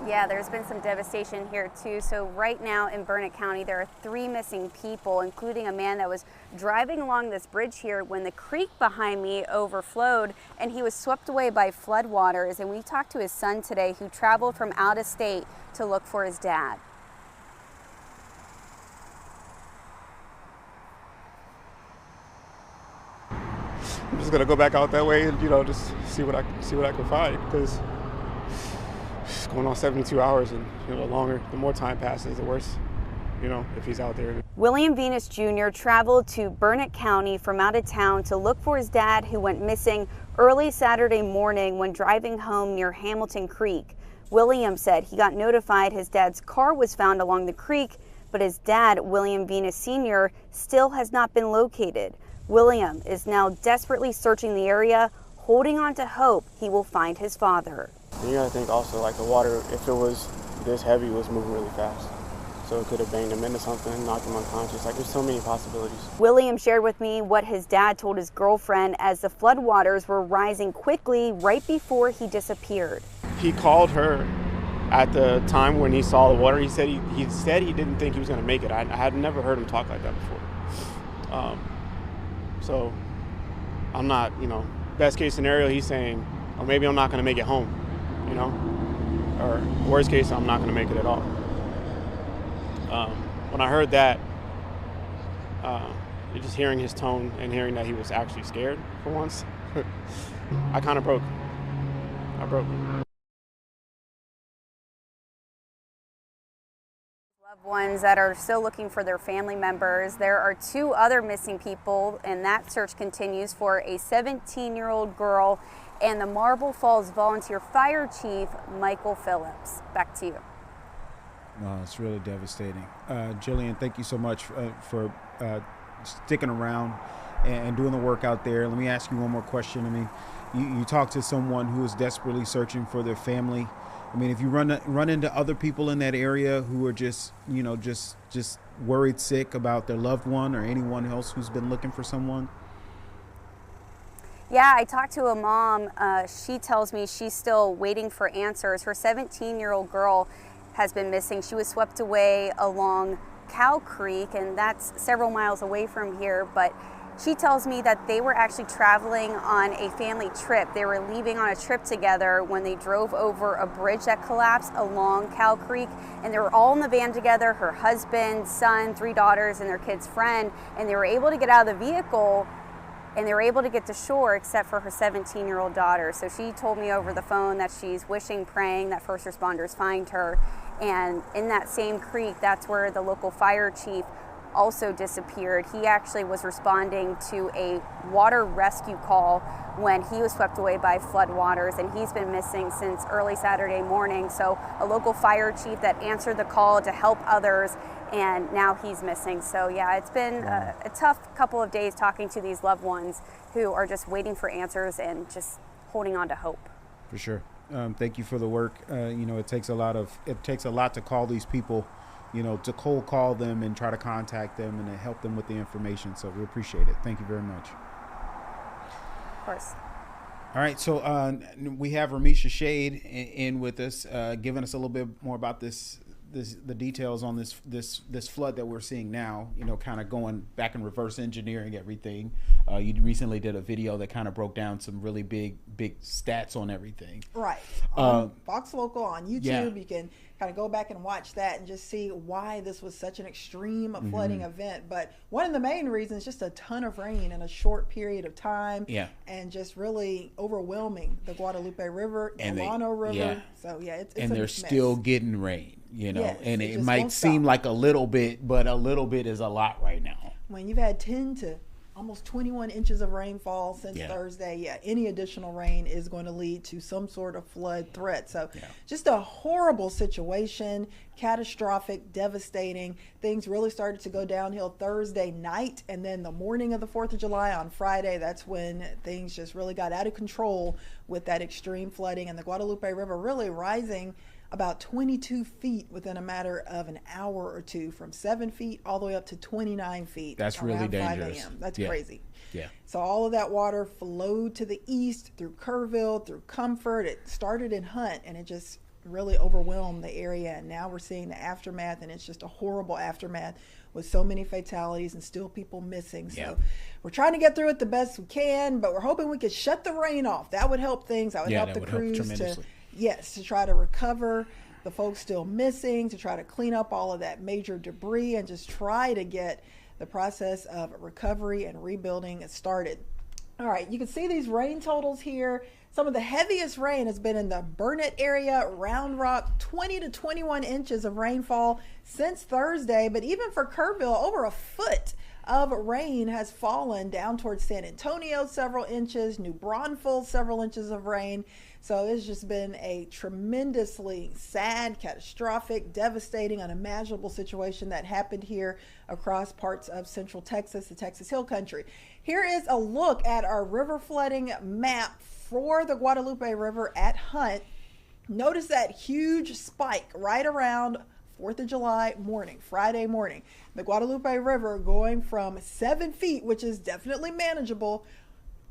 Yeah, there's been some devastation here too. So right now in Burnett County, there are 3 missing people, including a man that was driving along this bridge here when the creek behind me overflowed and he was swept away by floodwaters. And we talked to his son today, who traveled from out of state to look for his dad. I'm just gonna go back out that way and just see what I can find, because it's going on 72 hours, and the more time passes, the worse. If he's out there. William Venus Jr. traveled to Burnett County from out of town to look for his dad, who went missing early Saturday morning when driving home near Hamilton Creek. William said he got notified his dad's car was found along the creek, but his dad, William Venus Sr., still has not been located. William is now desperately searching the area, holding on to hope he will find his father. You gotta think also, like, the water, if it was this heavy, was moving really fast. So it could have banged him into something, knocked him unconscious. Like, there's so many possibilities. William shared with me what his dad told his girlfriend as the floodwaters were rising quickly right before he disappeared. He called her at the time when he saw the water. He said he didn't think he was gonna make it. I had never heard him talk like that before. So I'm not, best case scenario, he's saying, oh, maybe I'm not going to make it home, or worst case, I'm not going to make it at all. When I heard that, just hearing his tone and hearing that he was actually scared for once, I kind of broke. I broke. Loved ones that are still looking for their family members. There are 2 other missing people, and that search continues for a 17-year-old girl and the Marble Falls Volunteer Fire Chief, Michael Phillips. Back to you. No, it's really devastating. Jillian, thank you so much for sticking around and doing the work out there. Let me ask you one more question. I mean, you talked to someone who is desperately searching for their family. I mean, if you run into other people in that area who are just worried sick about their loved one or anyone else who's been looking for someone? Yeah, I talked to a mom. She tells me she's still waiting for answers. Her 17-year-old girl has been missing. She was swept away along Cow Creek, and that's several miles away from here, but she tells me that they were actually traveling on a family trip. They were leaving on a trip together when they drove over a bridge that collapsed along Cow Creek, and they were all in the van together, her husband, son, 3 daughters, and their kid's friend, and they were able to get out of the vehicle and they were able to get to shore except for her 17-year-old daughter. So she told me over the phone that she's wishing, praying that first responders find her. And in that same creek, that's where the local fire chief also disappeared. He actually was responding to a water rescue call when he was swept away by floodwaters, and he's been missing since early Saturday morning. So a local fire chief that answered the call to help others, and now he's missing. So yeah, it's been a tough couple of days talking to these loved ones who are just waiting for answers and just holding on to hope. For sure. Thank you for the work. It takes a lot to call these people, to cold call them and try to contact them and to help them with the information. So we appreciate it. Thank you very much. Of course. All right. So we have Ramisha Shade in with us, giving us a little bit more about this the details on this flood that we're seeing now. You know, kind of going back and reverse engineering everything. You recently did a video that kind of broke down some really big stats on everything. Right. On Fox Local on YouTube, yeah. You can kind of go back and watch that and just see why this was such an extreme flooding event. But one of the main reasons, just a ton of rain in a short period of time. Yeah. And just really overwhelming the Guadalupe River, the Llano River. Yeah. So yeah, it's and a they're mess. still getting rain, you know, Yes, and it it just might won't seem stop. like a little bit, but a little bit is a lot right now. When you've had 10 to almost 21 inches of rainfall since Yeah. Thursday, any additional rain is going to lead to some sort of flood threat. So just a horrible situation, catastrophic, devastating. Things really started to go downhill Thursday night, and then the morning of the 4th of July on Friday, that's when things just really got out of control with that extreme flooding, and the Guadalupe River really rising about 22 feet within a matter of an hour or two, from 7 feet all the way up to 29 feet. That's really around 5 dangerous. a.m. That's Yeah. crazy. Yeah. So all of that water flowed to the east through Kerrville, through Comfort. It started in Hunt, and it just really overwhelmed the area. And now we're seeing the aftermath, and it's just a horrible aftermath with so many fatalities and still people missing. So we're trying to get through it the best we can, but we're hoping we could shut the rain off. That would help things. That would help the crews to try to recover the folks still missing, to try to clean up all of that major debris, and just try to get the process of recovery and rebuilding started. All right, you can see these rain totals here. Some of the heaviest rain has been in the Burnett area, Round Rock, 20 to 21 inches of rainfall since Thursday. But even for Kerrville, over a foot of rain has fallen down towards San Antonio, several inches, New Braunfels, several inches of rain. So it's just been a tremendously sad, catastrophic, devastating, unimaginable situation that happened here across parts of central Texas, the Texas Hill Country. Here is a look at our river flooding map for the Guadalupe River at Hunt. Notice that huge spike right around 4th of July morning, Friday morning. The Guadalupe River going from 7 feet, which is definitely manageable,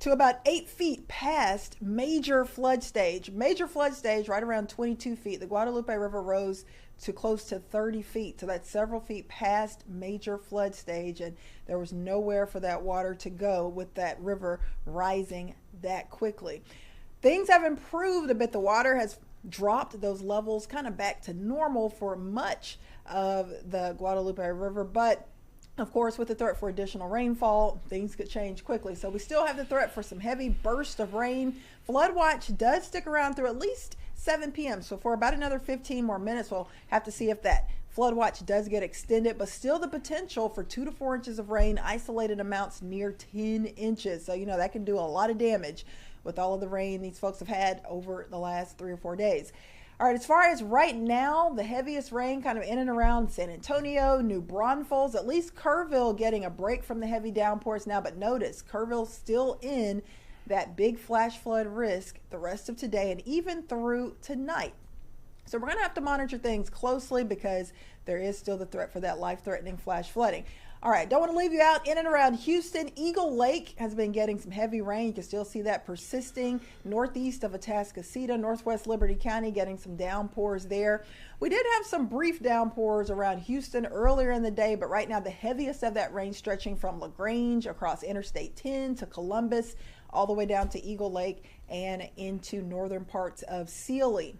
to about 8 feet past major flood stage. Major flood stage right around 22 feet. The Guadalupe River rose to close to 30 feet. So that's several feet past major flood stage, and there was nowhere for that water to go with that river rising that quickly. Things have improved a bit. The water has dropped those levels kind of back to normal for much of the Guadalupe River, but of course, with the threat for additional rainfall, things could change quickly. So we still have the threat for some heavy bursts of rain. Flood watch does stick around through at least 7 p.m. So for about another 15 more minutes, we'll have to see if that flood watch does get extended, but still the potential for 2 to 4 inches of rain, isolated amounts near 10 inches. So, you know, that can do a lot of damage with all of the rain these folks have had over the last 3 or 4 days. All right, as far as right now, the heaviest rain kind of in and around San Antonio, New Braunfels, at least Kerrville getting a break from the heavy downpours now. But notice, Kerrville's still in that big flash flood risk the rest of today and even through tonight. So we're going to have to monitor things closely because there is still the threat for that life-threatening flash flooding. All right, don't want to leave you out. In and around Houston, Eagle Lake has been getting some heavy rain. You can still see that persisting northeast of Atascocita, northwest Liberty County getting some downpours there. We did have some brief downpours around Houston earlier in the day, but right now the heaviest of that rain stretching from LaGrange across Interstate 10 to Columbus, all the way down to Eagle Lake and into northern parts of Sealy.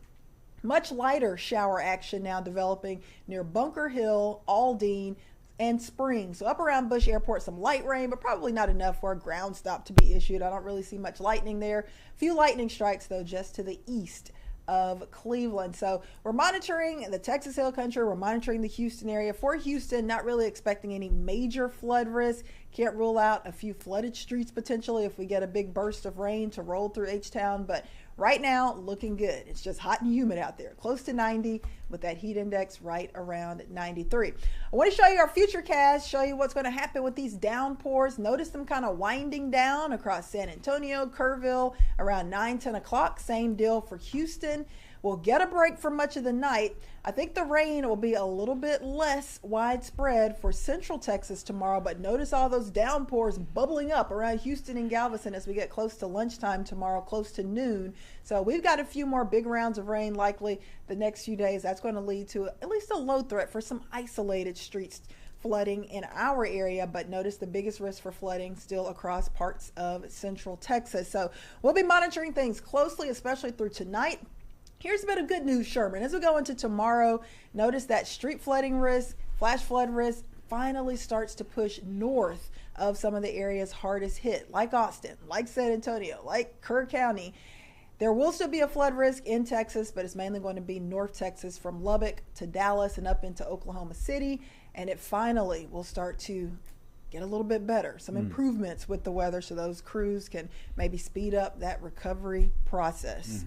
Much lighter shower action now developing near Bunker Hill, Aldine, and Spring. So up around Bush Airport, some light rain, but probably not enough for a ground stop to be issued. I don't really see much lightning there. Few lightning strikes, though, just to the east of Cleveland. So we're monitoring the Texas Hill Country. We're monitoring the Houston area. For Houston, not really expecting any major flood risk. Can't rule out a few flooded streets potentially if we get a big burst of rain to roll through H-Town, but right now, looking good. It's just hot and humid out there, close to 90 with that heat index right around 93. I want to show you our futurecast, show you what's going to happen with these downpours. Notice them kind of winding down across San Antonio, Kerrville around 9, 10 o'clock. Same deal for Houston. We'll get a break for much of the night. I think the rain will be a little bit less widespread for central Texas tomorrow, but notice all those downpours bubbling up around Houston and Galveston as we get close to lunchtime tomorrow, close to noon. So we've got a few more big rounds of rain likely the next few days. That's going to lead to at least a low threat for some isolated streets flooding in our area, but notice the biggest risk for flooding still across parts of central Texas. So we'll be monitoring things closely, especially through tonight. Here's a bit of good news, Sherman. As we go into tomorrow, notice that street flooding risk, flash flood risk finally starts to push north of some of the areas hardest hit, like Austin, like San Antonio, like Kerr County. There will still be a flood risk in Texas, but it's mainly going to be North Texas from Lubbock to Dallas and up into Oklahoma City. And it finally will start to get a little bit better, some improvements with the weather, so those crews can maybe speed up that recovery process.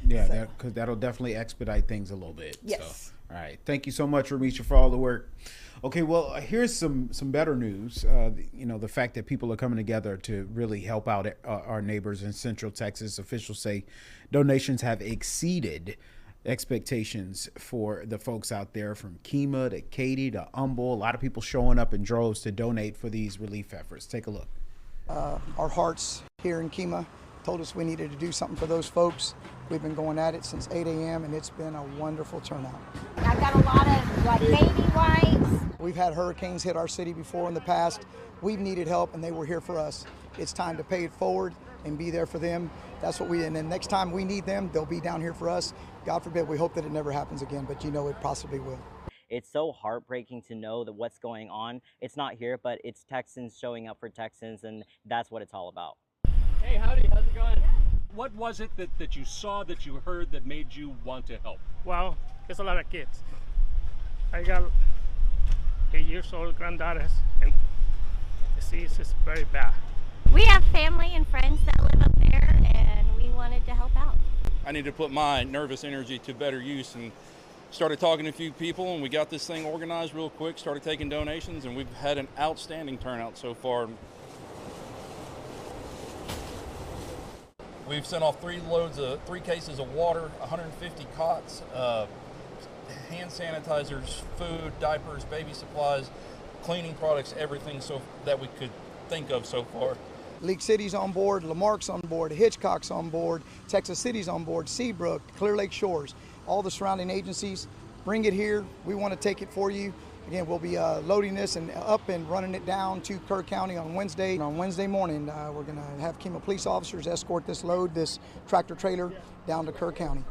Yeah, So- because that'll definitely expedite things a little bit. Yes. So, all right. Thank you so much, Ramisha, for all the work. Okay, well, here's some better news. The fact that people are coming together to really help out our neighbors in Central Texas. Officials say donations have exceeded expectations for the folks out there, from Kemah to Katy to Humble. A lot of people showing up in droves to donate for these relief efforts. Take a look. Our hearts here in Kemah told us we needed to do something for those folks. We've been going at it since 8 a.m. and it's been a wonderful turnout. I've got a lot of baby wipes. We've had hurricanes hit our city before in the past. We've needed help and they were here for us. It's time to pay it forward and be there for them. That's what and then next time we need them, they'll be down here for us. God forbid, we hope that it never happens again, but it possibly will. It's so heartbreaking to know that what's going on. It's not here, but it's Texans showing up for Texans, and that's what it's all about. Hey, howdy, how's it going? What was it that you saw, that you heard, that made you want to help? Well, there's a lot of kids. I got 8-year-old granddaughters, and the disease is very bad. We have family and friends that live up there, and we wanted to help out. I need to put my nervous energy to better use and started talking to a few people, and we got this thing organized real quick, started taking donations, and we've had an outstanding turnout so far. We've sent off 3 cases of water, 150 cots, hand sanitizers, food, diapers, baby supplies, cleaning products, everything so that we could think of so far. League City's on board, Lamarck's on board, Hitchcock's on board, Texas City's on board, Seabrook, Clear Lake Shores, all the surrounding agencies. Bring it here. We want to take it for you. Again, we'll be loading this and up and running it down to Kerr County on Wednesday. On Wednesday morning, we're going to have Kemah police officers escort this tractor trailer down to Kerr County.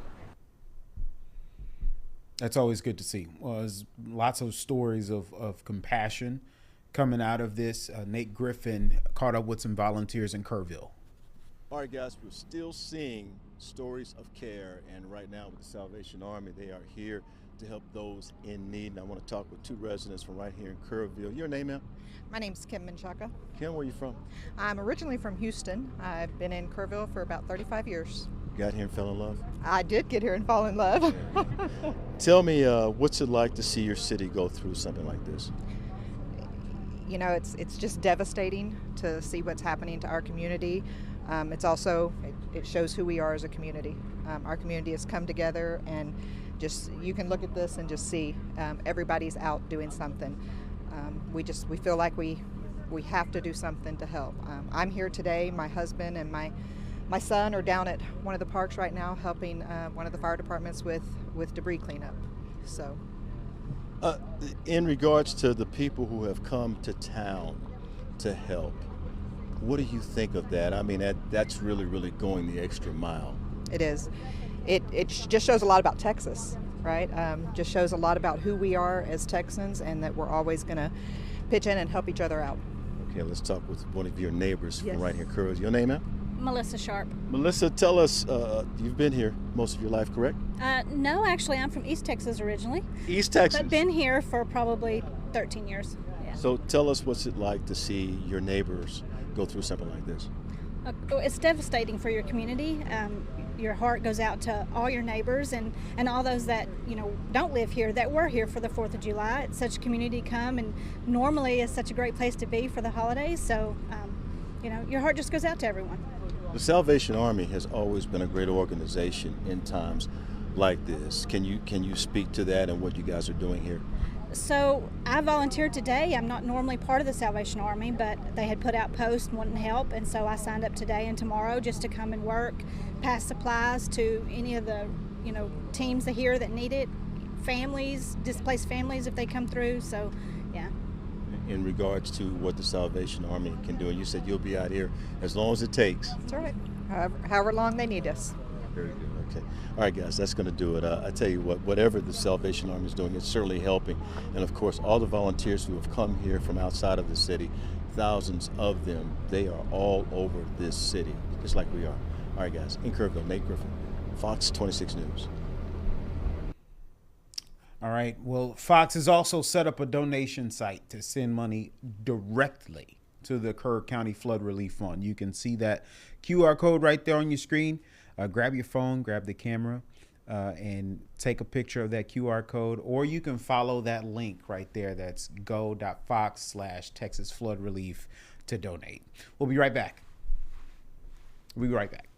That's always good to see. Well, there's lots of stories of compassion coming out of this. Nate Griffin caught up with some volunteers in Kerrville. All right, guys, we're still seeing stories of care, and right now with the Salvation Army, they are here to help those in need. And I want to talk with 2 residents from right here in Kerrville. Your name, ma'am? My name's Kim Menchaca. Kim, where are you from? I'm originally from Houston. I've been in Kerrville for about 35 years. Got here and fell in love? I did get here and fall in love. Tell me, what's it like to see your city go through something like this? You know, it's just devastating to see what's happening to our community. It's also, it shows who we are as a community. Our community has come together, and just, you can look at this and just see everybody's out doing something. We feel like we have to do something to help. I'm here today. My husband and my son are down at one of the parks right now helping one of the fire departments with debris cleanup. So. In regards to the people who have come to town to help, what do you think of that? I mean, that's really, really going the extra mile. It is. It just shows a lot about Texas, right? Just shows a lot about who we are as Texans, and that we're always going to pitch in and help each other out. Okay, let's talk with one of your neighbors Yes. from right here, Kerrville. Your name, ma'am? Melissa Sharp. Melissa, tell us, you've been here most of your life, correct? No, actually, I'm from East Texas originally. East Texas. But been here for probably 13 years. Yeah. So tell us, what's it like to see your neighbors go through something like this? It's devastating for your community. Your heart goes out to all your neighbors and all those that, don't live here, that were here for the 4th of July. It's such a community come, and normally it's such a great place to be for the holidays. So, your heart just goes out to everyone. The Salvation Army has always been a great organization in times like this. Can you speak to that and what you guys are doing here? So I volunteered today. I'm not normally part of the Salvation Army, but they had put out posts wanting help, and so I signed up today and tomorrow just to come and work, pass supplies to any of the teams here that need it, families, displaced families if they come through. So yeah. In regards to what the Salvation Army can do, and you said you'll be out here as long as it takes. That's right. However long they need us. Very good. Okay. All right, guys, that's going to do it. I tell you what, whatever the Salvation Army is doing, it's certainly helping. And of course, all the volunteers who have come here from outside of the city, thousands of them, they are all over this city, just like we are. All right, guys, in Kerrville, Nate Griffin, Fox 26 News. All right. Well, Fox has also set up a donation site to send money directly to the Kerr County Flood Relief Fund. You can see that QR code right there on your screen. Grab your phone, grab the camera, and take a picture of that QR code, or you can follow that link right there. That's go.fox/Texas Flood Relief to donate. We'll be right back. We'll be right back.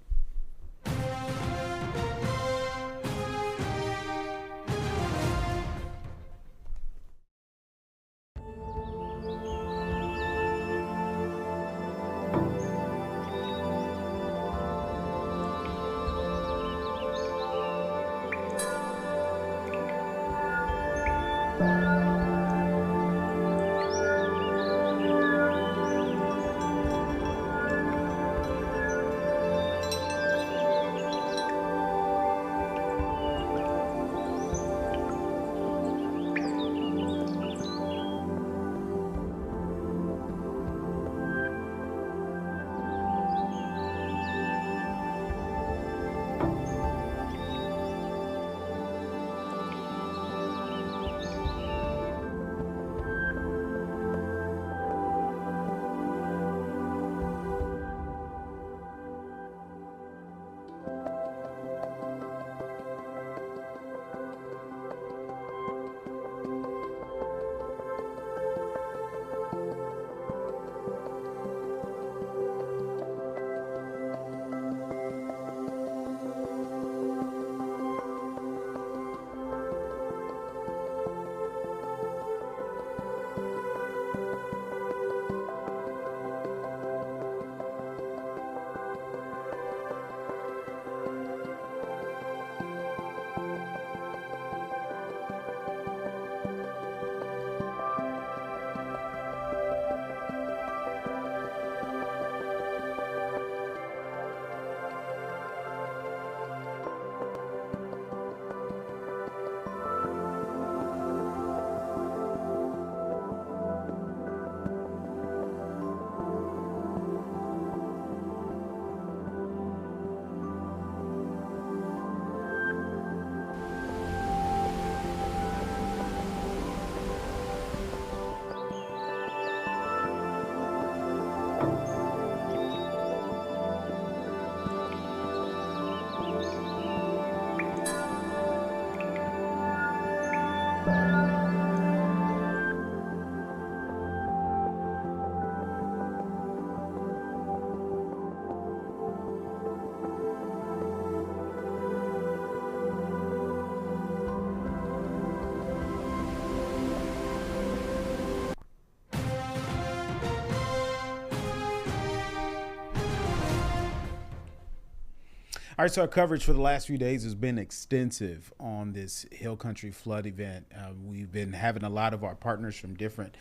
All right, so our coverage for the last few days has been extensive on this Hill Country flood event. We've been having a lot of our partners from different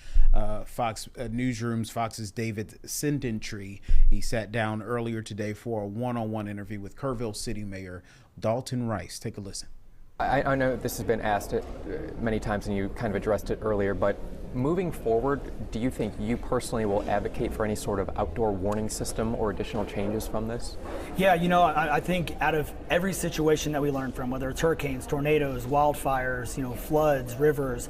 Fox newsrooms. Fox's David Sindentry, he sat down earlier today for a one-on-one interview with Kerrville City Mayor Dalton Rice. Take a listen. I know this has been asked many times and you kind of addressed it earlier, but moving forward, do you think you personally will advocate for any sort of outdoor warning system or additional changes from this? Yeah, you know, I think out of every situation that we learn from, whether it's hurricanes, tornadoes, wildfires, you know, floods, rivers,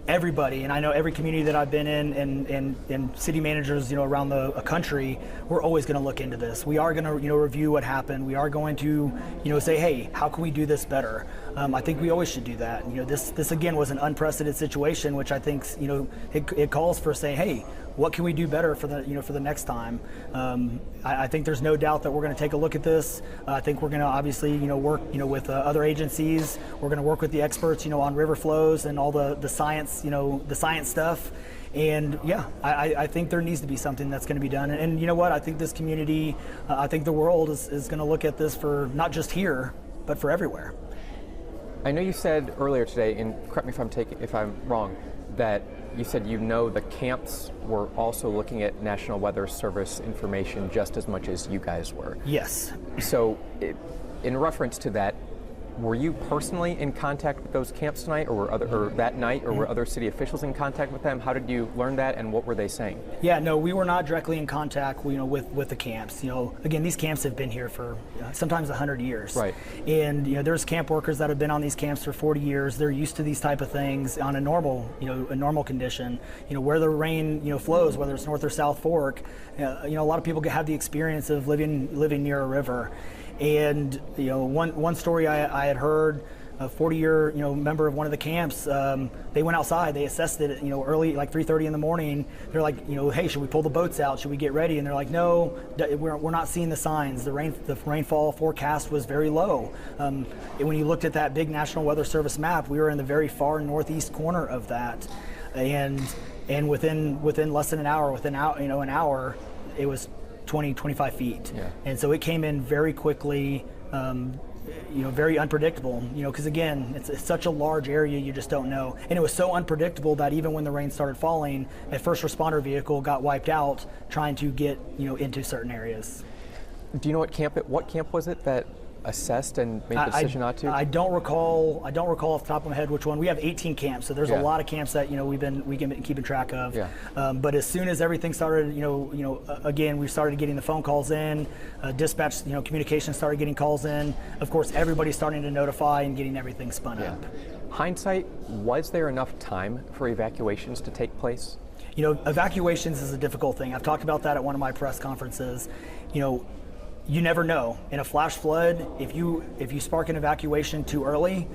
everybody, and I know every community that I've been in and city managers, you know, around the country, we're always going to look into this. We are going to, you know, review what happened. We are going to, you know, say, hey, how can we do this better? I think we always should do that. This again was an unprecedented situation, which I think it calls for saying, hey, what can we do better for the next time? I think there's no doubt that we're going to take a look at this. I think we're going to obviously work with other agencies. We're going to work with the experts on river flows and all the science the science stuff. And yeah, I think there needs to be something that's going to be done. And you know what? I think this community, I think the world is going to look at this for not just here, but for everywhere. I know you said earlier today, and correct me if I'm wrong, that you said the camps were also looking at National Weather Service information just as much as you guys were. Yes. So in reference to that, were you personally in contact with those camps tonight, or that night, or were other city officials in contact with them? How did you learn that, and what were they saying? Yeah, no, we were not directly in contact, with the camps. Again, these camps have been here for sometimes 100 years. Right. And there's camp workers that have been on these camps for 40 years. They're used to these type of things on a normal condition. Where the rain flows, whether it's North or South Fork. A lot of people have the experience of living near a river. And one story I had heard, a 40-year member of one of the camps, they went outside, they assessed it early, like 3:30 in the morning. They're like, hey, should we pull the boats out? Should we get ready? And they're like, no, we're not seeing the signs. The rainfall forecast was very low. And when you looked at that big National Weather Service map, we were in the very far northeast corner of that, and within less than an hour, an hour, it was 20-25 feet. Yeah. And so it came in very quickly, very unpredictable, because again, it's such a large area, you just don't know. And it was so unpredictable that even when the rain started falling, a first responder vehicle got wiped out trying to get, into certain areas. Do you know what camp was it that assessed and made the decision not to? I don't recall off the top of my head which one. We have 18 camps, so there's a lot of camps that we've been keeping track of. Yeah. But as soon as everything started, again, we started getting the phone calls in, dispatch, communication started getting calls in. Of course, everybody's starting to notify and getting everything spun up. Hindsight, was there enough time for evacuations to take place? Evacuations is a difficult thing. I've talked about that at one of my press conferences. You never know. In a flash flood, if you spark an evacuation too early,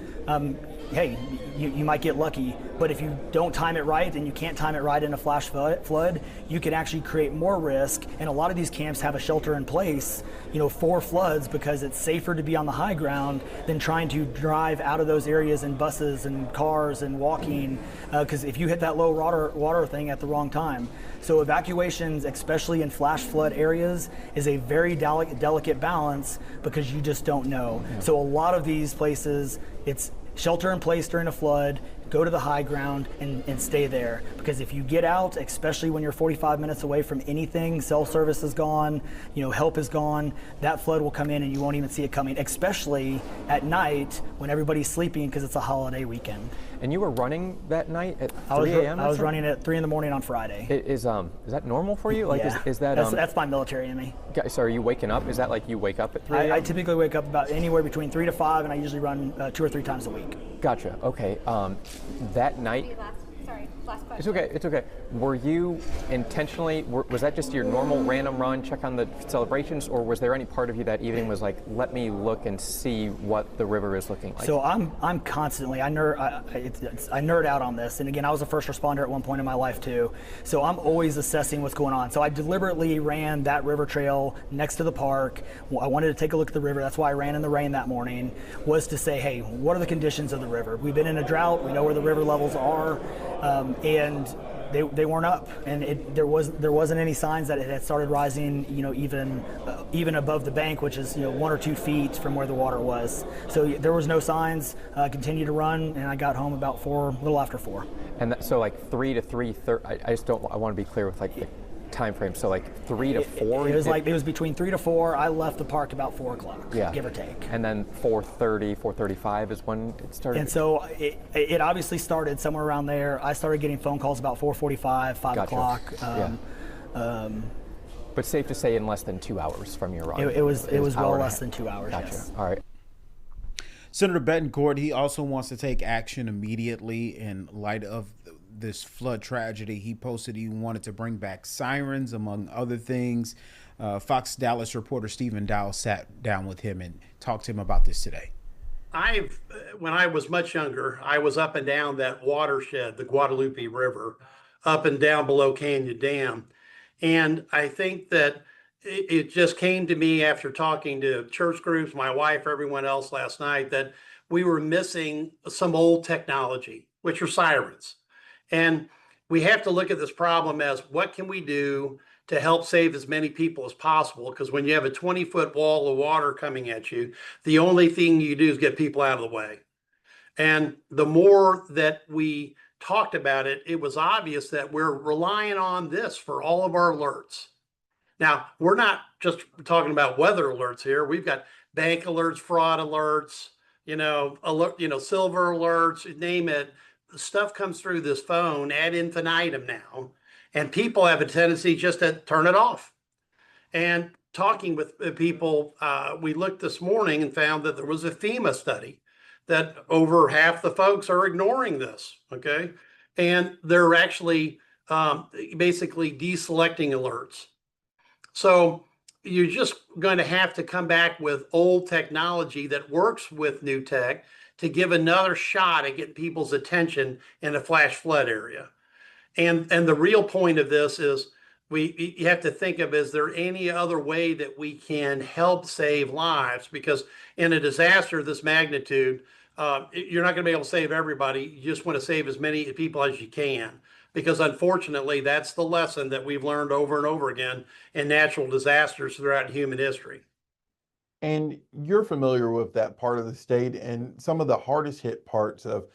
hey, you might get lucky. But if you don't time it right, and you can't time it right in a flash flood, you can actually create more risk. And a lot of these camps have a shelter in place, for floods, because it's safer to be on the high ground than trying to drive out of those areas in buses and cars and walking, because if you hit that low water thing at the wrong time. So evacuations, especially in flash flood areas, is a very delicate balance, because you just don't know. Yeah. So a lot of these places, it's shelter in place during a flood, go to the high ground and stay there. Because if you get out, especially when you're 45 minutes away from anything, cell service is gone, help is gone, that flood will come in and you won't even see it coming, especially at night when everybody's sleeping because it's a holiday weekend. And you were running that night at 3 a.m.? I was running at 3 in the morning on Friday. Is that normal for you? Like, yeah. is that that's my military in me. So are you waking up? Is that like you wake up at 3 a.m.? I typically wake up about anywhere between 3 to 5, and I usually run 2 or 3 times a week. Gotcha. Okay. That night. Last question. It's okay. Were you intentionally, was that just your normal random run, check on the celebrations, or was there any part of you that evening was like, let me look and see what the river is looking like? So I'm constantly, I nerd out on this. And again, I was a first responder at one point in my life too. So I'm always assessing what's going on. So I deliberately ran that river trail next to the park. I wanted to take a look at the river. That's why I ran in the rain that morning, was to say, hey, what are the conditions of the river? We've been in a drought. We know where the river levels are. And they weren't up, and there wasn't any signs that it had started rising, even above the bank, which is 1 or 2 feet from where the water was. So there was no signs. Continued to run, and I got home about a little after 4. And so like 3 to 3:30. I want to be clear with like the time frame. So like 3 to 4. It was between 3 to 4. I left the park about 4 o'clock, give or take. And then 4:30, 4:35 is when it started. And so it obviously started somewhere around there. I started getting phone calls about 4:45, 5 o'clock. But safe to say, in less than 2 hours from your run. It was well less than 2 hours. Gotcha. Yes. All right. Senator Betancourt, he also wants to take action immediately in light of this flood tragedy. He posted he wanted to bring back sirens, among other things. Fox Dallas reporter Stephen Dow sat down with him and talked to him about this today. when I was much younger, I was up and down that watershed, the Guadalupe River, up and down below Canyon Dam. And I think that it just came to me after talking to church groups, my wife, everyone else last night, that we were missing some old technology, which are sirens. And we have to look at this problem as what can we do to help save as many people as possible? Because when you have a 20-foot wall of water coming at you, the only thing you do is get people out of the way. And the more that we talked about it, it was obvious that we're relying on this for all of our alerts. Now, we're not just talking about weather alerts here. We've got bank alerts, fraud alerts, silver alerts, name it. The stuff comes through this phone ad infinitum now, and people have a tendency just to turn it off. And talking with people, we looked this morning and found that there was a FEMA study that over half the folks are ignoring this, okay? And they're actually basically deselecting alerts. So you're just going to have to come back with old technology that works with new tech to give another shot at getting people's attention in a flash flood area. And the real point of this is you have to think of, is there any other way that we can help save lives? Because in a disaster of this magnitude, you're not going to be able to save everybody. You just want to save as many people as you can. Because unfortunately, that's the lesson that we've learned over and over again in natural disasters throughout human history. And you're familiar with that part of the state, and some of the hardest hit parts of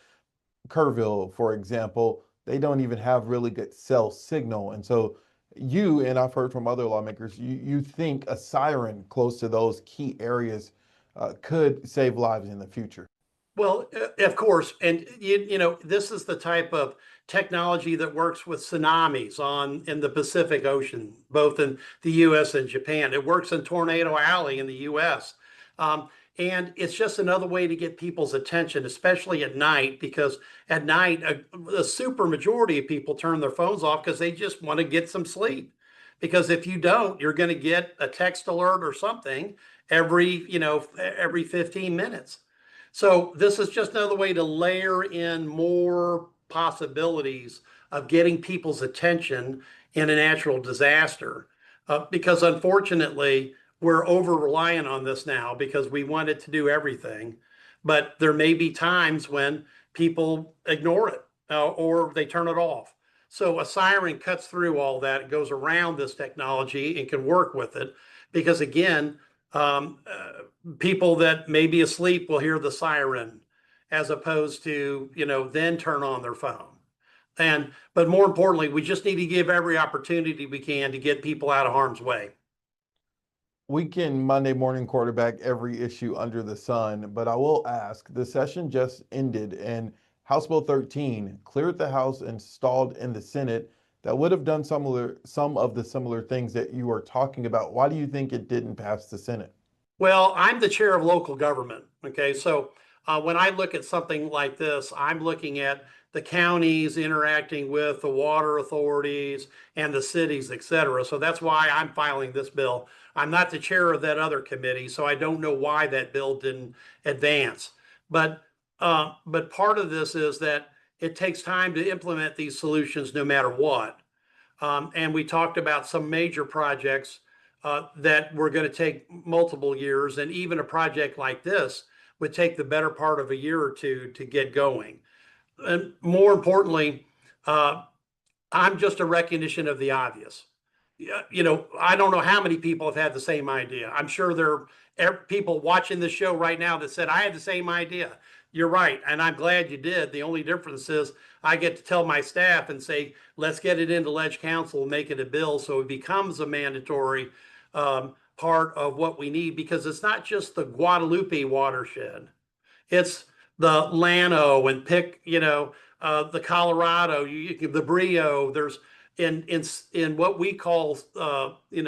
Kerrville, for example, they don't even have really good cell signal. And so you, and I've heard from other lawmakers, you think a siren close to those key areas could save lives in the future. Well, of course. And, this is the type of technology that works with tsunamis in the Pacific Ocean, both in the U.S. and Japan. It works in Tornado Alley in the U.S. And it's just another way to get people's attention, especially at night, because at night, a super majority of people turn their phones off because they just want to get some sleep. Because if you don't, you're going to get a text alert or something every 15 minutes. So this is just another way to layer in more possibilities of getting people's attention in a natural disaster. Because unfortunately, we're over reliant on this now because we want it to do everything. But there may be times when people ignore it or they turn it off. So a siren cuts through all that. It goes around this technology and can work with it. Because again, people that may be asleep will hear the siren as opposed to, then turn on their phone. But more importantly, we just need to give every opportunity we can to get people out of harm's way. We can Monday morning quarterback every issue under the sun, but I will ask, the session just ended and House Bill 13 cleared the House and stalled in the Senate that would have done some of the similar things that you are talking about. Why do you think it didn't pass the Senate? Well, I'm the chair of local government. Okay, so when I look at something like this, I'm looking at the counties interacting with the water authorities and the cities, et cetera. So that's why I'm filing this bill. I'm not the chair of that other committee, so I don't know why that bill didn't advance. But part of this is that it takes time to implement these solutions no matter what. And we talked about some major projects that were going to take multiple years, and even a project like this would take the better part of a year or two to get going. And more importantly, I'm just a recognition of the obvious. I don't know how many people have had the same idea. I'm sure there are people watching this show right now that said, I had the same idea. You're right, and I'm glad you did. The only difference is I get to tell my staff and say, let's get it into Ledge Council and make it a bill so it becomes a mandatory part of what we need, because it's not just the Guadalupe watershed. It's the Llano and the Colorado, the Brio. There's in what we call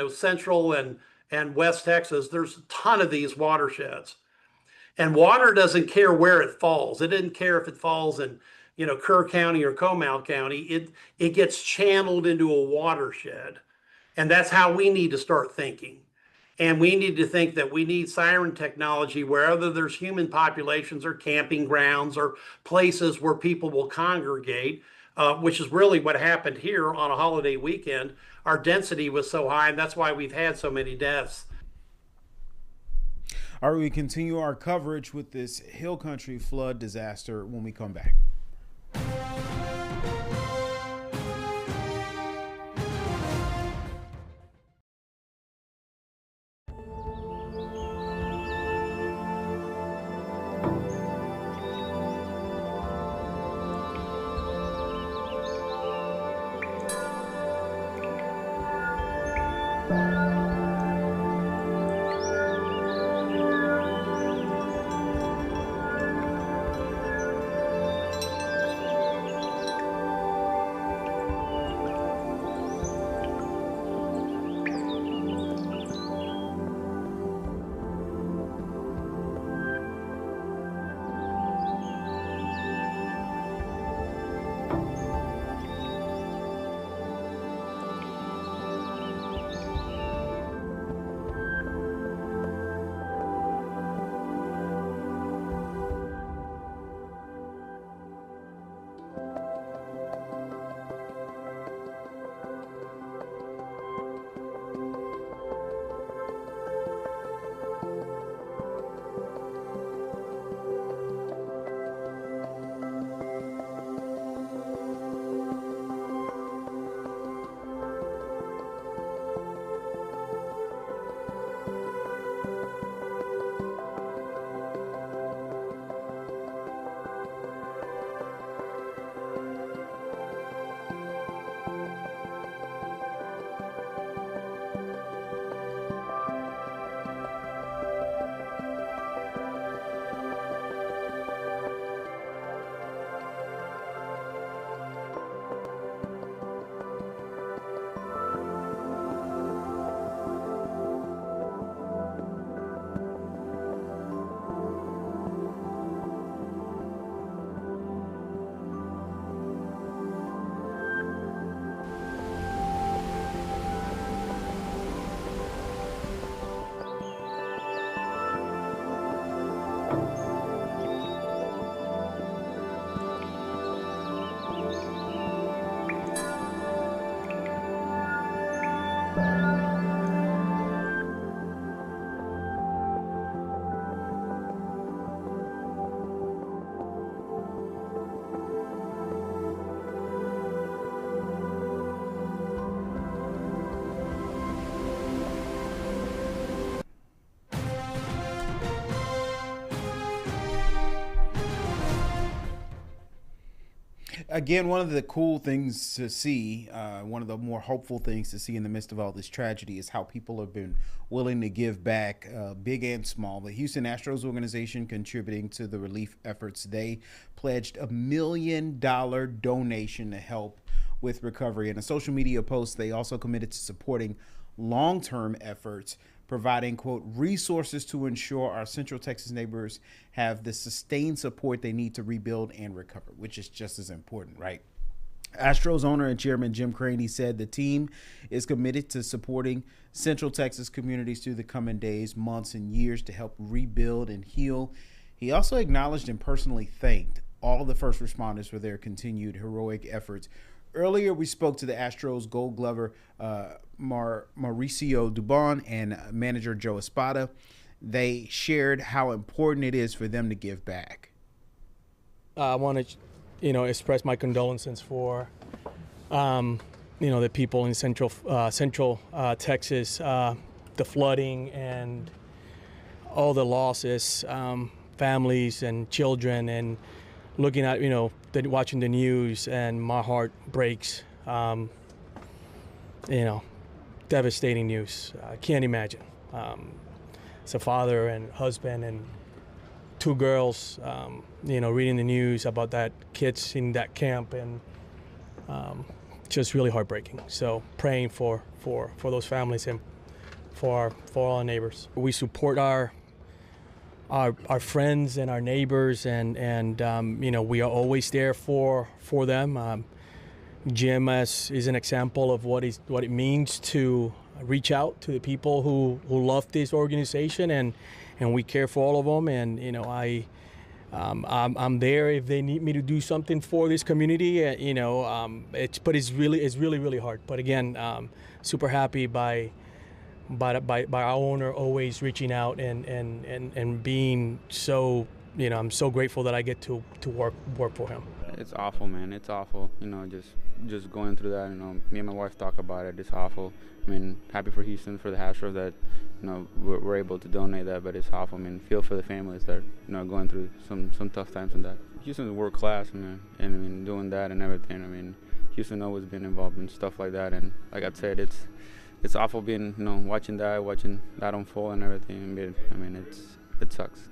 Central and West Texas. There's a ton of these watersheds, and water doesn't care where it falls. It didn't care if it falls in Kerr County or Comal County. It gets channeled into a watershed, and that's how we need to start thinking. And we need to think that we need siren technology wherever there's human populations or camping grounds or places where people will congregate, which is really what happened here on a holiday weekend. Our density was so high, and that's why we've had so many deaths. All right, we continue our coverage with this Hill Country flood disaster when we come back. Again, one of the cool things to see, one of the more hopeful things to see in the midst of all this tragedy is how people have been willing to give back, big and small. The Houston Astros organization contributing to the relief efforts. They pledged $1 million donation to help with recovery. In a social media post, they also committed to supporting long-term efforts, providing, quote, resources to ensure our Central Texas neighbors have the sustained support they need to rebuild and recover, which is just as important, right? Astros owner and chairman Jim Craney said the team is committed to supporting Central Texas communities through the coming days, months, and years to help rebuild and heal. He also acknowledged and personally thanked all the first responders for their continued heroic efforts. Earlier, we spoke to the Astros Gold Glover Mauricio Dubon and manager Joe Espada. They shared how important it is for them to give back. I want to, express my condolences for, the people in Central Texas, the flooding and all the losses, families and children, and looking at, watching the news, and my heart breaks. Devastating news. I can't imagine. As a father and husband and two girls, reading the news about that kids in that camp, and just really heartbreaking. So praying for those families and for all our neighbors. We support our friends and our neighbors, and we are always there for them. Jim is an example of what it means to reach out to the people who love this organization, and we care for all of them. And I'm there if they need me to do something for this community. But it's really hard. But again, super happy by our owner always reaching out and being so. I'm so grateful that I get to work for him. It's awful, man. It's awful. Just going through that. Me and my wife talk about it. It's awful. I mean, happy for Houston, for the Astros that we're able to donate that, but it's awful. I mean, feel for the families that are going through some tough times in that. Houston's world class, man, and I mean doing that and everything. I mean, Houston always been involved in stuff like that, and like I said, it's awful being watching that unfold and everything. I mean, it sucks.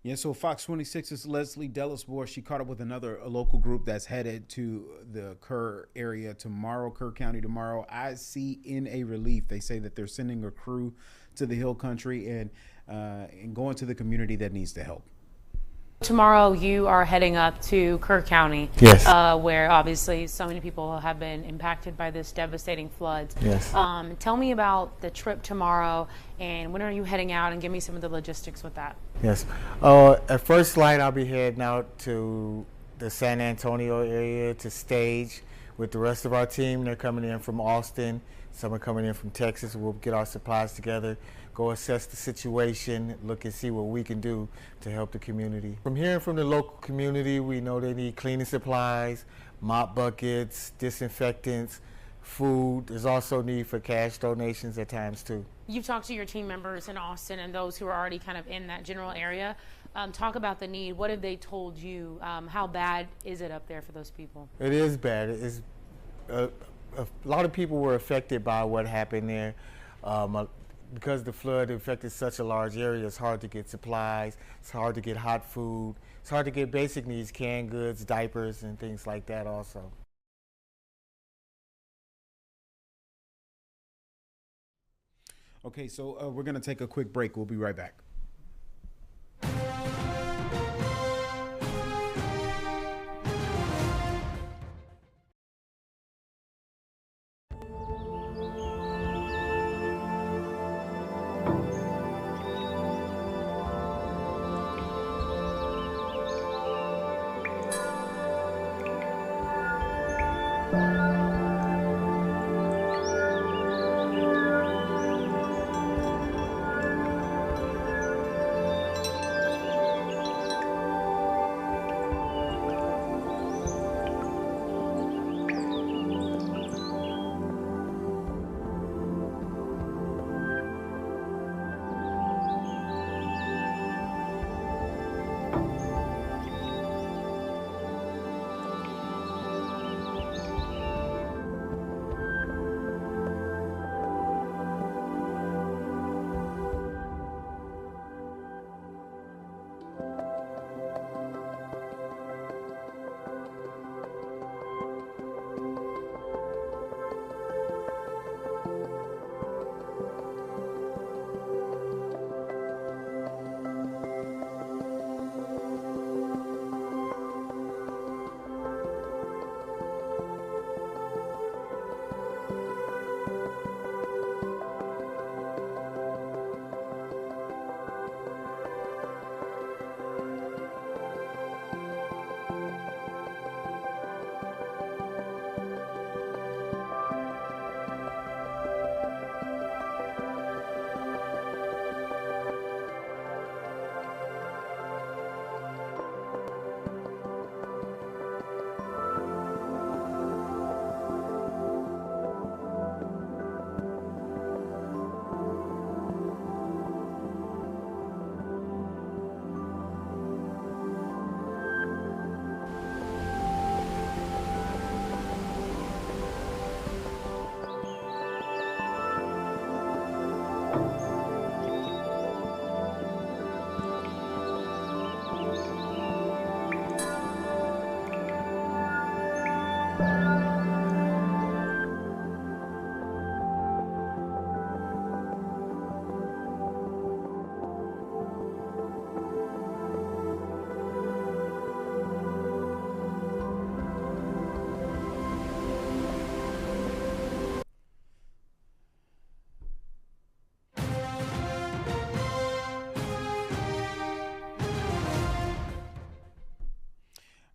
Yeah, so Fox 26's Leslie Delisbour, she caught up with a local group that's headed to the Kerr area tomorrow, Kerr County tomorrow. I see in a relief. They say that they're sending a crew to the Hill Country and going to the community that needs the help. Tomorrow you are heading up to Kerr County, yes, where obviously so many people have been impacted by this devastating floods. Yes. Tell me about the trip tomorrow, and when are you heading out, and give me some of the logistics with that. Yes. At first light, I'll be heading out to the San Antonio area to stage with the rest of our team. They're coming in from Austin. Some are coming in from Texas. We'll get our supplies together, go assess the situation, look and see what we can do to help the community. From hearing from the local community, we know they need cleaning supplies, mop buckets, disinfectants, food. There's also need for cash donations at times too. You've talked to your team members in Austin and those who are already kind of in that general area. Talk about the need. What have they told you? How bad is it up there for those people? It is bad. It's a lot of people were affected by what happened there. Because the flood affected such a large area, it's hard to get supplies, it's hard to get hot food, it's hard to get basic needs, canned goods, diapers, and things like that also. Okay, so we're going to take a quick break. We'll be right back.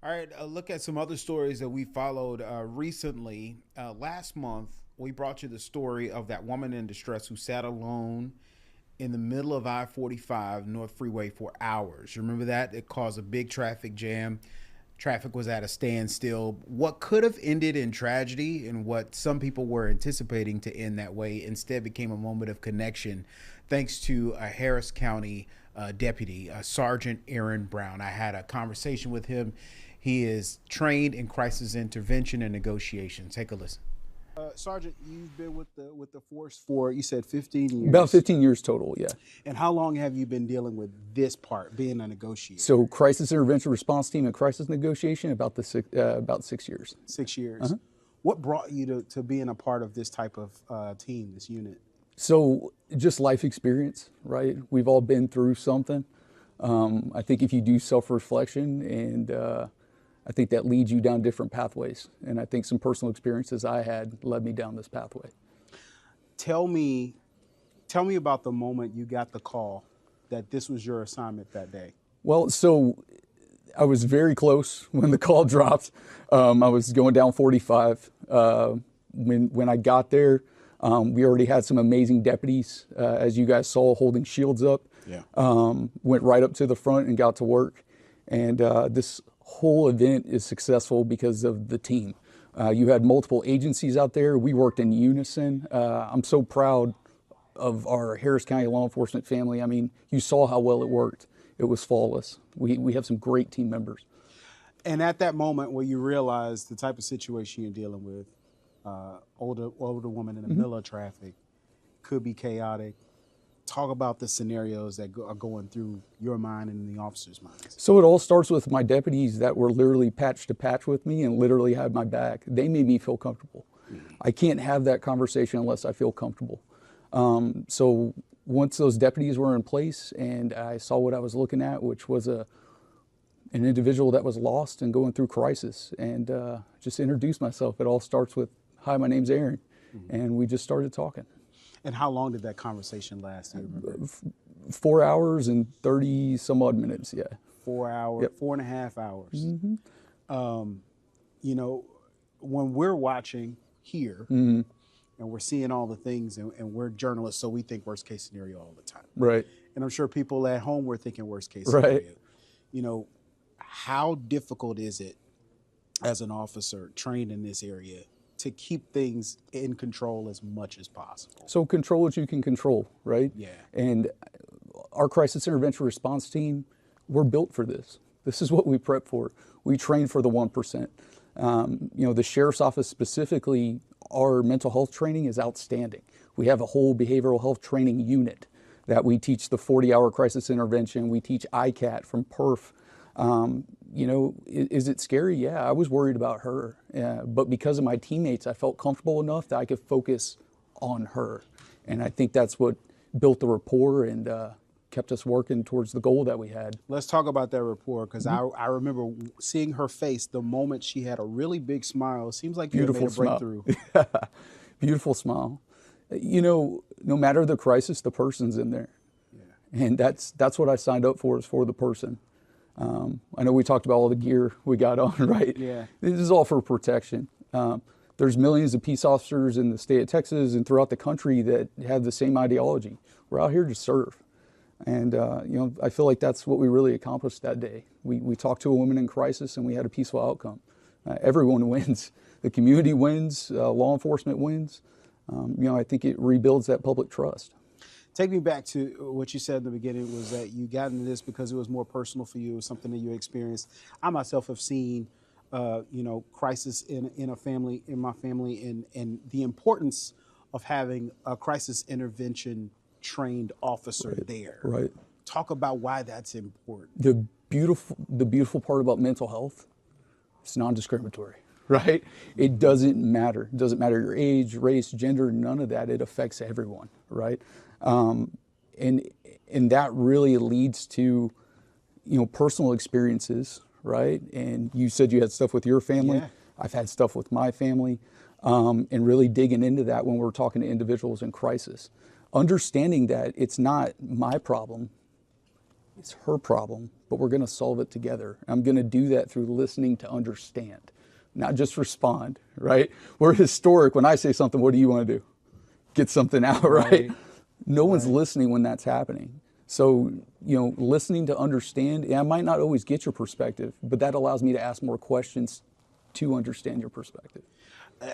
All right, look at some other stories that we followed recently. Last month, we brought you the story of that woman in distress who sat alone in the middle of I-45 North Freeway for hours. You remember that? It caused a big traffic jam. Traffic was at a standstill. What could have ended in tragedy and what some people were anticipating to end that way instead became a moment of connection thanks to a Harris County deputy, Sergeant Aaron Brown. I had a conversation with him. He is trained in crisis intervention and negotiation. Take a listen. Sergeant, you've been with the force for, you said 15 years. About 15 years total, yeah. And how long have you been dealing with this part, being a negotiator? So crisis intervention response team and crisis negotiation, about 6 years. 6 years. What brought you to being a part of this type of team, this unit? So just life experience, right? We've all been through something. I think if you do self-reflection and I think that leads you down different pathways. And I think some personal experiences I had led me down this pathway. Tell me about the moment you got the call that this was your assignment that day. Well, so I was very close when the call dropped. I was going down 45. When I got there, we already had some amazing deputies, as you guys saw, holding shields up. Yeah. Went right up to the front and got to work. And this whole event is successful because of the team. You had multiple agencies out there. We worked in unison. I'm so proud of our Harris County law enforcement family. I mean, you saw how well it worked. It was flawless. We have some great team members. And at that moment where you realize the type of situation you're dealing with, older woman in the middle of traffic, could be chaotic. Talk about the scenarios that are going through your mind and the officers' minds. So it all starts with my deputies that were literally patch to patch with me and literally had my back. They made me feel comfortable. I can't have that conversation unless I feel comfortable. So once those deputies were in place and I saw what I was looking at, which was an individual that was lost and going through crisis, and just introduced myself. It all starts with, "Hi, my name's Aaron," and we just started talking. And how long did that conversation last? Do you remember? 4 hours and 30 some odd minutes, yeah. 4 hours, Yep. 4.5 hours. You know, when we're watching here and we're seeing all the things and we're journalists, so we think worst case scenario all the time. Right. And I'm sure people at home were thinking worst case Right. scenario. You know, how difficult is it as an officer trained in this area to keep things in control as much as possible? So control what you can control, right? Yeah. And our crisis intervention response team, we're built for this. This is what we prep for. We train for the 1%. You know, the sheriff's office specifically, our mental health training is outstanding. We have a whole behavioral health training unit that we teach the 40-hour crisis intervention. We teach ICAT from PERF. You know, is it scary? Yeah, I was worried about her. But because of my teammates, I felt comfortable enough that I could focus on her. And I think that's what built the rapport and kept us working towards the goal that we had. Let's talk about that rapport, because I remember seeing her face the moment she had a really big smile. It seems like you had made a breakthrough. Beautiful smile. You know, no matter the crisis, the person's in there. Yeah. And that's what I signed up for, is for the person. I know we talked about all the gear we got on, right? Yeah. This is all for protection. There's millions of peace officers in the state of Texas and throughout the country that have the same ideology. We're out here to serve. And, you know, I feel like that's what we really accomplished that day. We talked to a woman in crisis and we had a peaceful outcome. Everyone wins. The community wins, law enforcement wins. You know, I think it rebuilds that public trust. Take me back to what you said in the beginning, was that you got into this because it was more personal for you. It was something that you experienced. I myself have seen, you know, crisis in a family, in my family, and the importance of having a crisis intervention trained officer there. Right. Talk about why that's important. The beautiful part about mental health, it's non-discriminatory, right? It doesn't matter. It doesn't matter your age, race, gender, none of that. It affects everyone, right? And that really leads to, you know, personal experiences, right? And you said you had stuff with your family. Yeah. I've had stuff with my family, and really digging into that when we're talking to individuals in crisis. Understanding that it's not my problem, It's her problem, but we're going to solve it together. I'm going to do that through listening to understand, not just respond, right? We're historic. When I say something, what do you want to do? Get something out, right? No one's listening when that's happening. So, listening to understand, and I might not always get your perspective, but that allows me to ask more questions to understand your perspective.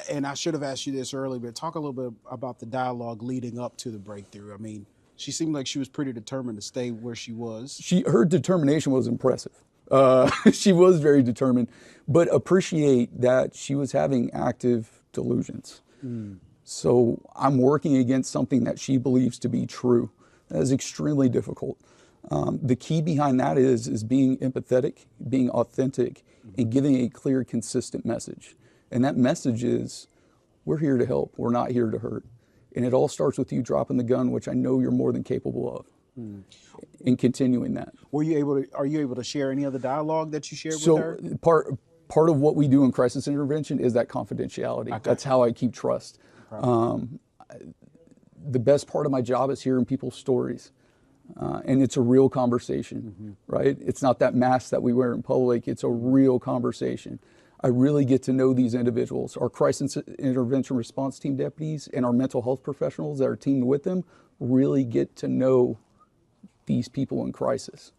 And I should have asked you this earlier, but talk a little bit about the dialogue leading up to the breakthrough. I mean, she seemed like she was pretty determined to stay where she was. Her determination was impressive. She was very determined, but appreciate that she was having active delusions. So I'm working against something that she believes to be true. That is extremely difficult. The key behind that is being empathetic, being authentic, and giving a clear, consistent message. And that message is, we're here to help. We're not here to hurt. And it all starts with you dropping the gun, which I know you're more than capable of, and continuing that. Are you able to share any other dialogue that you shared with her? Part of what we do in crisis intervention is that confidentiality. Okay. That's how I keep trust. The best part of my job is hearing people's stories. And it's a real conversation, right? It's not that mask that we wear in public. It's a real conversation. I really get to know these individuals. Our crisis intervention response team deputies and our mental health professionals that are teamed with them really get to know these people in crisis.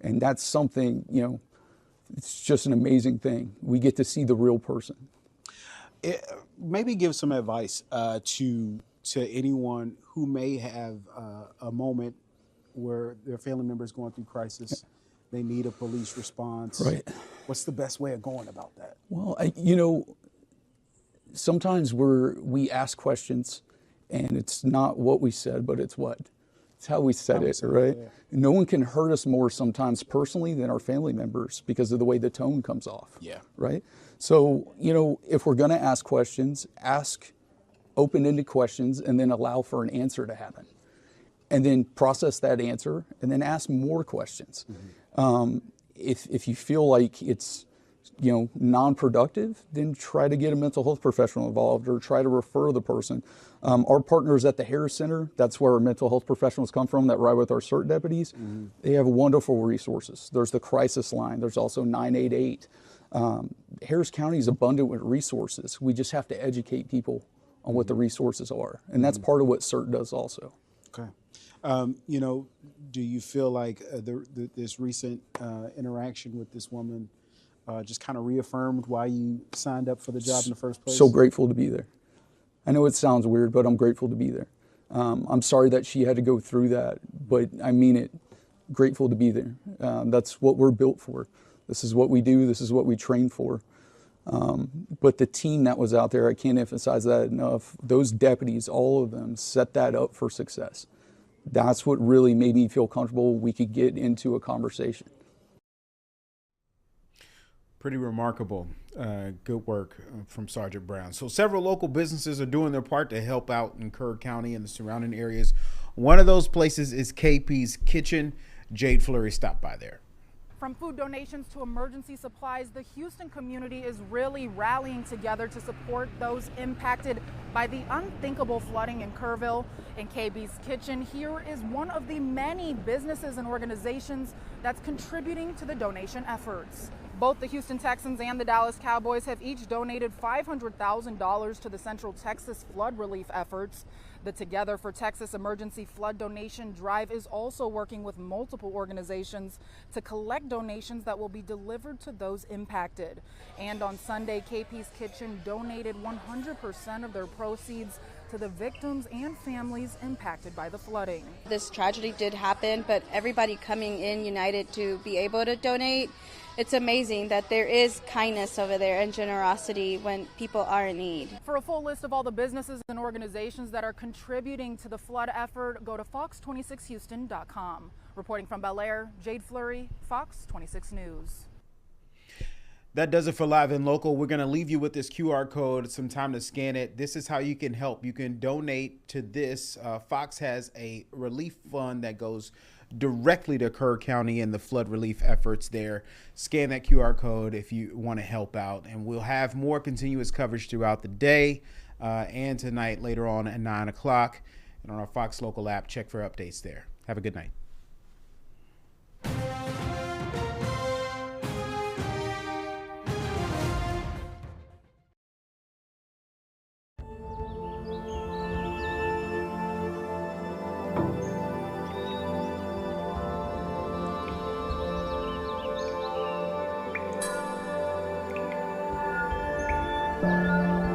And that's something, it's just an amazing thing. We get to see the real person. Maybe give some advice to anyone who may have a moment where their family member is going through crisis. They need a police response. Right. What's the best way of going about that? Well, sometimes we ask questions and it's not what we said, but it's what? It's how we said it, right? Yeah. No one can hurt us more sometimes personally than our family members because of the way the tone comes off. Yeah. Right? So, if we're going to ask questions, ask open-ended questions and then allow for an answer to happen. And then process that answer and then ask more questions. If you feel like it's non-productive, then try to get a mental health professional involved or try to refer the person. Our partners at the Harris Center, that's where our mental health professionals come from that ride with our CERT deputies. They have wonderful resources. There's the crisis line. There's also 988. Harris County is abundant with resources. We just have to educate people on what the resources are. And that's part of what CERT does also. Okay. Do you feel like this recent interaction with this woman just kind of reaffirmed why you signed up for the job in the first place? So grateful to be there. I know it sounds weird, but I'm grateful to be there. I'm sorry that she had to go through that, but I mean it. Grateful to be there. That's what we're built for. This is what we do. This is what we train for. But the team that was out there, I can't emphasize that enough. Those deputies, all of them, set that up for success. That's what really made me feel comfortable we could get into a conversation. Pretty remarkable. Good work from Sergeant Brown. So several local businesses are doing their part to help out in Kerr County and the surrounding areas. One of those places is KP's Kitchen. Jade Fleury stopped by there. From food donations to emergency supplies, the Houston community is really rallying together to support those impacted by the unthinkable flooding in Kerrville. In KB's Kitchen, here is one of the many businesses and organizations that's contributing to the donation efforts. Both the Houston Texans and the Dallas Cowboys have each donated $500,000 to the Central Texas flood relief efforts. The Together for Texas Emergency Flood Donation Drive is also working with multiple organizations to collect donations that will be delivered to those impacted. And on Sunday, KP's Kitchen donated 100% of their proceeds to the victims and families impacted by the flooding. This tragedy did happen, but everybody coming in united to be able to donate. It's amazing that there is kindness over there and generosity when people are in need. For a full list of all the businesses and organizations that are contributing to the flood effort, go to fox26houston.com. Reporting from Bel Air, Jade Fleury, Fox 26 News. That does it for Live and Local. We're going to leave you with this QR code, some time to scan it. This is how you can help. You can donate to this. Fox has a relief fund that goes directly to Kerr County and the flood relief efforts there. Scan that QR code if you want to help out. And we'll have more continuous coverage throughout the day and tonight later on at 9 o'clock. And on our Fox Local app, check for updates there. Have a good night. you.